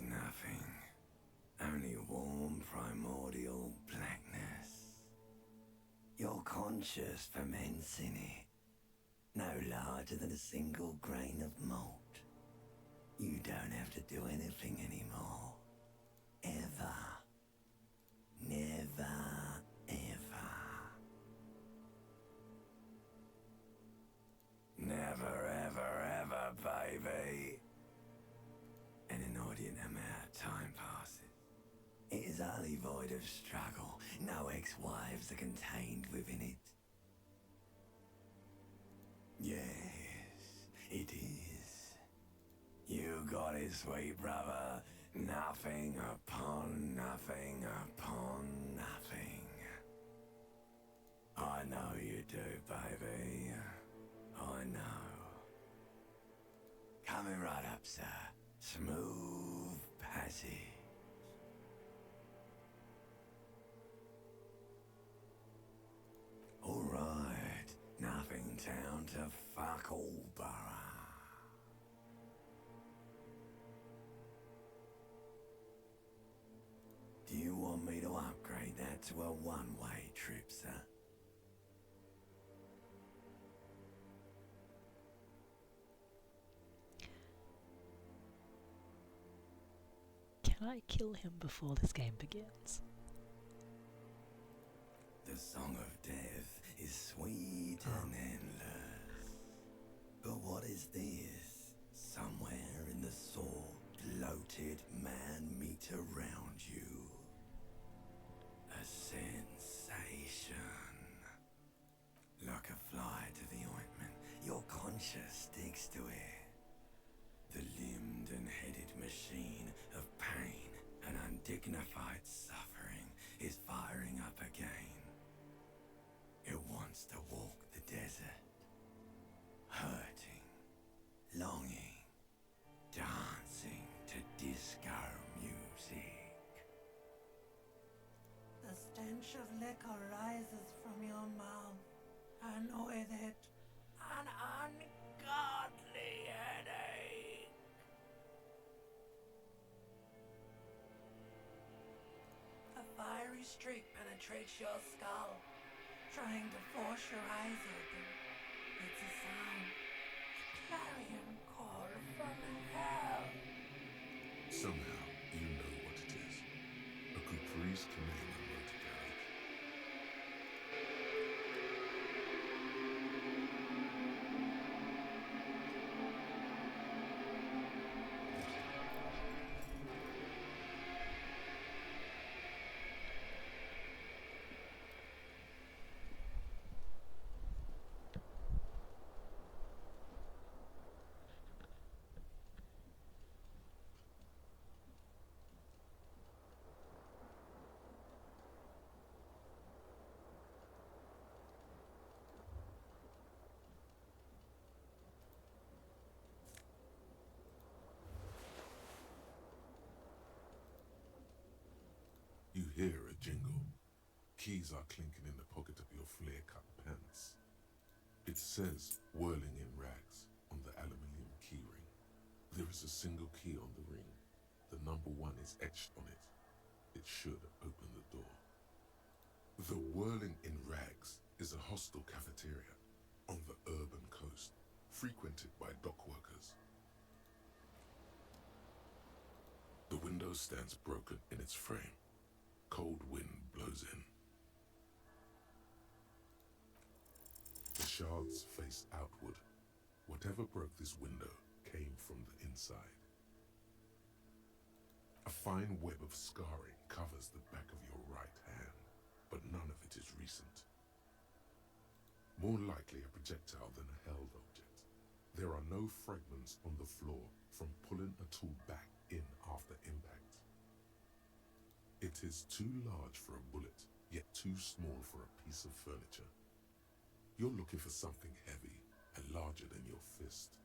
There's nothing. Only warm primordial blackness. You're conscious ferments in it. No larger than a single grain of malt. You don't have to do anything anymore. Ever. Never, ever. Never, ever, ever, baby. An inordinate amount of time passes. It is utterly void of struggle. No ex-wives are contained within it. Yes, it is. You got it, sweet brother. Nothing upon nothing upon nothing. I know you do, baby. I know. Coming right up, sir. Smooth passage. All right. Nothing down to fuck all, borough. Do you want me to upgrade that to a one-way trip, sir? Can I kill him before this game begins? The song of death is sweet and endless. But what is this? Somewhere in the salt-bloated man meet around you. A sensation. Like a fly to the ointment, your conscience sticks to it. The limbed and headed machine of pain and undignified suffering is firing up again. It wants to walk the desert, hurting, longing, dancing to disco music. The stench of liquor rises from your mouth, and with it, an ungodly headache. A fiery streak penetrates your skull, trying to force your eyes open. It's a sound, a clarion call from hell. Somehow, you know what it is. A Caprice Canadian motor carriage. You hear a jingle. Keys are clinking in the pocket of your flare-cut pants. It says, whirling in rags, on the aluminium keyring. There is a single key on the ring. The number 1 is etched on it. It should open the door. The whirling in rags is a hostel cafeteria on the urban coast, frequented by dock workers. The window stands broken in its frame. Cold wind blows in. The shards face outward. Whatever broke this window came from the inside. A fine web of scarring covers the back of your right hand, but none of it is recent. More likely a projectile than a held object. There are no fragments on the floor from pulling a tool back in after impact. It is too large for a bullet, yet too small for a piece of furniture. You're looking for something heavy and larger than your fist,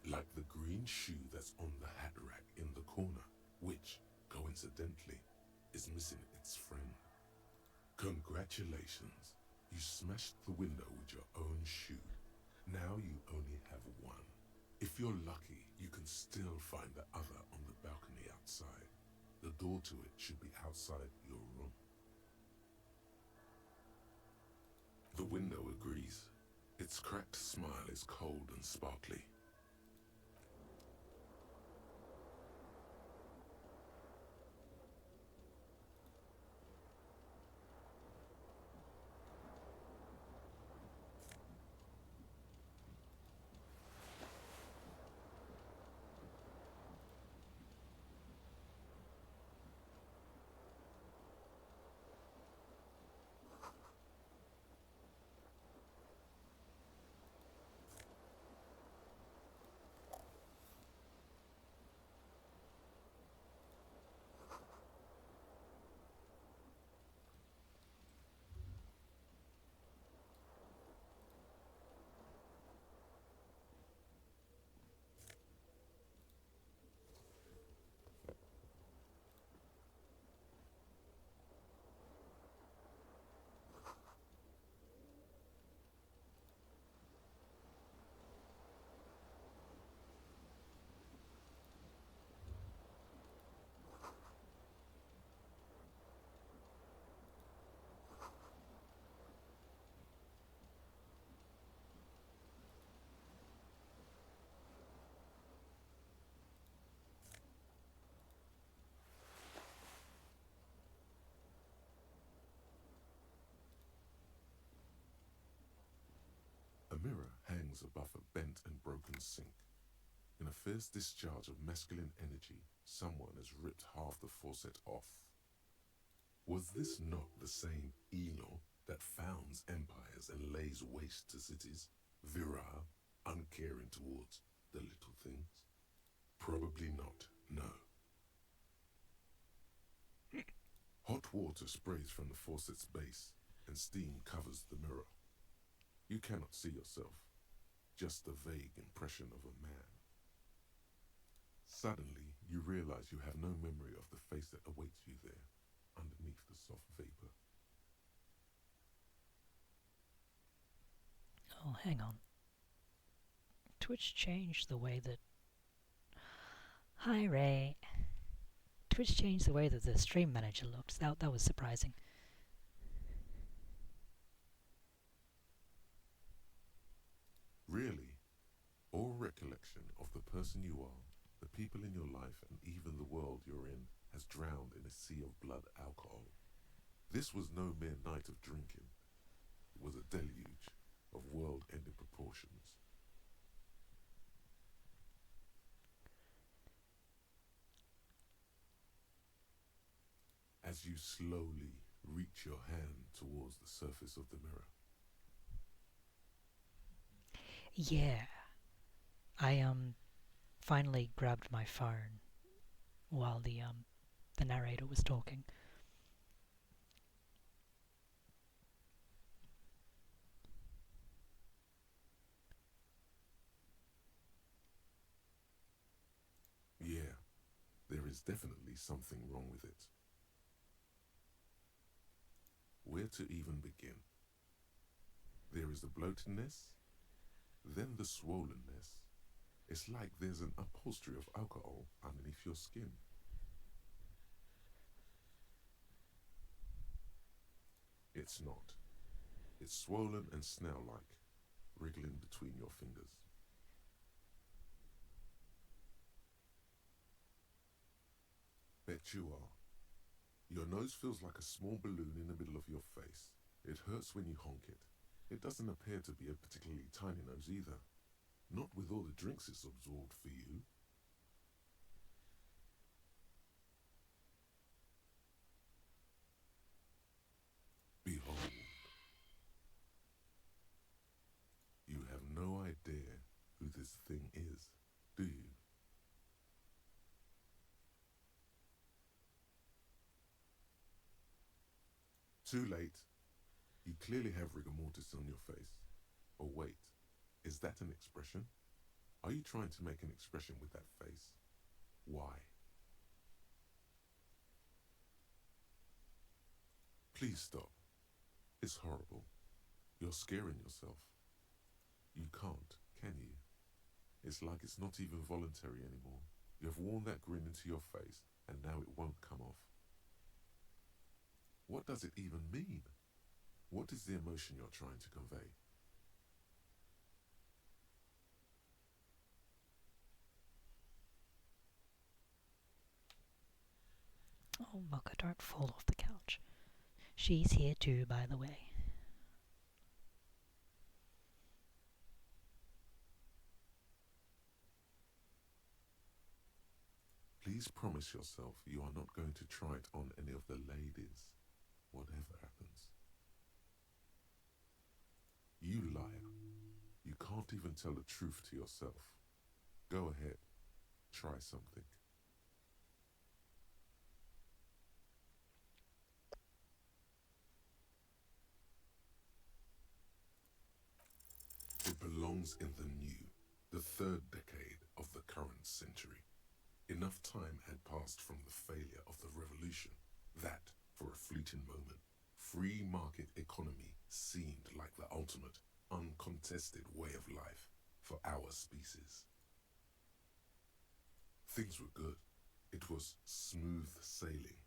like the green shoe that's on the hat rack in the corner, which, coincidentally, is missing its friend. Congratulations, you smashed the window with your own shoe. Now you only have one. If you're lucky, you can still find the other on the balcony outside. The door to it should be outside your room. The window agrees. Its cracked smile is cold and sparkly. A mirror hangs above a bent and broken sink. In a fierce discharge of masculine energy, someone has ripped half the faucet off. Was this not the same Elo that founds empires and lays waste to cities, virile, uncaring towards the little things? Probably not, no. Hot water sprays from the faucet's base, and steam covers the mirror. You cannot see yourself, just the vague impression of a man. Suddenly, you realize you have no memory of the face that awaits you there, underneath the soft vapor. Oh, hang on. Twitch changed the way that... Hi, Ray. Twitch changed the way that the stream manager looks. That was surprising. Really, all recollection of the person you are, the people in your life, and even the world you're in has drowned in a sea of blood alcohol. This was no mere night of drinking. It was a deluge of world-ending proportions. As you slowly reach your hand towards the surface of the mirror. Yeah. I finally grabbed my phone while the narrator was talking. Yeah, there is definitely something wrong with it. Where to even begin? There is the bloatedness, then the swollenness. It's like there's an upholstery of alcohol underneath your skin. It's not. It's swollen and snail-like, wriggling between your fingers. Bet you are. Your nose feels like a small balloon in the middle of your face. It hurts when you honk it. It doesn't appear to be a particularly tiny nose either. Not with all the drinks it's absorbed for you. Behold. You have no idea who this thing is, do you? Too late. You clearly have rigor mortis on your face. Oh wait, is that an expression? Are you trying to make an expression with that face? Why? Please stop. It's horrible. You're scaring yourself. You can't, can you? It's like it's not even voluntary anymore. You have worn that grin into your face, and now it won't come off. What does it even mean? What is the emotion you're trying to convey? Oh, Mocha, don't fall off the couch. She's here too, by the way. Please promise yourself you are not going to try it on any of the ladies, whatever happens. You liar. You can't even tell the truth to yourself. Go ahead. Try something. It belongs in the new, the third decade of the current century. Enough time had passed from the failure of the revolution that, for a fleeting moment, free market economy seemed like the ultimate, uncontested way of life for our species. Things were good. It was smooth sailing.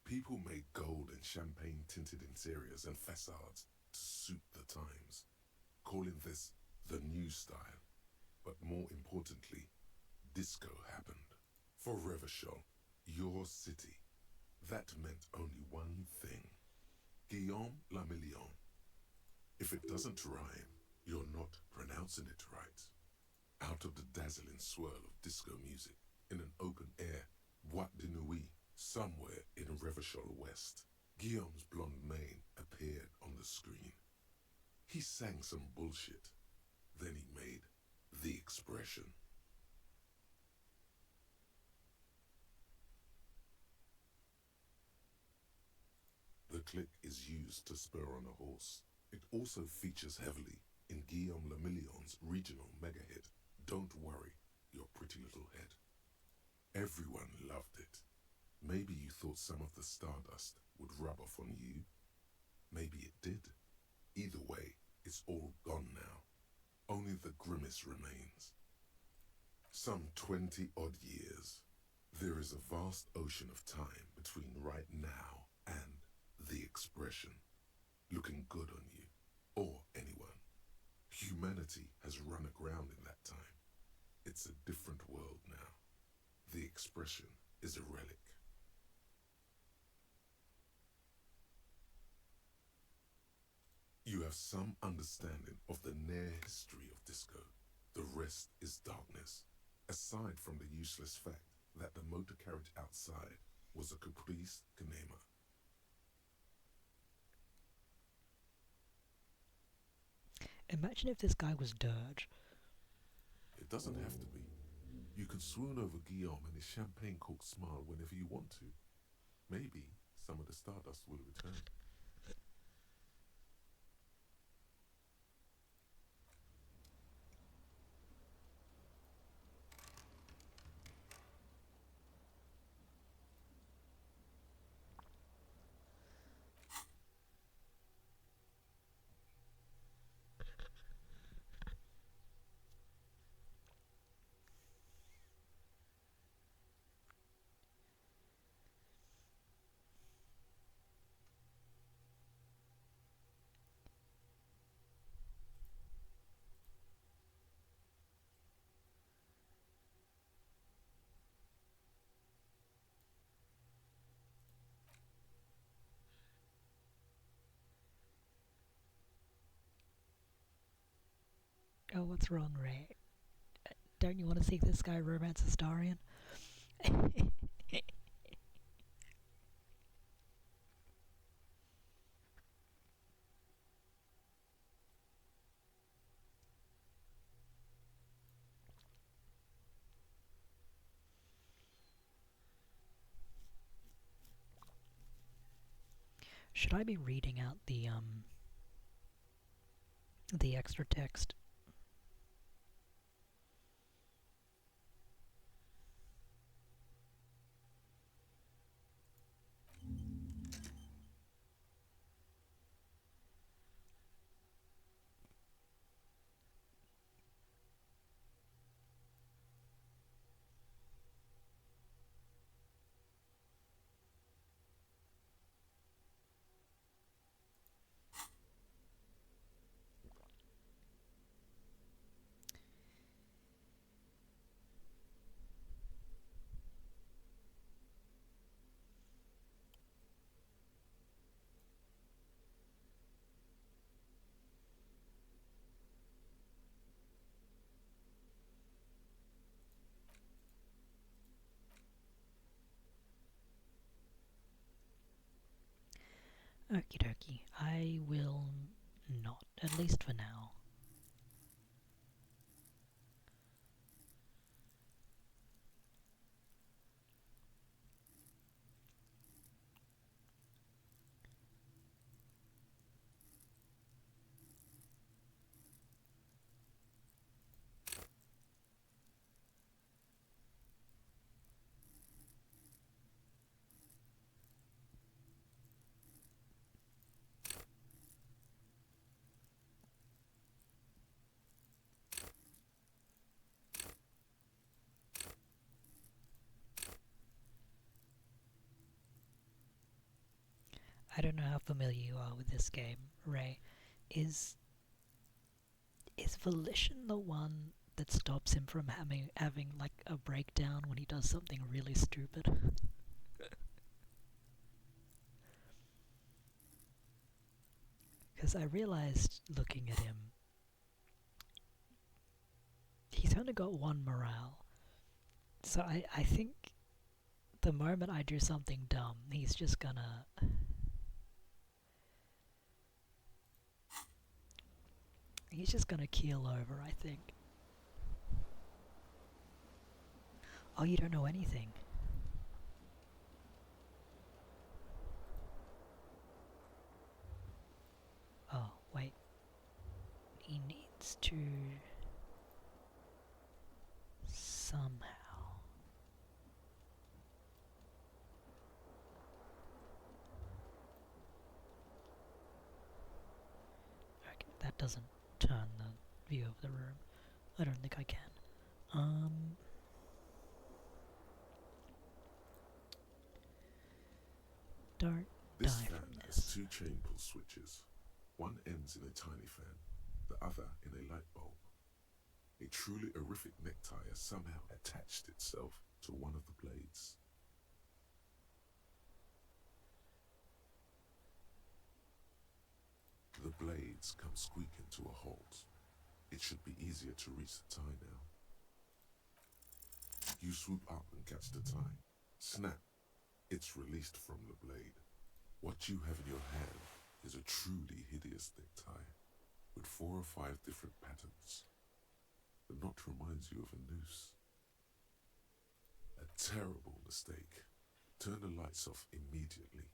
People made gold and champagne-tinted interiors and facades to suit the times, calling this the new style. But more importantly, disco happened. For Revachol, your city, that meant only one thing. Guillaume le Million. If it doesn't rhyme, you're not pronouncing it right. Out of the dazzling swirl of disco music, in an open-air boîte de nuit somewhere in Revachol West, Guillaume's blonde mane appeared on the screen. He sang some bullshit. Then he made the expression. The click is used to spur on a horse. It also features heavily in Guillaume le Million's regional mega hit, Don't Worry, Your Pretty Little Head. Everyone loved it. Maybe you thought some of the stardust would rub off on you. Maybe it did. Either way, it's all gone now. Only the grimace remains. Some 20-odd years. There is a vast ocean of time between right now and the expression. Looking good on you, or anyone. Humanity has run aground in that time. It's a different world now. The expression is a relic. You have some understanding of the near history of disco. The rest is darkness, aside from the useless fact that the motor carriage outside was a caprice canema. Imagine if this guy was Dirge. It doesn't have to be. You can swoon over Guillaume and his champagne-corked smile whenever you want to. Maybe some of the stardust will return. Oh, what's wrong, Ray? Don't you want to see this guy romance historian? Should I be reading out the extra text? Okie dokie. I will not, at least for now. I don't know how familiar you are with this game, Ray. Is volition the one that stops him from having like a breakdown when he does something really stupid? Because I realized looking at him, he's only got 1 morale. So I think the moment I do something dumb, he's just gonna... He's just gonna keel over, I think. Oh, you don't know anything. Oh, wait. He needs to... somehow... Okay, that doesn't turn the view of the room. I don't think I can. Don't This die fan from has this. 2 chain pull switches. One ends in a tiny fan, the other in a light bulb. A truly horrific necktie has somehow attached itself to one of the blades. The blades come squeaking to a halt. It should be easier to reach the tie now. You swoop up and catch the tie. Snap! It's released from the blade. What you have in your hand is a truly hideous necktie, with 4 or 5 different patterns. The knot reminds you of a noose. A terrible mistake. Turn the lights off immediately.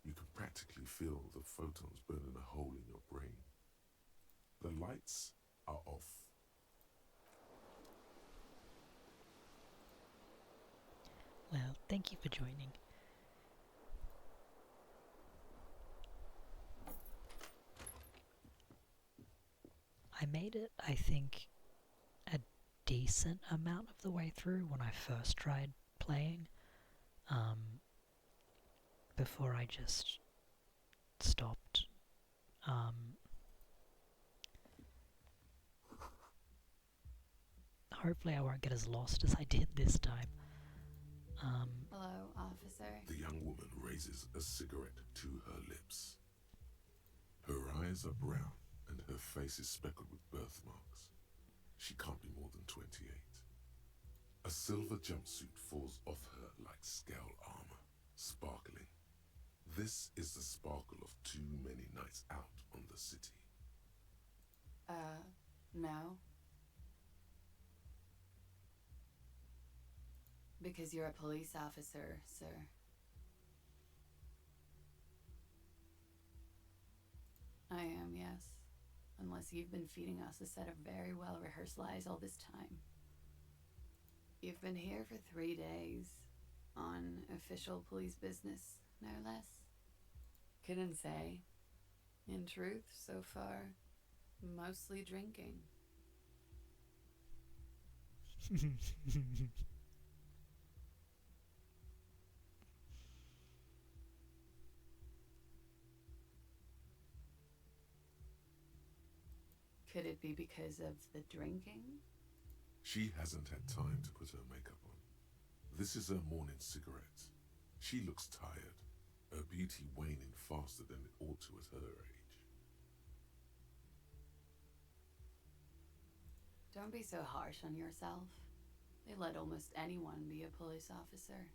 You can practically feel the photons burning a hole in your brain. The lights are off. Well, thank you for joining. I made it, I think, a decent amount of the way through when I first tried playing. Before I just stopped. Hopefully I won't get as lost as I did this time. Hello, officer. The young woman raises a cigarette to her lips. Her eyes are brown and her face is speckled with birthmarks. She can't be more than 28. A silver jumpsuit falls off her like scale armor, sparkling. This is the sparkle of too many nights out on the city. No. Because you're a police officer, sir. I am, yes. Unless you've been feeding us a set of very well-rehearsed lies all this time. You've been here for 3 days. On official police business, no less. Couldn't say. In truth, so far, mostly drinking. Could it be because of the drinking? She hasn't had time to put her makeup on. This is her morning cigarette. She looks tired, her beauty waning faster than it ought to at her age. Don't be so harsh on yourself. They let almost anyone be a police officer.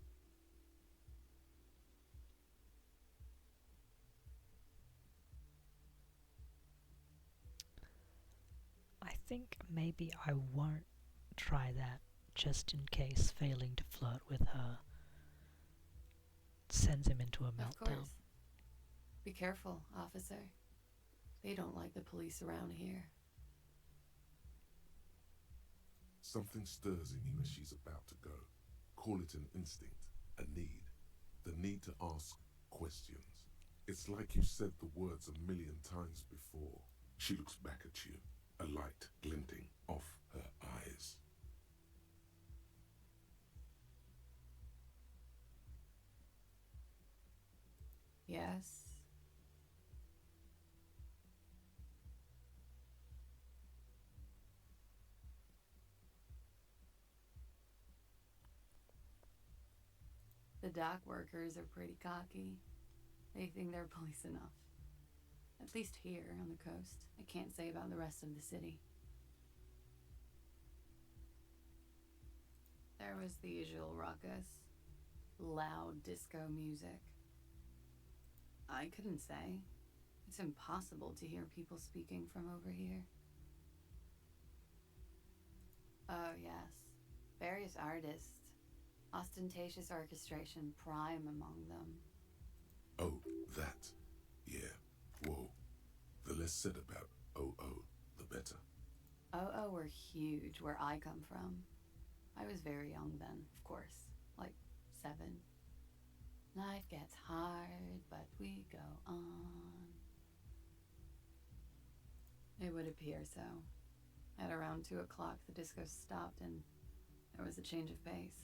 think maybe I won't try that, just in case failing to flirt with her sends him into a Of meltdown. course. Be careful, officer. They don't like the police around here. Something stirs in you as she's about to go. Call it an instinct, a need. The need to ask questions. It's like you said the words a million times before. She looks back at you, a light glinting off her eyes. Yes. The dock workers are pretty cocky. They think they're police enough. At least here on the coast. I can't say about the rest of the city. There was the usual ruckus. Loud disco music. I couldn't say. It's impossible to hear people speaking from over here. Oh, yes. Various artists. Ostentatious orchestration prime among them. Oh, that. Yeah. Whoa. The less said about OO, the better. OO were huge where I come from. I was very young then, of course. Like 7. Life gets hard, but we go on. It would appear so. At around 2 o'clock, the disco stopped and there was a change of pace.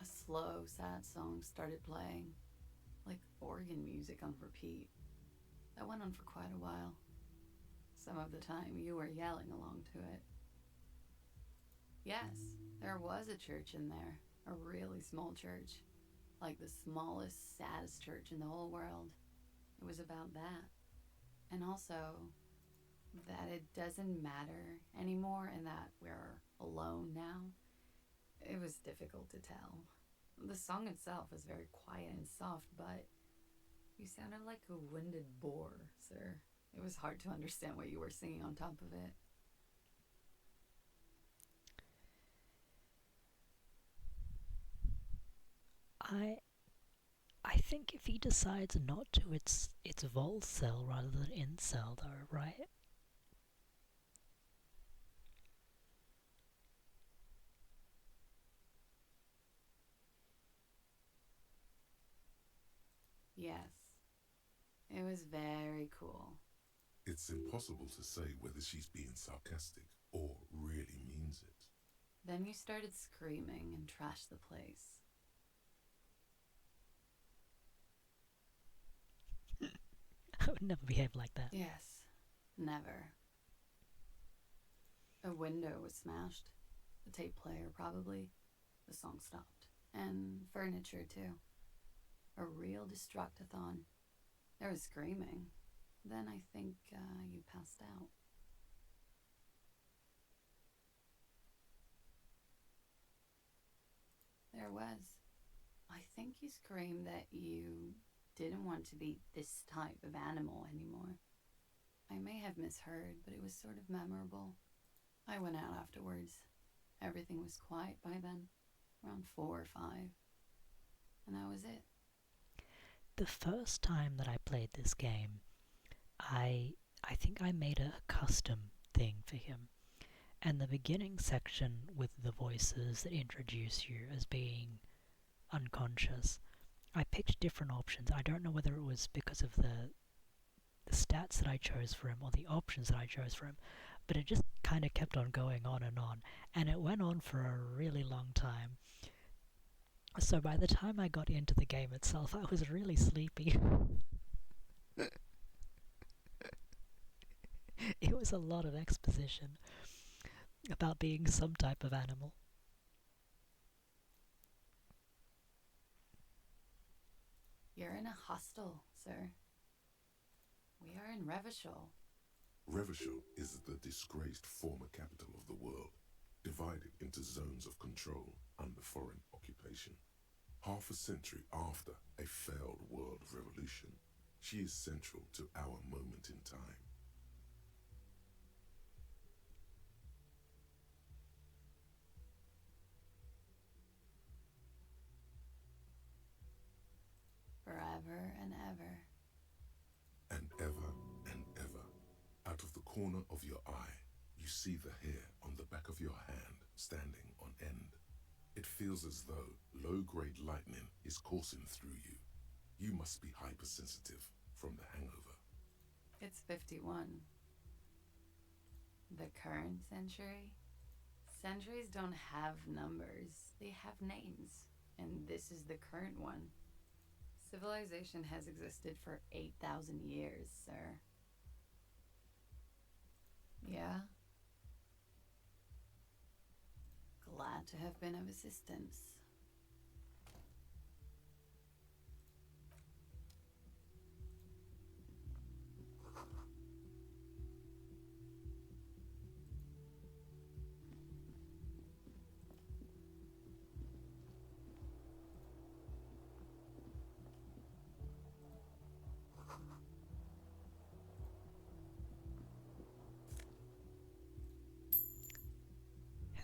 A slow, sad song started playing, like organ music on repeat. That went on for quite a while. Some of the time, you were yelling along to it. Yes, there was a church in there, a really small church, like the smallest, saddest church in the whole world. It was about that. And also, that it doesn't matter anymore and that we're alone now. It was difficult to tell. The song itself was very quiet and soft, but you sounded like a winded boar, sir. It was hard to understand what you were singing on top of it. I think if he decides not to, it's Volcel rather than Incel though, right? Yes, it was very cool. It's impossible to say whether she's being sarcastic or really means it. Then you started screaming and trashed the place. I would never behave like that. Yes, never. A window was smashed. The tape player, probably. The song stopped. And furniture, too. A real destructathon. There was screaming. Then I think you passed out. There was. I think you screamed that you didn't want to be this type of animal anymore. I may have misheard, but it was sort of memorable. I went out afterwards. Everything was quiet by then, around 4 or 5. And that was it. The first time that I played this game, I think I made a custom thing for him. And the beginning section with the voices that introduce you as being unconscious, I picked different options. I don't know whether it was because of the stats that I chose for him or the options that I chose for him, but it just kind of kept on going on, and it went on for a really long time. So by the time I got into the game itself, I was really sleepy. It was a lot of exposition about being some type of animal. You're in a hostel, sir. We are in Revachol. Revachol is the disgraced former capital of the world, divided into zones of control under foreign occupation. Half a century after a failed world revolution, she is central to our moment in time. corner of your eye, you see the hair on the back of your hand standing on end. It feels as though low-grade lightning is coursing through you. You must be hypersensitive from the hangover. It's 51. The current century? Centuries don't have numbers, they have names. And this is the current one. Civilization has existed for 8,000 years, sir. Yeah? Glad to have been of assistance.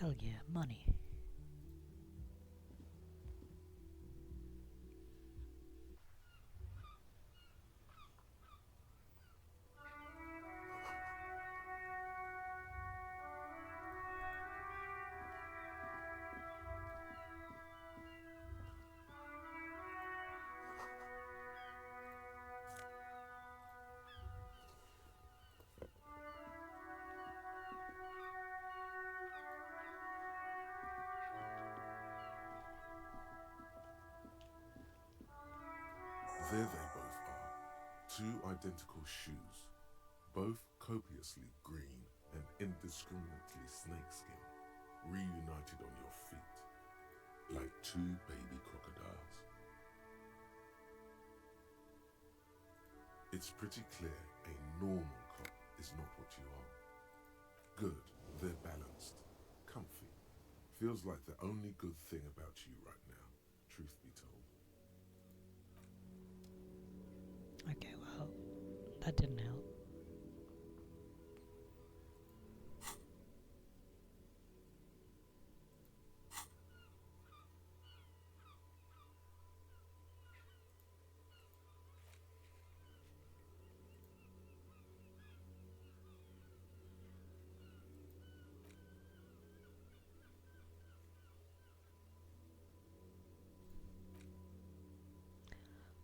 Hell yeah, money. There they both are, two identical shoes, both copiously green and indiscriminately snakeskin, reunited on your feet, like two baby crocodiles. It's pretty clear a normal cop is not what you are. Good, they're balanced, comfy. Feels like the only good thing about you right now, truth be told. Okay, well, that didn't help.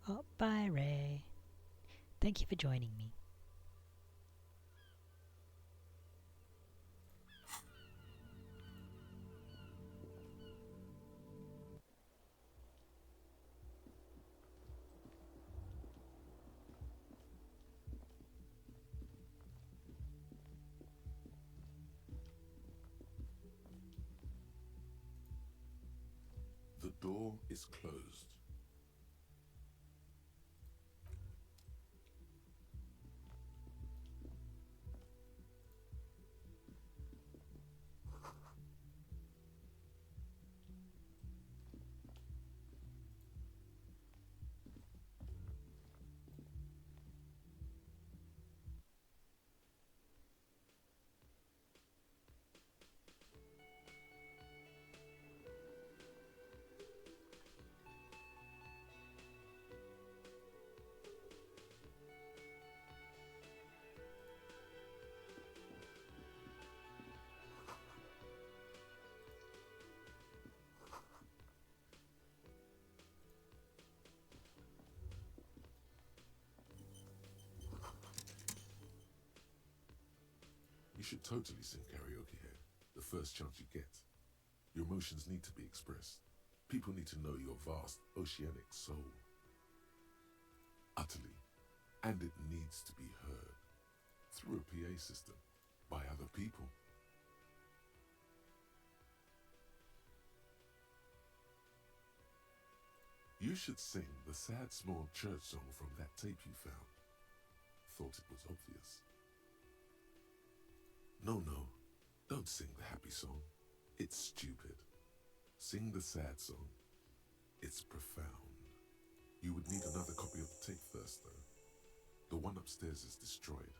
Oh, bye, Ray. Thank you for joining me. The door is closed. You should totally sing karaoke here, the first chance you get. Your emotions need to be expressed. People need to know your vast oceanic soul. Utterly. And it needs to be heard. Through a PA system. By other people. You should sing the sad small church song from that tape you found. Thought it was obvious. No, don't sing the happy song. It's stupid. Sing the sad song. It's profound. You would need another copy of the tape first, though. The one upstairs is destroyed.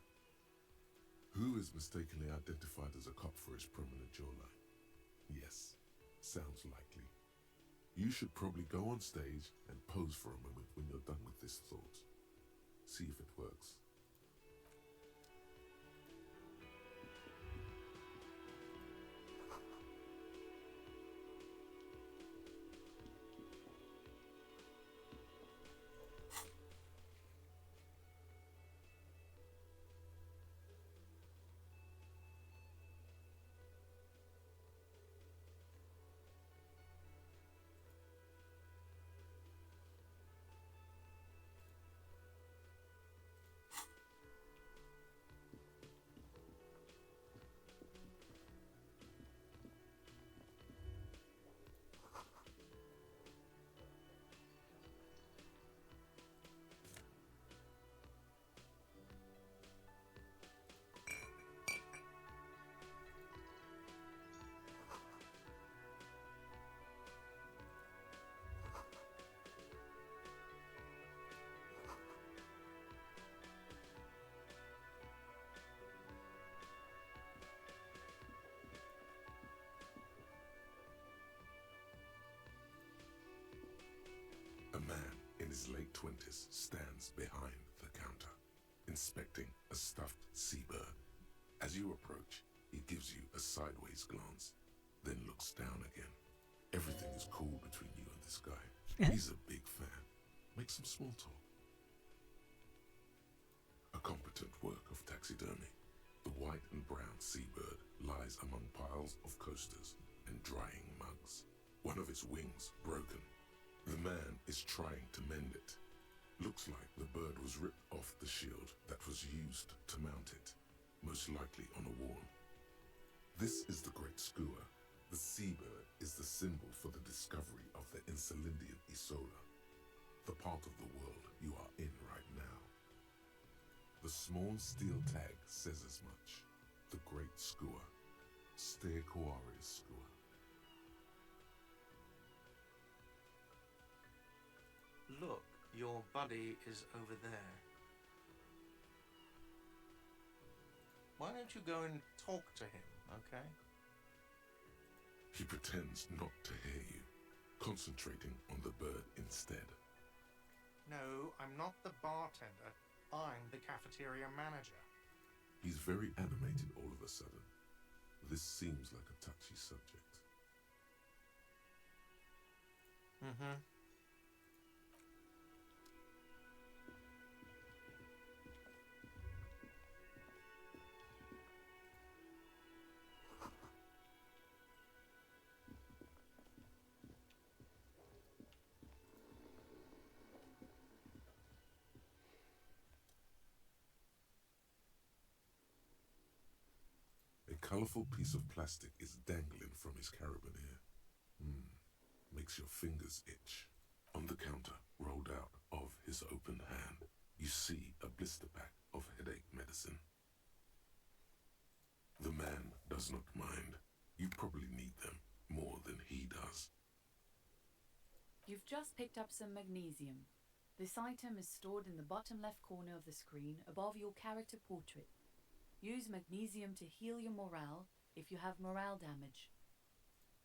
Who is mistakenly identified as a cop for his prominent jawline? Yes, sounds likely. You should probably go on stage and pose for a moment when you're done with this thought. See if it works. 1920s stands behind the counter, inspecting a stuffed seabird. As you approach, he gives you a sideways glance, then looks down again. Everything is cool between you and this guy. He's a big fan. Make some small talk. A competent work of taxidermy. The white and brown seabird lies among piles of coasters and drying mugs. One of its wings broken. The man is trying to mend it. Looks like the bird was ripped off the shield that was used to mount it, most likely on a wall. This is the great skua. The seabird is the symbol for the discovery of the Insulindian Isola, the part of the world you are in right now. The small steel tag says as much. The great skua. Steaquarius skua. Look, your buddy is over there. Why don't you go and talk to him, okay? He pretends not to hear you, concentrating on the bird instead. No, I'm not the bartender. I'm the cafeteria manager. He's very animated all of a sudden. This seems like a touchy subject. Mm-hmm. A colourful piece of plastic is dangling from his carabiner. Makes your fingers itch. On the counter, rolled out of his open hand, you see a blister pack of headache medicine. The man does not mind. You probably need them more than he does. You've just picked up some magnesium. This item is stored in the bottom left corner of the screen above your character portrait. Use magnesium to heal your morale if you have morale damage.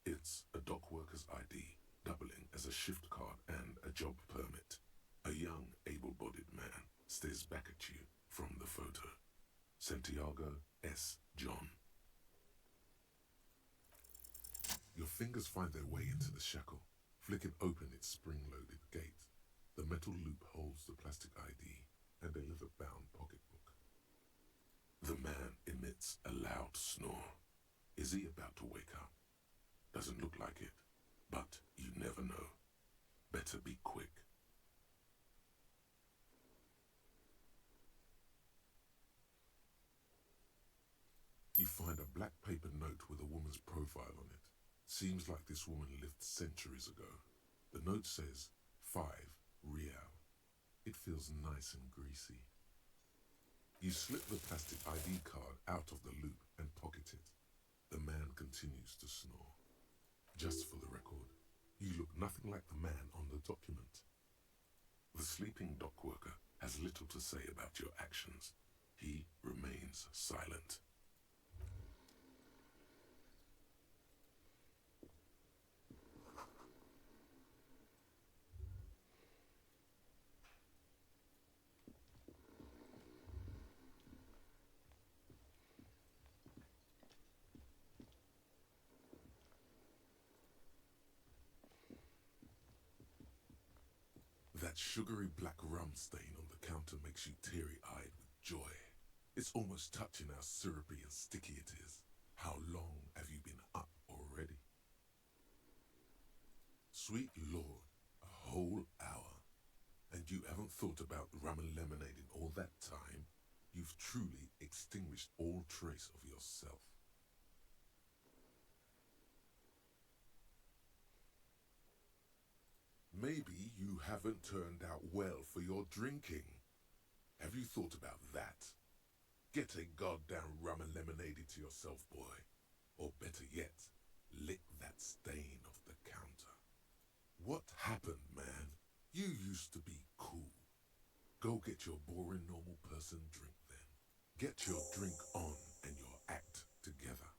It's a dock worker's ID, doubling as a shift card and a job permit. A young, able-bodied man stares back at you from the photo. Santiago S. John. Your fingers find their way into the shackle, flicking open its spring-loaded gate. The metal loop holds the plastic ID and a leather-bound pocketbook. The man emits a loud snore. Is he about to wake up? Doesn't look like it, but you never know. Better be quick. You find a black paper note with a woman's profile on it. Seems like this woman lived centuries ago. The note says 5 real. It feels nice and greasy. You slip the plastic ID card out of the loop and pocket it. The man continues to snore. Just for the record, you look nothing like the man on the document. The sleeping dock worker has little to say about your actions. He remains silent. That sugary black rum stain on the counter makes you teary-eyed with joy. It's almost touching how syrupy and sticky it is. How long have you been up already? Sweet Lord, a whole hour. And you haven't thought about rum and lemonade in all that time? You've truly extinguished all trace of yourself. Maybe you haven't turned out well for your drinking. Have you thought about that? Get a goddamn rum and lemonade into yourself, boy. Or better yet, lick that stain off the counter. What happened, man? You used to be cool. Go get your boring normal person drink then. Get your drink on and your act together.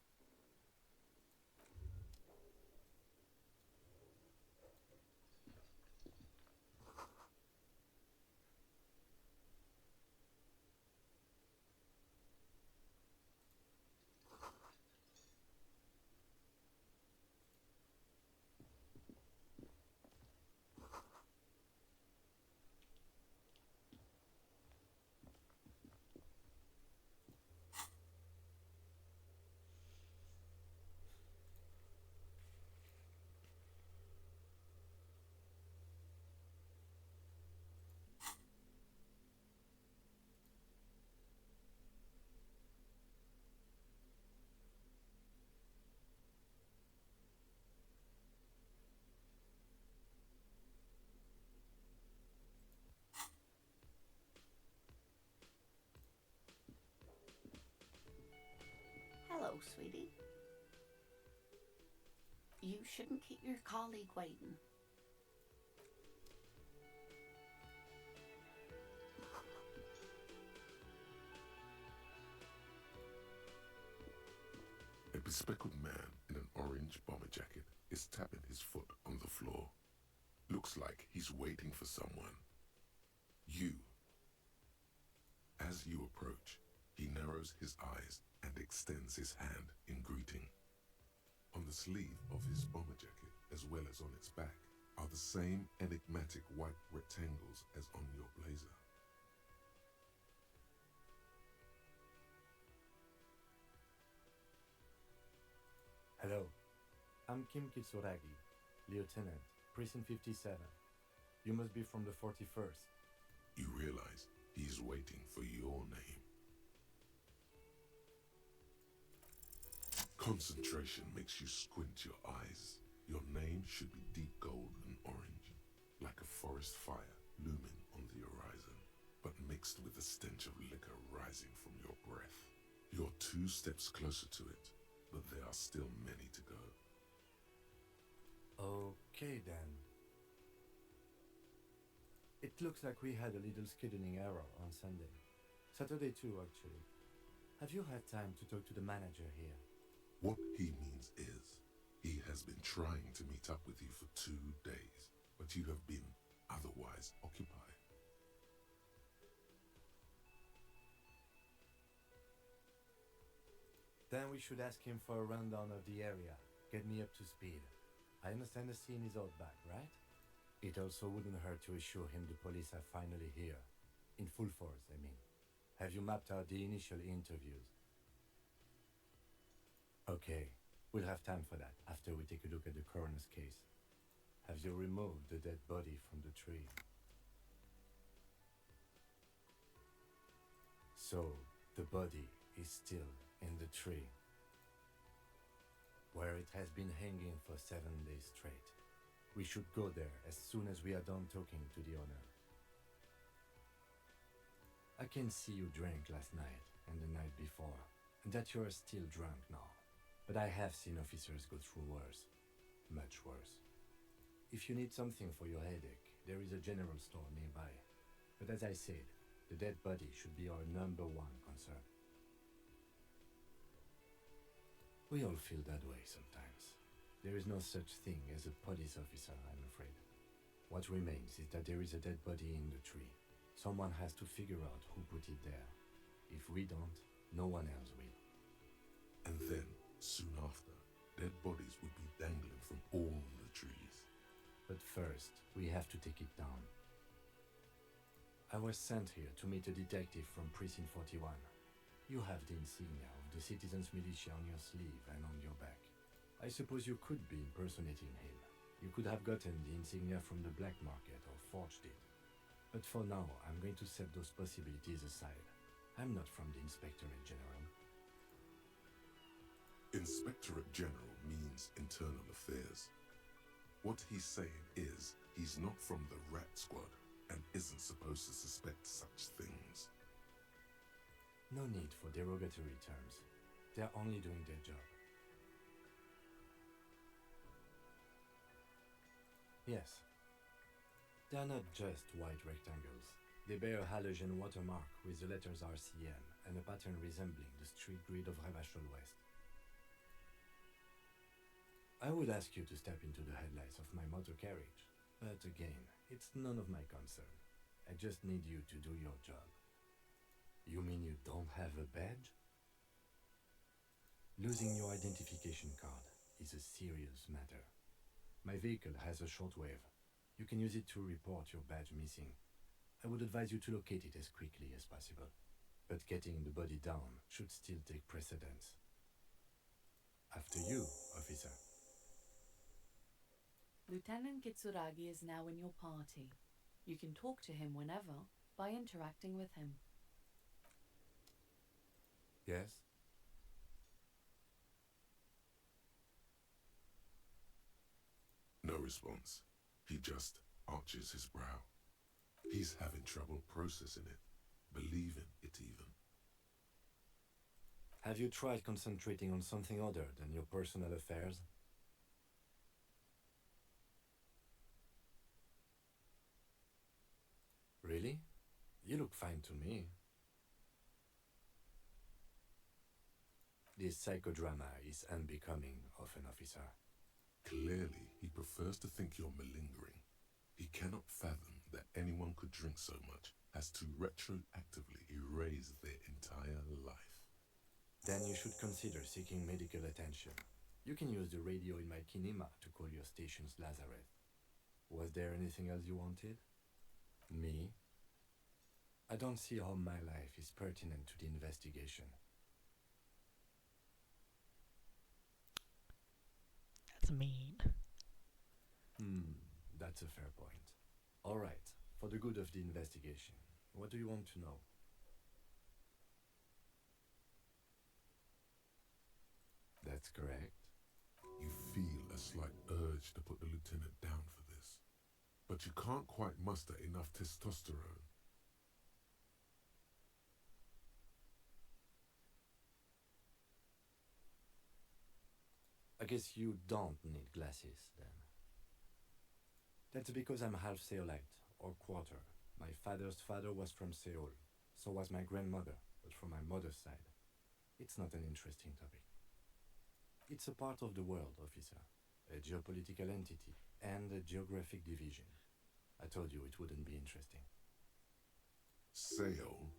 go, sweetie. You shouldn't keep your colleague waiting. A bespectacled man in an orange bomber jacket is tapping his foot on the floor. Looks like he's waiting for someone. You. As you approach, he narrows his eyes and extends his hand in greeting. On the sleeve of his bomber jacket, as well as on its back, are the same enigmatic white rectangles as on your blazer. Hello, I'm Kim Kitsuragi, Lieutenant, Precinct 57. You must be from the 41st. You realize he's waiting for your name. Concentration makes you squint your eyes. Your name should be deep gold and orange, like a forest fire looming on the horizon, but mixed with the stench of liquor rising from your breath. You're 2 steps closer to it, but there are still many to go. Okay then. It looks like we had a little scheduling error on Sunday. Saturday too, actually. Have you had time to talk to the manager here? What he means is, he has been trying to meet up with you for 2 days, but you have been otherwise occupied. Then we should ask him for a rundown of the area. Get me up to speed. I understand the scene is out back, right? It also wouldn't hurt to assure him the police are finally here. In full force, I mean. Have you mapped out the initial interviews? Okay, we'll have time for that after we take a look at the coroner's case. Have you removed the dead body from the tree? So, the body is still in the tree, where it has been hanging for 7 days straight. We should go there as soon as we are done talking to the owner. I can see you drank last night and the night before, and that you are still drunk now. But I have seen officers go through worse. Much worse. If you need something for your headache, there is a general store nearby. But as I said, the dead body should be our #1 concern. We all feel that way sometimes. There is no such thing as a police officer, I'm afraid. What remains is that there is a dead body in the tree. Someone has to figure out who put it there. If we don't, no one else will. And then, soon after, dead bodies would be dangling from all the trees. But first, we have to take it down. I was sent here to meet a detective from Precinct 41. You have the insignia of the Citizens Militia on your sleeve and on your back. I suppose you could be impersonating him. You could have gotten the insignia from the black market or forged it. But for now, I'm going to set those possibilities aside. I'm not from the Inspectorate General. Inspectorate General means internal affairs. What he's saying is, he's not from the rat squad and isn't supposed to suspect such things. No need for derogatory terms. They're only doing their job. Yes. They are not just white rectangles. They bear a halogen watermark with the letters RCM and a pattern resembling the street grid of Revachol West. I would ask you to step into the headlights of my motor carriage, but again, it's none of my concern. I just need you to do your job. You mean you don't have a badge? Losing your identification card is a serious matter. My vehicle has a shortwave. You can use it to report your badge missing. I would advise you to locate it as quickly as possible, but getting the body down should still take precedence. After you, officer. Lieutenant Kitsuragi is now in your party. You can talk to him whenever by interacting with him. Yes? No response. He just arches his brow. He's having trouble processing it, believing it even. Have you tried concentrating on something other than your personal affairs? Really? You look fine to me. This psychodrama is unbecoming of an officer. Clearly, he prefers to think you're malingering. He cannot fathom that anyone could drink so much as to retroactively erase their entire life. Then you should consider seeking medical attention. You can use the radio in my kinema to call your station's Lazareth. Was there anything else you wanted? Me? I don't see how my life is pertinent to the investigation. That's mean. That's a fair point. All right, for the good of the investigation, what do you want to know? That's correct. You feel a slight urge to put the lieutenant down for this, but you can't quite muster enough testosterone. I guess you don't need glasses, then. That's because I'm half Seolite, or quarter. My father's father was from Seoul, so was my grandmother, but from my mother's side. It's not an interesting topic. It's a part of the world, officer. A geopolitical entity, and a geographic division. I told you it wouldn't be interesting. Seoul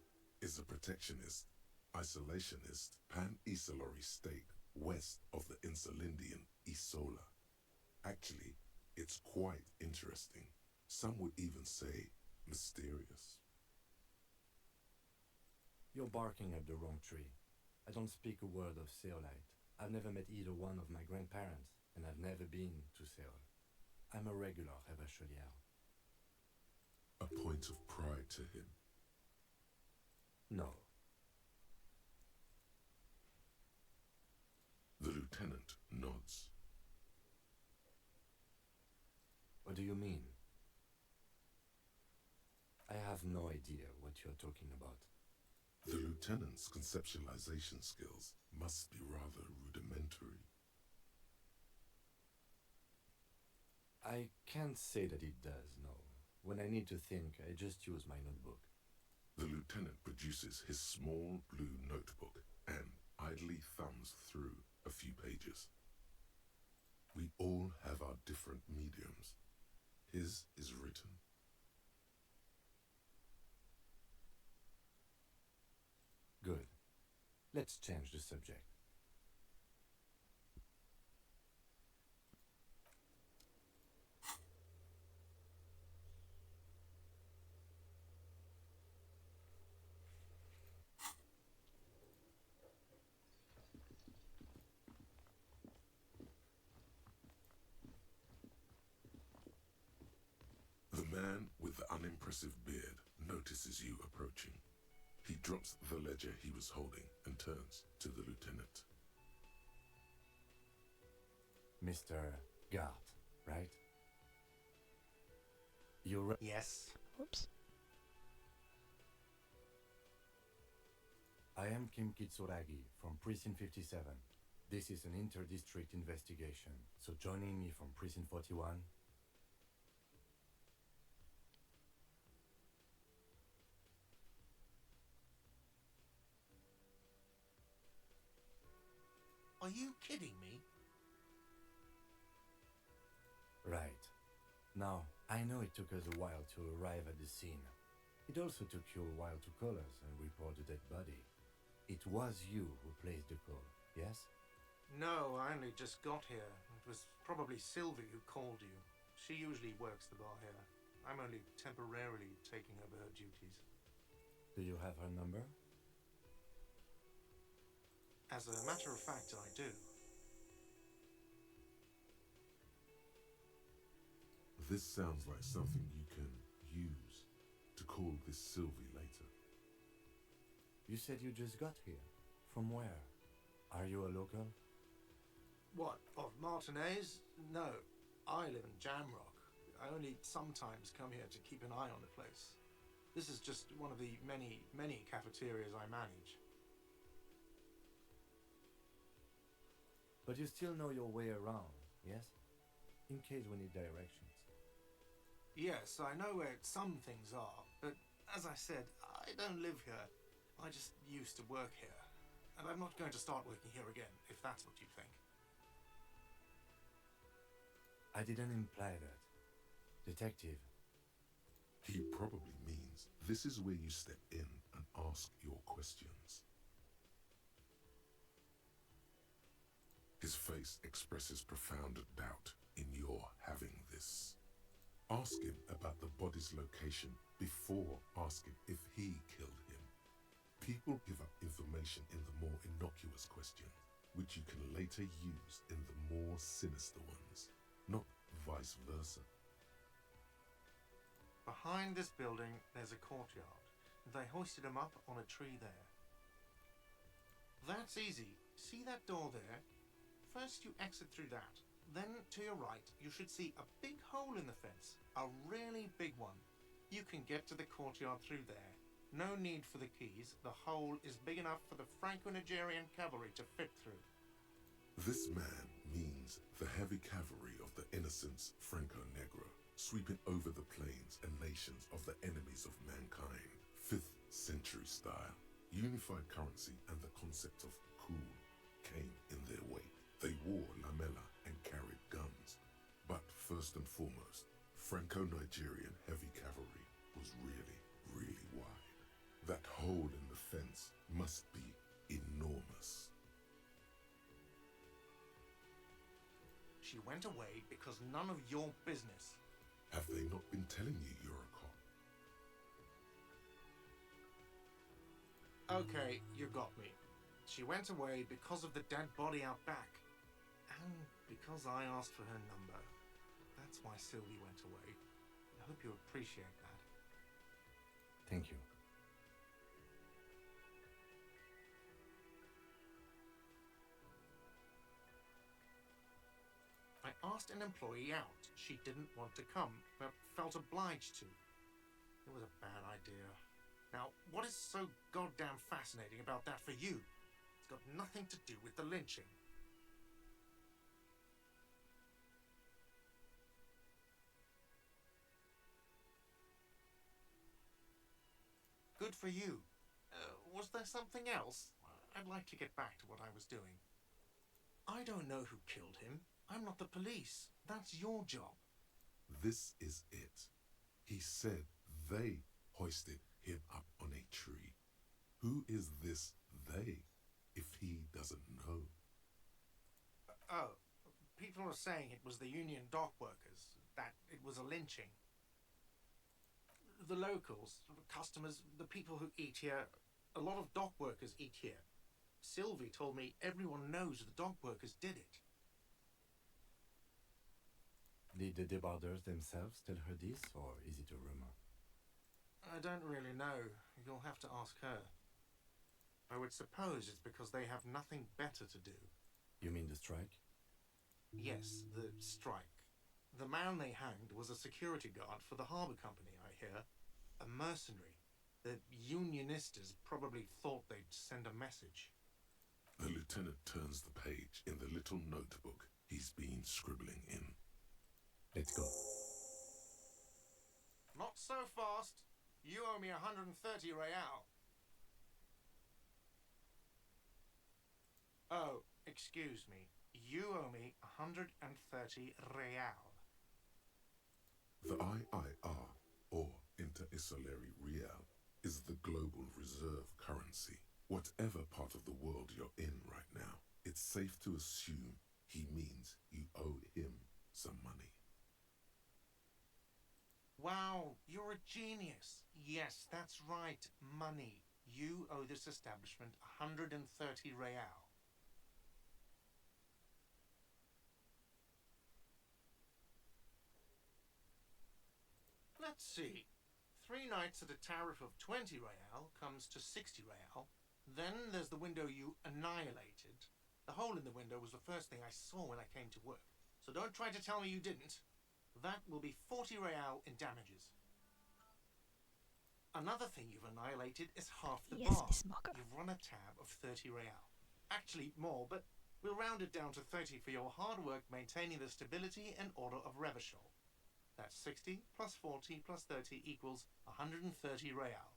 is a protectionist, isolationist, pan-Isolary state west of the Insulindian Isola. Actually, it's quite interesting. Some would even say mysterious. You're barking up the wrong tree. I don't speak a word of Seolite. I've never met either one of my grandparents, and I've never been to Seoul. I'm a regular Rebachelier. A point of pride to him. No. The lieutenant nods. What do you mean? I have no idea what you're talking about. The lieutenant's conceptualization skills must be rather rudimentary. I can't say that it does, no. When I need to think, I just use my notebook. The lieutenant produces his small blue notebook and idly thumbs through a few pages. We all have our different mediums. His is written. Good. Let's change the subject. The man with the unimpressive beard notices you approaching. He drops the ledger he was holding and turns to the lieutenant. Mr. Gart, right? You're Yes. Whoops. I am Kim Kitsuragi from Precinct 57. This is an inter-district investigation, so joining me from Precinct 41. Are you kidding me? Right. Now, I know it took us a while to arrive at the scene. It also took you a while to call us and report the dead body. It was you who placed the call, yes? No, I only just got here. It was probably Sylvie who called you. She usually works the bar here. I'm only temporarily taking over her duties. Do you have her number? As a matter of fact, I do. This sounds like something you can use to call this Sylvie later. You said you just got here. From where? Are you a local? What, of Martinez? No, I live in Jamrock. I only sometimes come here to keep an eye on the place. This is just one of the many cafeterias I manage. But you still know your way around, yes? In case we need directions. Yes, I know where some things are, but as I said, I don't live here. I just used to work here. And I'm not going to start working here again, if that's what you think. I didn't imply that. Detective. He probably means this is where you step in and ask your questions. His face expresses profound doubt in your having this. Ask him about the body's location before asking if he killed him. People give up information in the more innocuous questions, which you can later use in the more sinister ones, not vice versa. Behind this building, there's a courtyard. They hoisted him up on a tree there. That's easy. See that door there? First you exit through that. Then to your right, you should see a big hole in the fence. A really big one. You can get to the courtyard through there. No need for the keys. The hole is big enough for the Franco-Nigerian cavalry to fit through. This man means the heavy cavalry of the innocents Franco-Negro, sweeping over the plains and nations of the enemies of mankind. 5th century style. Unified currency and the concept of cool came in their wake. They wore lamella and carried guns. But first and foremost, Franco-Nigerian heavy cavalry was really, really wide. That hole in the fence must be enormous. She went away because none of your business. Have they not been telling you you're a cop? Okay, you got me. She went away because of the dead body out back. And because I asked for her number. That's why Sylvie went away. I hope you appreciate that. Thank you. I asked an employee out. She didn't want to come, but felt obliged to. It was a bad idea. Now, what is so goddamn fascinating about that for you? It's got nothing to do with the lynching. Good for you. Was there something else? I'd like to get back to what I was doing. I don't know who killed him. I'm not the police. That's your job. This is it. He said they hoisted him up on a tree. Who is this they, if he doesn't know? Oh, people are saying it was the union dock workers, that it was a lynching. The locals, customers, the people who eat here, a lot of dock workers eat here. Sylvie told me everyone knows the dock workers did it. Did the debarders themselves tell her this, or is it a rumor? I don't really know. You'll have to ask her. I would suppose it's because they have nothing better to do. You mean the strike? Yes, the strike. The man they hanged was a security guard for the harbour company, I hear. A mercenary. The Unionistas probably thought they'd send a message. The lieutenant turns the page in the little notebook he's been scribbling in. Let's go. Not so fast. You owe me 130 real. Oh, excuse me. You owe me 130 real. The IIR, or Inter-Isolary Real, is the global reserve currency. Whatever part of the world you're in right now, it's safe to assume he means you owe him some money. Wow, you're a genius. Yes, that's right, money. You owe this establishment 130 real. Let's see. 3 nights at a tariff of 20 real comes to 60 real. Then there's the window you annihilated. The hole in the window was the first thing I saw when I came to work. So don't try to tell me you didn't. That will be 40 real in damages. Another thing you've annihilated is half the Yes, bar. Miss Mocha. You've run a tab of 30 real. Actually more, but We'll round it down to 30 for your hard work maintaining the stability and order of Revachol. That's 60 plus 40 plus 30 equals 130 real.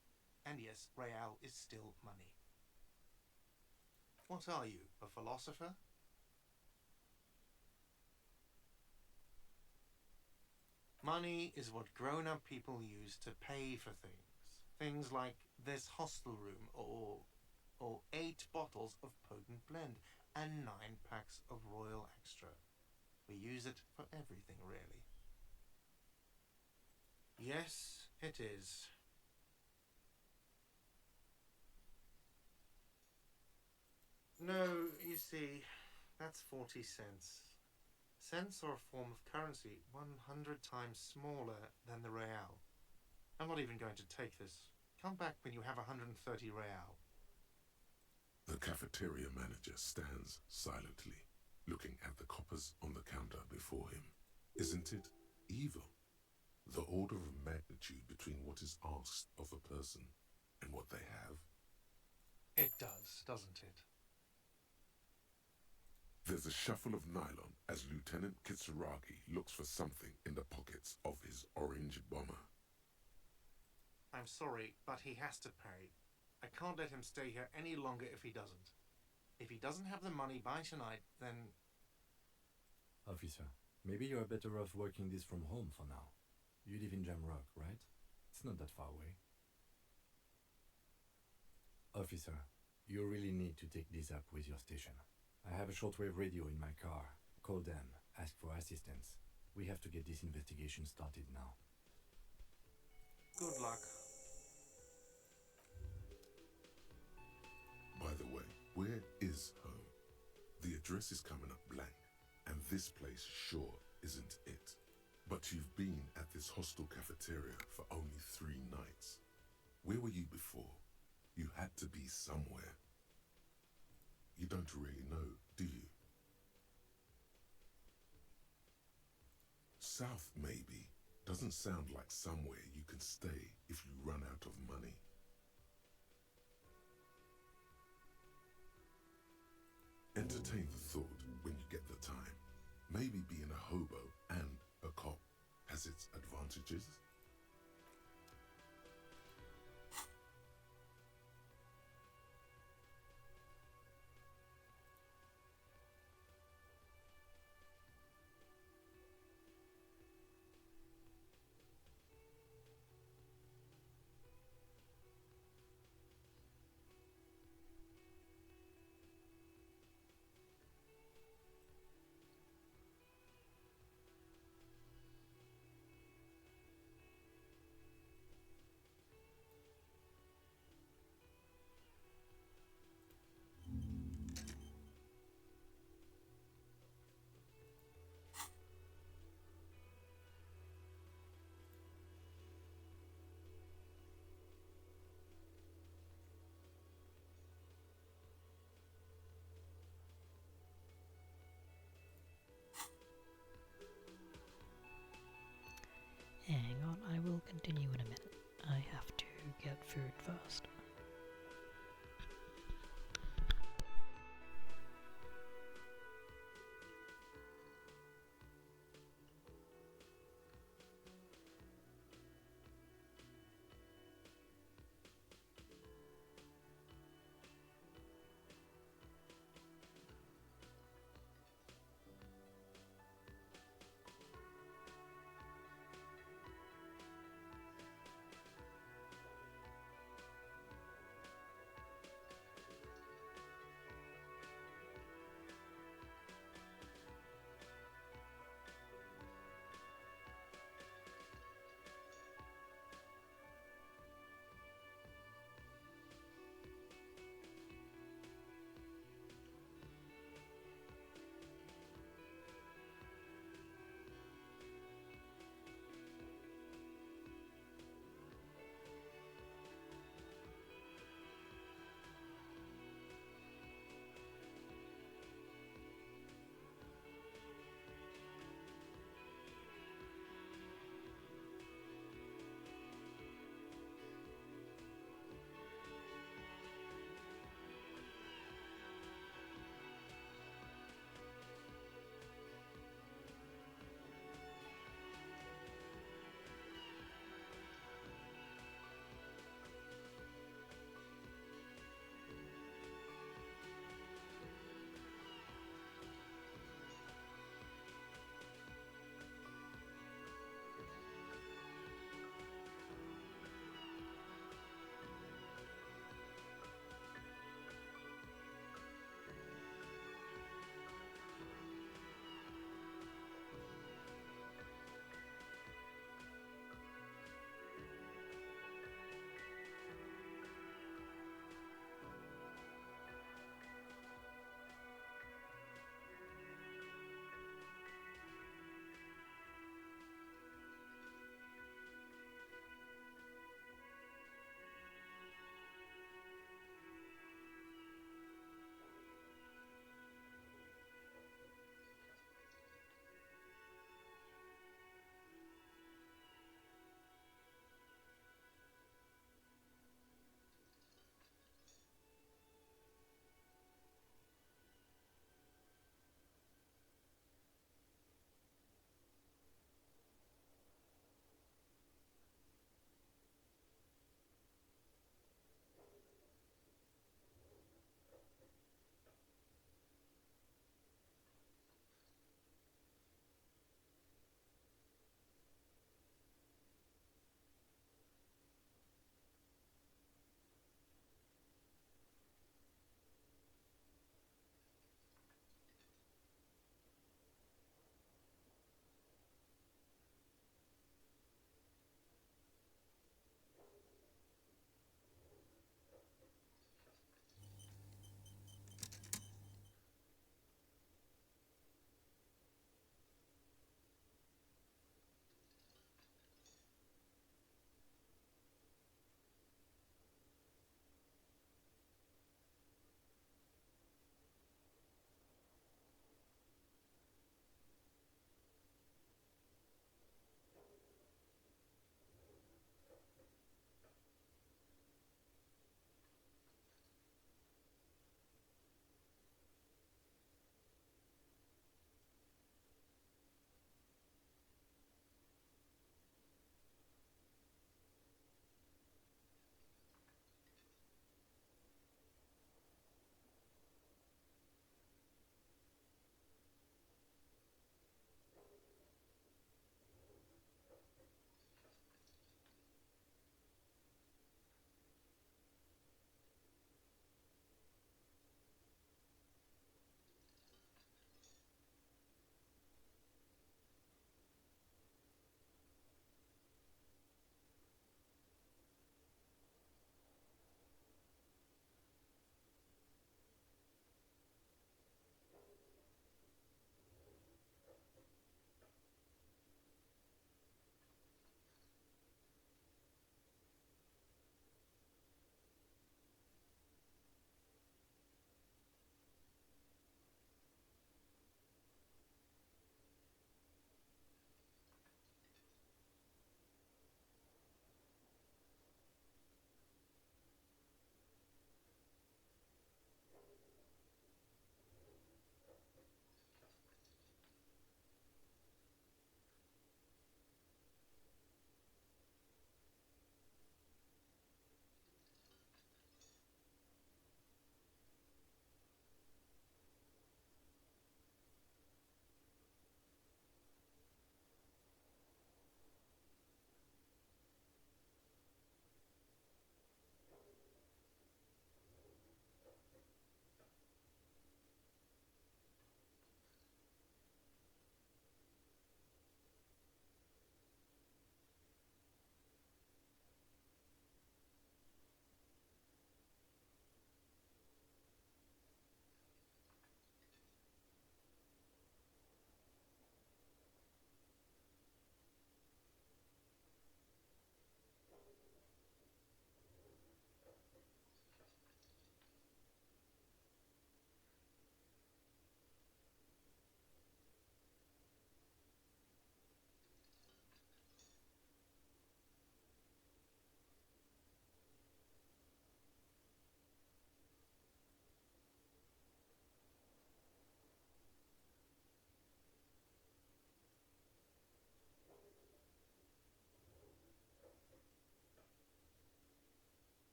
And yes, real is still money. What are you, a philosopher? Money is what grown-up people use to pay for things. Things like this hostel room or 8 bottles of potent blend and 9 packs of Royal Extra. We use it for everything, really. Yes, it is. No, you see, that's 40 cents. Cents are a form of currency 100 times smaller than the real. I'm not even going to take this. Come back when you have 130 real. The cafeteria manager stands silently, looking at the coppers on the counter before him. Isn't it evil? The order of magnitude between what is asked of a person and what they have? It does, doesn't it? There's a shuffle of nylon as Lieutenant Kitsuragi looks for something in the pockets of his orange bomber. I'm sorry, but he has to pay. I can't let him stay here any longer if he doesn't. If he doesn't have the money by tonight, then... Officer, maybe you are better off working this from home for now. You live in Jamrock, right? It's not that far away. Officer, you really need to take this up with your station. I have a shortwave radio in my car. Call them, ask for assistance. We have to get this investigation started now. Good luck. By the way, where is home? The address is coming up blank, and this place sure isn't it. But you've been at this hostel cafeteria for only 3 nights. Where were you before? You had to be somewhere. You don't really know, do you? South, maybe. Doesn't sound like somewhere you can stay if you run out of money. Entertain the thought when you get the time. Maybe being a hobo and a cop has its advantages. Hang on, I will continue in a minute. I have to get food first.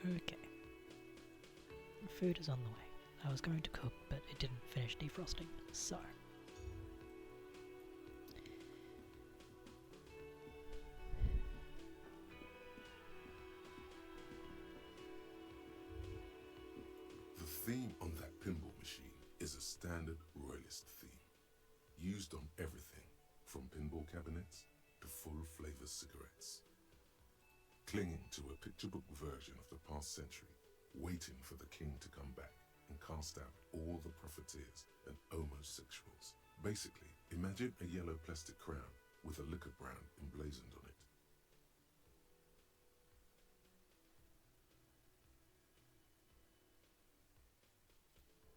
Okay. Food is on the way. I was going to cook, but it didn't finish defrosting, so... The theme on that pinball machine is a standard royalist theme, used on everything from pinball cabinets to full-flavor cigarettes. Clinging to a picture book version of the past century, waiting for the king to come back and cast out all the profiteers and homosexuals. Basically, imagine a yellow plastic crown with a liquor brand emblazoned on it.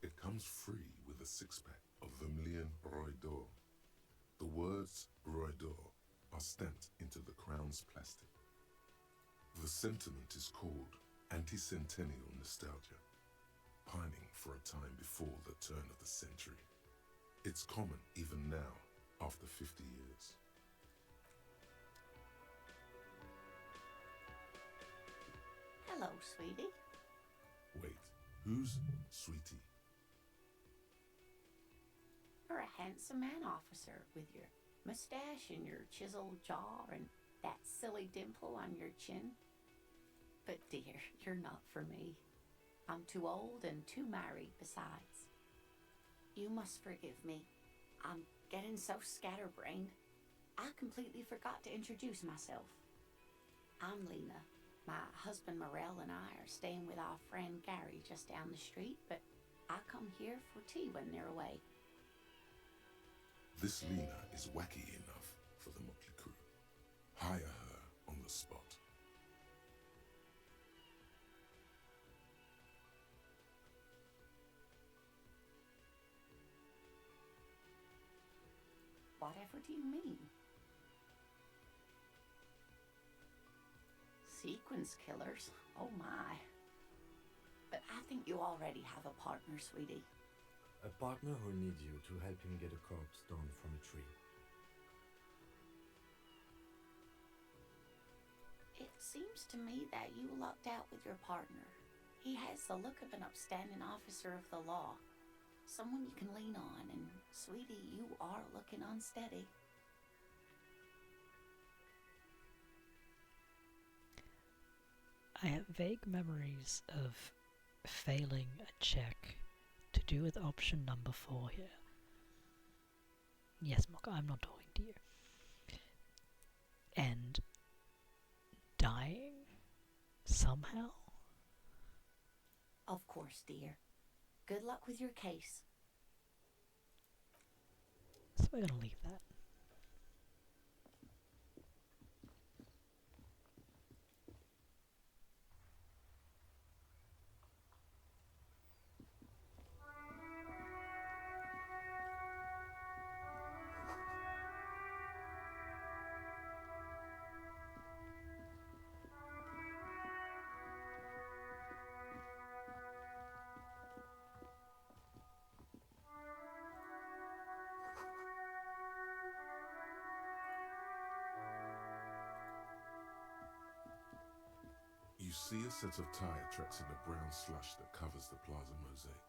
It comes free with a six-pack of Vermilion Roy d'Or. The words Roy d'Or are stamped into the crown's plastic. The sentiment is called anti-centennial nostalgia, pining for a time before the turn of the century. It's common even now, after 50 years. Hello, sweetie. Wait, who's Sweetie? You're a handsome man, officer, with your mustache and your chiseled jaw and that silly dimple on your chin. But dear, you're not for me. I'm too old and too married besides. You must forgive me. I'm getting so scatterbrained. I completely forgot to introduce myself. I'm Lena. My husband Morel and I are staying with our friend Gary just down the street, but I come here for tea when they're away. This Lena is wacky enough for the Motley crew. Hire her on the spot. Whatever do you mean? Sequence killers? Oh my. But I think you already have a partner, sweetie. A partner who needs you to help him get a corpse down from a tree. It seems to me that you lucked out with your partner. He has the look of an upstanding officer of the law. Someone you can lean on, and sweetie, you are looking unsteady. I have vague memories of failing a check to do with option number 4 here. Yes, Mocha, I'm not talking to you. And dying somehow? Of course, dear. Good luck with your case. So we're gonna leave that. You see a set of tire tracks in the brown slush that covers the plaza mosaic.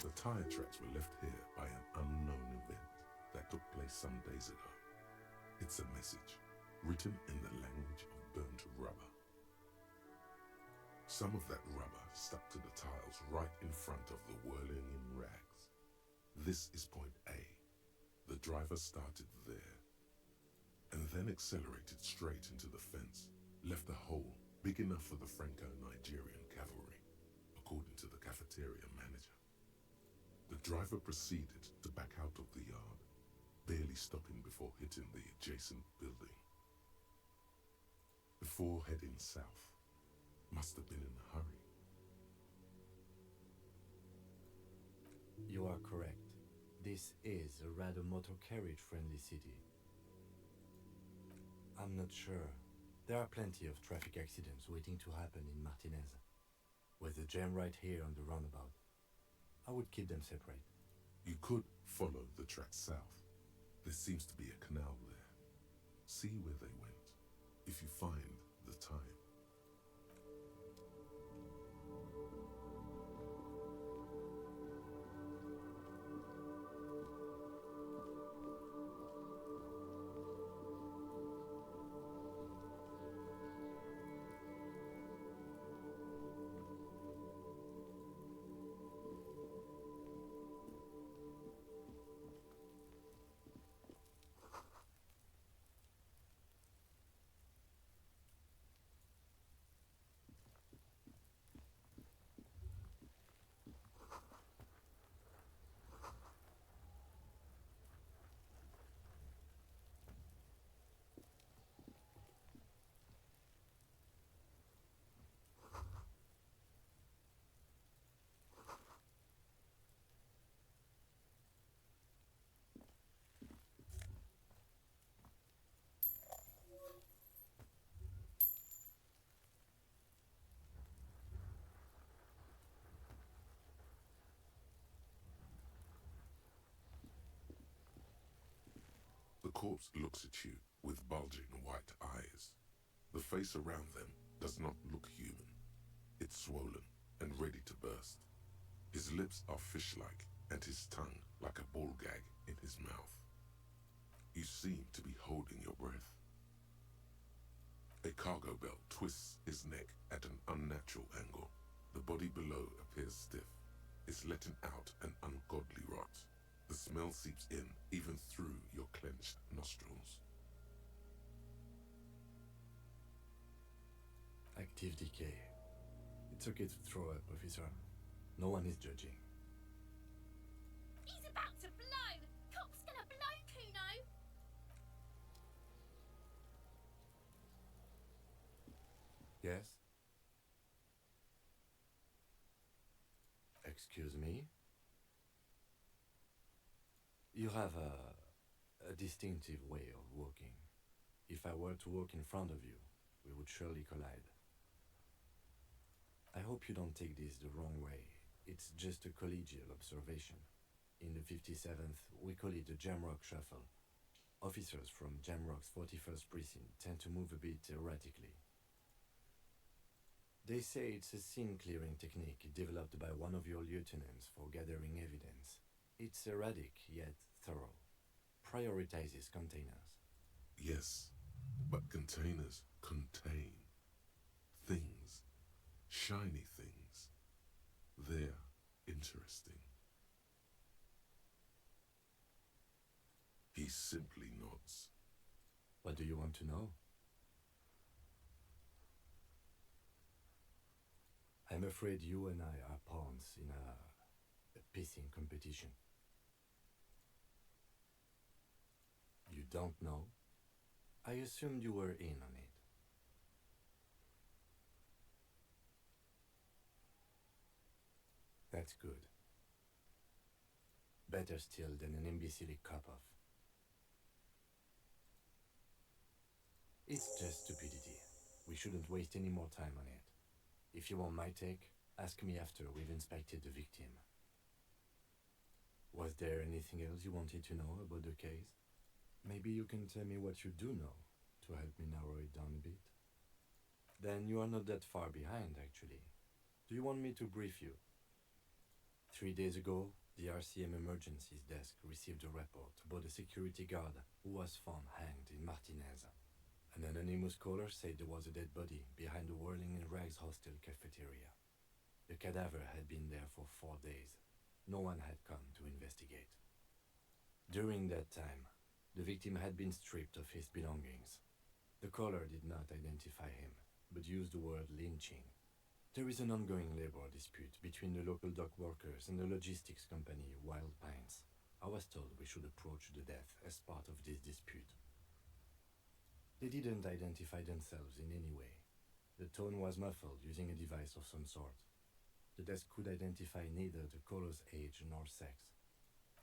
The tire tracks were left here by an unknown event that took place some days ago. It's a message, written in the language of burnt rubber. Some of that rubber stuck to the tiles right in front of the whirling in rags. This is point A. The driver started there, and then accelerated straight into the fence, left a hole big enough for the Franco-Nigerian cavalry, according to the cafeteria manager. The driver proceeded to back out of the yard, barely stopping before hitting the adjacent building. Before heading south, must have been in a hurry. You are correct. This is a rather motor carriage-friendly city. I'm not sure. There are plenty of traffic accidents waiting to happen in Martinez. With the jam right here on the roundabout, I would keep them separate. You could follow the track south. There seems to be a canal there. See where they went. If you find time. The corpse looks at you with bulging white eyes. The face around them does not look human. It's swollen and ready to burst. His lips are fish-like and his tongue like a ball gag in his mouth. You seem to be holding your breath. A cargo belt twists his neck at an unnatural angle. The body below appears stiff. It's letting out an ungodly rot. The smell seeps in even through your clenched nostrils. Active decay. It's okay to throw up, officer. No one is judging. He's about to blow! Cop's gonna blow, Kuno! Yes? Excuse me? You have a distinctive way of walking. If I were to walk in front of you, we would surely collide. I hope you don't take this the wrong way. It's just a collegial observation. In the 57th, we call it the Jamrock Shuffle. Officers from Jamrock's 41st Precinct tend to move a bit erratically. They say it's a scene-clearing technique developed by one of your lieutenants for gathering evidence. It's erratic, yet thorough. Prioritizes containers. Yes, but containers contain things, shiny things. They're interesting. He simply nods. What do you want to know? I'm afraid you and I are pawns in a pissing competition. You don't know? I assumed you were in on it. That's good. Better still than an imbecile cop-off. It's just stupidity. We shouldn't waste any more time on it. If you want my take, ask me after we've inspected the victim. Was there anything else you wanted to know about the case? Maybe you can tell me what you do know to help me narrow it down a bit. Then you are not that far behind, actually. Do you want me to brief you? 3 days ago, the RCM Emergencies Desk received a report about a security guard who was found hanged in Martinez. An anonymous caller said there was a dead body behind the Whirling in Rags hostel cafeteria. The cadaver had been there for 4 days. No one had come to investigate. During that time, the victim had been stripped of his belongings. The caller did not identify him, but used the word lynching. There is an ongoing labor dispute between the local dock workers and the logistics company Wild Pines. I was told we should approach the death as part of this dispute. They didn't identify themselves in any way. The tone was muffled using a device of some sort. The desk could identify neither the caller's age nor sex.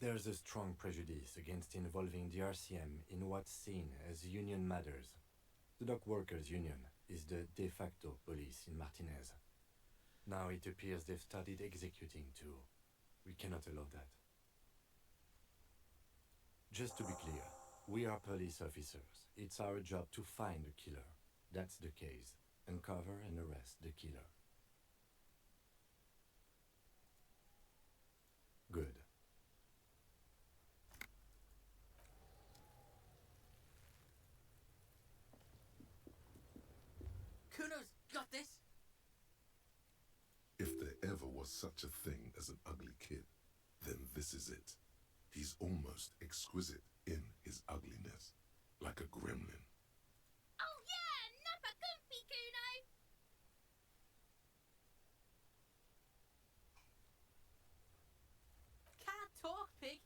There's a strong prejudice against involving the RCM in what's seen as union matters. The dock workers' union is the de facto police in Martinez. Now it appears they've started executing too. We cannot allow that. Just to be clear, we are police officers. It's our job to find the killer. That's the case. Uncover and arrest the killer. Good. Kuno's got this. If there ever was such a thing as an ugly kid, then this is it. He's almost exquisite in his ugliness, like a gremlin. Oh yeah, nappa comfy, Kuno! Can't talk, pig.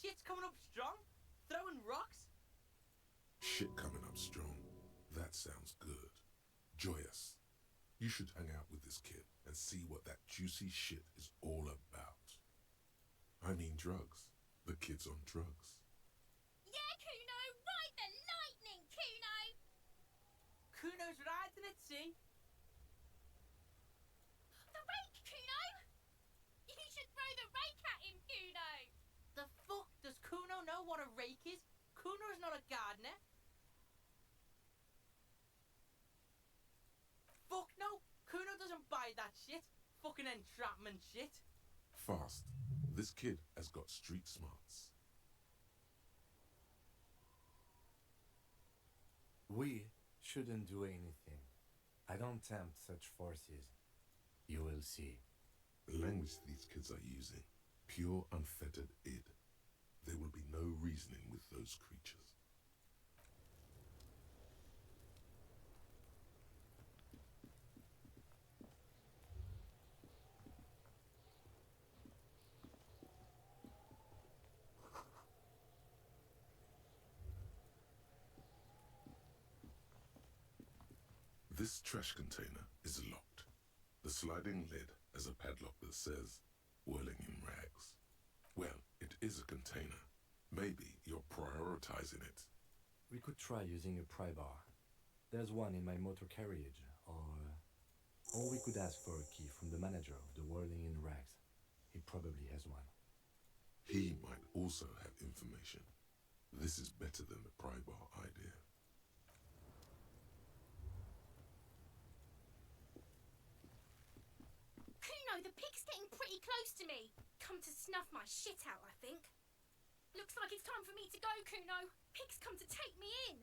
Shit's coming up strong. Throwing rocks. Shit coming up strong. That sounds good. Joyous. You should hang out with this kid and see what that juicy shit is all about. I mean drugs. The kid's on drugs. Yeah, Kuno, ride the lightning, Kuno! Kuno's riding it, see? The rake, Kuno! You should throw the rake at him, Kuno! The fuck does Kuno know what a rake is? Kuno's not a gardener. Fuck no! Kuno doesn't buy that shit. Fucking entrapment shit. Fast. This kid has got street smarts. We shouldn't do anything. I don't tempt such forces. You will see. The language these kids are using, pure unfettered id. There will be no reasoning with those creatures. This trash container is locked. The sliding lid has a padlock that says, whirling in rags. Well, it is a container. Maybe you're prioritizing it. We could try using a pry bar. There's one in my motor carriage, or we could ask for a key from the manager of the Whirling in Rags. He probably has one. He might also have information. This is better than the pry bar idea. Kuno, the pig's getting pretty close to me. Come to snuff my shit out, I think. Looks like it's time for me to go, Kuno. Pig's come to take me in.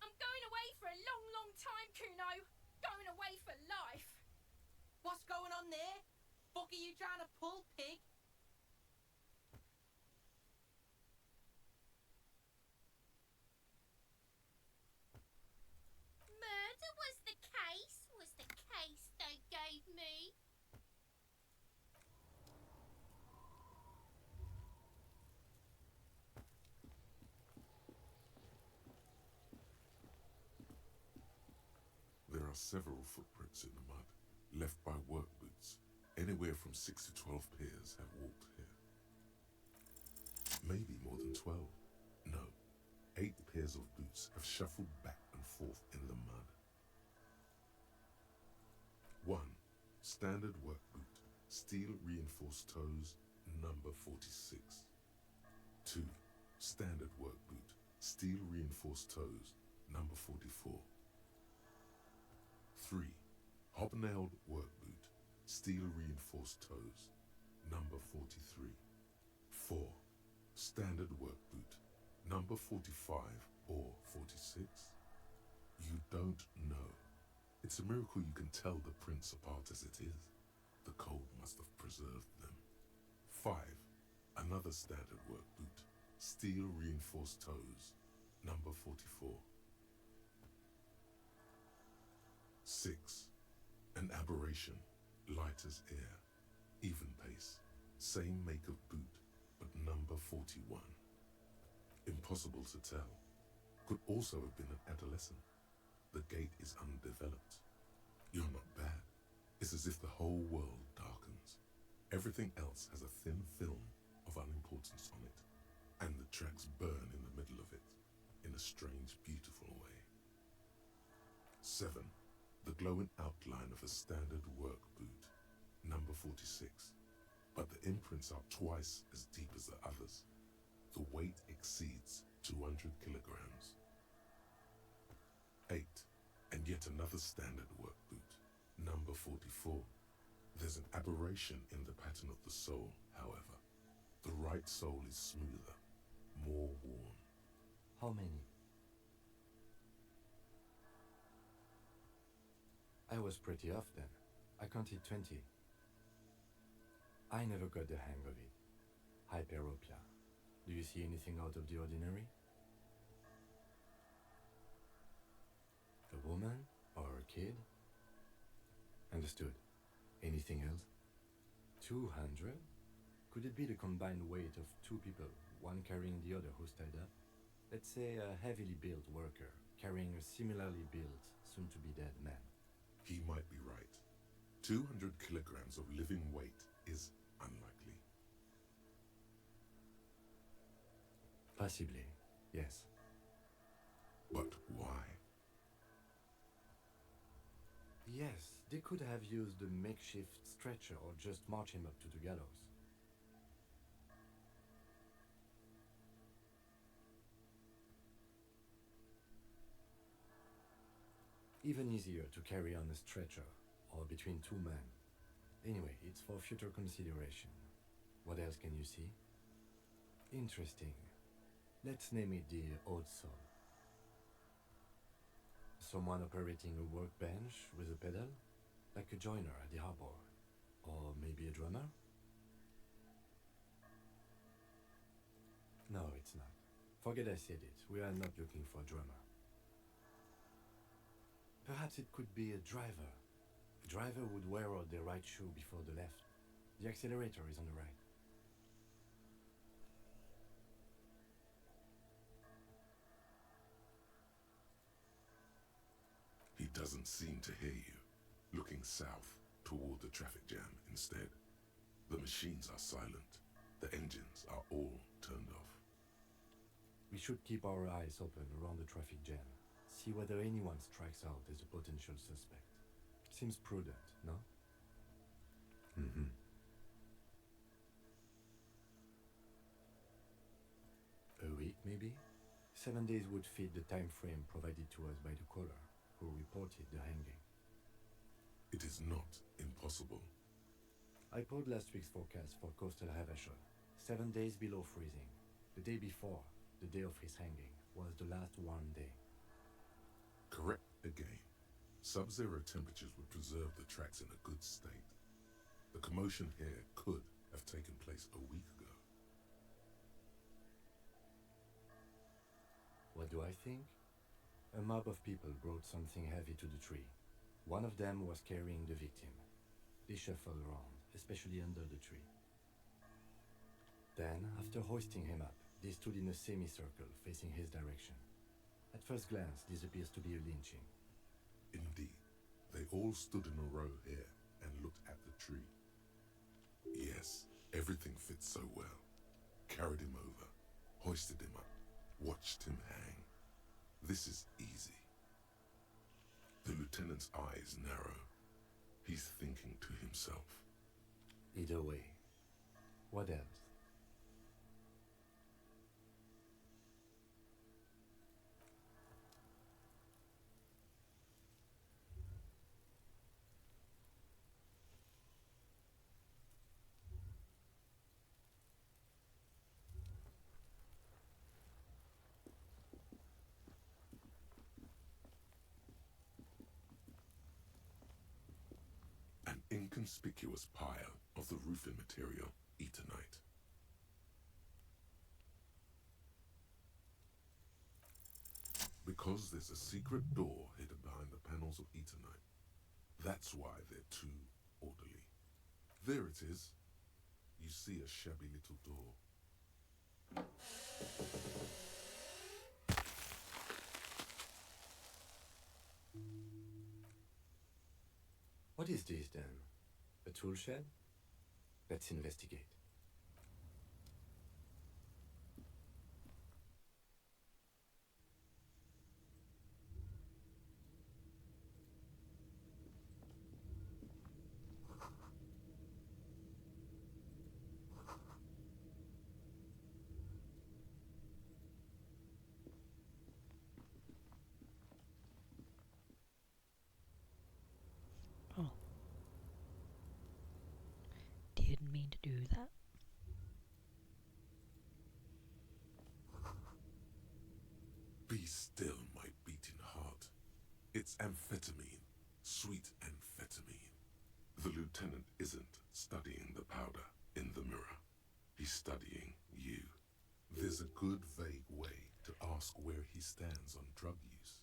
I'm going away for a long, long time, Kuno. Going away for life. What's going on there? Fuck are you trying to pull, pig? Murder was the case they gave me. There are several footprints in the mud, left by work boots. Anywhere from 6 to 12 pairs have walked here. Maybe more than 12. No, 8 pairs of boots have shuffled back and forth in the mud. 1. Standard work boot, steel reinforced toes, number 46. 2. Standard work boot, steel reinforced toes, number 44. 3. Hobnailed work boot, steel reinforced toes, number 43. 4. Standard work boot, number 45 or 46. You don't know. It's a miracle you can tell the prints apart as it is. The cold must have preserved them. 5. Another standard work boot, steel reinforced toes, number 44. 6. An aberration, light as air, even pace, same make of boot, but number 41. Impossible to tell. Could also have been an adolescent. The gait is undeveloped. You're not bad. It's as if the whole world darkens. Everything else has a thin film of unimportance on it, and the tracks burn in the middle of it, in a strange, beautiful way. 7. The glowing outline of a standard work boot, number 46, but the imprints are twice as deep as the others. The weight exceeds 200 kilograms. 8. And yet Yet another standard work boot, number 44. There's an aberration in the pattern of the sole, however. The right sole is smoother, more worn. How many? I was pretty off then. I counted 20. I never got the hang of it. Hyperopia. Do you see anything out of the ordinary? A woman? Or a kid? Understood. Anything else? 200? Could it be the combined weight of two people, one carrying the other who's tied up? Let's say a heavily built worker carrying a similarly built, soon-to-be-dead man. He might be right. 200 kilograms of living weight is unlikely. Possibly, yes. But why? Yes, they could have used a makeshift stretcher or just march him up to the gallows. Even easier to carry on a stretcher or between two men. Anyway, it's for future consideration. What else can you see? Interesting. Let's name it the odd soul. Someone operating a workbench with a pedal, like a joiner at the harbor, or maybe a drummer? No, it's not. Forget I said it. We are not looking for a drummer. Perhaps it could be a driver. A driver would wear out the right shoe before the left. The accelerator is on the right. He doesn't seem to hear you, looking south toward the traffic jam instead. The machines are silent. The engines are all turned off. We should keep our eyes open around the traffic jam. See whether anyone strikes out as a potential suspect. Seems prudent, no? Mm-hmm. A week, maybe? 7 days would fit the time frame provided to us by the caller, who reported the hanging. It is not impossible. I pulled last week's forecast for coastal Havashol. 7 days below freezing. The day before, the day of his hanging, was the last warm day. Correct again. Sub-zero temperatures would preserve the tracks in a good state. The commotion here could have taken place a week ago. What do I think? A mob of people brought something heavy to the tree. One of them was carrying the victim. They shuffled around, especially under the tree. Then, after hoisting him up, they stood in a semicircle facing his direction. At first glance, this appears to be a lynching. Indeed, they all stood in a row here and looked at the tree. Yes, everything fits so well. Carried him over, hoisted him up, watched him hang. This is easy. The lieutenant's eyes narrow. He's thinking to himself. Either way. What else? An inconspicuous pile of the roofing material, Eternite. Because there's a secret door hidden behind the panels of Eternite. That's why they're too orderly. There it is. You see a shabby little door. What is this then? A tool shed? Let's investigate. do that? Be still, my beating heart. It's amphetamine. Sweet amphetamine. The lieutenant isn't studying the powder in the mirror. He's studying you. There's a good, vague way to ask where he stands on drug use.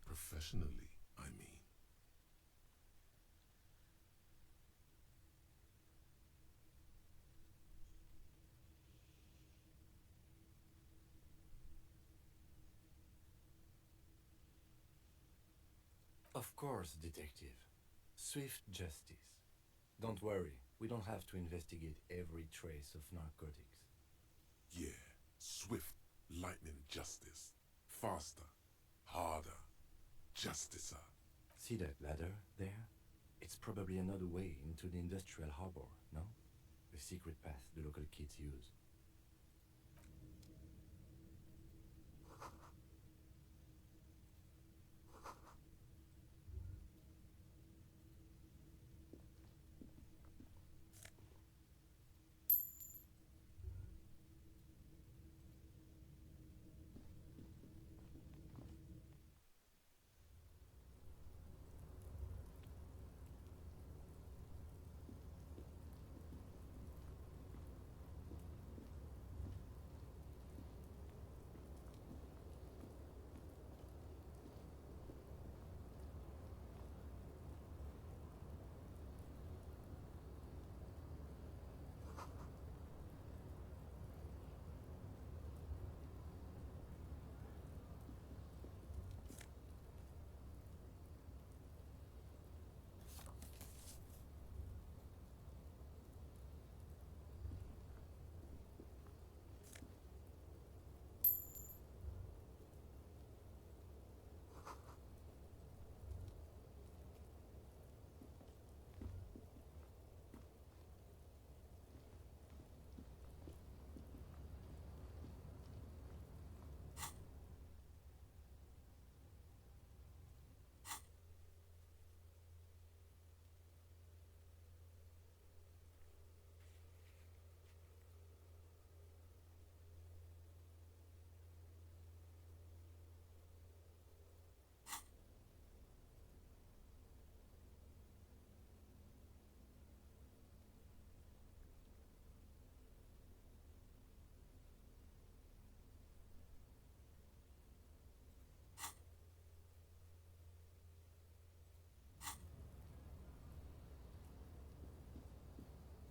Professionally, I mean. Of course, detective. Swift justice. Don't worry, we don't have to investigate every trace of narcotics. Yeah, swift, lightning justice. Faster, harder, justicer. See that ladder there? It's probably another way into the industrial harbor, no? The secret path the local kids use.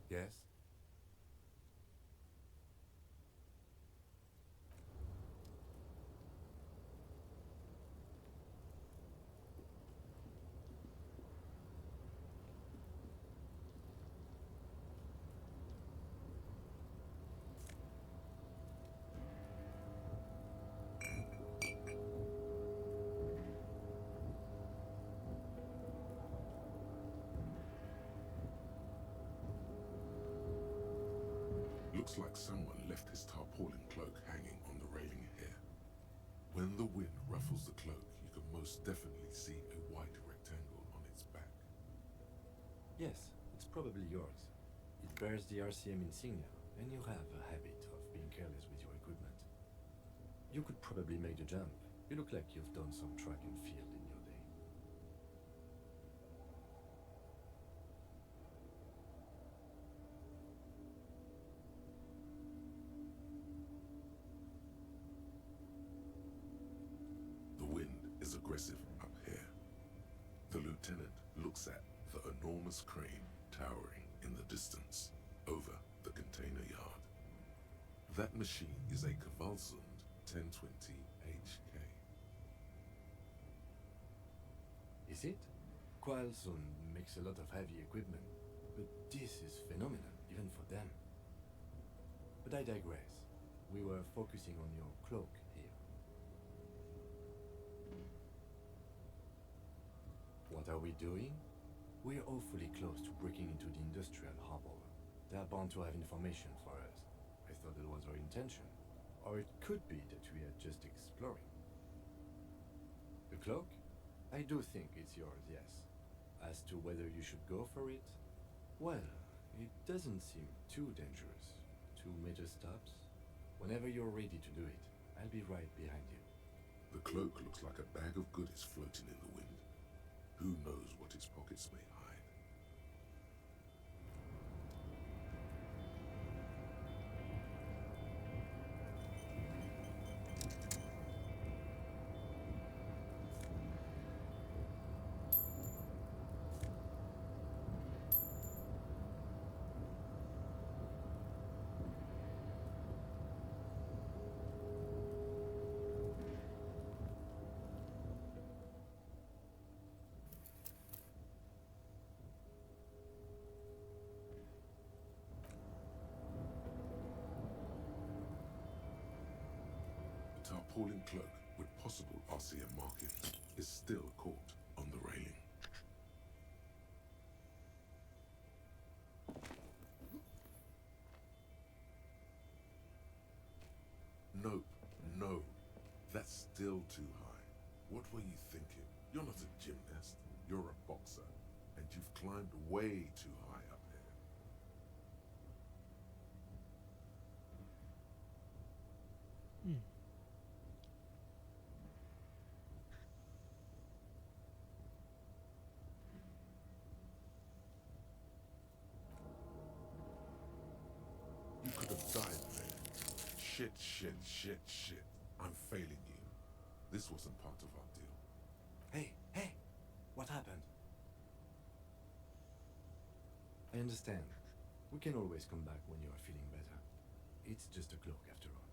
Yes? Looks like someone left his tarpaulin cloak hanging on the railing here. When the wind ruffles the cloak, you can most definitely see a white rectangle on its back. Yes, it's probably yours. It bears the RCM insignia, and you have a habit of being careless with your equipment. You could probably make the jump. You look like you've done some track and field in your day. The wind is aggressive up here. The lieutenant looks at the enormous crane towering in the distance over the container yard. That machine is a Kvalsund 1020 HK. Is it? Qualsund makes a lot of heavy equipment, but this is phenomenal, even for them. But I digress. We were focusing on your cloak here. What are we doing? We're awfully close to breaking into the industrial harbor. They are bound to have information for us. I thought that was our intention. Or it could be that we are just exploring. The cloak? I do think it's yours, yes. As to whether you should go for it? Well, It doesn't seem too dangerous. 2-meter stops. Whenever you're ready to do it, I'll be right behind you. The cloak looks like a bag of goodies floating in the wind. Who knows what its pockets may hide? The tarpaulin cloak with possible RCM markings is still caught on the railing. Nope, no. That's still too high. What were you thinking? You're not a gymnast. You're a boxer. And you've climbed way too high up here. Hmm. You could have died there. Shit, shit, shit, shit. I'm failing you. This wasn't part of our deal. Hey, hey! What happened? I understand. We can always come back when you are feeling better. It's just a cloak after all.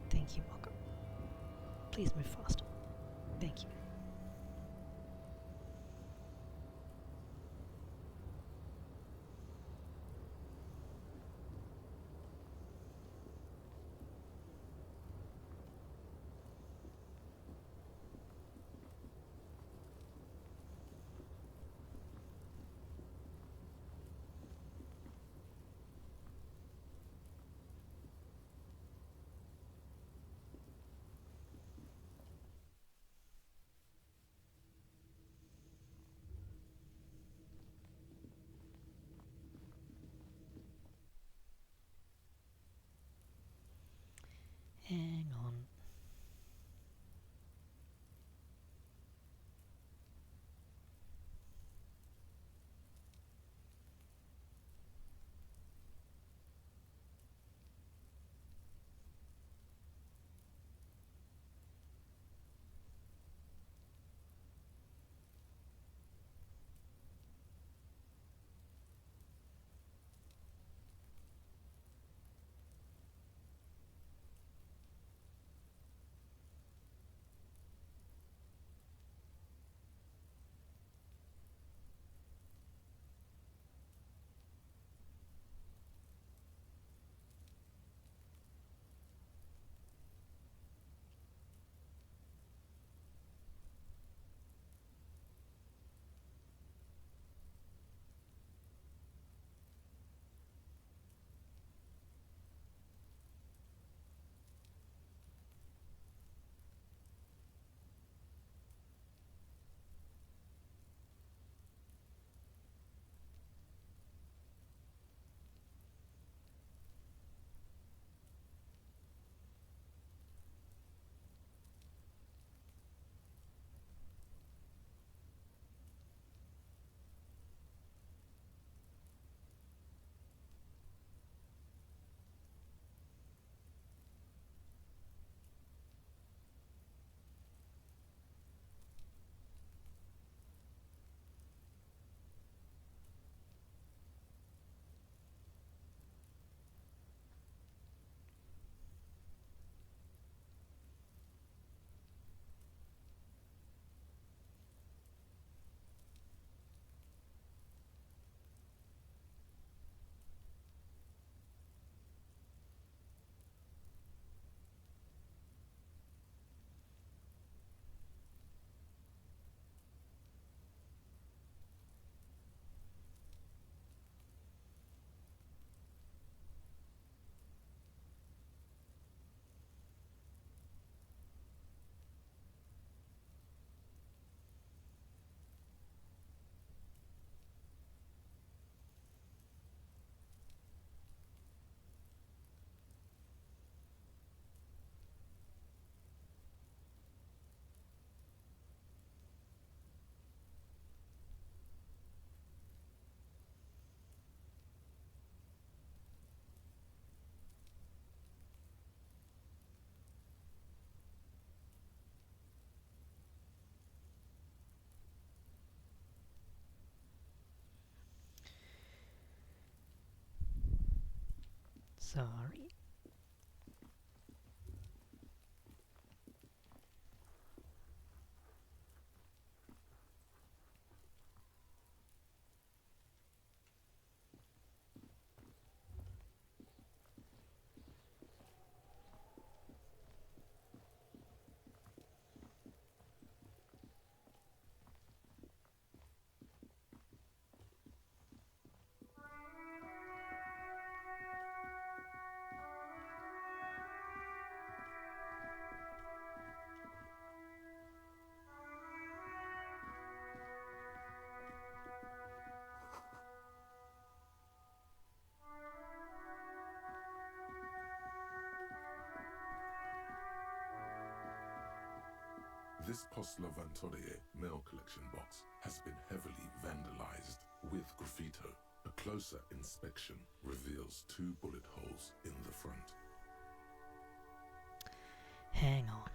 Thank you, Mocha. Please move faster. Thank you. Sorry. This Postler Vantorie mail collection box has been heavily vandalized with graffito. A closer inspection reveals 2 bullet holes in the front. Hang on.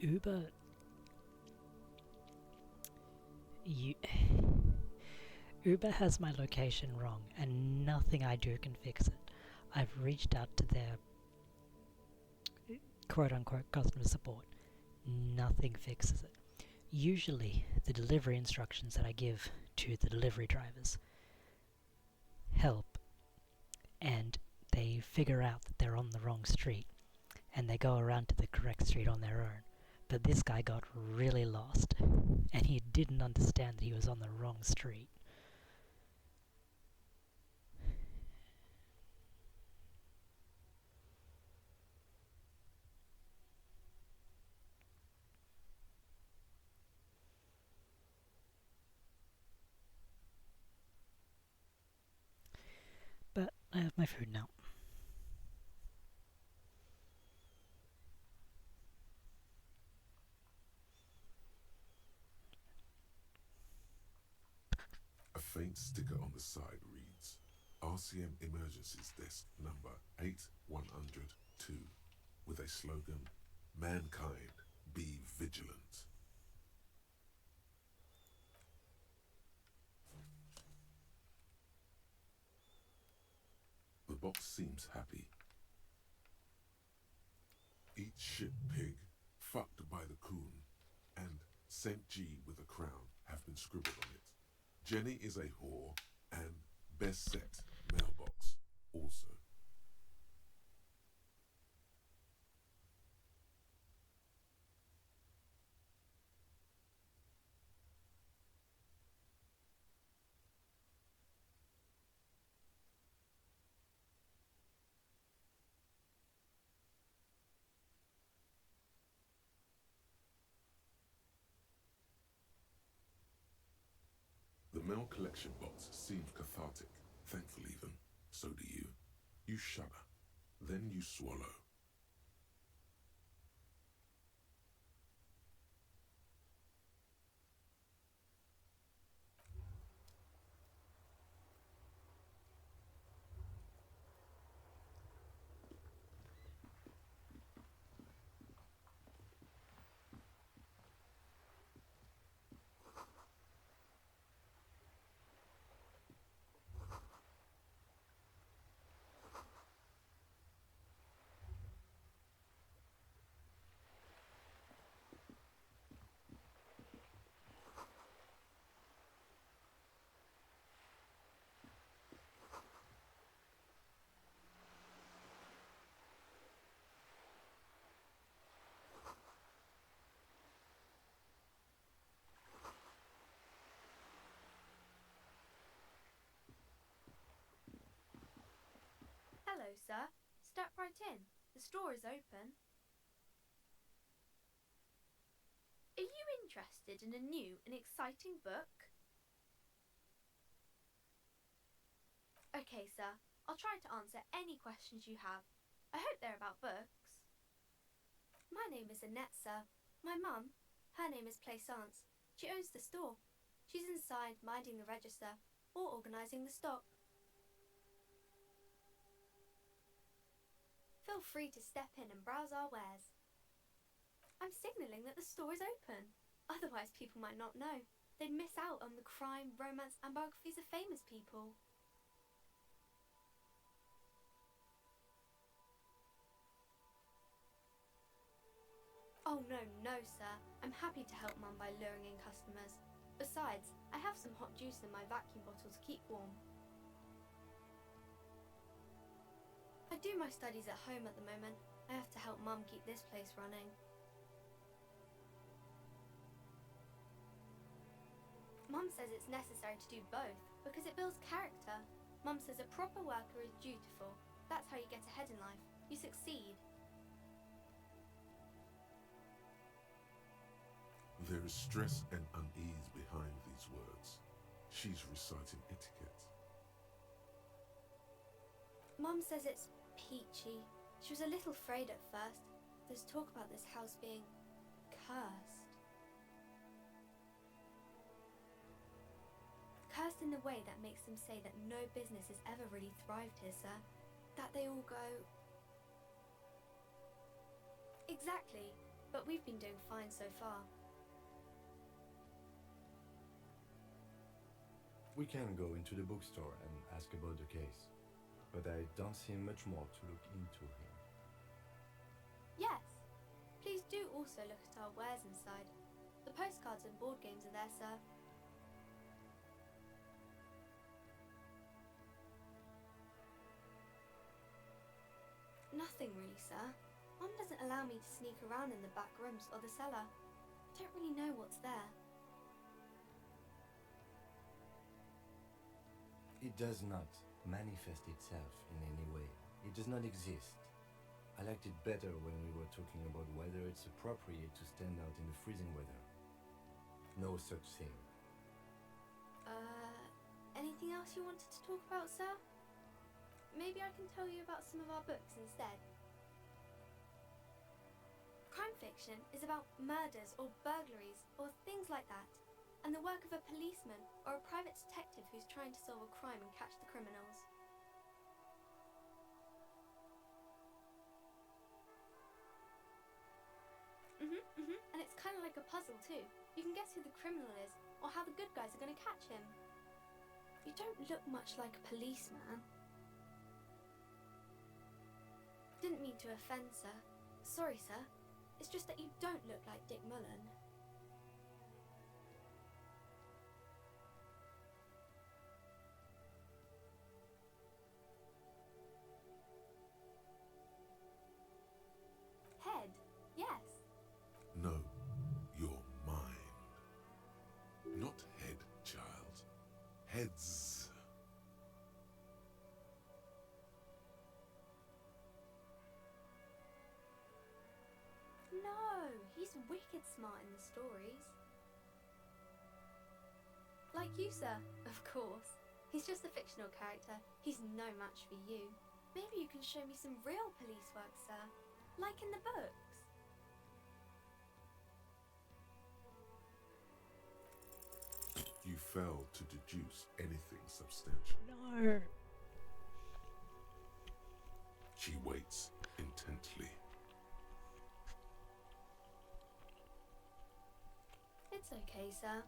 Uber... Uber has my location wrong, and nothing I do can fix it. I've reached out to their quote-unquote customer support. Nothing fixes it. Usually, the delivery instructions that I give to the delivery drivers help, and they figure out that they're on the wrong street, and they go around to the correct street on their own. But this guy got really lost, and he didn't understand that he was on the wrong street. But I have my food now. A faint sticker on the side reads, RCM Emergencies Desk number 8102, with a slogan, Mankind, be vigilant. The box seems happy. Eat shit pig, fucked by the coon, and St. G with a crown have been scribbled on it. Jenny is a whore, and best set mailbox also. The mail collection box seems cathartic, thankful even. So do you. You shudder, then you swallow. Hello, sir. Step right in. The store is open. Are you interested in a new and exciting book? Okay, sir. I'll try to answer any questions you have. I hope they're about books. My name is Annette, sir. My mum, her name is Plaisance. She owns the store. She's inside minding the register or organising the stock. Feel free to step in and browse our wares. I'm signalling that the store is open. Otherwise people might not know. They'd miss out on the crime, romance and biographies of famous people. Oh no, sir. I'm happy to help Mum by luring in customers. Besides, I have some hot juice in my vacuum bottle to keep warm. I do my studies at home at the moment. I have to help Mum keep this place running. Mum says it's necessary to do both because it builds character. Mum says a proper worker is dutiful. That's how you get ahead in life. You succeed. There is stress and unease behind these words. She's reciting etiquette. Mum says it's peachy. She was a little afraid at first. There's talk about this house being cursed. Cursed in the way that makes them say that no business has ever really thrived here, sir. That they all go... Exactly. but we've been doing fine so far. We can go into the bookstore and ask about the case, but I don't see much more to look into here. Yes. Please do also look at our wares inside. The postcards and board games are there, sir. Nothing really, sir. Mom doesn't allow me to sneak around in the back rooms or the cellar. I don't really know what's there. It does not manifest itself in any way. It does not exist. I liked it better when we were talking about whether it's appropriate to stand out in the freezing weather. No such thing. Anything else you wanted to talk about, sir? Maybe I can tell you about some of our books instead. Crime fiction is about murders or burglaries or things like that, and the work of a policeman or a private detective who's trying to solve a crime and catch the criminals. And it's kind of like a puzzle too. You can guess who the criminal is or how the good guys are going to catch him. You don't look much like a policeman. Didn't mean to offend, sir. Sorry, sir. It's just that you don't look like Dick Mullen. Head, yes. No, your mind. Not head, child. Heads. No, he's wicked smart in the stories. Like you, sir, of course. He's just a fictional character. He's no match for you. Maybe you can show me some real police work, sir. Like in the books. You failed to deduce anything substantial. No. She waits intently. It's okay, sir.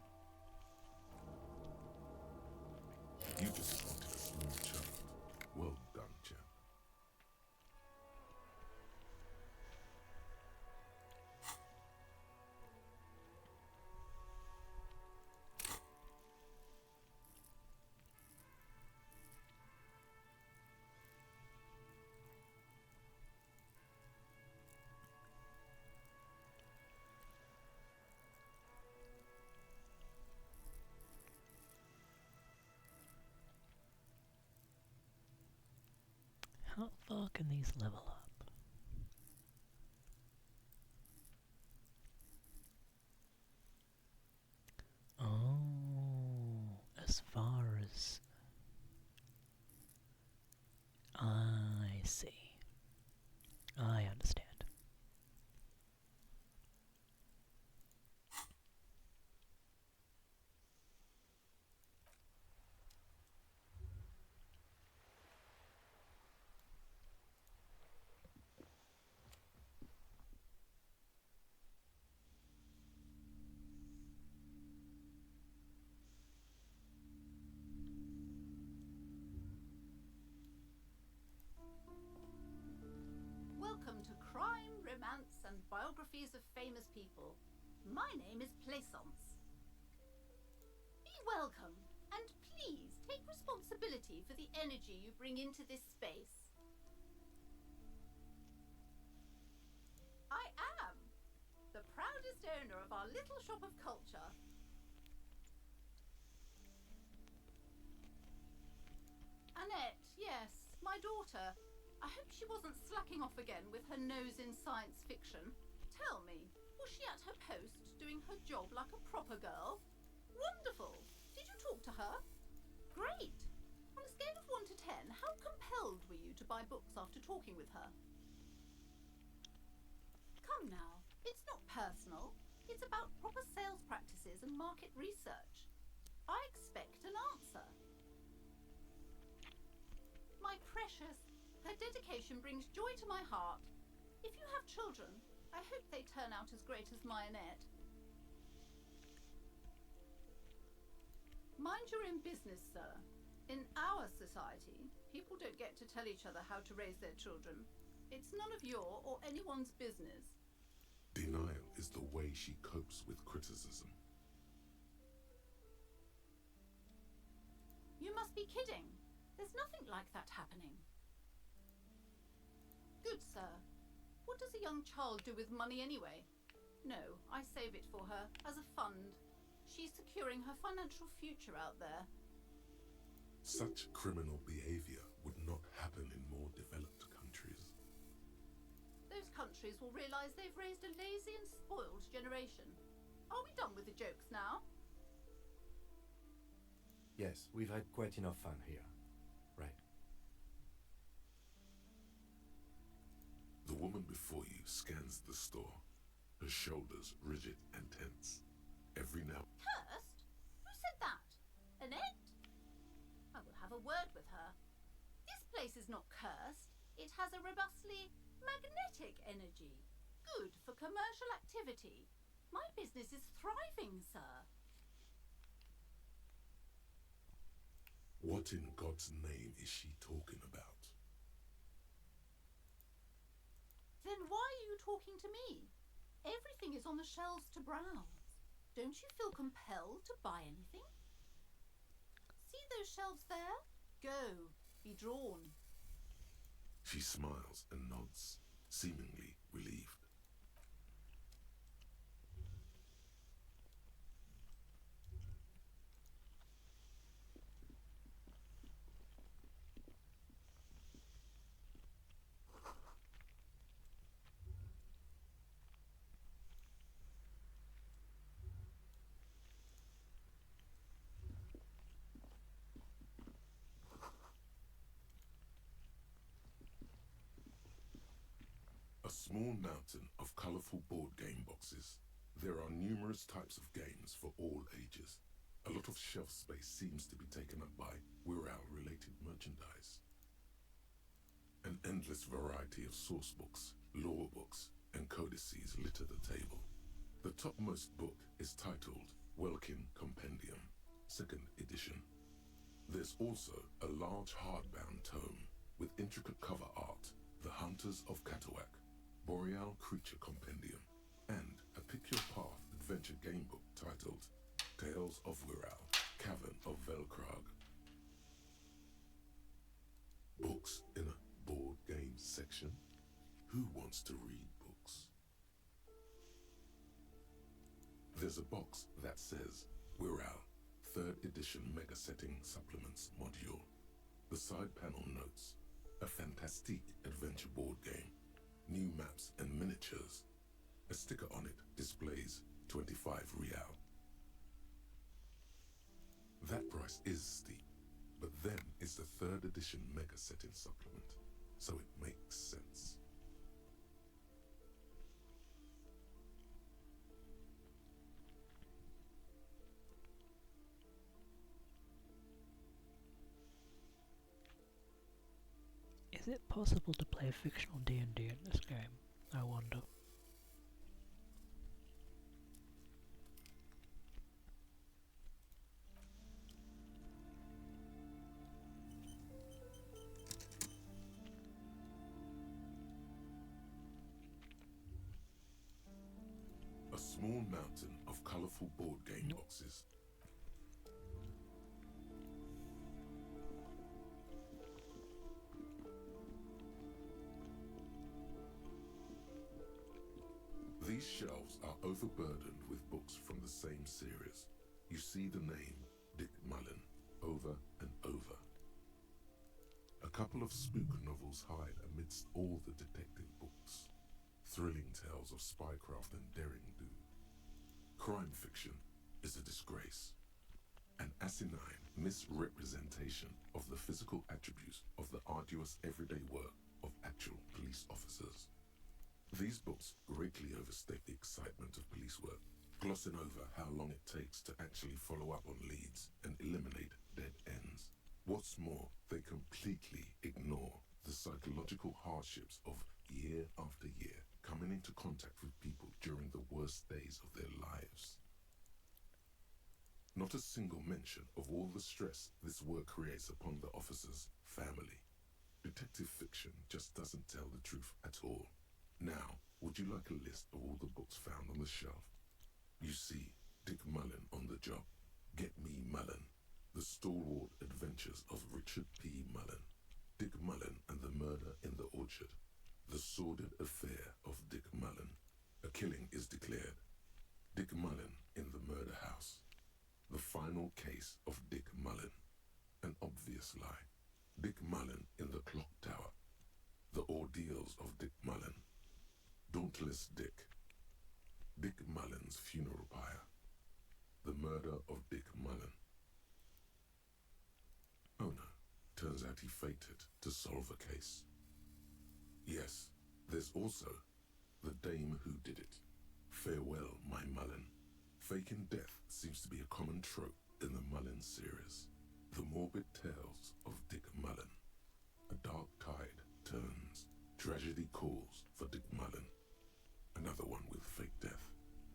You just wanted a small child. Well done, champ. How far can these level up? Oh, as far as... I see. I understand. Welcome to Crime, Romance, and Biographies of Famous People. My name is Plaisance. Be welcome, and please take responsibility for the energy you bring into this space. I am the proudest owner of our little shop of culture. Annette, yes, my daughter. I hope she wasn't slacking off again with her nose in science fiction. Tell me, was she at her post doing her job like a proper girl? Wonderful! Did you talk to her? Great! On a scale of 1 to 10, how compelled were you to buy books after talking with her? Come now, it's not personal. It's about proper sales practices and market research. I expect an answer. My precious, her dedication brings joy to my heart. If you have children, I hope they turn out as great as Mayonette. Mind your own business, sir. In our society, people don't get to tell each other how to raise their children. It's none of your or anyone's business. Denial is the way she copes with criticism. You must be kidding. There's nothing like that happening. Good, sir. What does a young child do with money anyway? No, I save it for her as a fund. She's securing her financial future out there. Such criminal behavior would not happen in more developed countries. Those countries will realize they've raised a lazy and spoiled generation. Are we done with the jokes now? Yes, we've had quite enough fun here. Right. The woman before you scans the store, her shoulders rigid and tense. Every now... Cursed? Who said that? Annette? I will have a word with her. This place is not cursed. It has a robustly magnetic energy. Good for commercial activity. My business is thriving, sir. What in God's name is she talking about? Then why are you talking to me? Everything is on the shelves to browse. Don't you feel compelled to buy anything? See those shelves there? Go, be drawn. She smiles and nods, seemingly relieved. A small mountain of colorful board game boxes. There are numerous types of games for all ages. A lot of shelf space seems to be taken up by Wirral-related merchandise. An endless variety of source books, lore books, and codices litter the table. The topmost book is titled Welkin Compendium, 2nd edition. There's also a large hardbound tome with intricate cover art, The Hunters of Catawak, Boreal Creature Compendium, and a pick-your-path adventure game book titled Tales of Wirral, Cavern of Velkrag. Books in a board game section? Who wants to read books? There's a box that says Wirral, 3rd edition Mega Setting Supplements Module. The side panel notes, a fantastique adventure board game. New maps and miniatures. A sticker on it displays 25 real. That price is steep, but then it's the 3rd edition Mega Setting Supplement, so it makes sense. Is it possible to play fictional D&D in this game? I wonder. A small mountain of colorful board game boxes. These shelves are overburdened with books from the same series. You see the name Dick Mullen over and over. A couple of spook novels hide amidst all the detective books. Thrilling tales of spycraft and daring do. Crime fiction is a disgrace. An asinine misrepresentation of the physical attributes of the arduous everyday work of actual police officers. These books greatly overstate the excitement of police work, glossing over how long it takes to actually follow up on leads and eliminate dead ends. What's more, they completely ignore the psychological hardships of year after year coming into contact with days of their lives. Not a single mention of all the stress this work creates upon the officer's family. Detective fiction just doesn't tell the truth at all. Now, would you like a list of all the books found on the shelf? You see Dick Mullen on the job. Get Me Mullen. The Stalwart Adventures of Richard P. Mullen. Dick Mullen and the Murder in the Orchard. The Sordid Affair of Dick Mullen. A killing is declared. Dick Mullen in the Murder House. The Final Case of Dick Mullen. An Obvious Lie. Dick Mullen in the Clock Tower. The Ordeals of Dick Mullen. Dauntless Dick. Dick Mullen's Funeral Pyre. The Murder of Dick Mullen. Oh no, turns out he faked it to solve a case. Yes, there's also The Dame Who Did It. Farewell, my Mullen. Faking death seems to be a common trope in the Mullen series. The morbid tales of Dick Mullen. A dark tide turns. Tragedy calls for Dick Mullen. Another one with fake death.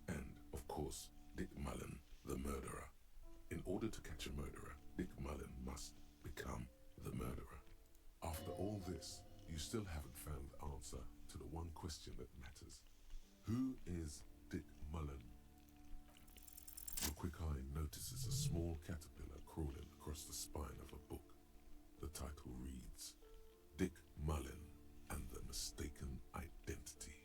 And, of course, Dick Mullen, the murderer. In order to catch a murderer, Dick Mullen must become the murderer. After all this, you still haven't found the answer to the one question that matters. Who is Dick Mullen? Your quick eye notices a small caterpillar crawling across the spine of a book. The title reads, Dick Mullen and the Mistaken Identity.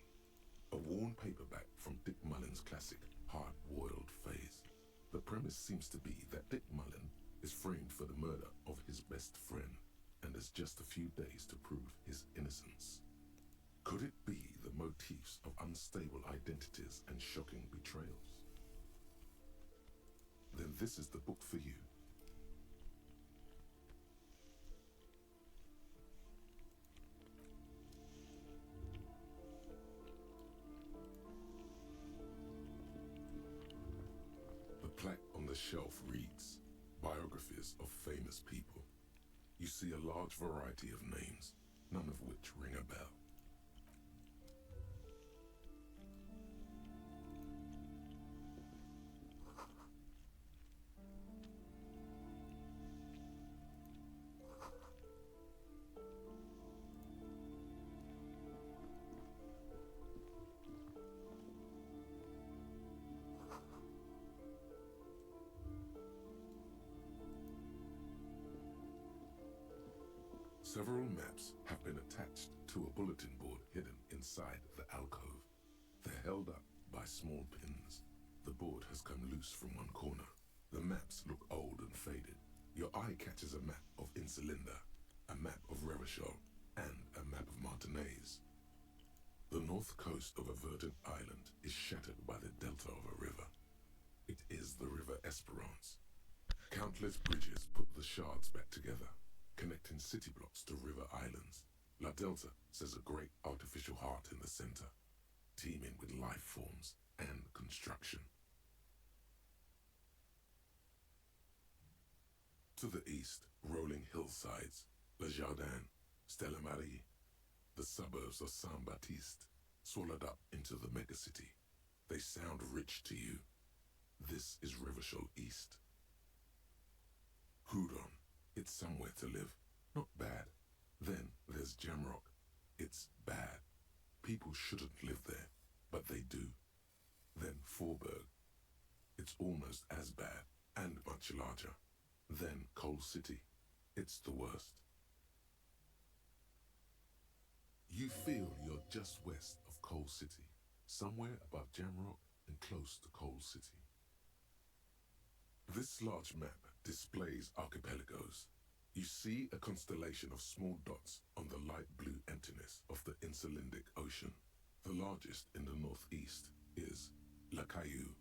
A worn paperback from Dick Mullen's classic Hard-Boiled Phase. The premise seems to be that Dick Mullen is framed for the murder of his best friend and has just a few days to prove his innocence. Could it be the motifs of unstable identities and shocking betrayals? Then this is the book for you. The plaque on the shelf reads, Biographies of Famous People. You see a large variety of names, none of which ring a bell. Several maps have been attached to a bulletin board hidden inside the alcove. They're held up by small pins. The board has come loose from one corner. The maps look old and faded. Your eye catches a map of Insulinda, a map of Revachol, and a map of Martinaise. The north coast of a verdant island is shattered by the delta of a river. It is the River Esperance. Countless bridges put the shards back together, connecting city blocks to river islands. La Delta says a great artificial heart in the center, teeming with life forms and construction. To the east, rolling hillsides, Le Jardin, Stella Marie, the suburbs of Saint-Baptiste, swallowed up into the megacity. They sound rich to you. This is Revachol East. Houdon, it's somewhere to live. Not bad. Then there's Jamrock. It's bad. People shouldn't live there, but they do. Then Forburg. It's almost as bad and much larger. Then Coal City. It's the worst. You feel you're just west of Coal City, somewhere above Jamrock and close to Coal City. This large map displays archipelagos. You see a constellation of small dots on the light blue emptiness of the Insulindic Ocean. The largest in the northeast is La Caillou.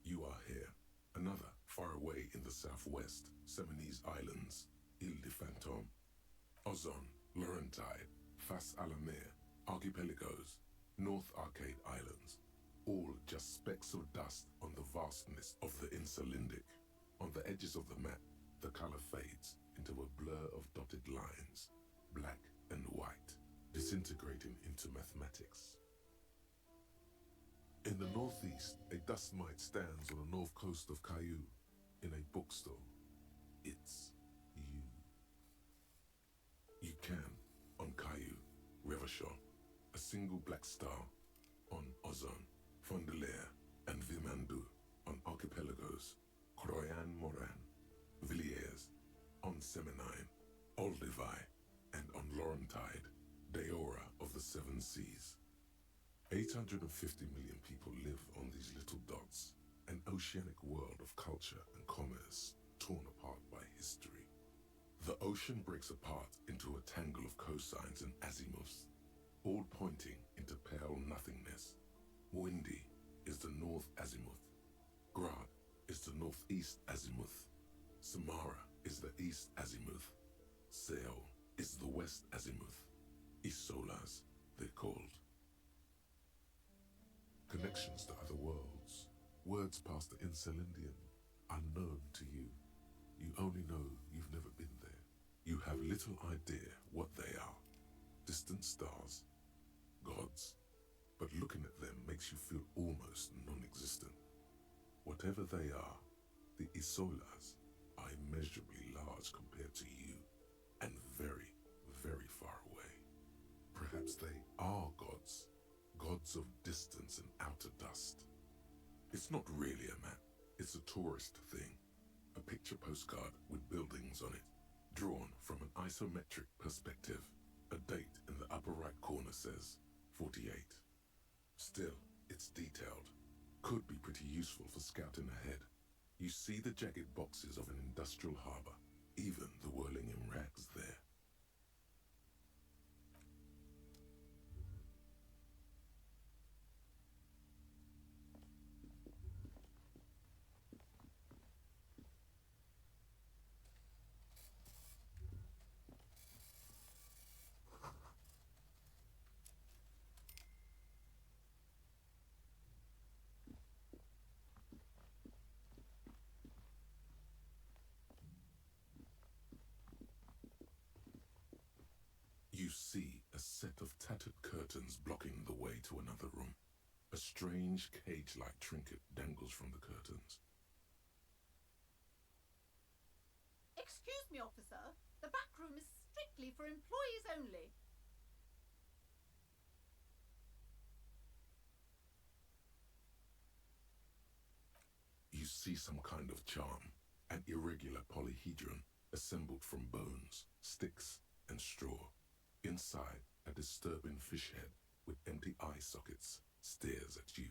You are here. Another, far away in the southwest, Seminese Islands, Ile de Fantôme, Ozon, Laurentide, Fas à la Mer, Archipelagos, North Arcade Islands, all just specks of dust on the vastness of the Insulindic. On the edges of the map, the color fades into a blur of dotted lines, black and white, disintegrating into mathematics. In the north northeast, a dust mite stands on the north coast of Caillou in a bookstore. It's you. You can, on Caillou, Rivershore, a single black star, on Ozone, Fondelier, and Vimandu, on archipelagos, Croyan Moran, Villiers, on Seminine, Olduvai, and on Laurentide, Deora of the Seven Seas. 850 million people live on these little dots, an oceanic world of culture and commerce torn apart by history. The ocean breaks apart into a tangle of cosines and azimuths, all pointing into pale nothingness. Windy is the north azimuth. Grad is the northeast azimuth. Samara is the east azimuth. Seo is the west azimuth. Isolas, they're called. Connections to other worlds, words past the Incelindian, unknown to you. You only know you've never been there. You have little idea what they are. Distant stars, gods, but looking at them makes you feel almost non-existent. Whatever they are, the Isolas are immeasurably large compared to you, and very, very far away. Perhaps they are gods, gods of distance and outer dust. It's not really a map, it's a tourist thing. A picture postcard with buildings on it, drawn from an isometric perspective. A date in the upper right corner says 48. Still, it's detailed. Could be pretty useful for scouting ahead. You see the jagged boxes of an industrial harbour, even the whirling in rags there. You see a set of tattered curtains blocking the way to another room. A strange cage-like trinket dangles from the curtains. Excuse me, officer. The back room is strictly for employees only. You see some kind of charm, an irregular polyhedron assembled from bones, sticks, and straw. Inside, a disturbing fish head with empty eye sockets stares at you.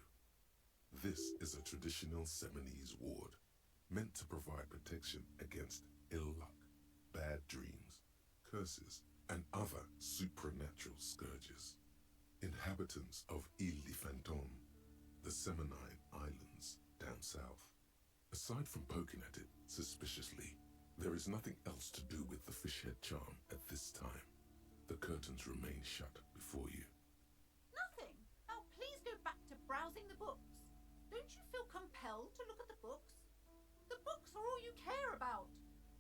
This is a traditional Seminese ward, meant to provide protection against ill luck, bad dreams, curses, and other supernatural scourges. Inhabitants of Ile de Fantôme, the Seminine Islands down south. Aside from poking at it suspiciously, there is nothing else to do with the fish head charm at this time. The curtains remain shut before you. Nothing. Now please go back to browsing the books. Don't you feel compelled to look at the books? The books are all you care about.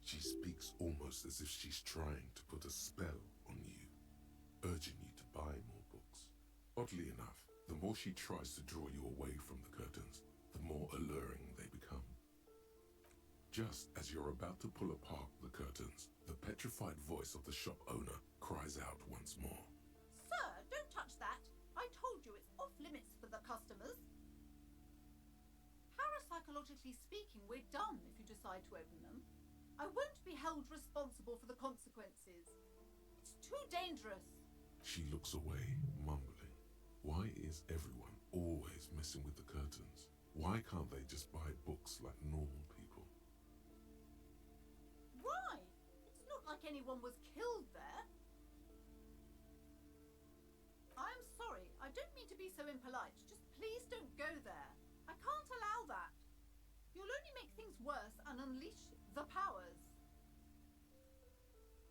She speaks almost as if she's trying to put a spell on you, urging you to buy more books. Oddly enough, the more she tries to draw you away from the curtains, the more alluring they become. Just as you're about to pull apart the curtains, the petrified voice of the shop owner cries out once more. Sir, don't touch that. I told you it's off limits for the customers. Parapsychologically speaking, we're done if you decide to open them. I won't be held responsible for the consequences. It's too dangerous. She looks away, mumbling. Why is everyone always messing with the curtains? Why can't they just buy books like normal people? Why? It's not like anyone was killed there. I'm sorry, I don't mean to be so impolite. Just please don't go there. I can't allow that. You'll only make things worse and unleash the powers.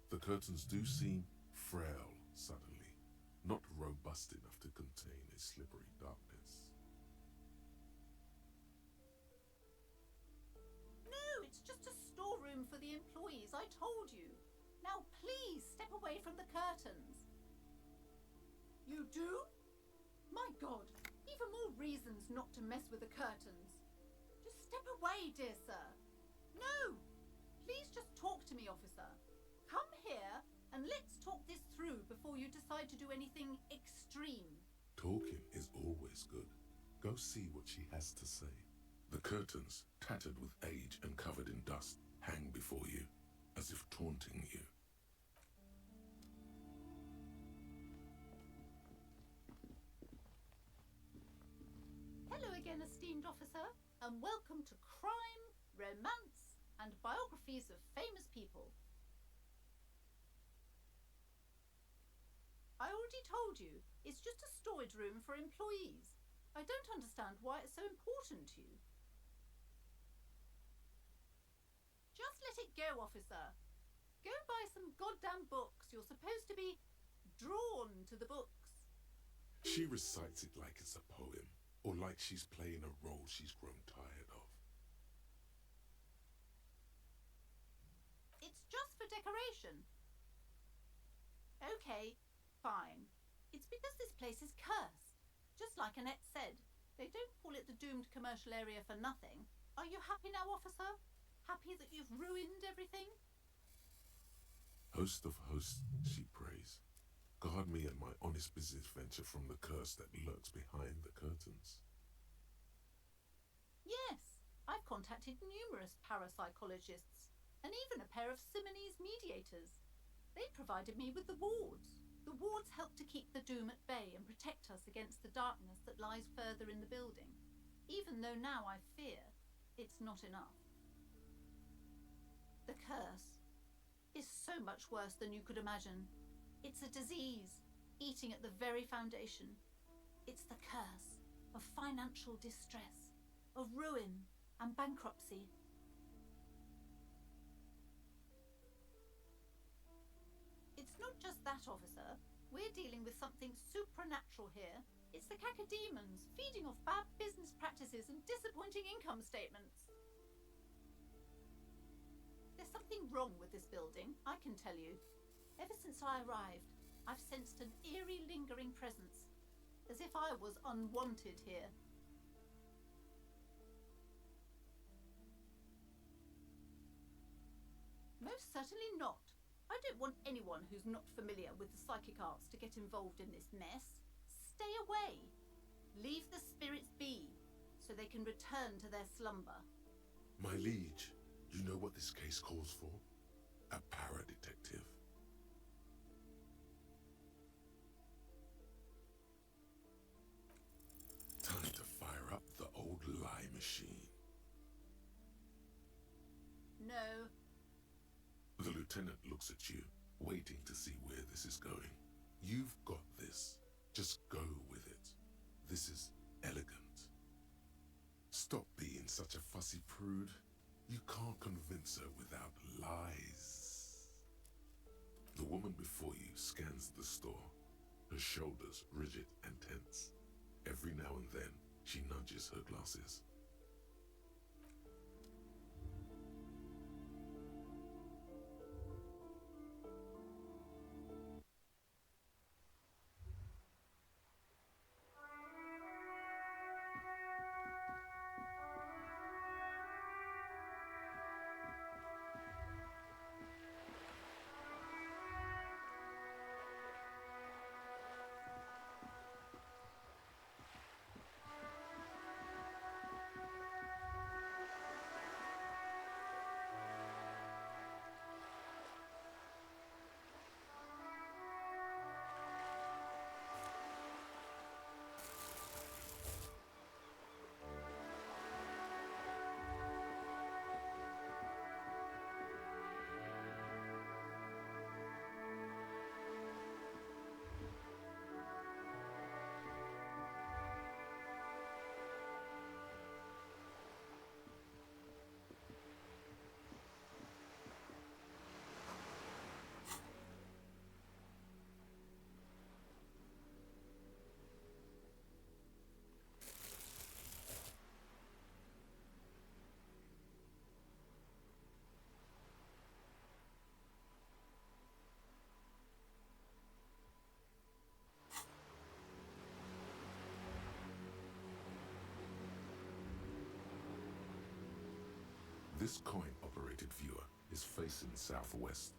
The curtains do seem frail suddenly, not robust enough to contain a slippery darkness. No, it's just a storeroom for the employees, I told you. Now please step away from the curtains. You do? My God, Even more reasons not to mess with the curtains. Just step away, dear sir. No! Please just talk to me, officer. Come here and let's talk this through before you decide to do anything extreme. Talking is always good. Go see what she has to say. The curtains, tattered with age and covered in dust, hang before you, as if taunting you. Hello again, esteemed officer, and welcome to Crime, Romance, and Biographies of Famous People. I already told you, it's just a storage room for employees. I don't understand why it's so important to you. Just let it go, officer. Go buy some goddamn books. You're supposed to be drawn to the books. She recites it like it's a poem, or like she's playing a role she's grown tired of. It's just for decoration. Okay, fine. It's because this place is cursed. Just like Annette said, they don't call it the doomed commercial area for nothing. Are you happy now, officer? Happy that you've ruined everything? Host of hosts, she prays. Guard me and my honest business venture from the curse that lurks behind the curtains. Yes, I've contacted numerous parapsychologists, and even a pair of Simonese mediators. They provided me with the wards. The wards help to keep the doom at bay and protect us against the darkness that lies further in the building, even though now I fear it's not enough. The curse is so much worse than you could imagine. It's a disease, eating at the very foundation. It's the curse of financial distress, of ruin and bankruptcy. It's not just that, officer. We're dealing with something supernatural here. It's the cacodemons feeding off bad business practices and disappointing income statements. There's something wrong with this building, I can tell you. Ever since I arrived, I've sensed an eerie, lingering presence, as if I was unwanted here. Most certainly not. I don't want anyone who's not familiar with the psychic arts to get involved in this mess. Stay away. Leave the spirits be, so they can return to their slumber. My liege, you know what this case calls for? A para-detective. Time to fire up the old lie machine. No. The lieutenant looks at you, waiting to see where this is going. You've got this. Just go with it. This is elegant. Stop being such a fussy prude. You can't convince her without lies. The woman before you scans the store, her shoulders rigid and tense. Every now and then, she nudges her glasses. This coin-operated viewer is facing southwest.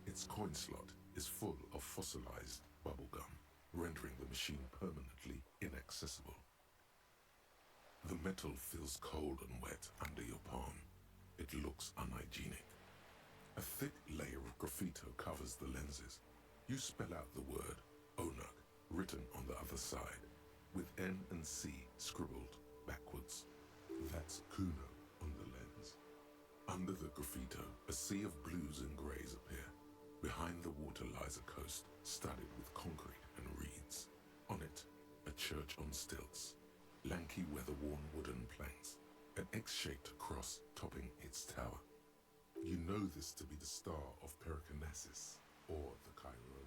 Its coin slot is full of fossilized bubblegum, rendering the machine permanently inaccessible. The metal feels cold and wet under your palm. It looks unhygienic. A thick layer of graffito covers the lenses. You spell out the word Onuk written on the other side, with N and C scribbled backwards. That's Kuno on the lens. Under the graffito, a sea of blues and greys appear. Behind the water lies a coast studded with concrete and reeds. On it, a church on stilts. Lanky, weather-worn wooden planks, an X-shaped cross topping its tower. You know this to be the star of Periconesus, or the Cairo,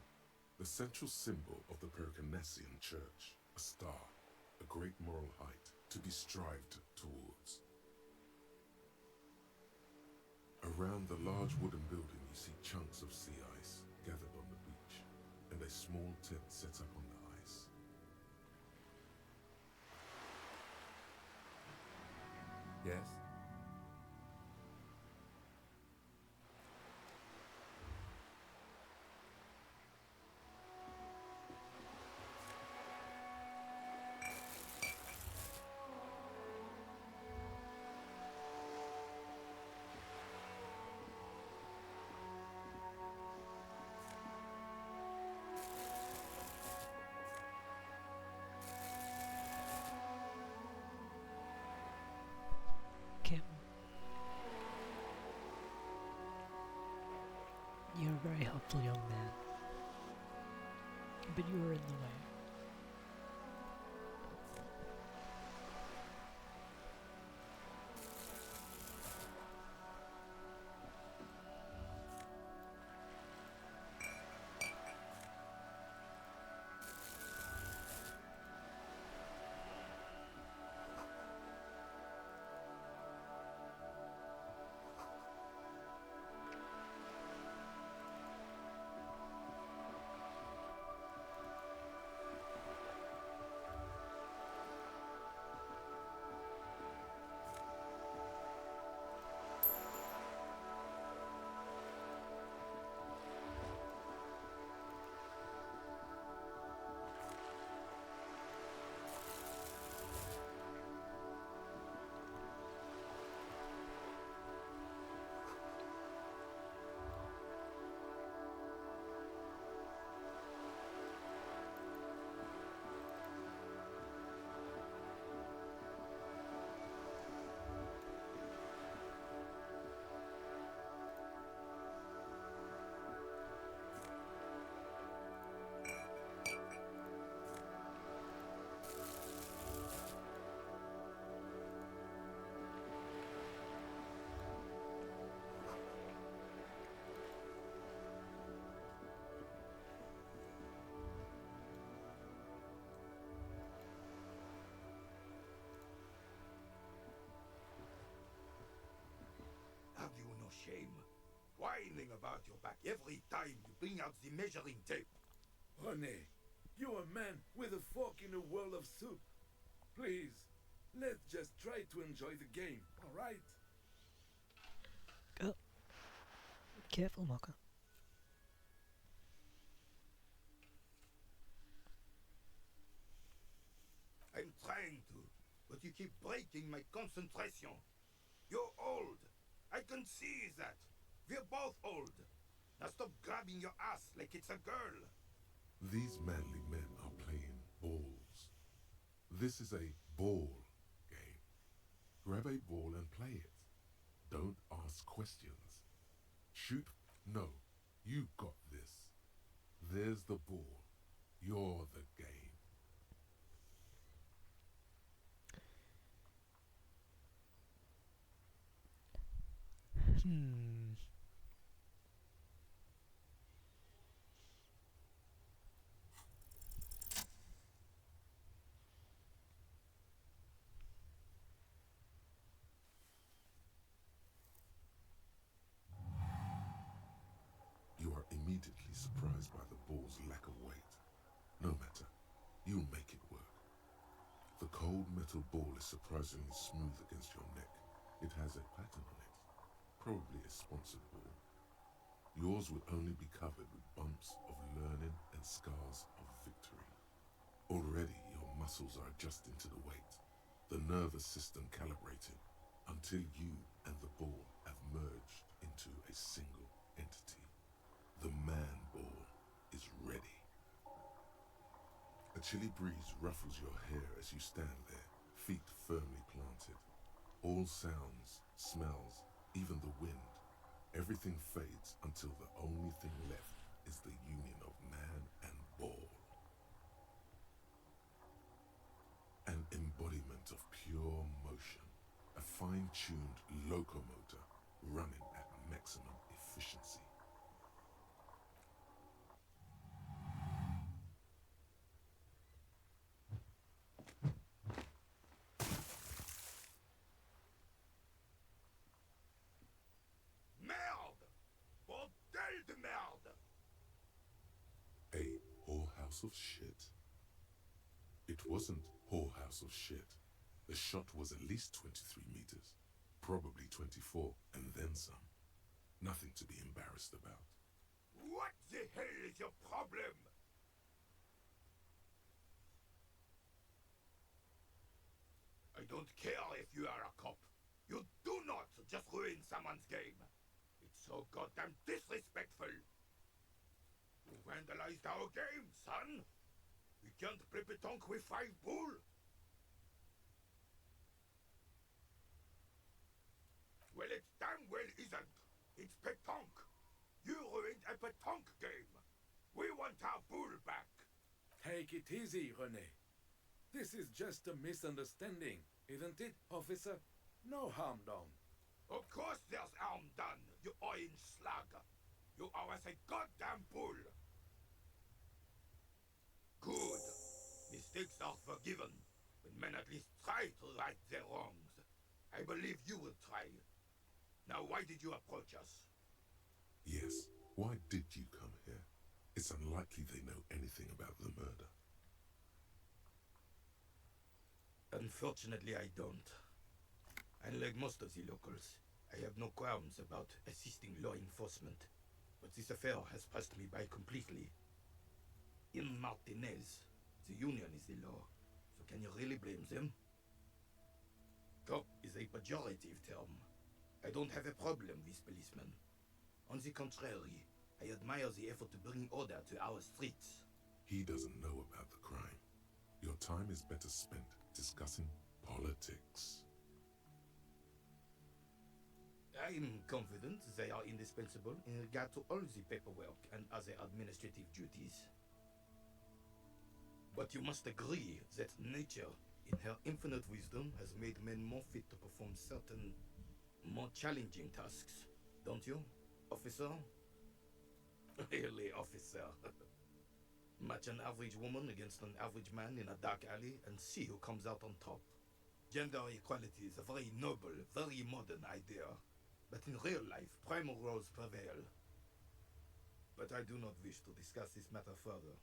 the central symbol of the Periconesian church, a star, a great moral height to be strived towards. Around the large wooden building you see chunks of sea ice gathered on the beach, and a small tent set up on the ice. Yes? Kim, you're a very helpful young man, but you are in the way. Have you no shame? Whining about your back every time you bring out the measuring tape. Honey, you're a man with a fork in a world of soup. Please, let's just try to enjoy the game, alright? Oh, careful, Mocha. I'm trying to, but you keep breaking my concentration. You're old. I can see that. We're both old. Now stop grabbing your ass like it's a girl. These manly men are playing balls. This is a ball game. Grab a ball and play it. Don't ask questions. Shoot. No, you got this. There's the ball. You're the game. You are immediately surprised by the ball's lack of weight. No matter, you'll make it work. The cold metal ball is surprisingly smooth against your neck. It has a pattern on it, Probably a sponsored ball. Yours would only be covered with bumps of learning and scars of victory. Already your muscles are adjusting to the weight, the nervous system calibrating, until you and the ball have merged into a single entity. The man ball is ready. A chilly breeze ruffles your hair as you stand there, feet firmly planted. All sounds, smells, even the wind, everything fades until the only thing left is the union of man and ball. An embodiment of pure motion, a fine-tuned locomotor running at maximum efficiency. Merde! Bordel de merde! A whorehouse of shit? It wasn't whorehouse of shit. The shot was at least 23 meters, probably 24, and then some. Nothing to be embarrassed about. What the hell is your problem? I don't care if you are a cop. You do not just ruin someone's game. It's so goddamn disrespectful. You vandalized our game, son. We can't play pétanque with 5 bull. Well, it damn well isn't. It's pétanque. You ruined a pétanque game. We want our bull back. Take it easy, René. This is just a misunderstanding, isn't it, officer? No harm done. Of course there's harm done, you orange slug. You owe us a goddamn bull. Good. Mistakes are forgiven, when men at least try to right their wrongs. I believe you will try. Now, why did you approach us? Yes, why did you come here? It's unlikely they know anything about the murder. Unfortunately, I don't. Unlike most of the locals, I have no qualms about assisting law enforcement. But this affair has passed me by completely. In Martinez, the union is the law, so can you really blame them? Cop is a pejorative term. I don't have a problem with policemen. On the contrary, I admire the effort to bring order to our streets. He doesn't know about the crime. Your time is better spent discussing politics. I'm confident they are indispensable in regard to all the paperwork and other administrative duties. But you must agree that nature, in her infinite wisdom, has made men more fit to perform certain, more challenging tasks, don't you, officer? Really, officer. Match an average woman against an average man in a dark alley and see who comes out on top. Gender equality is a very noble, very modern idea. But in real life, primal roles prevail. But I do not wish to discuss this matter further.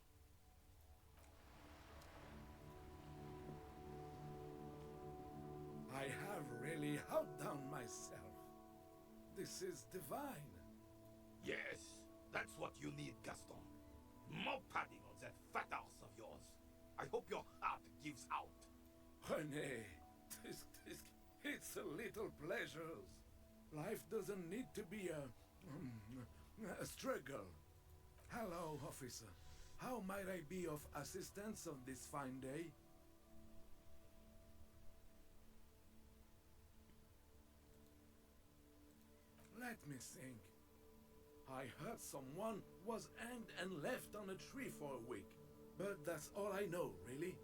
I have really outdone myself. This is divine. Yes, that's what you need, Gaston. More padding on that fat arse of yours. I hope your heart gives out. René, it's a little pleasures. Life doesn't need to be a struggle. Hello, officer. How might I be of assistance on this fine day? Let me think. I heard someone was hanged and left on a tree for a week. But that's all I know, really.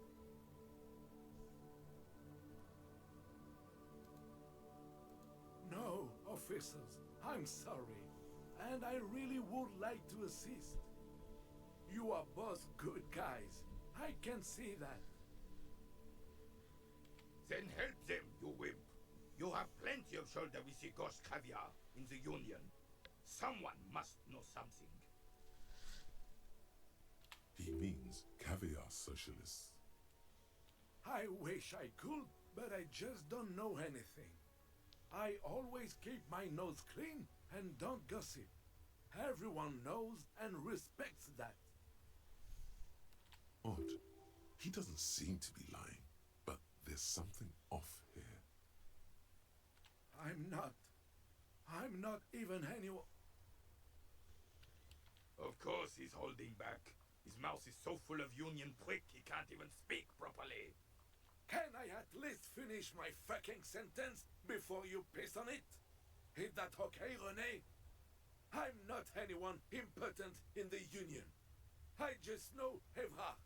No, officers, I'm sorry. And I really would like to assist. You are both good guys. I can see that. Then help them, you wimp. You have plenty of shoulder with the ghost caviar in the Union. Someone must know something. He means caviar socialists. I wish I could, but I just don't know anything. I always keep my nose clean and don't gossip. Everyone knows and respects that. Odd. He doesn't seem to be lying, but there's something off here. I'm not even anyone. Of course he's holding back. His mouth is so full of union prick he can't even speak properly. Can I at least finish my fucking sentence before you piss on it? Is that okay, René? I'm not anyone important in the Union. I just know Evrard.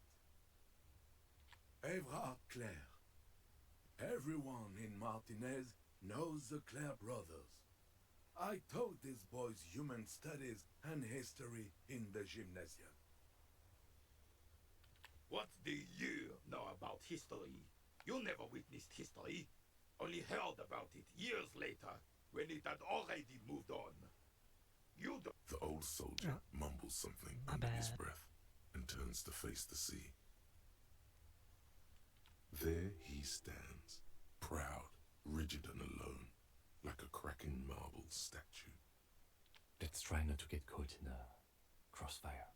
Evrard Claire. Everyone in Martinez knows the Claire brothers. I taught these boys human studies and history in the gymnasium. What do you know about history? You never witnessed history, only heard about it years later, when it had already moved on. You don't... The old soldier mumbles something under his breath and turns to face the sea. There he stands, proud, rigid and alone, like a cracking marble statue. Let's try not to get caught in a crossfire.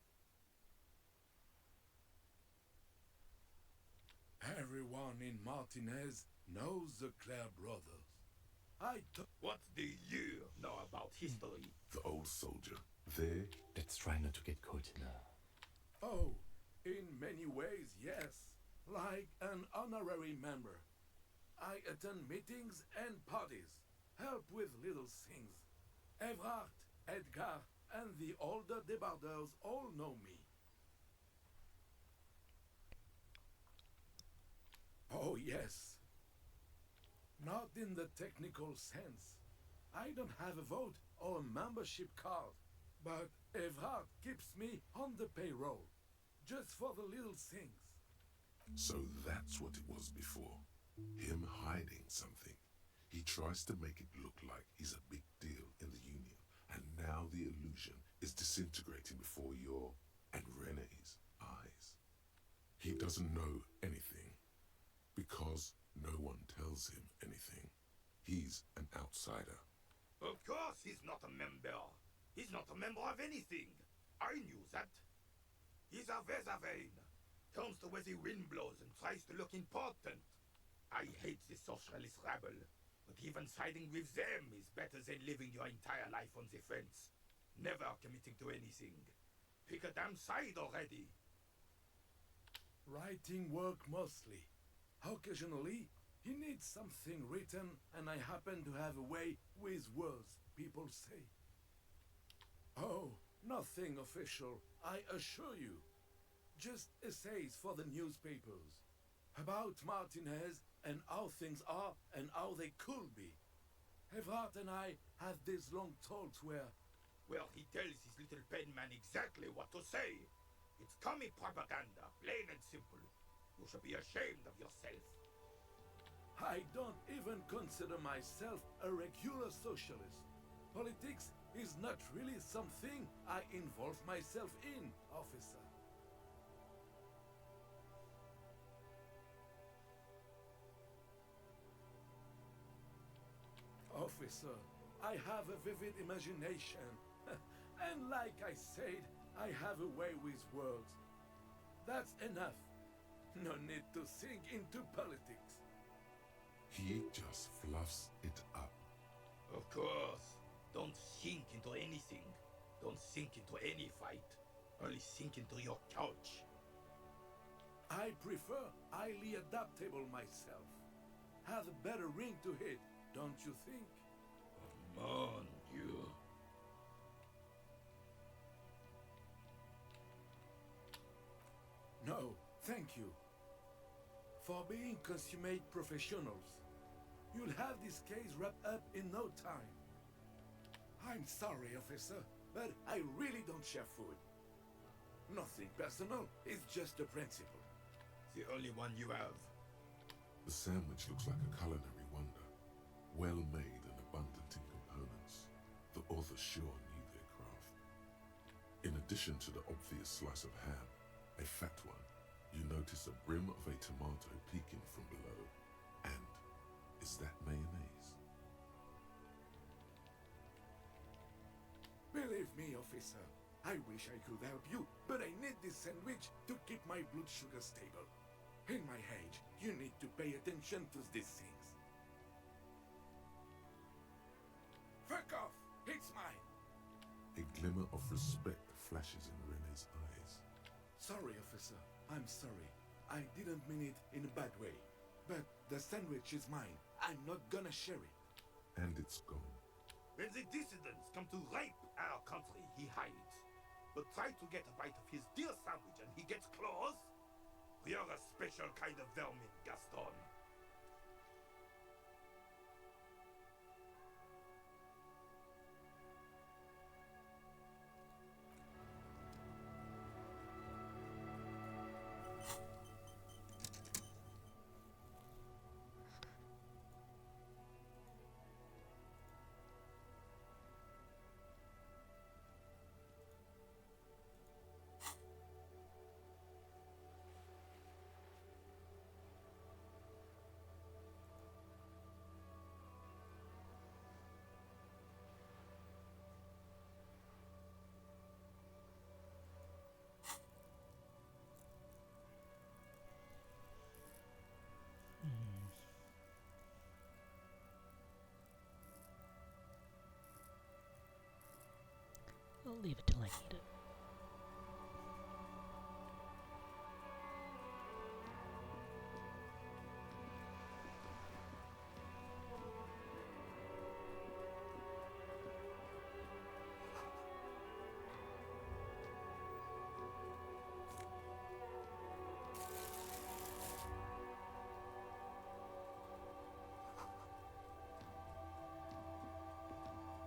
Everyone in Martinez knows the Claire brothers. What do you know about history? The old soldier, there... Let's try not to get caught in a... Oh, in many ways, yes. Like an honorary member. I attend meetings and parties, help with little things. Evrard, Edgar, and the older debarders all know me. Oh, yes. Not in the technical sense. I don't have a vote or a membership card, but Evrard keeps me on the payroll, just for the little things. So that's what it was before. Him hiding something. He tries to make it look like he's a big deal in the Union, and now the illusion is disintegrating before your and René's eyes. He doesn't know anything, because no one tells him anything. He's an outsider. Of course he's not a member. He's not a member of anything. I knew that. He's a Vezavane. Turns to where the wind blows and tries to look important. I hate the socialist rabble, but even siding with them is better than living your entire life on the fence. Never committing to anything. Pick a damn side already. Writing work mostly. Occasionally, he needs something written, and I happen to have a way with words, people say. Oh, nothing official, I assure you. Just essays for the newspapers. About Martinez and how things are and how they could be. Evrard and I had these long talks where... Well, he tells his little pen man exactly what to say. It's commie propaganda, plain and simple. You should be ashamed of yourself. I don't even consider myself a regular socialist. Politics is not really something I involve myself in, officer. Officer, I have a vivid imagination. And like I said, I have a way with words. That's enough. No need to sink into politics. He just fluffs it up. Of course. Don't sink into anything. Don't sink into any fight. Only sink into your couch. I prefer highly adaptable myself. Have a better ring to hit, don't you think? Mon Dieu. No, thank you. For being consummate professionals, you'll have this case wrapped up in no time. I'm sorry, officer, but I really don't share food. Nothing personal, it's just a principle. The only one you have. The sandwich looks like a culinary wonder. Well made and abundant in components. The author sure knew their craft. In addition to the obvious slice of ham, a fat one, you notice a brim of a tomato peeking from below. And is that mayonnaise? Believe me, officer, I wish I could help you, but I need this sandwich to keep my blood sugar stable. In my age, you need to pay attention to these things. Fuck off! It's mine! A glimmer of respect flashes in Rene's eyes. Sorry, officer. I'm sorry. I didn't mean it in a bad way. But the sandwich is mine. I'm not gonna share it. And it's gone. When the dissidents come to rape our country, he hides. But try to get a bite of his dear sandwich and he gets claws? You're a special kind of vermin, Gaston. I'll leave it till I need it.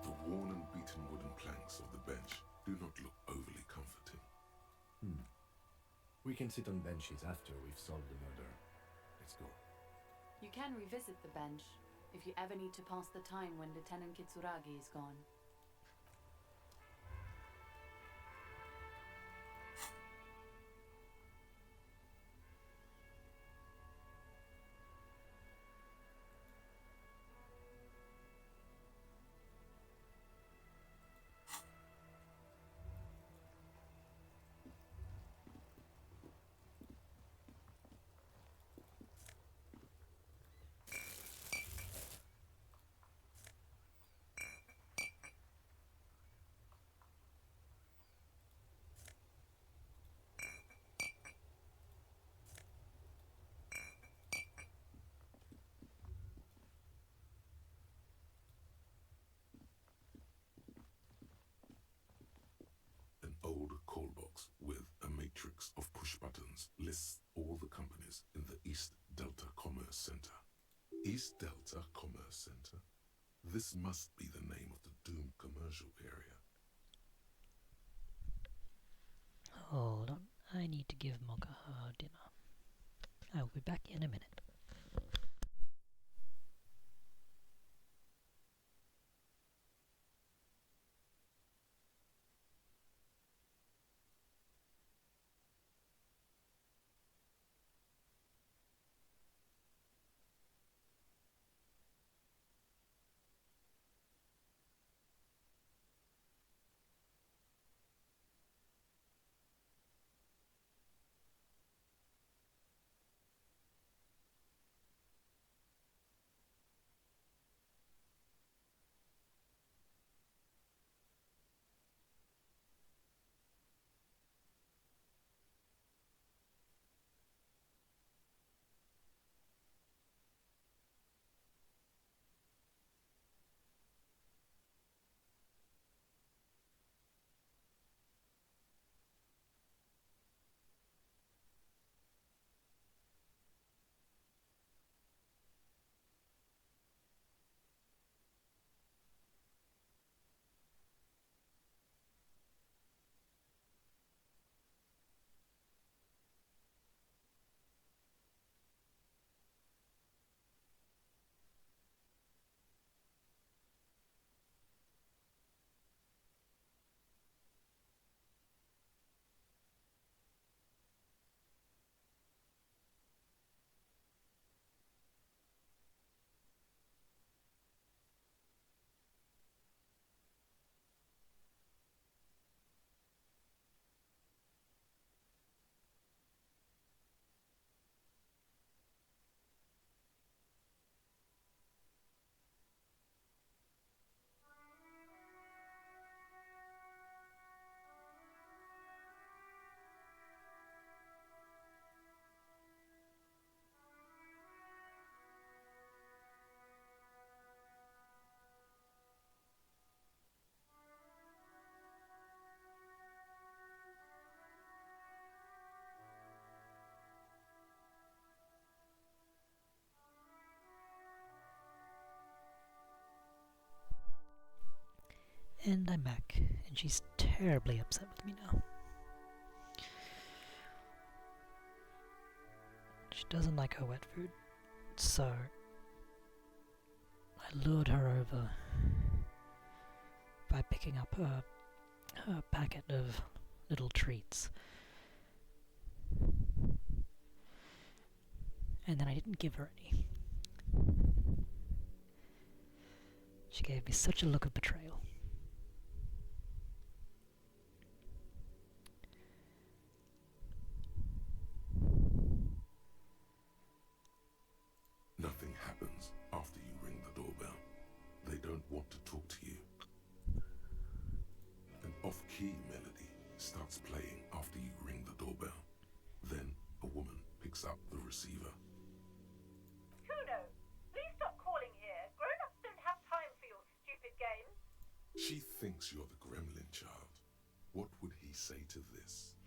The worn and beaten wooden planks of the bench do not look overly comforting. We can sit on benches after we've solved the murder. Let's go. You can revisit the bench if you ever need to pass the time when Lieutenant Kitsuragi is gone. An old call box with a matrix of push buttons lists all the companies in the East Delta Commerce Center. East Delta Commerce Center? This must be the name of the doomed commercial area. Hold on, I need to give Mocha her dinner. I will be back in a minute. And I'm back, and she's terribly upset with me now. She doesn't like her wet food, so I lured her over by picking up her packet of little treats. And then I didn't give her any. She gave me such a look of betrayal. Nothing happens after you ring the doorbell. They don't want to talk to you. An off-key melody starts playing after you ring the doorbell. Then a woman picks up the receiver. Kuno, please stop calling here. Grown-ups don't have time for your stupid games. She thinks you're the gremlin child. What would he say to this?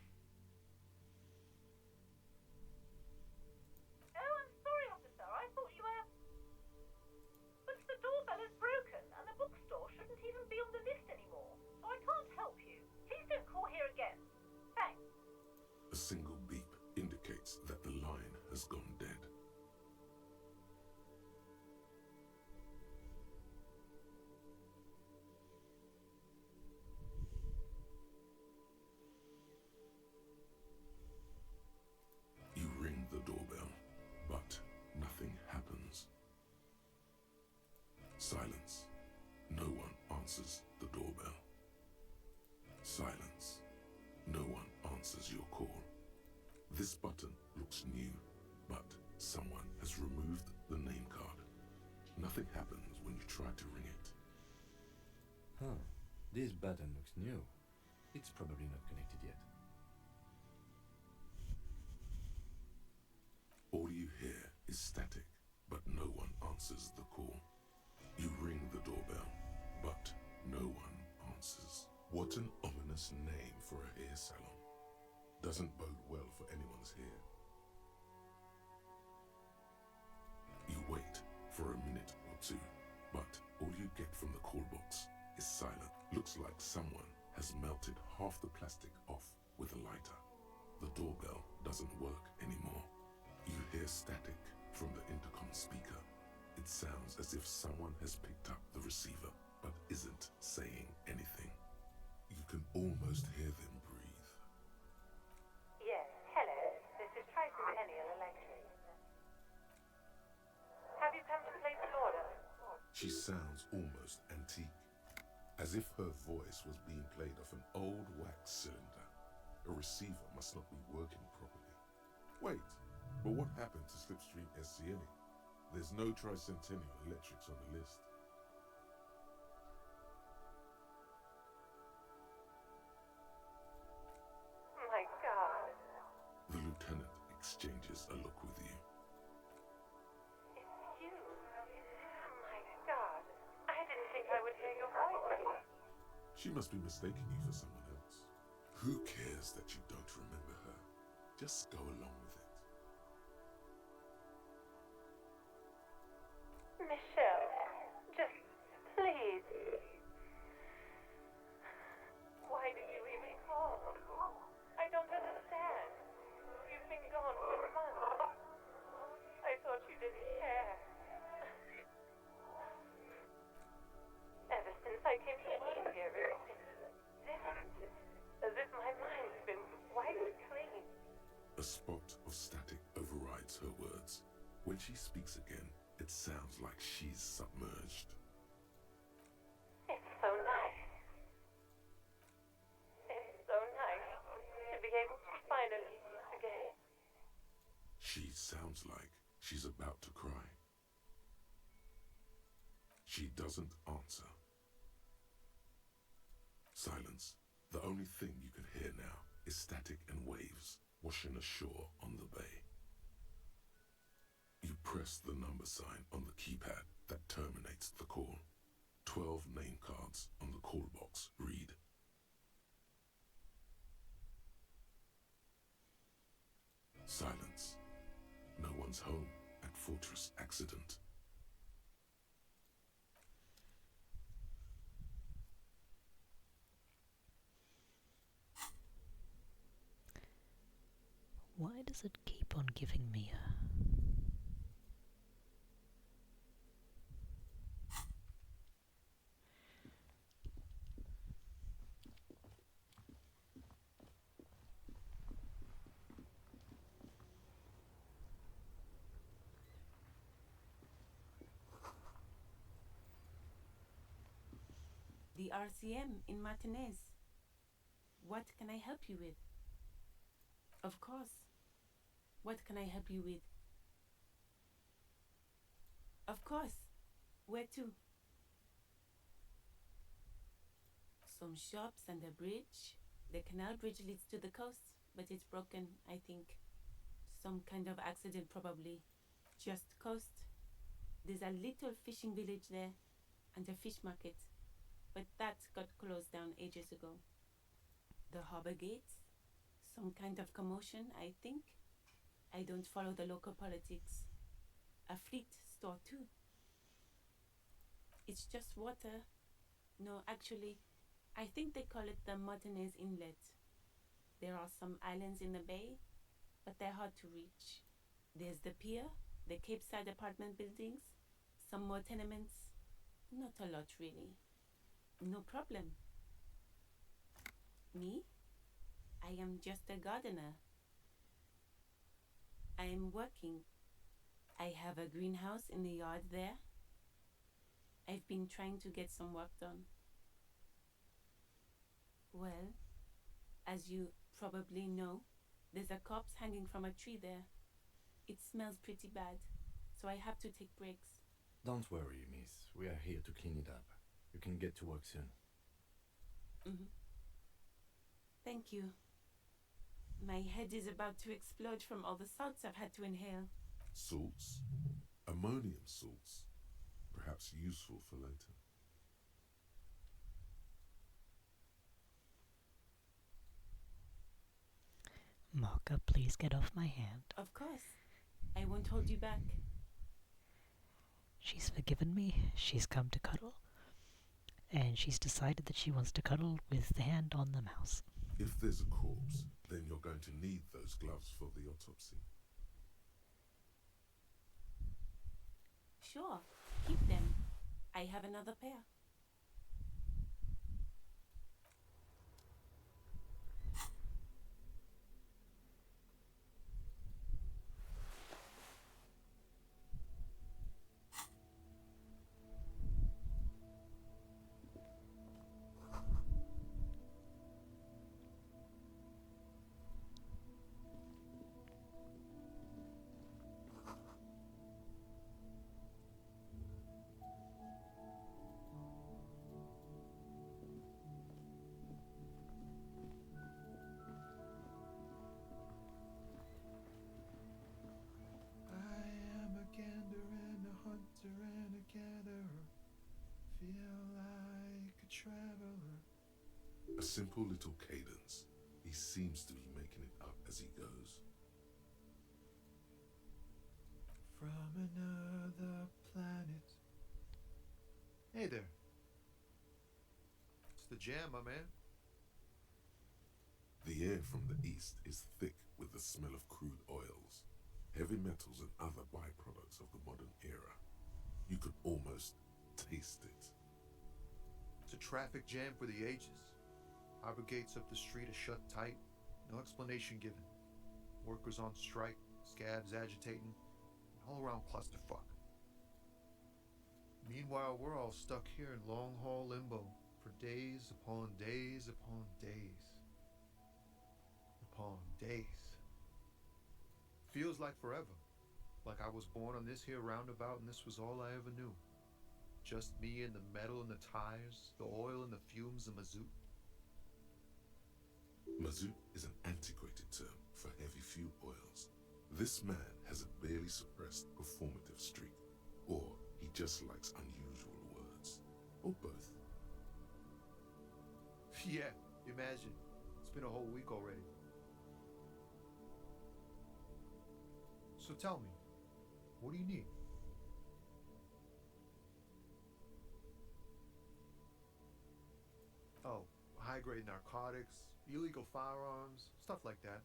Oh, I'm sorry, officer. I thought you were... But the doorbell is broken, and the bookstore shouldn't even be on the list anymore, so I can't help you. Please don't call here again. Thanks. A single beep indicates that the line has gone dead. You ring the doorbell, but nothing happens. Silence. No one answers the doorbell. Silence. No one answers your call. This button looks new, but someone has removed the name card. Nothing happens when you try to ring it. Huh. This button looks new. It's probably not connected yet. All you hear is static, but no one answers the call. You ring the doorbell, but no one answers. What an ominous name for a hair salon. Doesn't bode well for anyone's hair. You wait for a minute or two, but all you get from the call box is silent. Looks like someone has melted half the plastic off with a lighter. The doorbell doesn't work anymore. You hear static from the intercom speaker. It sounds as if someone has picked up the receiver, but isn't saying anything. You can almost hear them breathe. Yes, hello. This is Tricentennial Electric. Have you come to place an order? She sounds almost antique, as if her voice was being played off an old wax cylinder. A receiver must not be working properly. Wait, but what happened to Slipstream SCA? There's no Tricentennial Electrics on the list. My God. The lieutenant exchanges a look with you. It's you. My God. I didn't think I would hear your voice. She must be mistaking you for someone else. Who cares that you don't remember her? Just go along with it. Michelle, just please. Why did you even call? I don't understand. You've been gone for months. I thought you didn't care. Ever since I came to work here, it's different. As if my mind's been wiped clean. A spot of static overrides her words. When she speaks again, it sounds like she's submerged. It's so nice. It's so nice to be able to finally meet again. She sounds like she's about to cry. She doesn't answer. Silence. The only thing you can hear now is static and waves washing ashore on the bay. You press the number sign on the keypad that terminates the call. 12 name cards on the call box read. Silence. No one's home at Fortress Accident. does it keep on giving me a... The RCM in Martinez. What can I help you with? Of course. What can I help you with? Of course. Where to? Some shops and a bridge. The canal bridge leads to the coast, but it's broken, I think. Some kind of accident, probably. Just coast. There's a little fishing village there, and a fish market. But that got closed down ages ago. The harbor gates? Some kind of commotion, I think. I don't follow the local politics. A fleet store, too. It's just water. No, actually, I think they call it the Martinez Inlet. There are some islands in the bay, but they're hard to reach. There's the pier, the Cape Side apartment buildings, some more tenements. Not a lot, really. No problem. Me? I am just a gardener. I am working. I have a greenhouse in the yard there. I've been trying to get some work done. Well, as you probably know, there's a corpse hanging from a tree there. It smells pretty bad, so I have to take breaks. Don't worry, miss. We are here to clean it up. You can get to work soon. Mm-hmm. Thank you. My head is about to explode from all the salts I've had to inhale. Salts? Ammonium salts. Perhaps useful for later. Mocha, please get off my hand. Of course. I won't hold you back. She's forgiven me. She's come to cuddle. And she's decided that she wants to cuddle with the hand on the mouse. If there's a corpse, then you're going to need those gloves for the autopsy. Sure, keep them. I have another pair. A simple little cadence. He seems to be making it up as he goes. From another planet. Hey there. It's the jam, my man. The air from the east is thick with the smell of crude oils, heavy metals and other byproducts of the modern era. You could almost taste it. It's a traffic jam for the ages. Harbor gates up the street are shut tight, no explanation given. Workers on strike, scabs agitating, an all-around clusterfuck. Meanwhile, we're all stuck here in long-haul limbo for days upon days upon days. Upon days. Feels like forever. Like I was born on this here roundabout and this was all I ever knew. Just me and the metal and the tires, the oil and the fumes of mazout. Mazout is an antiquated term for heavy fuel oils. This man has a barely suppressed performative streak, or he just likes unusual words, or both. Yeah, imagine. It's been a whole week already. So tell me, what do you need? Oh, high-grade narcotics, illegal firearms, stuff like that.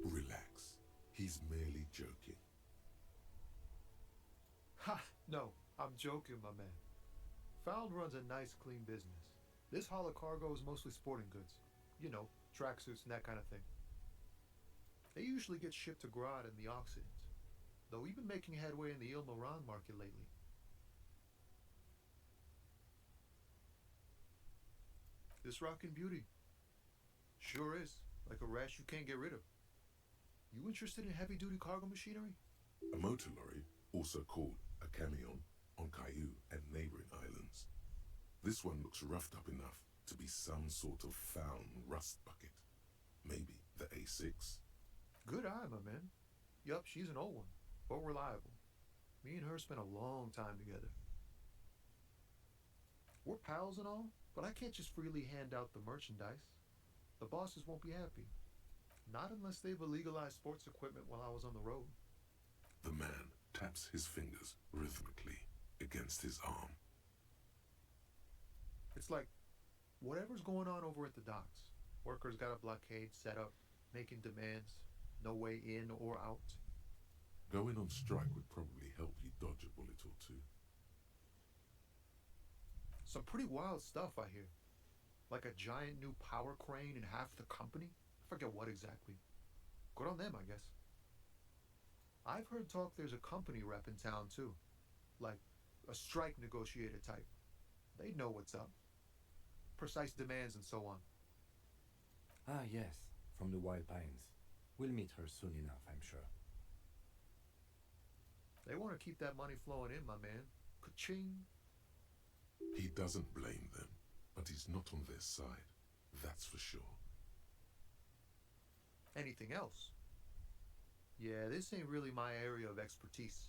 Relax. He's merely joking. Ha! No, I'm joking, my man. Found runs a nice, clean business. This haul of cargo is mostly sporting goods. You know, tracksuits and that kind of thing. They usually get shipped to Grodd in the Occident, though we've been making headway in the Il-Moran market lately. This rockin' beauty. Sure is. Like a rash you can't get rid of. You interested in heavy-duty cargo machinery? A motor lorry, also called a camion, on Caillou and neighboring islands. This one looks roughed up enough to be some sort of found rust bucket. Maybe the A6. Good eye, my man. Yup, she's an old one, but reliable. Me and her spent a long time together. We're pals and all, but I can't just freely hand out the merchandise. The bosses won't be happy. Not unless they've illegalized sports equipment while I was on the road. The man taps his fingers rhythmically against his arm. It's like, whatever's going on over at the docks. Workers got a blockade set up, making demands, no way in or out. Going on strike would probably help you dodge a bullet or two. Some pretty wild stuff, I hear. Like a giant new power crane in half the company? I forget what exactly. Good on them, I guess. I've heard talk there's a company rep in town, too. Like a strike negotiator type. They'd know what's up. Precise demands and so on. Ah, yes, from the Wild Pines. We'll meet her soon enough, I'm sure. They want to keep that money flowing in, my man. Ka-ching. He doesn't blame them, but he's not on their side. That's for sure. Anything else? Yeah, this ain't really my area of expertise.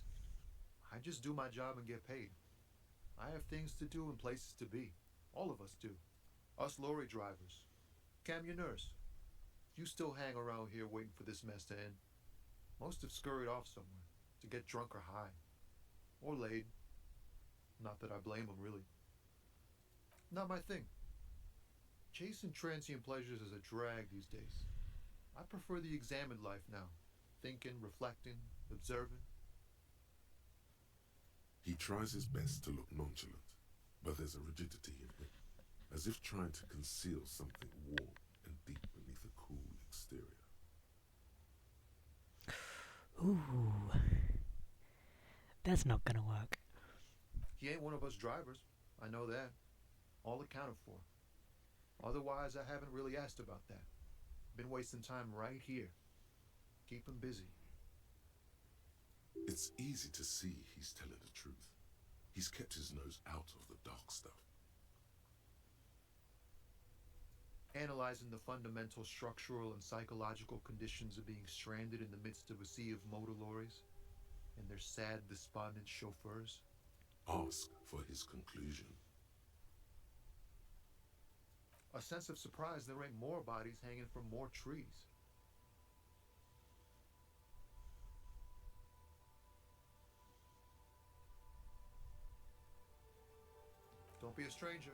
I just do my job and get paid. I have things to do and places to be. All of us do. Us lorry drivers. Camioners. You still hang around here waiting for this mess to end. Most have scurried off somewhere to get drunk or high. Or laid. Not that I blame them, really. Not my thing. Chasing transient pleasures is a drag these days. I prefer the examined life now. Thinking, reflecting, observing. He tries his best to look nonchalant, but there's a rigidity in him, as if trying to conceal something warm and deep beneath a cool exterior. Ooh. That's not gonna work. He ain't one of us drivers. I know that. All accounted for. Otherwise, I haven't really asked about that. Been wasting time right here. Keep him busy. It's easy to see he's telling the truth. He's kept his nose out of the dark stuff. Analyzing the fundamental structural and psychological conditions of being stranded in the midst of a sea of motor lorries and their sad, despondent chauffeurs. Ask for his conclusion. A sense of surprise there ain't more bodies hanging from more trees. Don't be a stranger.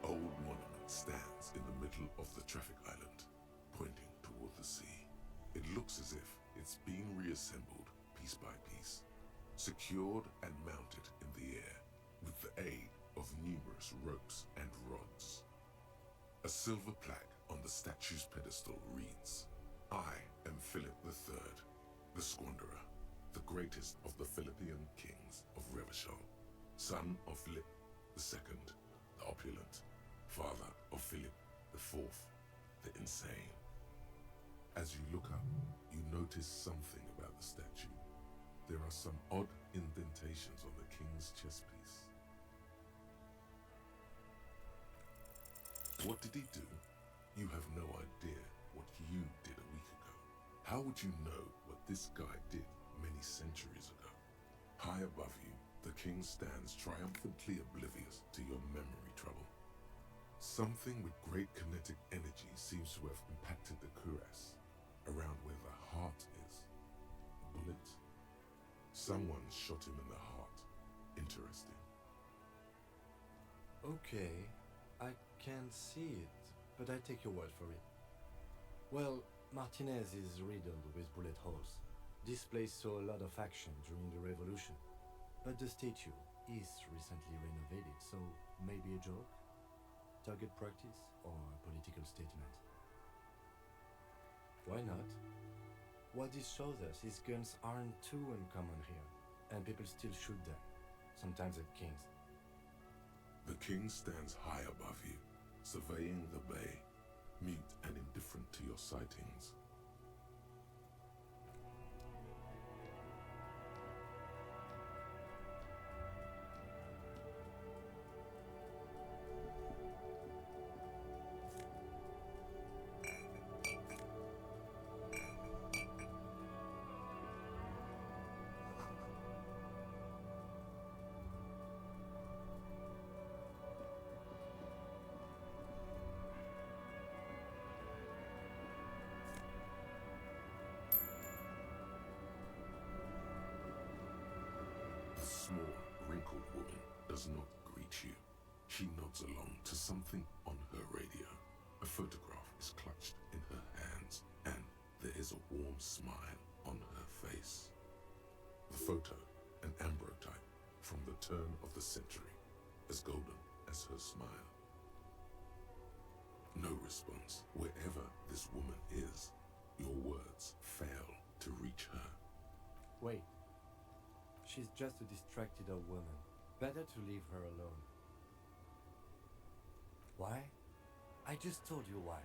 Old monument stands in the middle of the traffic island, pointing toward the sea. It looks as if it's being reassembled piece by piece, secured and mounted in the air with the aid of numerous ropes and rods. A silver plaque on the statue's pedestal reads, "I am Philip III, the Squanderer, the greatest of the Philippian kings of Revachol, son of Philip II, the opulent, father of Philip IV, the insane." As you look up, you notice something about the statue. There are some odd indentations on the king's chest piece, What did he do? You have no idea what you did a week ago. How would you know what this guy did many centuries ago? High above you, the king stands triumphantly oblivious to your memory trouble. Something with great kinetic energy seems to have impacted the cuirass, around where the heart is. A bullet? Someone shot him in the heart. Interesting. Okay, I can't see it, but I take your word for it. Well, Martinez is riddled with bullet holes. This place saw a lot of action during the revolution, but the statue is recently renovated, so maybe a joke? Target practice or a political statement? Why not? What this shows us is guns aren't too uncommon here, and people still shoot them, sometimes at kings. The king stands high above you, surveying the bay, mute and indifferent to your sightings. The small, wrinkled woman does not greet you. She nods along to something on her radio. A photograph is clutched in her hands, and there is a warm smile on her face. The photo, an ambrotype from the turn of the century, as golden as her smile. No response. Wherever this woman is, your words fail to reach her. Wait. She's just a distracted old woman. Better to leave her alone. Why? I just told you why.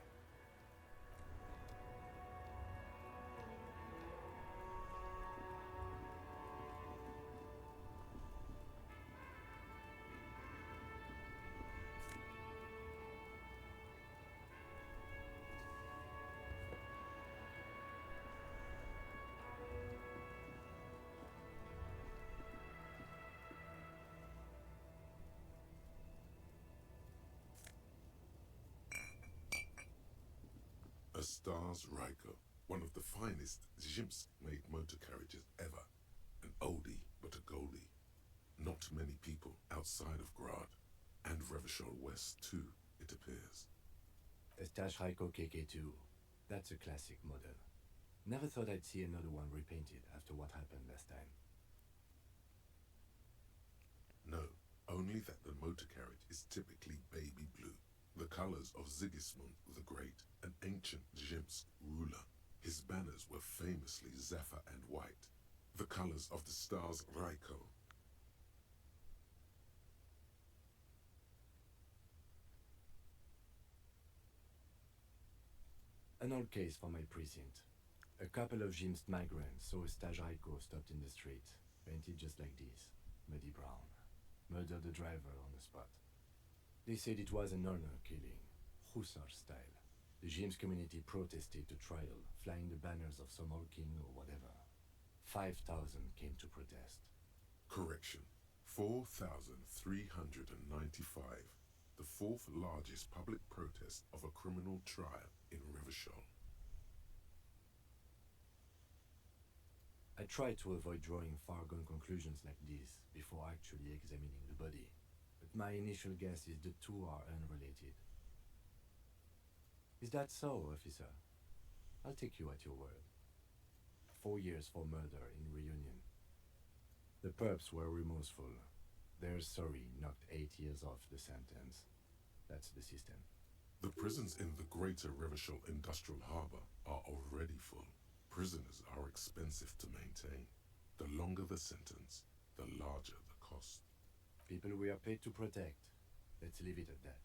A Stars Ryko, one of the finest Zhimsk-made motor carriages ever. An oldie, but a goldie. Not many people outside of Grad, and Revachol West too, it appears. A Stage Ryko KK2. That's a classic model. Never thought I'd see another one repainted after what happened last time. No, only that the motor carriage is typically baby blue. The colors of Sigismund the Great, an ancient Zhimsk ruler. His banners were famously zephyr and white. The colors of the Stars Ryko. An old case for my precinct. A couple of Zhimsk migrants saw a Stage Ryko stopped in the street, painted just like this, muddy brown. Murdered the driver on the spot. They said it was an honor killing, hussar style. The Zhimsk community protested the trial, flying the banners of some old king or whatever. 5,000 came to protest. Correction. 4,395. The fourth largest public protest of a criminal trial in Revachol. I try to avoid drawing far-gone conclusions like this before actually examining the body, but my initial guess is the two are unrelated. Is that so, officer? I'll take you at your word. 4 years for murder in Reunion. The perps were remorseful. Their sorry knocked 8 years off the sentence. That's the system. The prisons in the greater Revachol industrial harbor are already full. Prisoners are expensive to maintain. The longer the sentence, the larger the cost. People we are paid to protect. Let's leave it at that.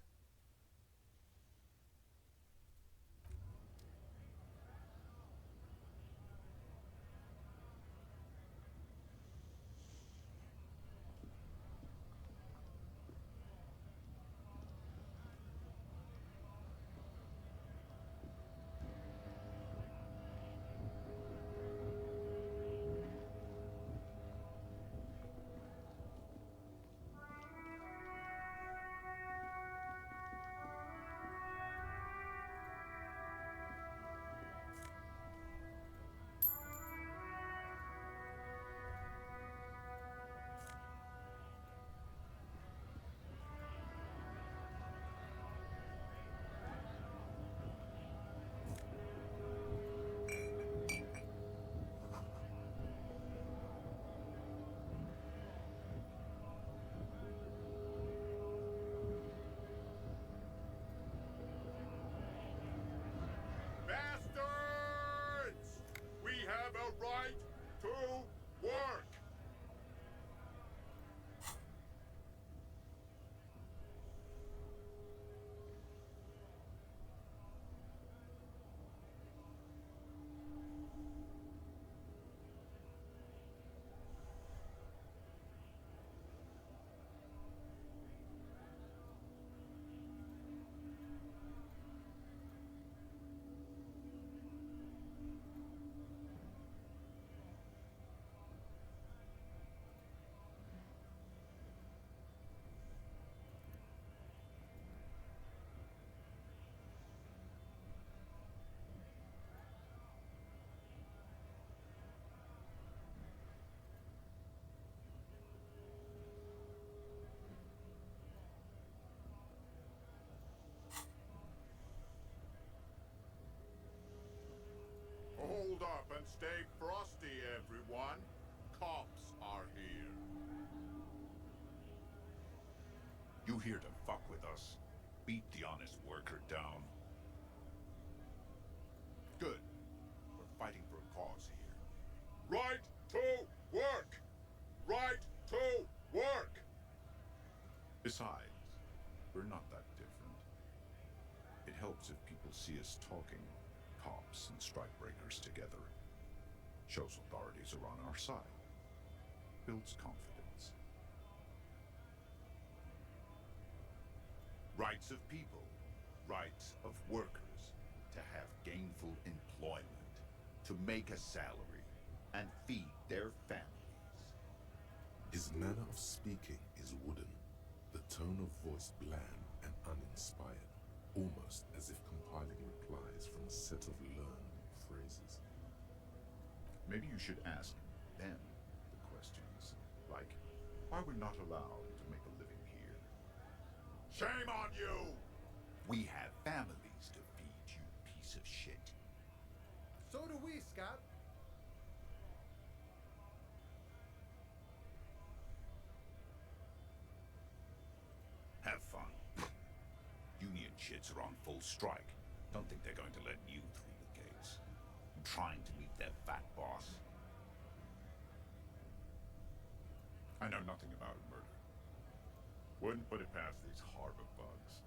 Hold up and stay frosty, everyone. Cops are here. You here to fuck with us? Beat the honest worker down. Good. We're fighting for a cause here. Right to work! Right to work! Besides, we're not that different. It helps if people see us talking, cops and strikebreakers together. Shows authorities are on our side. Builds confidence. Rights of people, rights of workers, to have gainful employment, to make a salary, and feed their families. His manner of speaking is wooden, the tone of voice bland and uninspired, almost as if compiling replies from a set of learned phrases. Maybe you should ask them the questions, like, why we're not allowed to make a living here. Shame on you! We have families to feed, you piece of shit. So do we, Scott. Have fun. Union shits are on full strike. Don't think they're going to let you through the gates. I'm trying to meet their fat boss. I know nothing about murder. Wouldn't put it past these harbor bugs.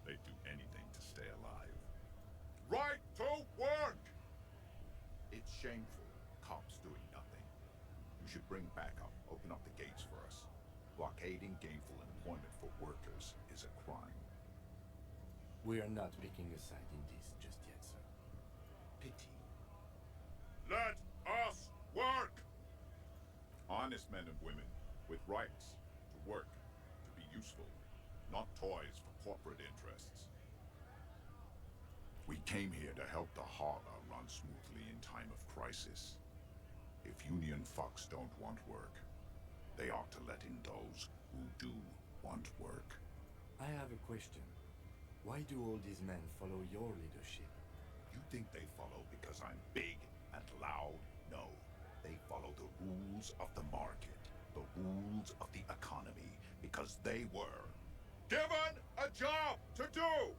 They'd do anything to stay alive. Right to work! It's shameful. Cops doing nothing. You should bring backup. Open up the gates for us. Blockading gainful employment for workers is a crime. We are not picking a side in this just yet, sir. Pity. Let us work! Honest men and women with rights to work, to be useful, not toys for corporate interests. We came here to help the harbor run smoothly in time of crisis. If union fucks don't want work, they ought to let in those who do want work. I have a question. Why do all these men follow your leadership? You think they follow because I'm big and loud? No. They follow the rules of the market, the rules of the economy, because they were given a job to do!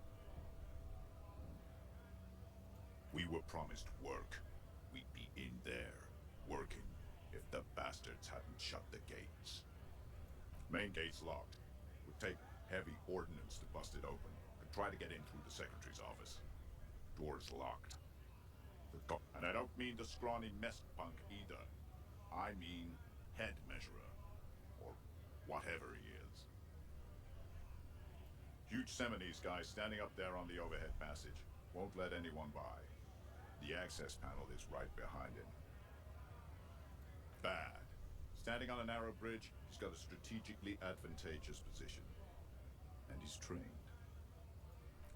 We were promised work. We'd be in there, working, if the bastards hadn't shut the gates. Main gate's locked. Would take heavy ordnance to bust it open. Could try to get in through the secretary's office. Door's locked. And I don't mean the scrawny mess punk either. I mean head measurer. Or whatever he is. Huge Seminese guy standing up there on the overhead passage. Won't let anyone by. The access panel is right behind him. Bad. Standing on a narrow bridge, he's got a strategically advantageous position. And he's trained.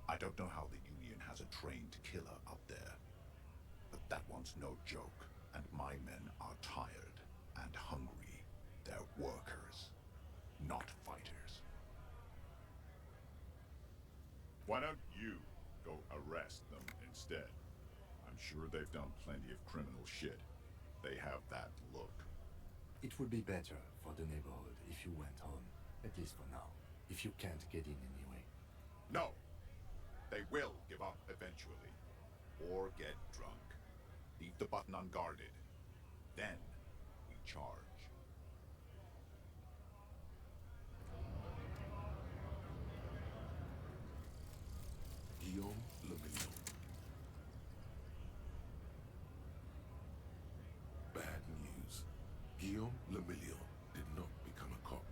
I don't know how the Union has a trained killer up there. But that one's no joke, and my men are tired and hungry. They're workers, not fighters. Why don't you go arrest them instead? I'm sure they've done plenty of criminal shit. They have that look. It would be better for the neighborhood if you went home, at least for now, if you can't get in anyway. No! They will give up eventually. Or get drunk. Leave the button unguarded. Then we charge. Guillaume Lemillon. Bad news. Guillaume Lemillon did not become a cop.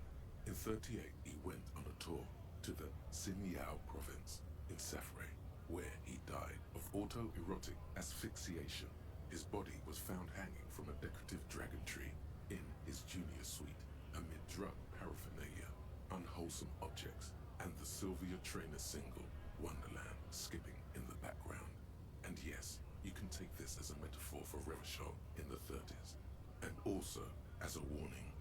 In 38, he went on a tour to the Sinyao province in Safre, where he died of autoerotic asphyxiation. His body was found hanging from a decorative dragon tree in his junior suite amid drug paraphernalia, unwholesome objects, and the Sylvia Trainer single, Wonderland, skipping in the background. And yes, you can take this as a metaphor for Revachol in the 30s, and also as a warning.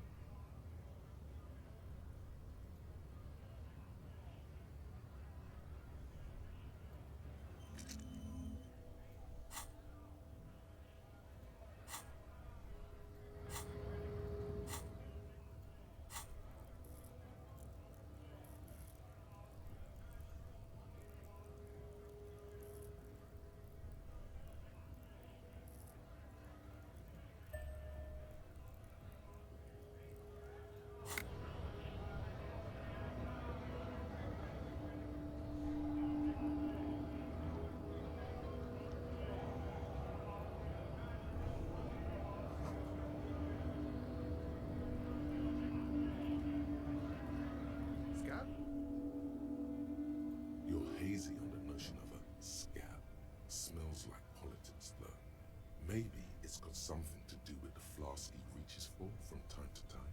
Maybe it's got something to do with the flask he reaches for from time to time.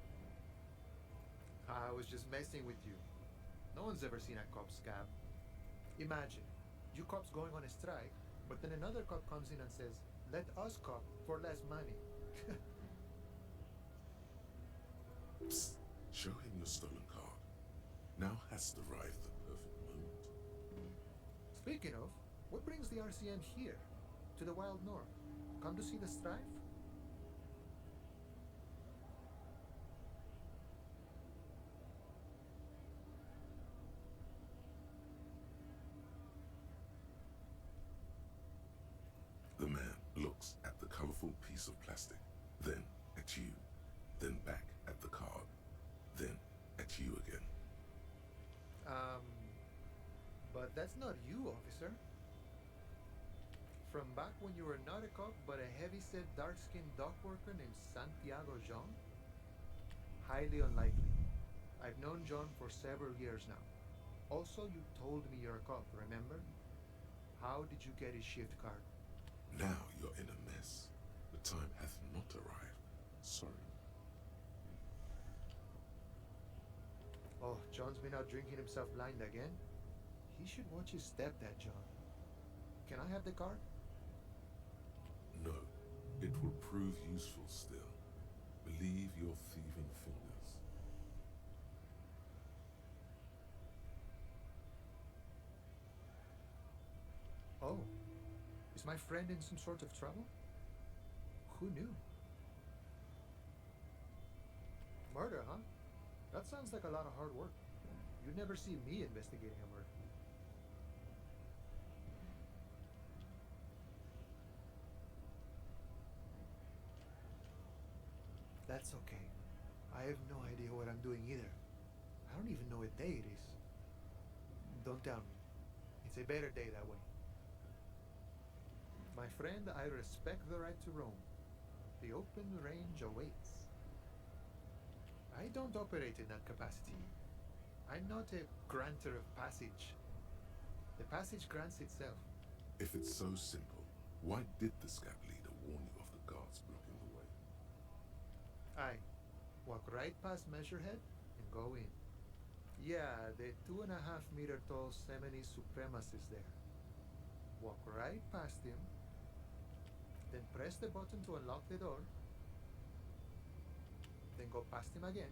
I was just messing with you. No one's ever seen a cop scab. Imagine, you cops going on a strike, but then another cop comes in and says, let us cop for less money. Psst, show him your stolen card. Now has arrived the perfect moment. Speaking of, what brings the RCM here, to the Wild North? Come to see the strife? The man looks at the colorful piece of plastic, then at you, then back at the card, then at you again. But that's not you, officer. From back when you were not a cop, but a heavy-set, dark-skinned dock worker named Santiago Jean? Highly unlikely. I've known John for several years now. Also, you told me you're a cop, remember? How did you get his shift card? Now you're in a mess. The time hath not arrived. Sorry. Oh, John's been out drinking himself blind again? He should watch his step, that John. Can I have the card? No, it will prove useful still. Believe your thieving fingers. Oh, is my friend in some sort of trouble? Who knew? Murder, huh? That sounds like a lot of hard work. You'd never see me investigating a murder. That's okay. I have no idea what I'm doing either. I don't even know what day it is. Don't tell me. It's a better day that way. My friend, I respect the right to roam. The open range awaits. I don't operate in that capacity. I'm not a granter of passage. The passage grants itself. If it's so simple, why did the scab leader warn you of the guards blocking the way? Aye. Walk right past Measurehead and go in. Yeah, the 2.5-meter tall Semini supremacist there. Walk right past him, then press the button to unlock the door, then go past him again,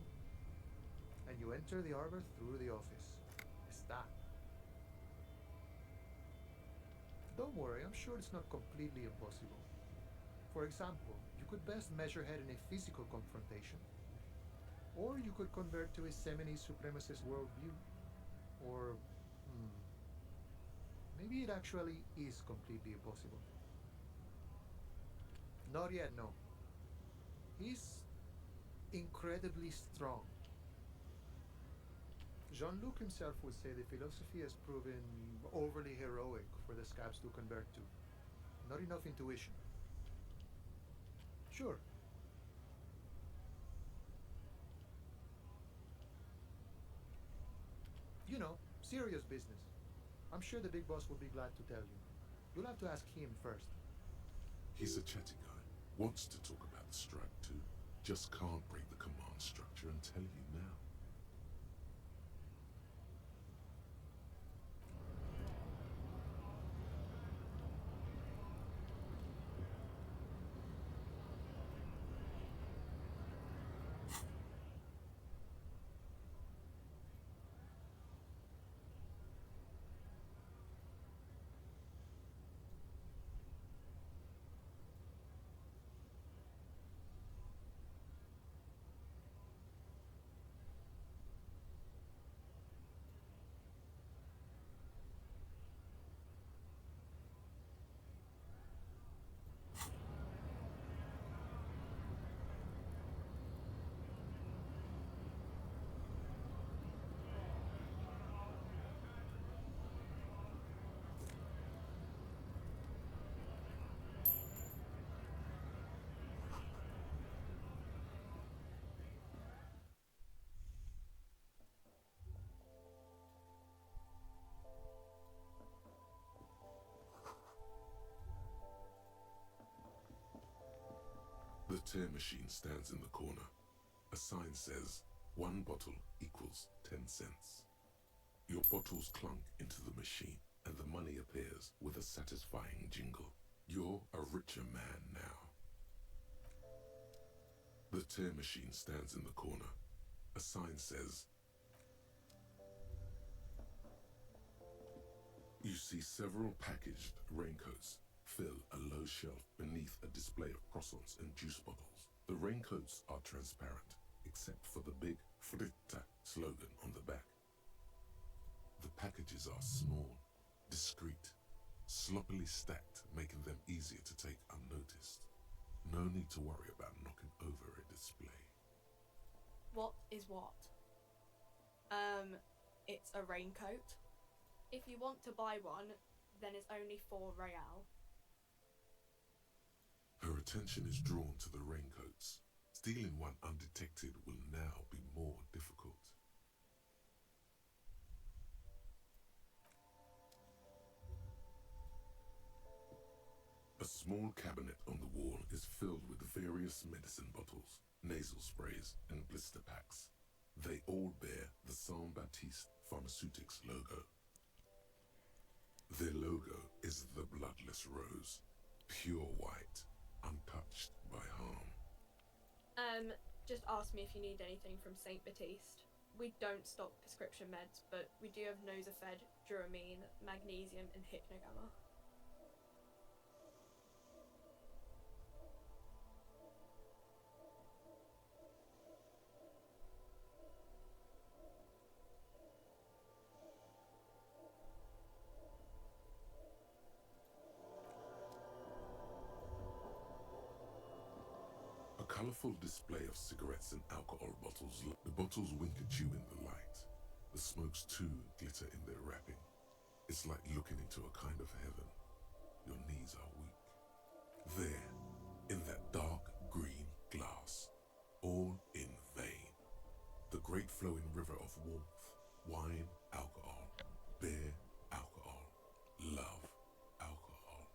and you enter the arbor through the office. Está. Don't worry, I'm sure it's not completely impossible. For example, you could best Measurehead in a physical confrontation, or you could convert to a Semini supremacist worldview, or maybe it actually is completely impossible. Not yet, no. He's incredibly strong. Jean-Luc himself would say the philosophy has proven overly heroic for the scabs to convert to. Not enough intuition. Sure. You know, serious business. I'm sure the big boss will be glad to tell you. You'll have to ask him first. He's a chatty guy. Wants to talk about the strike too. Just can't break the command structure and tell you now. The tear machine stands in the corner. A sign says, 1 bottle equals 10 cents. Your bottles clunk into the machine, and the money appears with a satisfying jingle. You're a richer man now. The tear machine stands in the corner. A sign says, you see several packaged raincoats fill a low shelf beneath a display of croissants and juice bottles. The raincoats are transparent, except for the big Fritta slogan on the back. The packages are small, discreet, sloppily stacked, making them easier to take unnoticed. No need to worry about knocking over a display. What is what? It's a raincoat. If you want to buy one, then it's only 4 real. Her attention is drawn to the raincoats. Stealing one undetected will now be more difficult. A small cabinet on the wall is filled with various medicine bottles, nasal sprays, and blister packs. They all bear the Saint-Baptiste Pharmaceutics logo. Their logo is the bloodless rose, pure white, untouched by harm. Just ask me if you need anything from Saint Baptiste. We don't stock prescription meds, but we do have Nosafed, Duramine, Magnesium, and Hypnogamma. A colourful display of cigarettes and alcohol bottles. The bottles wink at you in the light. The smokes too glitter in their wrapping. It's like looking into a kind of heaven. Your knees are weak. There, in that dark green glass, all in vain. The great flowing river of warmth, wine, alcohol, beer, alcohol, love, alcohol.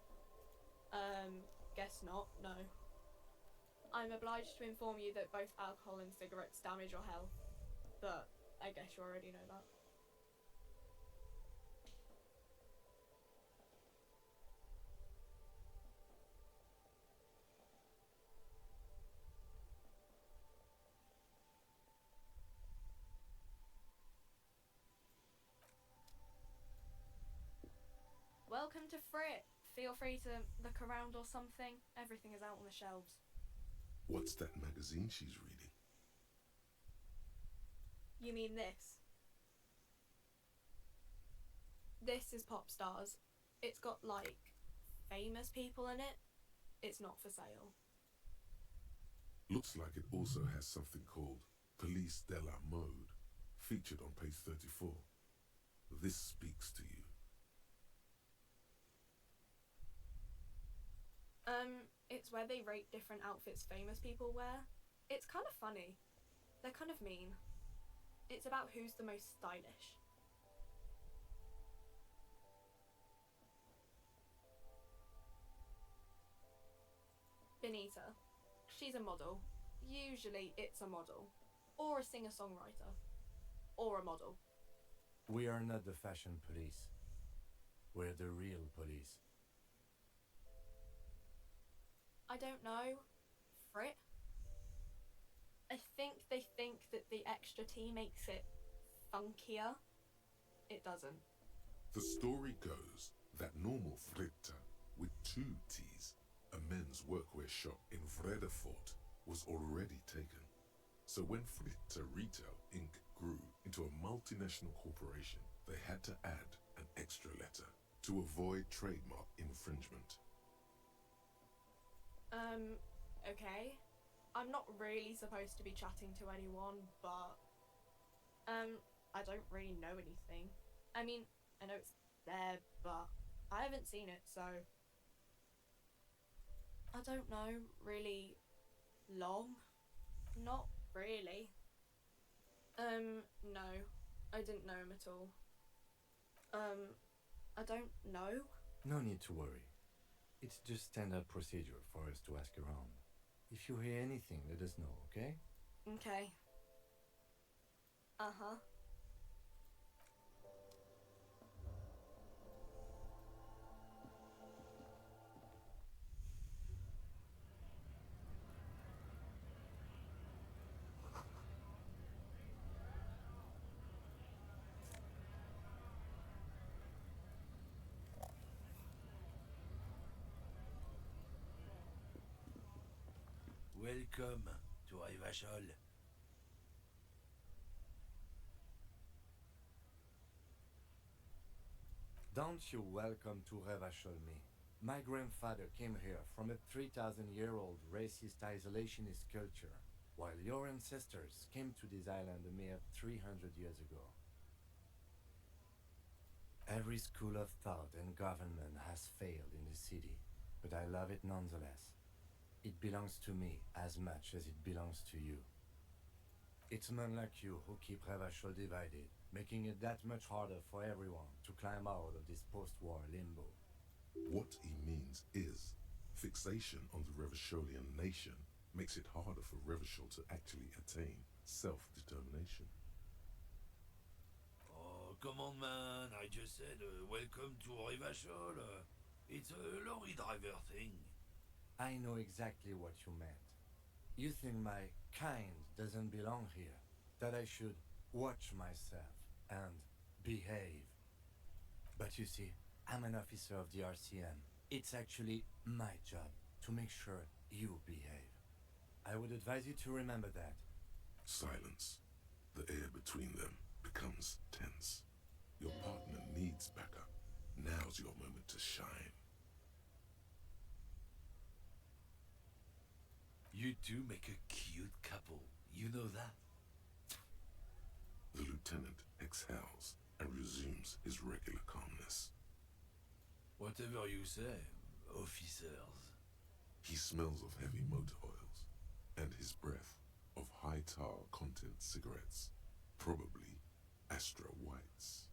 Guess not, no. I'm obliged to inform you that both alcohol and cigarettes damage your health, but I guess you already know that. Welcome to Frit. Feel free to look around or something. Everything is out on the shelves. What's that magazine she's reading? You mean this? This is Pop Stars. It's got, like, famous people in it. It's not for sale. Looks like it also has something called Police de la Mode, featured on page 34. This speaks to you. It's where they rate different outfits famous people wear. It's kind of funny. They're kind of mean. It's about who's the most stylish. Benita. She's a model. Usually it's a model. Or a singer-songwriter. Or a model. We are not the fashion police. We're the real police. I don't know. Frit? I think they think that the extra T makes it funkier. It doesn't. The story goes that normal Fritta, with 2 T's, a men's workwear shop in Vredefort, was already taken. So when Fritta Retail Inc. grew into a multinational corporation, they had to add an extra letter to avoid trademark infringement. Okay. I'm not really supposed to be chatting to anyone, but, I don't really know anything. I mean, I know it's there, but I haven't seen it, so I don't know, really long. Not really. No, I didn't know him at all. I don't know. No need to worry. It's just standard procedure for us to ask around. If you hear anything, let us know, okay? Okay. Uh-huh. Welcome to Rivachol. Don't you welcome to Revachol me. My grandfather came here from a 3,000-year-old racist isolationist culture, while your ancestors came to this island a mere 300 years ago. Every school of thought and government has failed in the city, but I love it nonetheless. It belongs to me as much as it belongs to you. It's men like you who keep Revachol divided, making it that much harder for everyone to climb out of this post-war limbo. What he means is, fixation on the Revacholian nation makes it harder for Revachol to actually attain self-determination. Oh, come on, man. I just said welcome to Rivachol. It's a lorry driver thing. I know exactly what you meant. You think my kind doesn't belong here, that I should watch myself and behave. But you see, I'm an officer of the RCM. It's actually my job to make sure you behave. I would advise you to remember that. Silence. The air between them becomes tense. Your partner needs backup. Now's your moment to shine. You two make a cute couple. You know that? The lieutenant exhales and resumes his regular calmness. Whatever you say, officers. He smells of heavy motor oils and his breath of high tar content cigarettes, probably Astra Whites.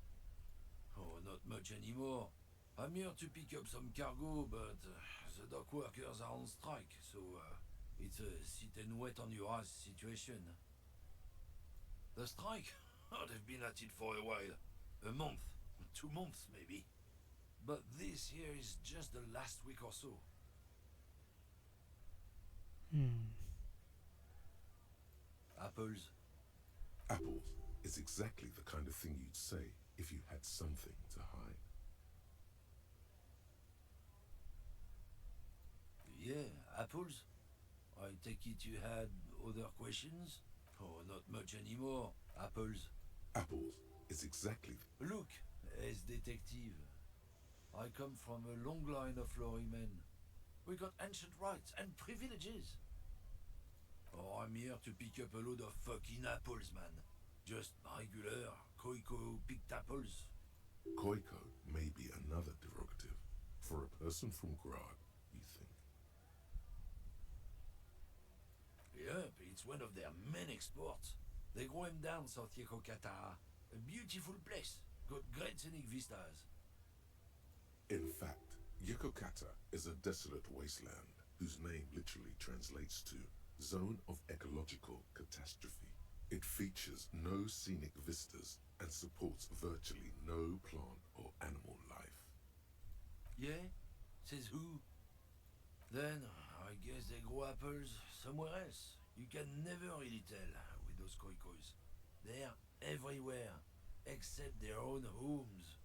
Oh, not much anymore. I'm here to pick up some cargo, but the dock workers are on strike, so it's a sit and wait on your ass situation. The strike? Oh, they've been at it for a while. A month, 2 months maybe. But this here is just the last week or so. Apples? Apples is exactly the kind of thing you'd say if you had something to hide. Yeah, apples? I take it you had other questions? Oh, not much anymore. Apples. Apples is exactly... Look, as detective. I come from a long line of lorrymen. We got ancient rights and privileges. Oh, I'm here to pick up a load of fucking apples, man. Just regular, Koiko-picked apples. Koiko may be another derogative for a person from Grad, you think. Yep, it's one of their main exports. They grow him down South Yekokata. A beautiful place. Got great scenic vistas. In fact, Yekokata is a desolate wasteland whose name literally translates to Zone of Ecological Catastrophe. It features no scenic vistas and supports virtually no plant or animal life. Yeah? Says who? Then, I guess they grow apples somewhere else. You can never really tell with those koikos. They're everywhere, except their own homes.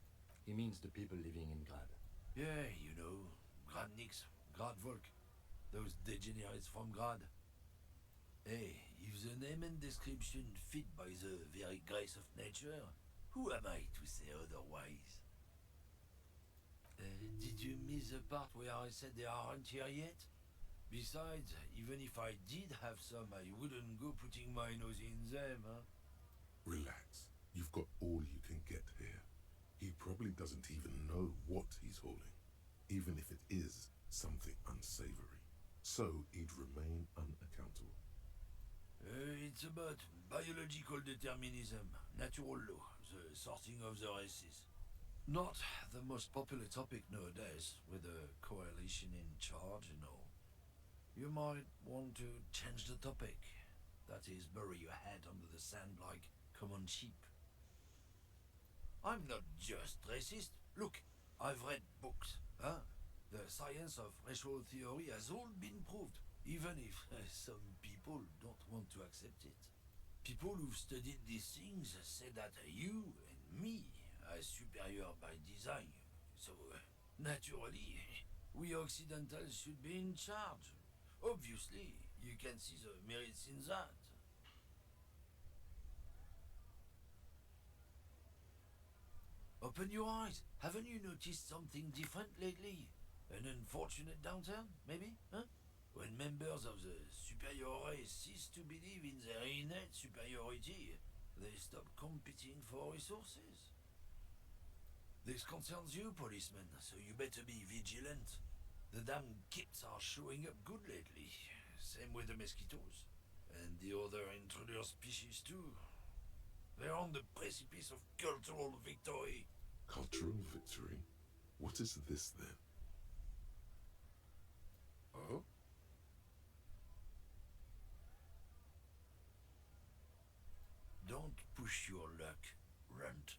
He means the people living in Grad. Yeah, you know, Gradniks, Gradvolk, those degenerates from Grad. Hey, if the name and description fit by the very grace of nature, who am I to say otherwise? Did you miss the part where I said they aren't here yet? Besides, even if I did have some, I wouldn't go putting my nose in them, huh? Relax. You've got all you can get here. He probably doesn't even know what he's hauling, even if it is something unsavory. So he'd remain unaccountable. It's about biological determinism, natural law, the sorting of the races. Not the most popular topic nowadays, with the coalition in charge and all. You might want to change the topic. That is, bury your head under the sand like common sheep. I'm not just racist. Look, I've read books. Huh? The science of racial theory has all been proved, even if some people don't want to accept it. People who've studied these things say that you and me are superior by design. So, naturally, we Occidentals should be in charge. Obviously, you can see the merits in that. Open your eyes. Haven't you noticed something different lately? An unfortunate downturn, maybe? Huh? When members of the superior race cease to believe in their innate superiority, they stop competing for resources. This concerns you, policeman, so you better be vigilant. The damn kids are showing up good lately. Same with the mosquitoes. And the other intruder species too. They're on the precipice of cultural victory. Cultural victory? What is this then? Oh? Don't push your luck, Runt.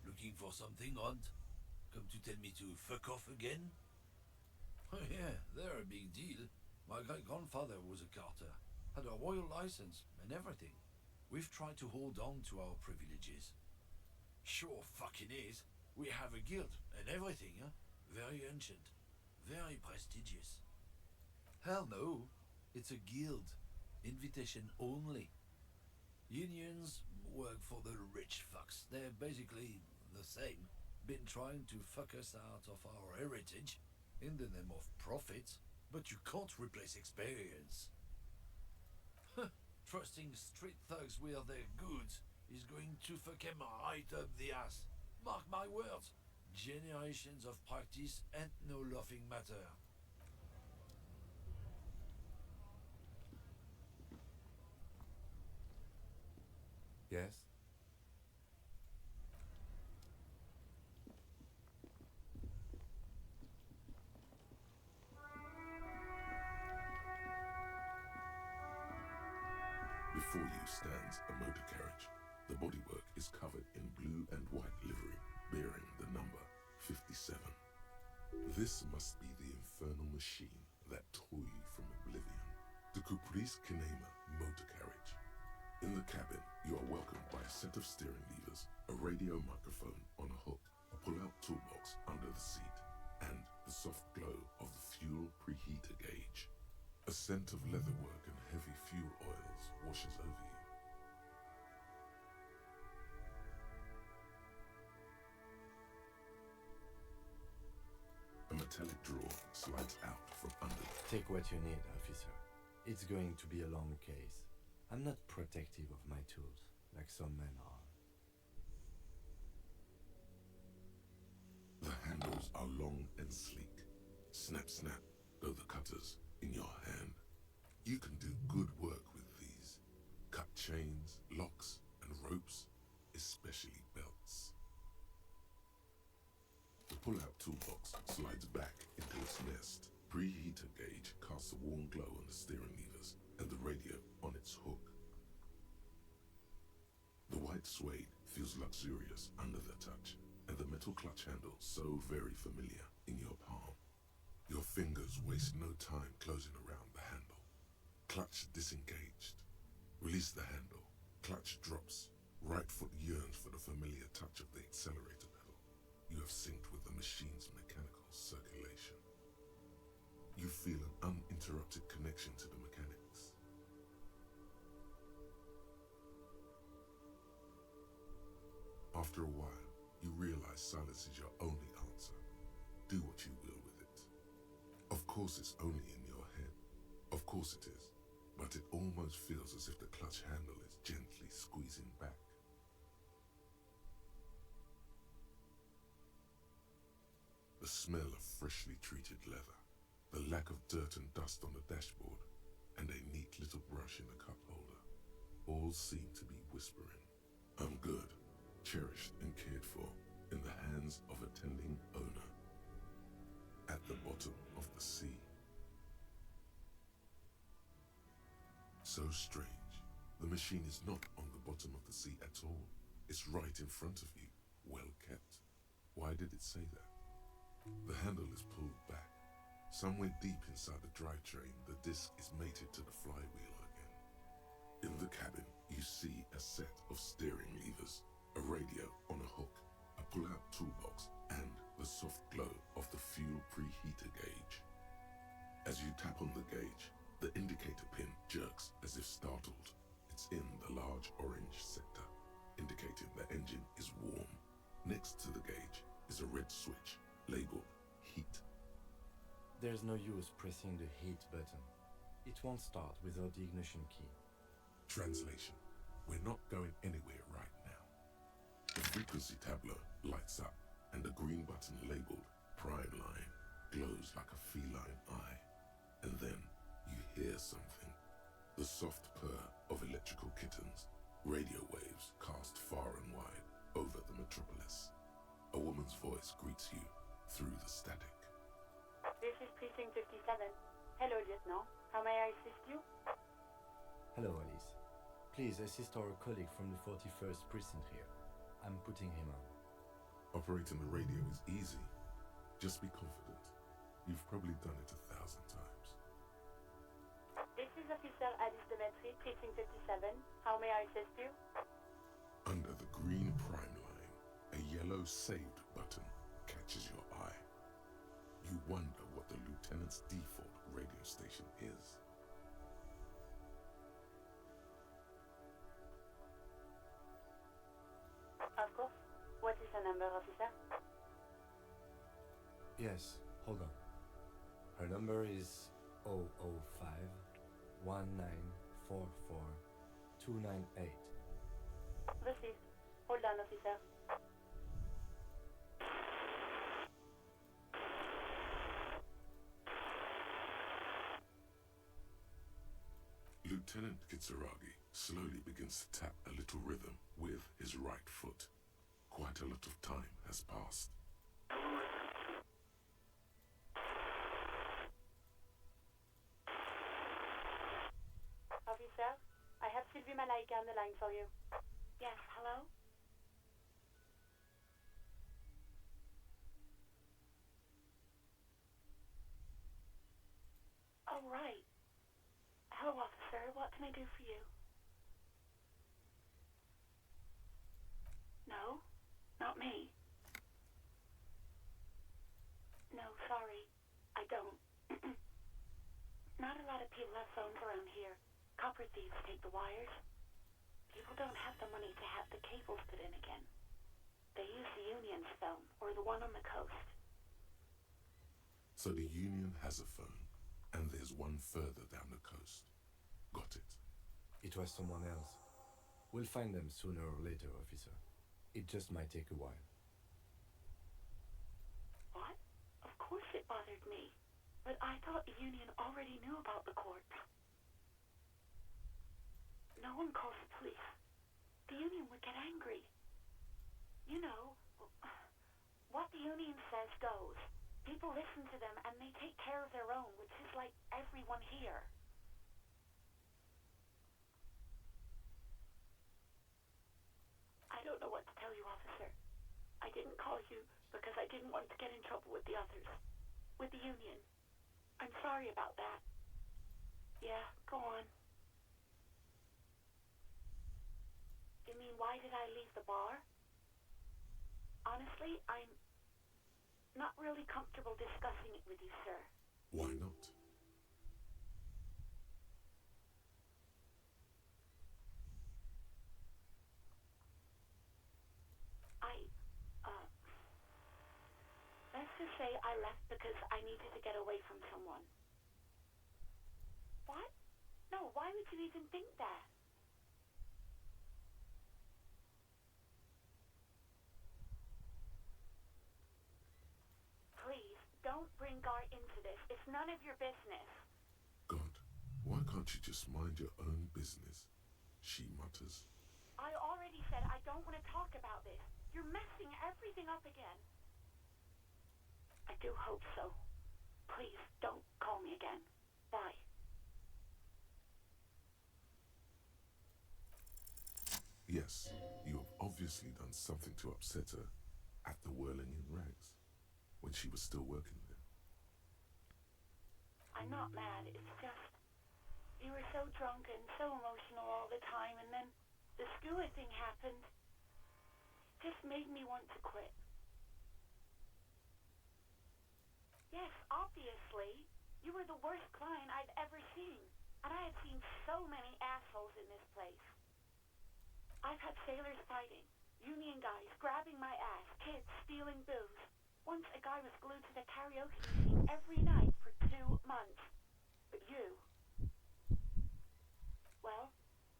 Looking for something, Runt? Come to tell me to fuck off again? Oh yeah, they're a big deal. My great-grandfather was a carter, had a royal license and everything. We've tried to hold on to our privileges. Sure fucking is. We have a guild and everything, huh? Very ancient. Very prestigious. Hell no. It's a guild. Invitation only. Unions work for the rich fucks. They're basically the same. Been trying to fuck us out of our heritage in the name of profit, but you can't replace experience. Trusting street thugs with their goods is going to fuck them right up the ass. Mark my words. Generations of practice ain't no laughing matter. Yes? Before you stands a motor carriage. The bodywork is covered in blue and white livery, bearing the number 57. This must be the infernal machine that tore you from oblivion. The Caprice Kinema motor carriage. In the cabin, you are welcomed by a set of steering levers, a radio microphone on a hook, a pull-out toolbox under the seat, and the soft glow of the fuel preheater gauge. A scent of leatherwork and heavy fuel oils washes over you. A metallic drawer slides out from under. Take what you need, officer. It's going to be a long case. I'm not protective of my tools, like some men are. The handles are long and sleek. Snap, snap, go the cutters in your hand. You can do good work with these. Cut chains, locks, and ropes, especially belts. The pull-out toolbox slides back into its nest. Preheater gauge casts a warm glow on the steering levers and the radio on its hook. The white suede feels luxurious under the touch, and the metal clutch handle so very familiar in your palm. Your fingers waste no time closing around the handle. Clutch disengaged. Release the handle. Clutch drops. Right foot yearns for the familiar touch of the accelerator pedal. You have synced with the machine's mechanical circulation. You feel an uninterrupted connection to the mechanics. After a while, you realize silence is your only answer. Do what you will with it. Of course it's only in your head. Of course it is. But it almost feels as if the clutch handle is gently squeezing back. The smell of freshly treated leather, the lack of dirt and dust on the dashboard, and a all seem to be whispering. I'm good, cherished and cared for, in the hands of a tending owner. At the bottom of the sea. So strange. The machine is not on the bottom of the sea at all. It's right in front of you, well kept. Why did it say that? The handle is pulled back. Somewhere deep inside the drivetrain, the disc is mated to the flywheel again. In the cabin, you see a set of steering levers, a radio on a hook, a pull-out toolbox, and the soft glow of the fuel preheater gauge. As you tap on the gauge, the indicator pin jerks as if startled. It's in the large orange sector, indicating the engine is warm. Next to the gauge is a red switch labeled heat. There's no use pressing the heat button. It won't start without the ignition key. Translation. We're not going anywhere right now. The frequency tableau lights up, and the green button labeled Prime Line glows like a feline eye. And then you hear something. The soft purr of electrical kittens, radio waves cast far and wide over the metropolis. A woman's voice greets you through the static. This is Precinct 57. Hello, Lieutenant. How may I assist you? Hello, Alice. Please assist our colleague from the 41st precinct here. I'm putting him on. Operating the radio is easy. Just be confident. You've probably done it 1,000 times. This is Officer Alice Demetri, Precinct 57. How may I assist you? Under the green prime line, a yellow saved button catches your eye. You wonder what the lieutenant's default radio station is. Of course. What is the number, officer? Yes, hold on. Her number is 005 1944 298. Received. Hold on, officer. Lieutenant Kitsuragi slowly begins to tap a little rhythm with his right foot. Quite a lot of time has passed. Officer, I have Sylvie Malaika on the line for you. Yes, hello? Oh, right. Hello, officer. What can I do for you? No, not me. No, sorry. I don't. Not a lot of people have phones around here. Copper thieves take the wires. People don't have the money to have the cables put in again. They use the Union's phone, or the one on the coast. So the Union has a phone, and there's one further down the coast. Got it. It was someone else. We'll find them sooner or later, officer. It just might take a while. What? Of course it bothered me. But I thought the Union already knew about the court. No one calls the police. The Union would get angry. You know, what the Union says goes. People listen to them and they take care of their own, which is like everyone here. I don't know what to tell you, officer. I didn't call you because I didn't want to get in trouble with the others. With the Union. I'm sorry about that. Yeah, go on. You mean, why did I leave the bar? Honestly, I'm not really comfortable discussing it with you, sir. Why not? Let's just say I left because I needed to get away from someone. What? No, why would you even think that? Please, don't bring Gar into this. It's none of your business. God, why can't you just mind your own business? she mutters. I already said I don't want to talk about this. You're messing everything up again. I do hope so. Please don't call me again. Bye. Yes, you have obviously done something to upset her at the Whirling in Rags, when she was still working there. I'm not mad, it's just... You were so drunk and so emotional all the time, and then the skewer thing happened. It just made me want to quit. Yes, obviously, you were the worst client I've ever seen, and I have seen so many assholes in this place. I've had sailors fighting, union guys grabbing my ass, kids stealing booze. Once a guy was glued to the karaoke machine every night for 2 months. But you... Well,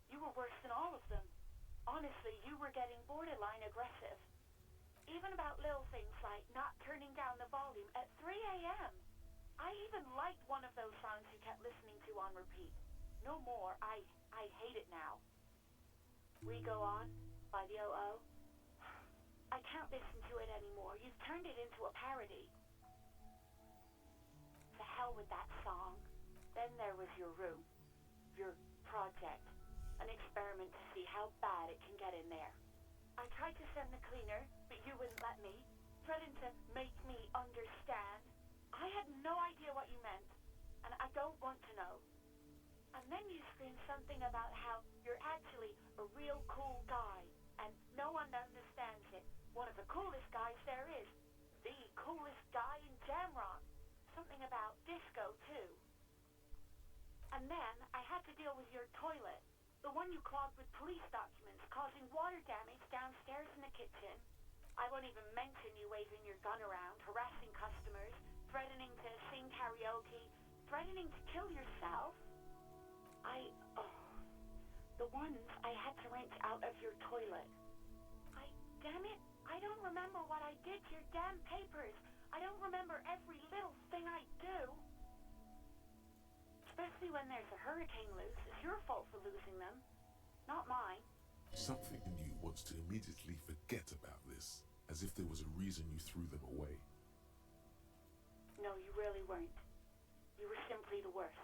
you were worse than all of them. Honestly, you were getting borderline aggressive. Even about little things like not turning down the volume at 3 a.m. I even liked one of those songs you kept listening to on repeat. No more. I hate it now. We Go On by the O.O. I can't listen to it anymore. You've turned it into a parody. To hell with that song. Then there was your room. Your project. An experiment to see how bad it can get in there. I tried to send the cleaner, but you wouldn't let me. Threatened to make me understand. I had no idea what you meant, and I don't want to know. And then you screamed something about how you're actually a real cool guy, and no one understands it. One of the coolest guys there is. The coolest guy in Jamrock. Something about disco, too. And then I had to deal with your toilet. The one you clogged with police documents, causing water damage downstairs in the kitchen. I won't even mention you waving your gun around, harassing customers, threatening to sing karaoke, threatening to kill yourself. The ones I had to wrench out of your toilet. Damn it, I don't remember what I did to your damn papers. I don't remember every little thing I do. Especially when there's a hurricane loose. It's your fault for losing them, not mine. Something in you wants to immediately forget about this, as if there was a reason you threw them away. No, you really weren't. You were simply the worst.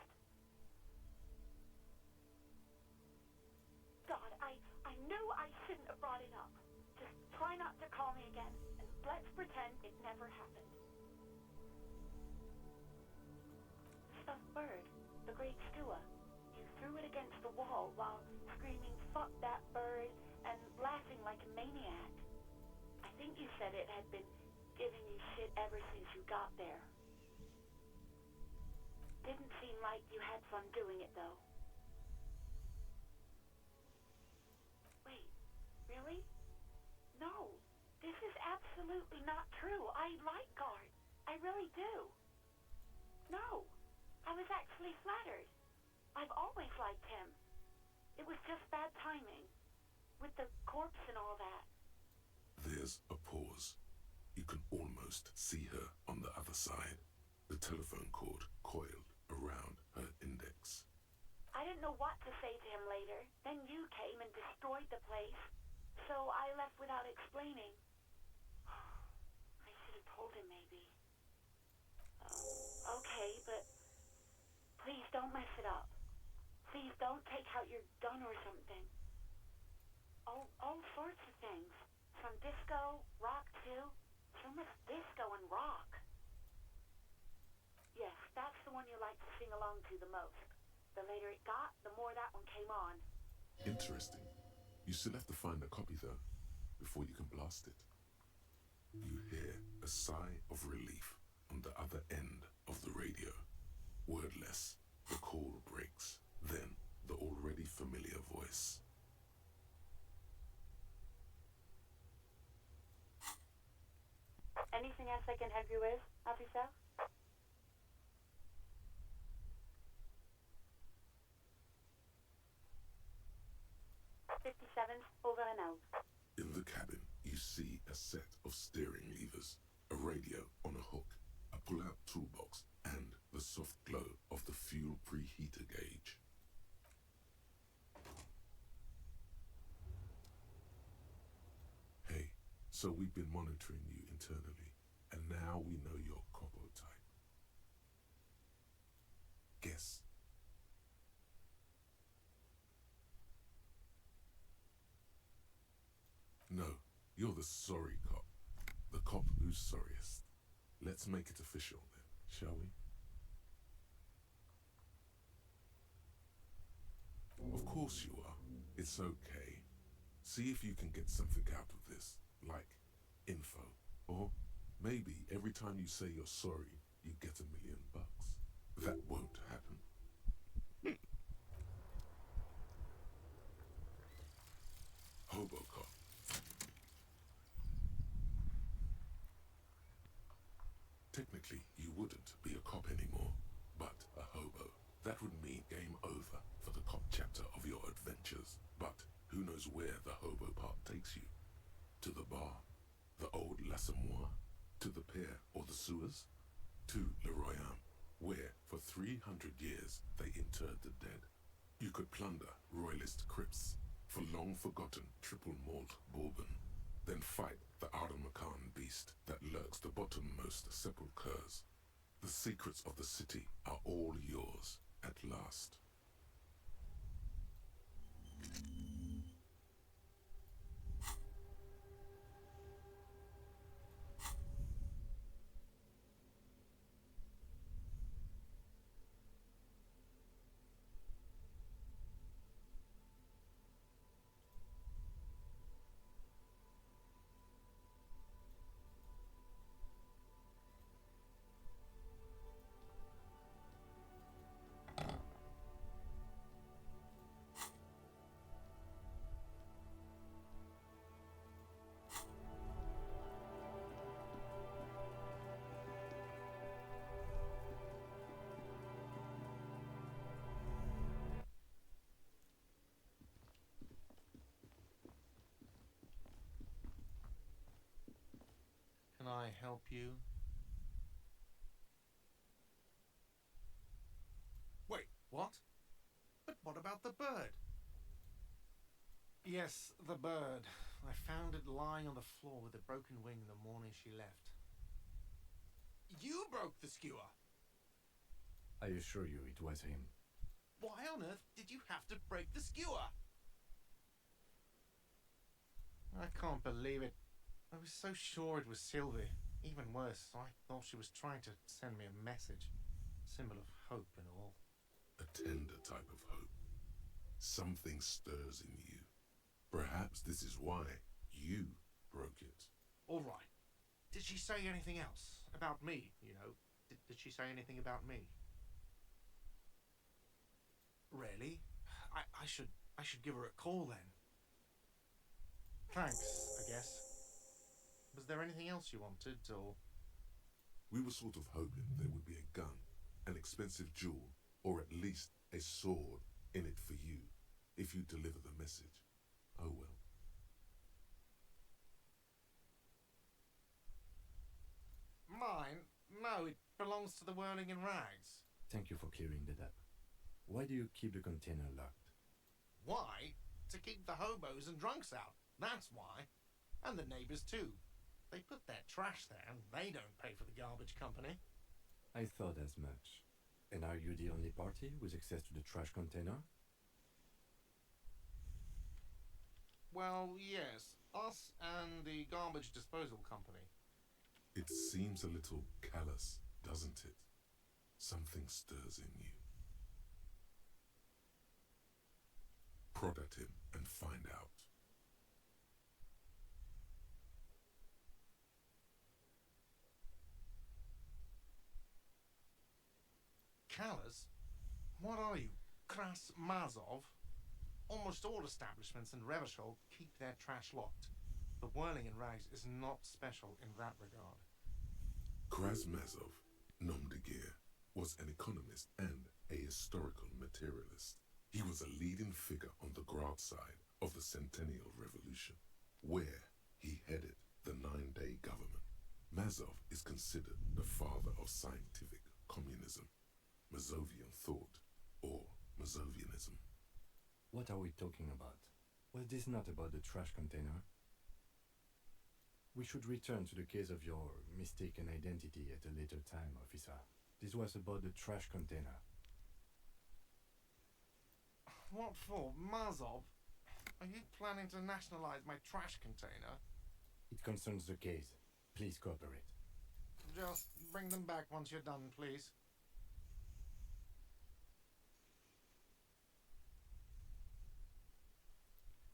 God, I knew I shouldn't have brought it up. Just try not to call me again, and let's pretend it never happened. Stuffed bird, the great Stua. You threw it against the wall while screaming, "Fuck that bird," and laughing like a maniac. I think you said it had been giving you shit ever since you got there. Didn't seem like you had fun doing it, though. Wait, really? No, this is absolutely not true. I like Guard. I really do. No, I was actually flattered. I've always liked him. It was just bad timing. With the corpse and all that. There's a pause. You can almost see her on the other side. The telephone cord coiled around her index. I didn't know what to say to him later. Then you came and destroyed the place. So I left without explaining. I should have told him, maybe. Okay, but please don't mess it up. Please don't take out your gun or something. All sorts of things. From disco, rock too. So much disco and rock. Yes, that's the one you like to sing along to the most. The later it got, the more that one came on. Interesting. You still have to find a copy though, before you can blast it. You hear a sigh of relief on the other end of the radio. Wordless, the call breaks. Then the already familiar voice. Anything else I can help you with, officer? Over and out. In the cabin, you see a set of steering levers, a radio on a hook, a pull-out toolbox, and the soft glow of the fuel preheater gauge. So we've been monitoring you internally, and now we know your Copo type. Guess. No, you're the sorry cop. The cop who's sorriest. Let's make it official then, shall we? Of course you are. It's okay. See if you can get something out of this, like info. Or maybe every time you say you're sorry, you get $1 million. That won't happen. Hobocop. Technically, you wouldn't be a cop anymore, but a hobo. That would mean game over for the cop chapter of your adventures. But who knows where the hobo part takes you? To the bar? The old L'Assommoir? To the pier or the sewers? To Le Royaume, where for 300 years they interred the dead. You could plunder royalist crypts for long-forgotten triple malt bourbon, then fight the Aramakan beast that lurks the bottommost sepulchres. The secrets of the city are all yours at last. Can I help you? Wait, what? But what about the bird? Yes, the bird. I found it lying on the floor with a broken wing the morning she left. You broke the skewer! I assure you it was him. Why on earth did you have to break the skewer? I can't believe it. I was so sure it was Sylvie. Even worse, I thought she was trying to send me a message. Symbol of hope and all. A tender type of hope. Something stirs in you. Perhaps this is why you broke it. All right. Did she say anything else? About me, you know? Did she say anything about me? Really? I should give her a call then. Thanks, I guess. Was there anything else you wanted, or...? We were sort of hoping there would be a gun, an expensive jewel, or at least a sword in it for you, if you deliver the message. Oh well. Mine? No, it belongs to the Whirling in Rags. Thank you for clearing that up. Why do you keep the container locked? Why? To keep the hobos and drunks out. That's why. And the neighbours too. They put their trash there and they don't pay for the garbage company. I thought as much. And are you the only party with access to the trash container? Well, yes. Us and the garbage disposal company. It seems a little callous, doesn't it? Something stirs in you. Prod at him and find out. Callous? What are you? Kras Mazov? Almost all establishments in Revachol keep their trash locked. The Whirling in Rags is not special in that regard. Krasmazov, nom de guerre, was an economist and a historical materialist. He was a leading figure on the Grad side of the Centennial Revolution, where he headed the 9-day government. Mazov is considered the father of scientific communism, Mazovian thought, or Mazovianism. What are we talking about? Was this not about the trash container? We should return to the case of your mistaken identity at a later time, officer. This was about the trash container. What for? Mazov? Are you planning to nationalize my trash container? It concerns the case. Please cooperate. Just bring them back once you're done, please.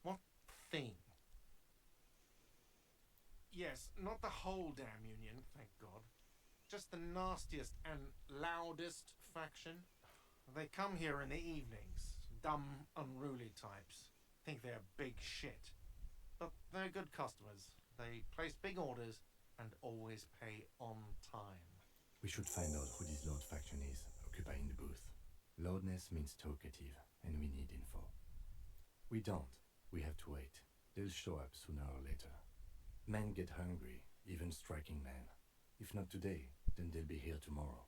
What thing? Yes, not the whole damn union, thank God. Just the nastiest and loudest faction. They come here in the evenings. Dumb, unruly types. Think they're big shit. But they're good customers. They place big orders and always pay on time. We should find out who this Lord faction is, occupying the booth. Loudness means talkative, and we need info. We don't. We have to wait. They'll show up sooner or later. Men get hungry, even striking men. If not today, then they'll be here tomorrow.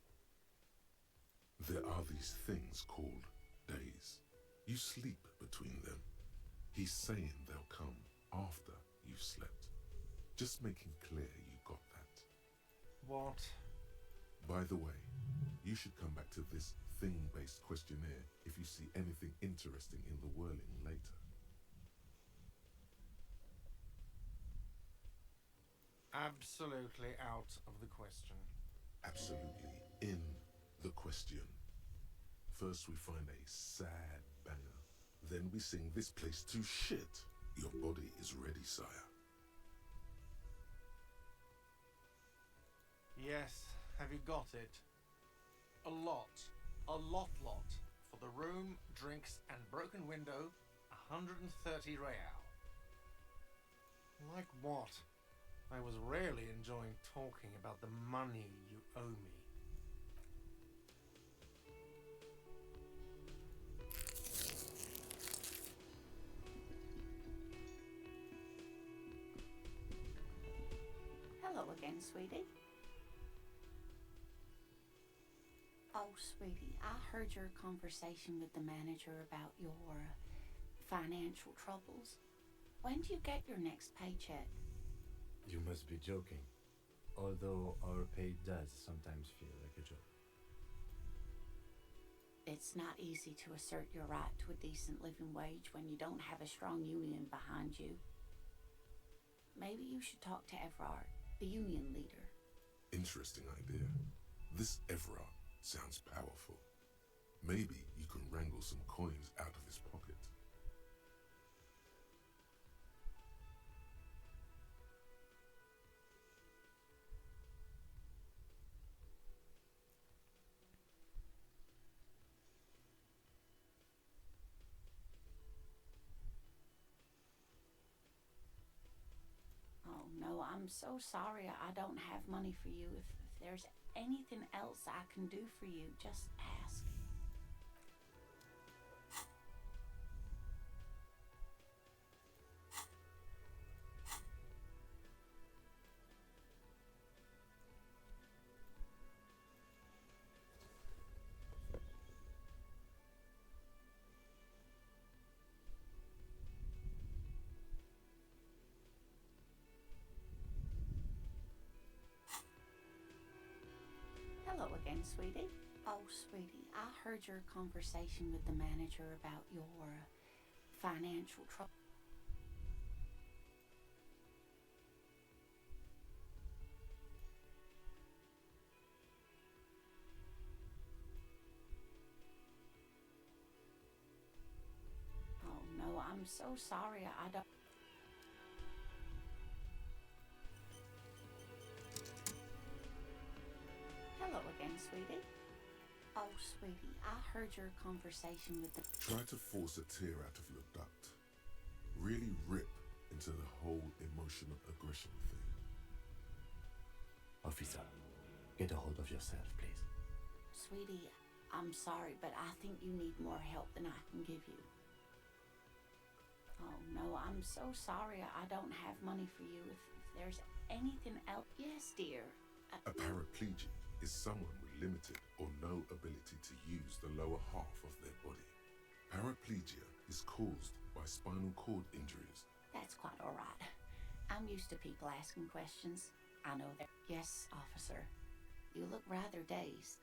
There are these things called days. You sleep between them. He's saying they'll come after you've slept. Just making clear you got that. What? By the way, you should come back to this thing-based questionnaire if you see anything interesting in the whirling later. Absolutely out of the question. Absolutely in the question. First we find a sad banger. Then we sing this place to shit. Your body is ready, sire. Yes, have you got it? A lot. A lot. For the room, drinks, and broken window, 130 real. Like what? I was rarely enjoying talking about the money you owe me. Hello again, sweetie. Oh, sweetie, I heard your conversation with the manager about your financial troubles. When do you get your next paycheck? You must be joking. Although our pay does sometimes feel like a joke. It's not easy to assert your right to a decent living wage when you don't have a strong union behind you. Maybe you should talk to Everard, the union leader. Interesting idea. This Everard sounds powerful. Maybe you can wrangle some coins out of his pocket. Oh no, I'm so sorry I don't have money for you. If there's anything else I can do for you, just ask. Hello again, sweetie. Oh, sweetie, I heard your conversation with the manager about your financial trouble. Oh no, I'm so sorry I don't... Hello again, sweetie. Oh, sweetie, I heard your conversation with the... Try to force a tear out of your duct. Really rip into the whole emotional aggression thing. Officer, get a hold of yourself, please. Sweetie, I'm sorry, but I think you need more help than I can give you. Oh no, I'm so sorry I don't have money for you. If there's anything else... Yes, dear. A paraplegic is someone with limited or no ability to use the lower half of their body. Paraplegia is caused by spinal cord injuries. That's quite all right. I'm used to people asking questions. I know that. Yes, officer. You look rather dazed.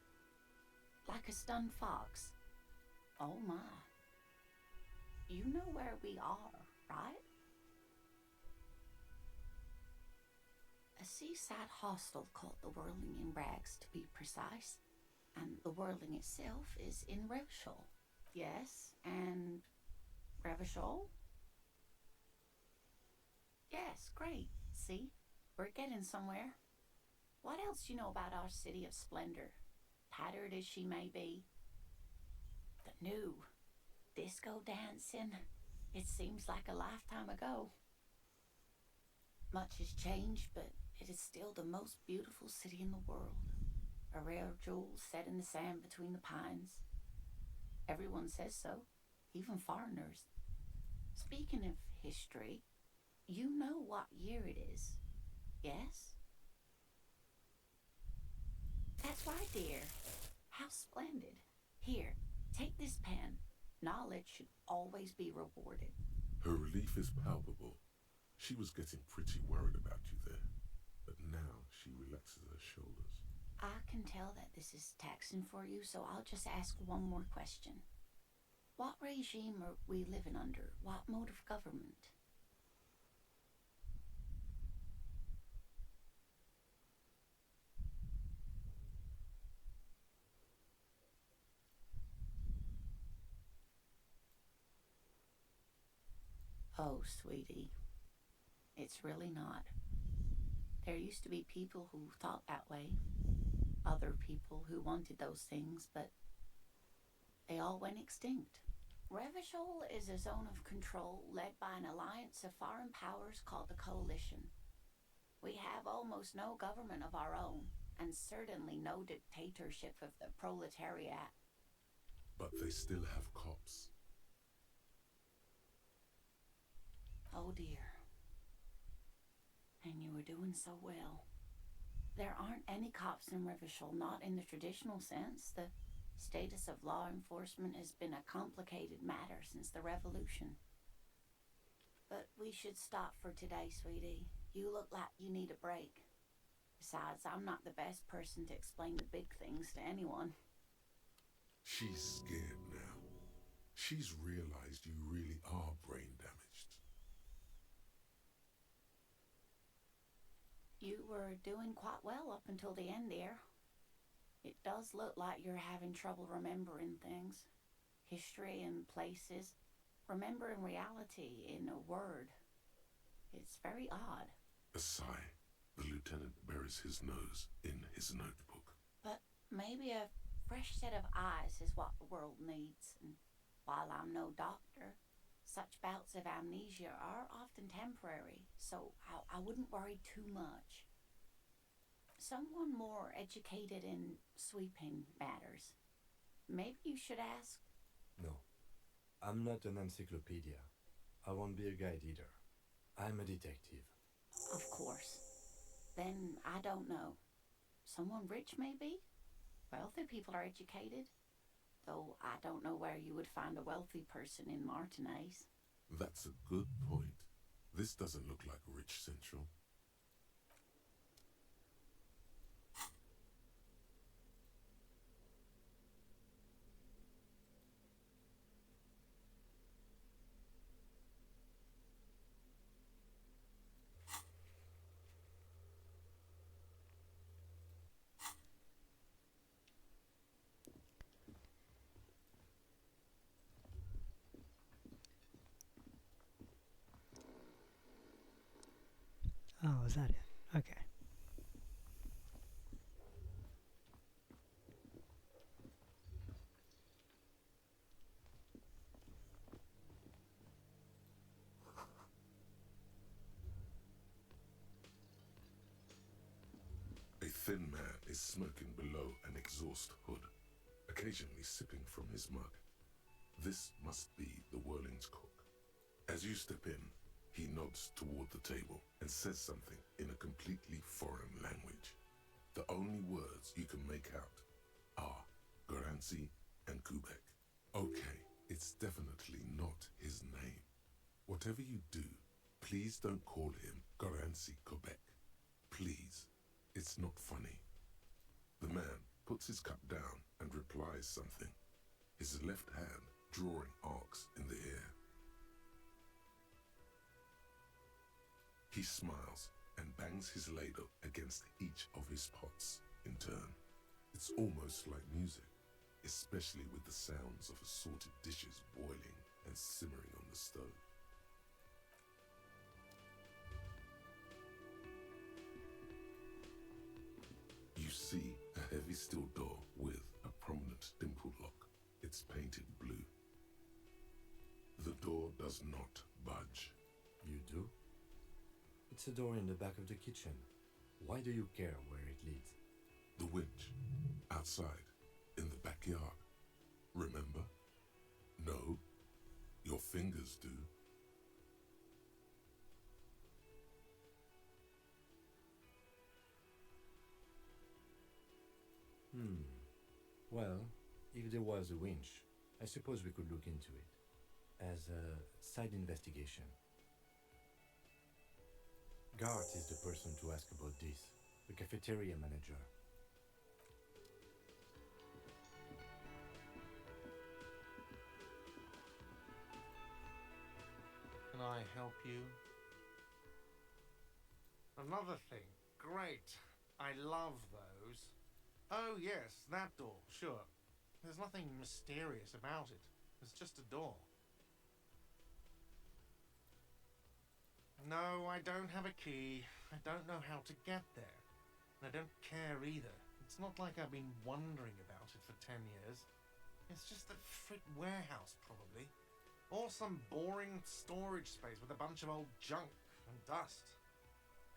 Like a stunned fox. Oh my. You know where we are, right? A seaside hostel called the Whirling in Rags, to be precise. And the Whirling itself is in Revachol. Yes, and Revachol? Yes, great. See? We're getting somewhere. What else you know about our city of splendor? Tattered as she may be. The new disco dancing. It seems like a lifetime ago. Much has changed, but it is still the most beautiful city in the world. A rare jewel set in the sand between the pines. Everyone says so, even foreigners. Speaking of history, you know what year it is, yes? That's right, dear. How splendid. Here, take this pen. Knowledge should always be rewarded. Her relief is palpable. She was getting pretty worried about you there, but now she relaxes her shoulders. I can tell that this is taxing for you, so I'll just ask one more question. What regime are we living under? What mode of government? Oh, sweetie. It's really not. There used to be people who thought that way. Other people who wanted those things, but they all went extinct. Revachol is a zone of control led by an alliance of foreign powers called the Coalition. We have almost no government of our own, and certainly no dictatorship of the proletariat. But they still have cops. Oh dear. And you were doing so well. There aren't any cops in Revachol, not in the traditional sense. The status of law enforcement has been a complicated matter since the revolution. But we should stop for today, sweetie. You look like you need a break. Besides, I'm not the best person to explain the big things to anyone. She's scared now. She's realized you really are brain damaged. You were doing quite well up until the end there. It does look like you're having trouble remembering things. History and places. Remembering reality in a word. It's very odd. A sigh. The lieutenant buries his nose in his notebook. But maybe a fresh set of eyes is what the world needs. And while I'm no doctor, such bouts of amnesia are often temporary, so I wouldn't worry too much. Someone more educated in sweeping matters. Maybe you should ask. No, I'm not an encyclopedia. I won't be a guide either. I'm a detective. Of course. Then I don't know. Someone rich, maybe? Wealthy people are educated. Though I don't know where you would find a wealthy person in Martinez. That's a good point. This doesn't look like Rich Central. Oh, is that it? Okay. A thin man is smoking below an exhaust hood, occasionally sipping from his mug. This must be the Whirling's cook. As you step in, he nods toward the table and says something in a completely foreign language. The only words you can make out are Garancy and Kubek. Okay, it's definitely not his name. Whatever you do, please don't call him Garancy, Quebec. Please, it's not funny. The man puts his cup down and replies something, his left hand drawing arcs in the air. He smiles and bangs his ladle against each of his pots in turn. It's almost like music, especially with the sounds of assorted dishes boiling and simmering on the stove. You see a heavy steel door with a prominent dimple lock. It's painted blue. The door does not budge. You do? It's a door in the back of the kitchen. Why do you care where it leads? The winch, outside, in the backyard. Remember? No, your fingers do. Well, if there was a winch, I suppose we could look into it. As a side investigation. Gart is the person to ask about this, the cafeteria manager. Can I help you? Another thing. Great. I love those. Oh, yes, that door, sure. There's nothing mysterious about it. It's just a door. No, I don't have a key. I don't know how to get there. And I don't care either. It's not like I've been wondering about it for 10 years. It's just a frick warehouse, probably. Or some boring storage space with a bunch of old junk and dust.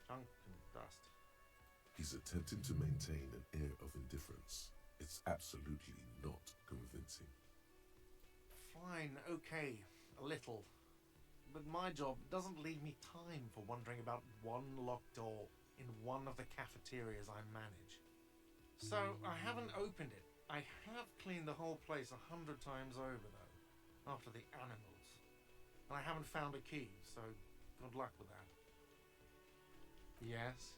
Junk and dust. He's attempting to maintain an air of indifference. It's absolutely not convincing. Fine, okay, a little. But my job doesn't leave me time for wondering about one locked door in one of the cafeterias I manage. So I haven't opened it. I have cleaned the whole place 100 times over, though, after the animals. And I haven't found a key, so good luck with that. Yes?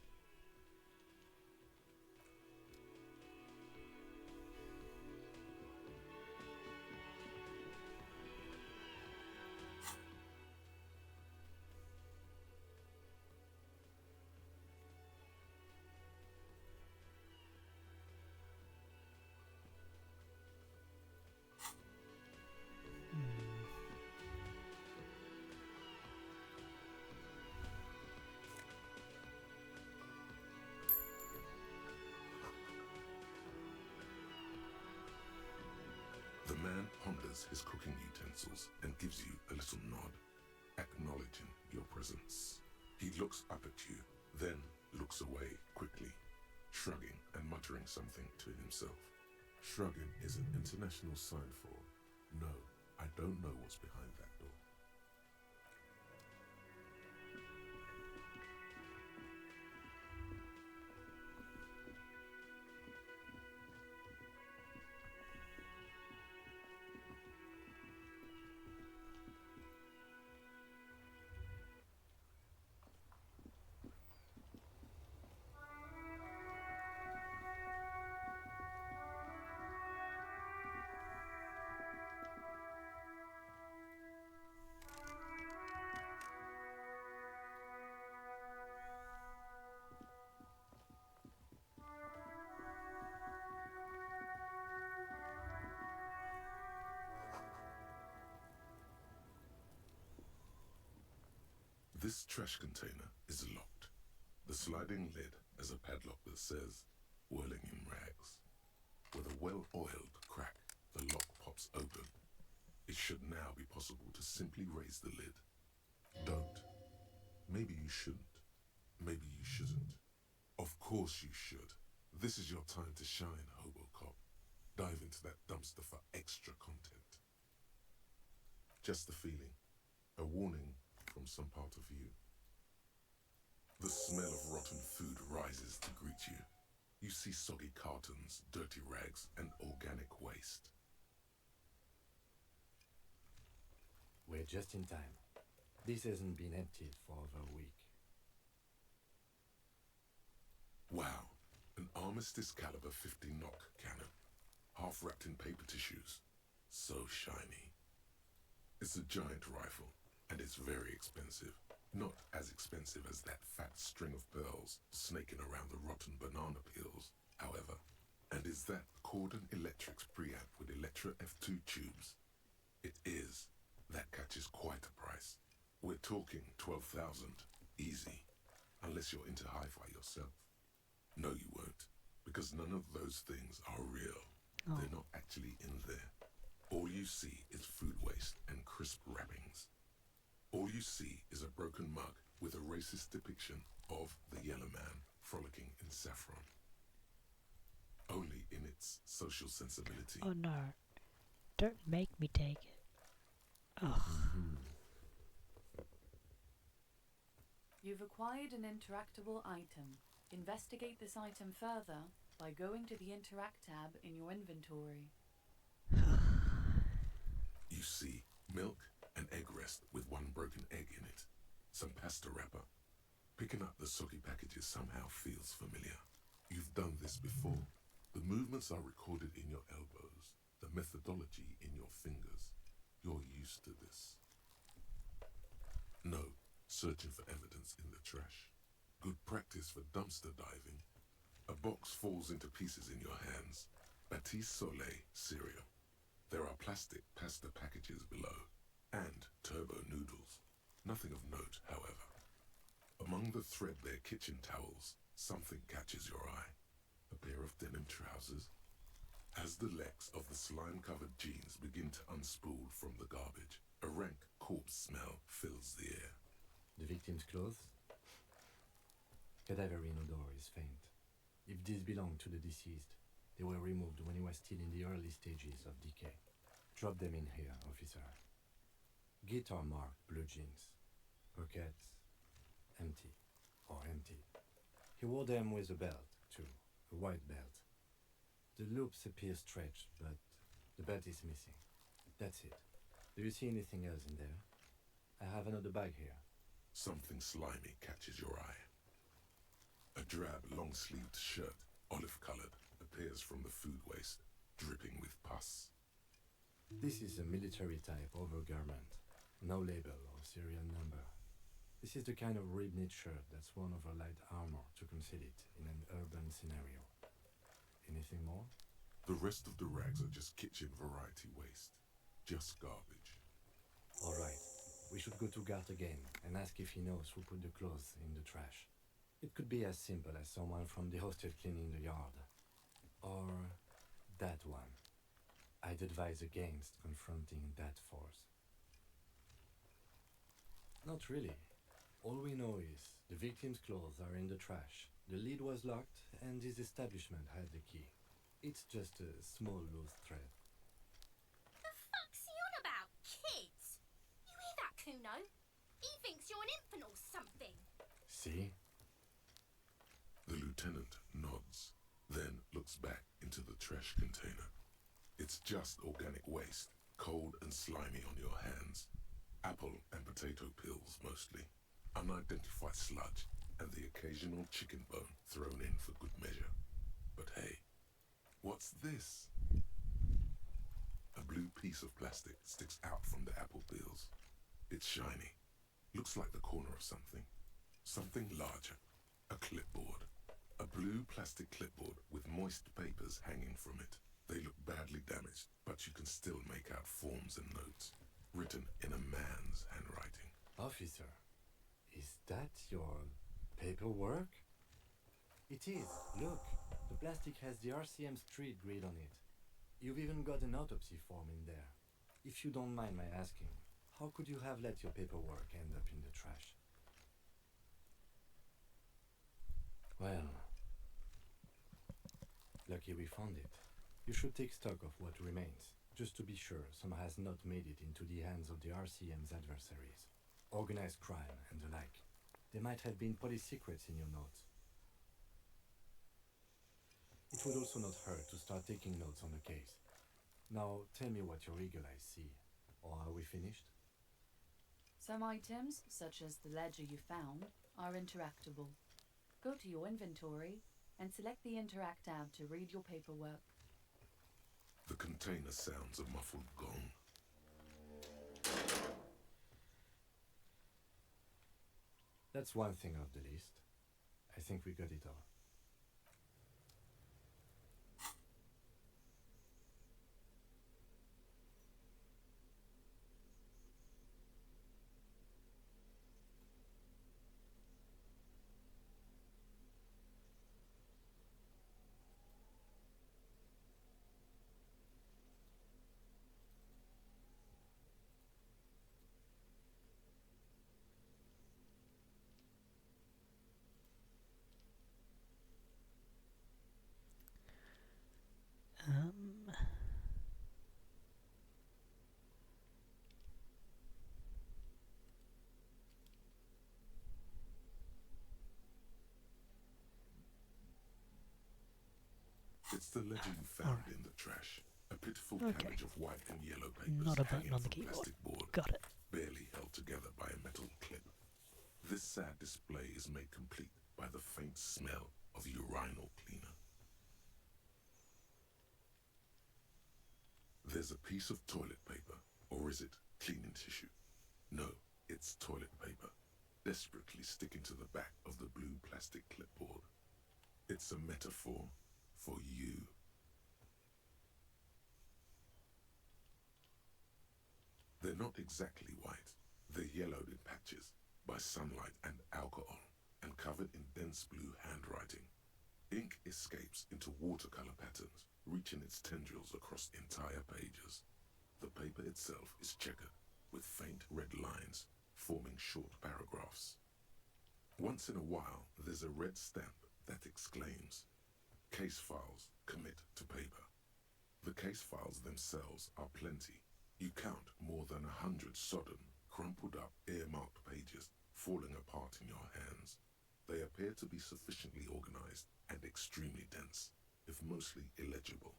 The man ponders his cooking utensils and gives you a little nod, acknowledging your presence. He looks up at you, then looks away quickly, shrugging and muttering something to himself. Shrugging is an international sign for, no, I don't know what's behind that door. This trash container is locked. The sliding lid has a padlock that says, whirling in rags. With a well-oiled crack, the lock pops open. It should now be possible to simply raise the lid. Don't. Maybe you shouldn't. Maybe you shouldn't. Of course you should. This is your time to shine, Hobocop. Dive into that dumpster for extra content. Just the feeling. A warning from some part of you. The smell of rotten food rises to greet you. You see soggy cartons, dirty rags, and organic waste. We're just in time. This hasn't been emptied for over a week. Wow, an Armistice caliber 50 knock cannon, half wrapped in paper tissues. So shiny. It's a giant rifle, and it's very expensive. Not as expensive as that fat string of pearls snaking around the rotten banana peels, however. And is that Cordon Electric's preamp with Electra F2 tubes? It is. That catches quite a price. We're talking 12,000, easy. Unless you're into hi-fi yourself. No, you won't, because none of those things are real. Oh. They're not actually in there. All you see is food waste and crisp wrappings. All you see is a broken mug with a racist depiction of the yellow man frolicking in saffron. Only in its social sensibility. Oh no. Don't make me take it. Ugh. You've acquired an interactable item. Investigate this item further by going to the Interact tab in your inventory. You see milk and egg rest with one broken egg in it. Some pasta wrapper. Picking up the soggy packages somehow feels familiar. You've done this before. The movements are recorded in your elbows, the methodology in your fingers. You're used to this. No, searching for evidence in the trash. Good practice for dumpster diving. A box falls into pieces in your hands. Batiste Soleil cereal. There are plastic pasta packages below, and turbo noodles. Nothing of note, however. Among the threadbare kitchen towels, something catches your eye. A pair of denim trousers. As the legs of the slime-covered jeans begin to unspool from the garbage, a rank corpse smell fills the air. The victim's clothes? Cadaverine odor is faint. If these belong to the deceased, they were removed when he was still in the early stages of decay. Drop them in here, officer. Guitar marked blue jeans. Pockets empty or empty. He wore them with a belt, too, a white belt. The loops appear stretched, but the belt is missing. That's it. Do you see anything else in there? I have another bag here. Something slimy catches your eye. A drab, long-sleeved shirt, olive-colored, appears from the food waste, dripping with pus. This is a military-type overgarment. No label or serial number. This is the kind of rib-knit shirt that's worn over light armor to conceal it in an urban scenario. Anything more? The rest of the rags are just kitchen variety waste. Just garbage. All right. We should go to Gart again and ask if he knows who put the clothes in the trash. It could be as simple as someone from the hostel cleaning the yard. Or that one. I'd advise against confronting that force. Not really. All we know is the victim's clothes are in the trash. The lid was locked and his establishment had the key. It's just a small loose thread. The fuck's he on about? Kids? You hear that, Kuno? He thinks you're an infant or something. See? The lieutenant nods, then looks back into the trash container. It's just organic waste, cold and slimy on your hands. Apple and potato peels mostly. Unidentified sludge and the occasional chicken bone thrown in for good measure. But hey, what's this? A blue piece of plastic sticks out from the apple peels. It's shiny. Looks like the corner of something. Something larger. A clipboard. A blue plastic clipboard with moist papers hanging from it. They look badly damaged, but you can still make out forms and notes, written in a man's handwriting. Officer, is that your paperwork? It is. Look, the plastic has the RCM street grid on it. You've even got an autopsy form in there. If you don't mind my asking, how could you have let your paperwork end up in the trash? Well, lucky we found it. You should take stock of what remains, just to be sure some has not made it into the hands of the RCM's adversaries. Organized crime and the like. There might have been police secrets in your notes. It would also not hurt to start taking notes on the case. Now, tell me what your eagle eyes see. Or are we finished? Some items, such as the ledger you found, are interactable. Go to your inventory and select the Interact tab to read your paperwork. The container sounds a muffled gong. That's one thing off the list. I think we got it all. It's the legend found in the trash. A pitiful cabbage of white and yellow papers Not a button hanging on the from keyboard. plastic board, Got it. barely held together by a metal clip. This sad display is made complete by the faint smell of urinal cleaner. There's a piece of toilet paper, or is it cleaning tissue? No, it's toilet paper, desperately sticking to the back of the blue plastic clipboard. It's a metaphor for you. They're not exactly white. They're yellowed in patches by sunlight and alcohol and covered in dense blue handwriting. Ink escapes into watercolor patterns, reaching its tendrils across entire pages. The paper itself is checkered with faint red lines forming short paragraphs. Once in a while, there's a red stamp that exclaims, "Case files commit to paper." The case files themselves are plenty. You count more than 100 sodden, crumpled up, earmarked pages falling apart in your hands. They appear to be sufficiently organized and extremely dense, if mostly illegible.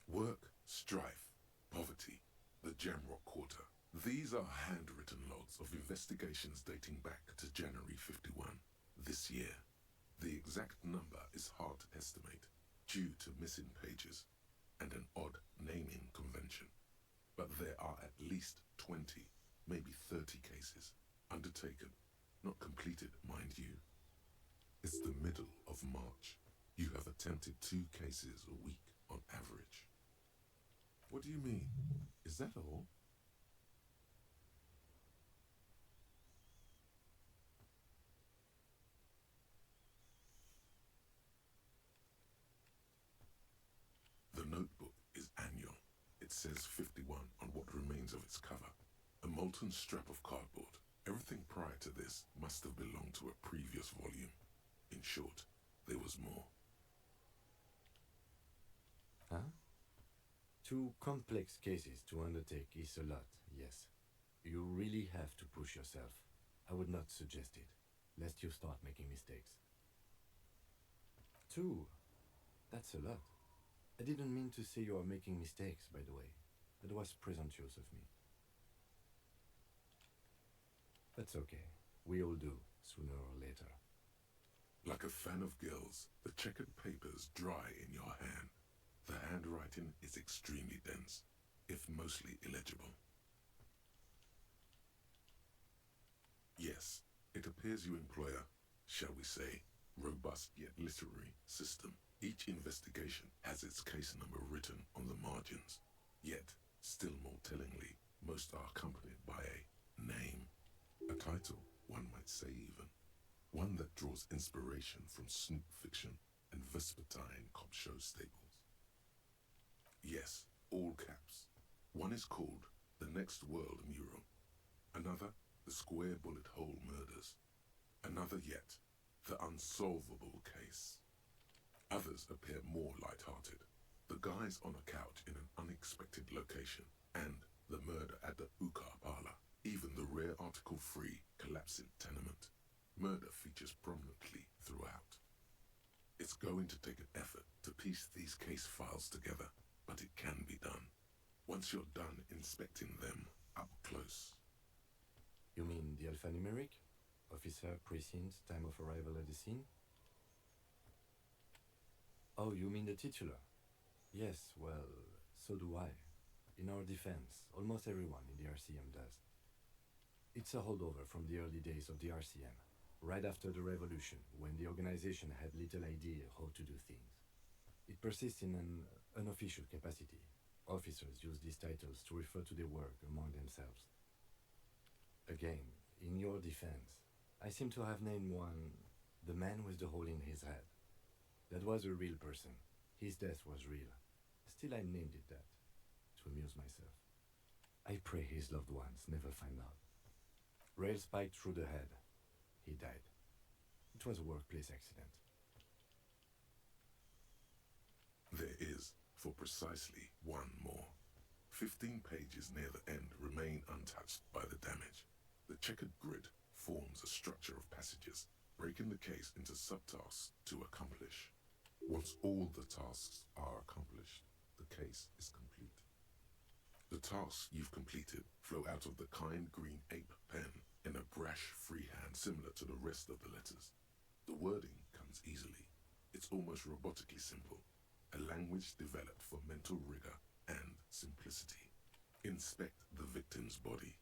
Work, strife, poverty, the Jamrock Quarter. These are handwritten logs of investigations dating back to January 51, this year. The exact number is hard to estimate due to missing pages and an odd naming convention. But there are at least 20, maybe 30 cases undertaken, not completed, mind you. It's the middle of March. You have attempted 2 cases a week on average. What do you mean? Is that all? The notebook is annual. It says 51 on what remains of its cover. A molten strap of cardboard. Everything prior to this must have belonged to a previous volume. In short, there was more. Huh? 2 complex cases to undertake is a lot, yes. You really have to push yourself. I would not suggest it, lest you start making mistakes. 2? That's a lot. I didn't mean to say you are making mistakes, by the way. That was presumptuous of me. That's okay. We all do, sooner or later. Like a fan of gills, the checkered papers dry in your hand. The handwriting is extremely dense, if mostly illegible. Yes, it appears you employ a, shall we say, robust yet literary system. Each investigation has its case number written on the margins. Yet, still more tellingly, most are accompanied by a name. A title, one might say even. One that draws inspiration from snoop fiction and vespertine cop show staples. Yes, all caps. One is called The Next World Mural. Another, The Square Bullet Hole Murders. Another yet, The Unsolvable Case. Others appear more light-hearted. The guys on a couch in an unexpected location, and the murder at the Ukar Parlor. Even the rare article-free collapsing tenement. Murder features prominently throughout. It's going to take an effort to piece these case files together, but it can be done. Once you're done inspecting them up close. You mean the alphanumeric? Officer, precinct, time of arrival at the scene? Oh, you mean the titular? Yes, well, so do I. In our defense, almost everyone in the RCM does. It's a holdover from the early days of the RCM, right after the revolution, when the organization had little idea how to do things. It persists in an unofficial capacity. Officers use these titles to refer to their work among themselves. Again, in your defense, I seem to have named one the man with the hole in his head. That was a real person. His death was real. Still, I named it that, to amuse myself. I pray his loved ones never find out. Rail spiked through the head. He died. It was a workplace accident. There is, for precisely one more. 15 pages near the end remain untouched by the damage. The checkered grid forms a structure of passages, breaking the case into subtasks to accomplish. Once all the tasks are accomplished, the case is complete. The tasks you've completed flow out of the kind green ape pen in a brash freehand similar to the rest of the letters. The wording comes easily. It's almost robotically simple, a language developed for mental rigor and simplicity. Inspect the victim's body.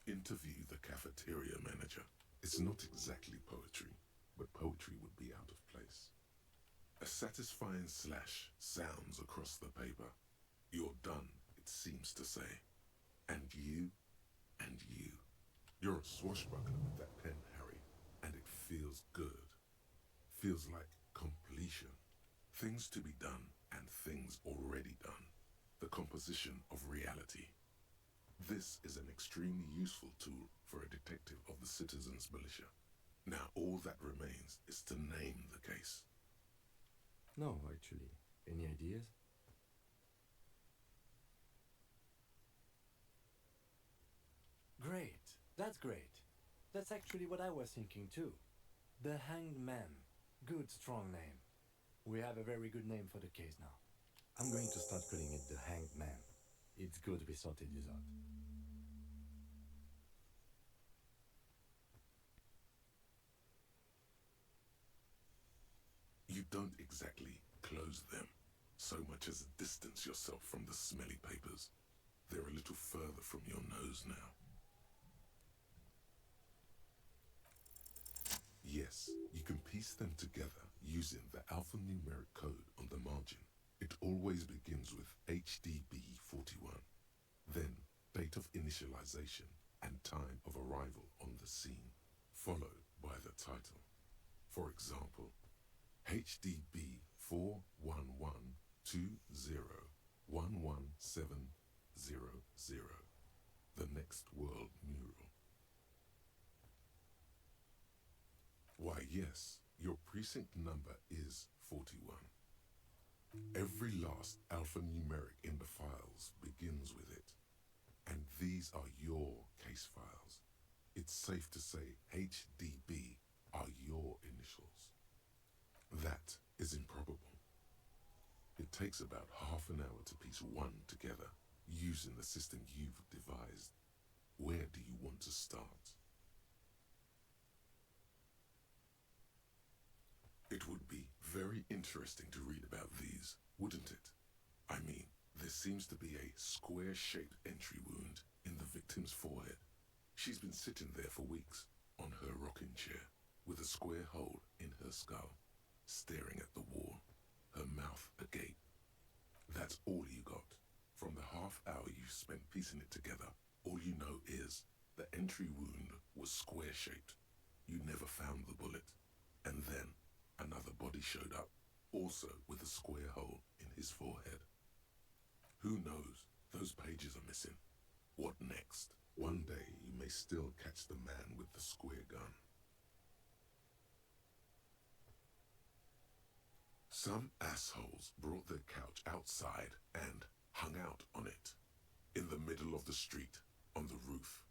Interview the cafeteria manager. It's not exactly poetry, but poetry would be out of place. A satisfying slash sounds across the paper. You're done, it seems to say. And you, and you. You're a swashbuckler with that pen, Harry, and it feels good. Feels like completion. Things to be done and things already done. The composition of reality. This is an extremely useful tool for a detective of the Citizens Militia. Now all that remains is to name the case. No, actually. Any ideas? Great. That's great. That's actually what I was thinking too. The Hanged Man. Good, strong name. We have a very good name for the case now. I'm going to start calling it the Hanged Man. It's good we sorted this out. You don't exactly close them, so much as distance yourself from the smelly papers. They're a little further from your nose now. Yes, you can piece them together using the alphanumeric code on the margin. It always begins with HDB41, then date of initialization and time of arrival on the scene, followed by the title. For example, HDB 41120111700, the next world mural. Why, yes, your precinct number is 41. Every last alphanumeric in the files begins with it, and these are your case files. It's safe to say HDB are your initials. That is improbable. It takes about half an hour to piece one together using the system you've devised. Where do you want to start? It would be very interesting to read about these, wouldn't it? I mean, there seems to be a square-shaped entry wound in the victim's forehead. She's been sitting there for weeks, on her rocking chair, with a square hole in her skull, staring at the wall, her mouth agape. That's all you got. From the half hour you spent piecing it together, all you know is the entry wound was square-shaped. You never found the bullet. And then another body showed up, also with a square hole in his forehead. Who knows? Those pages are missing. What next? One day you may still catch the man with the square gun. Some assholes brought their couch outside and hung out on it. In the middle of the street, on the roof,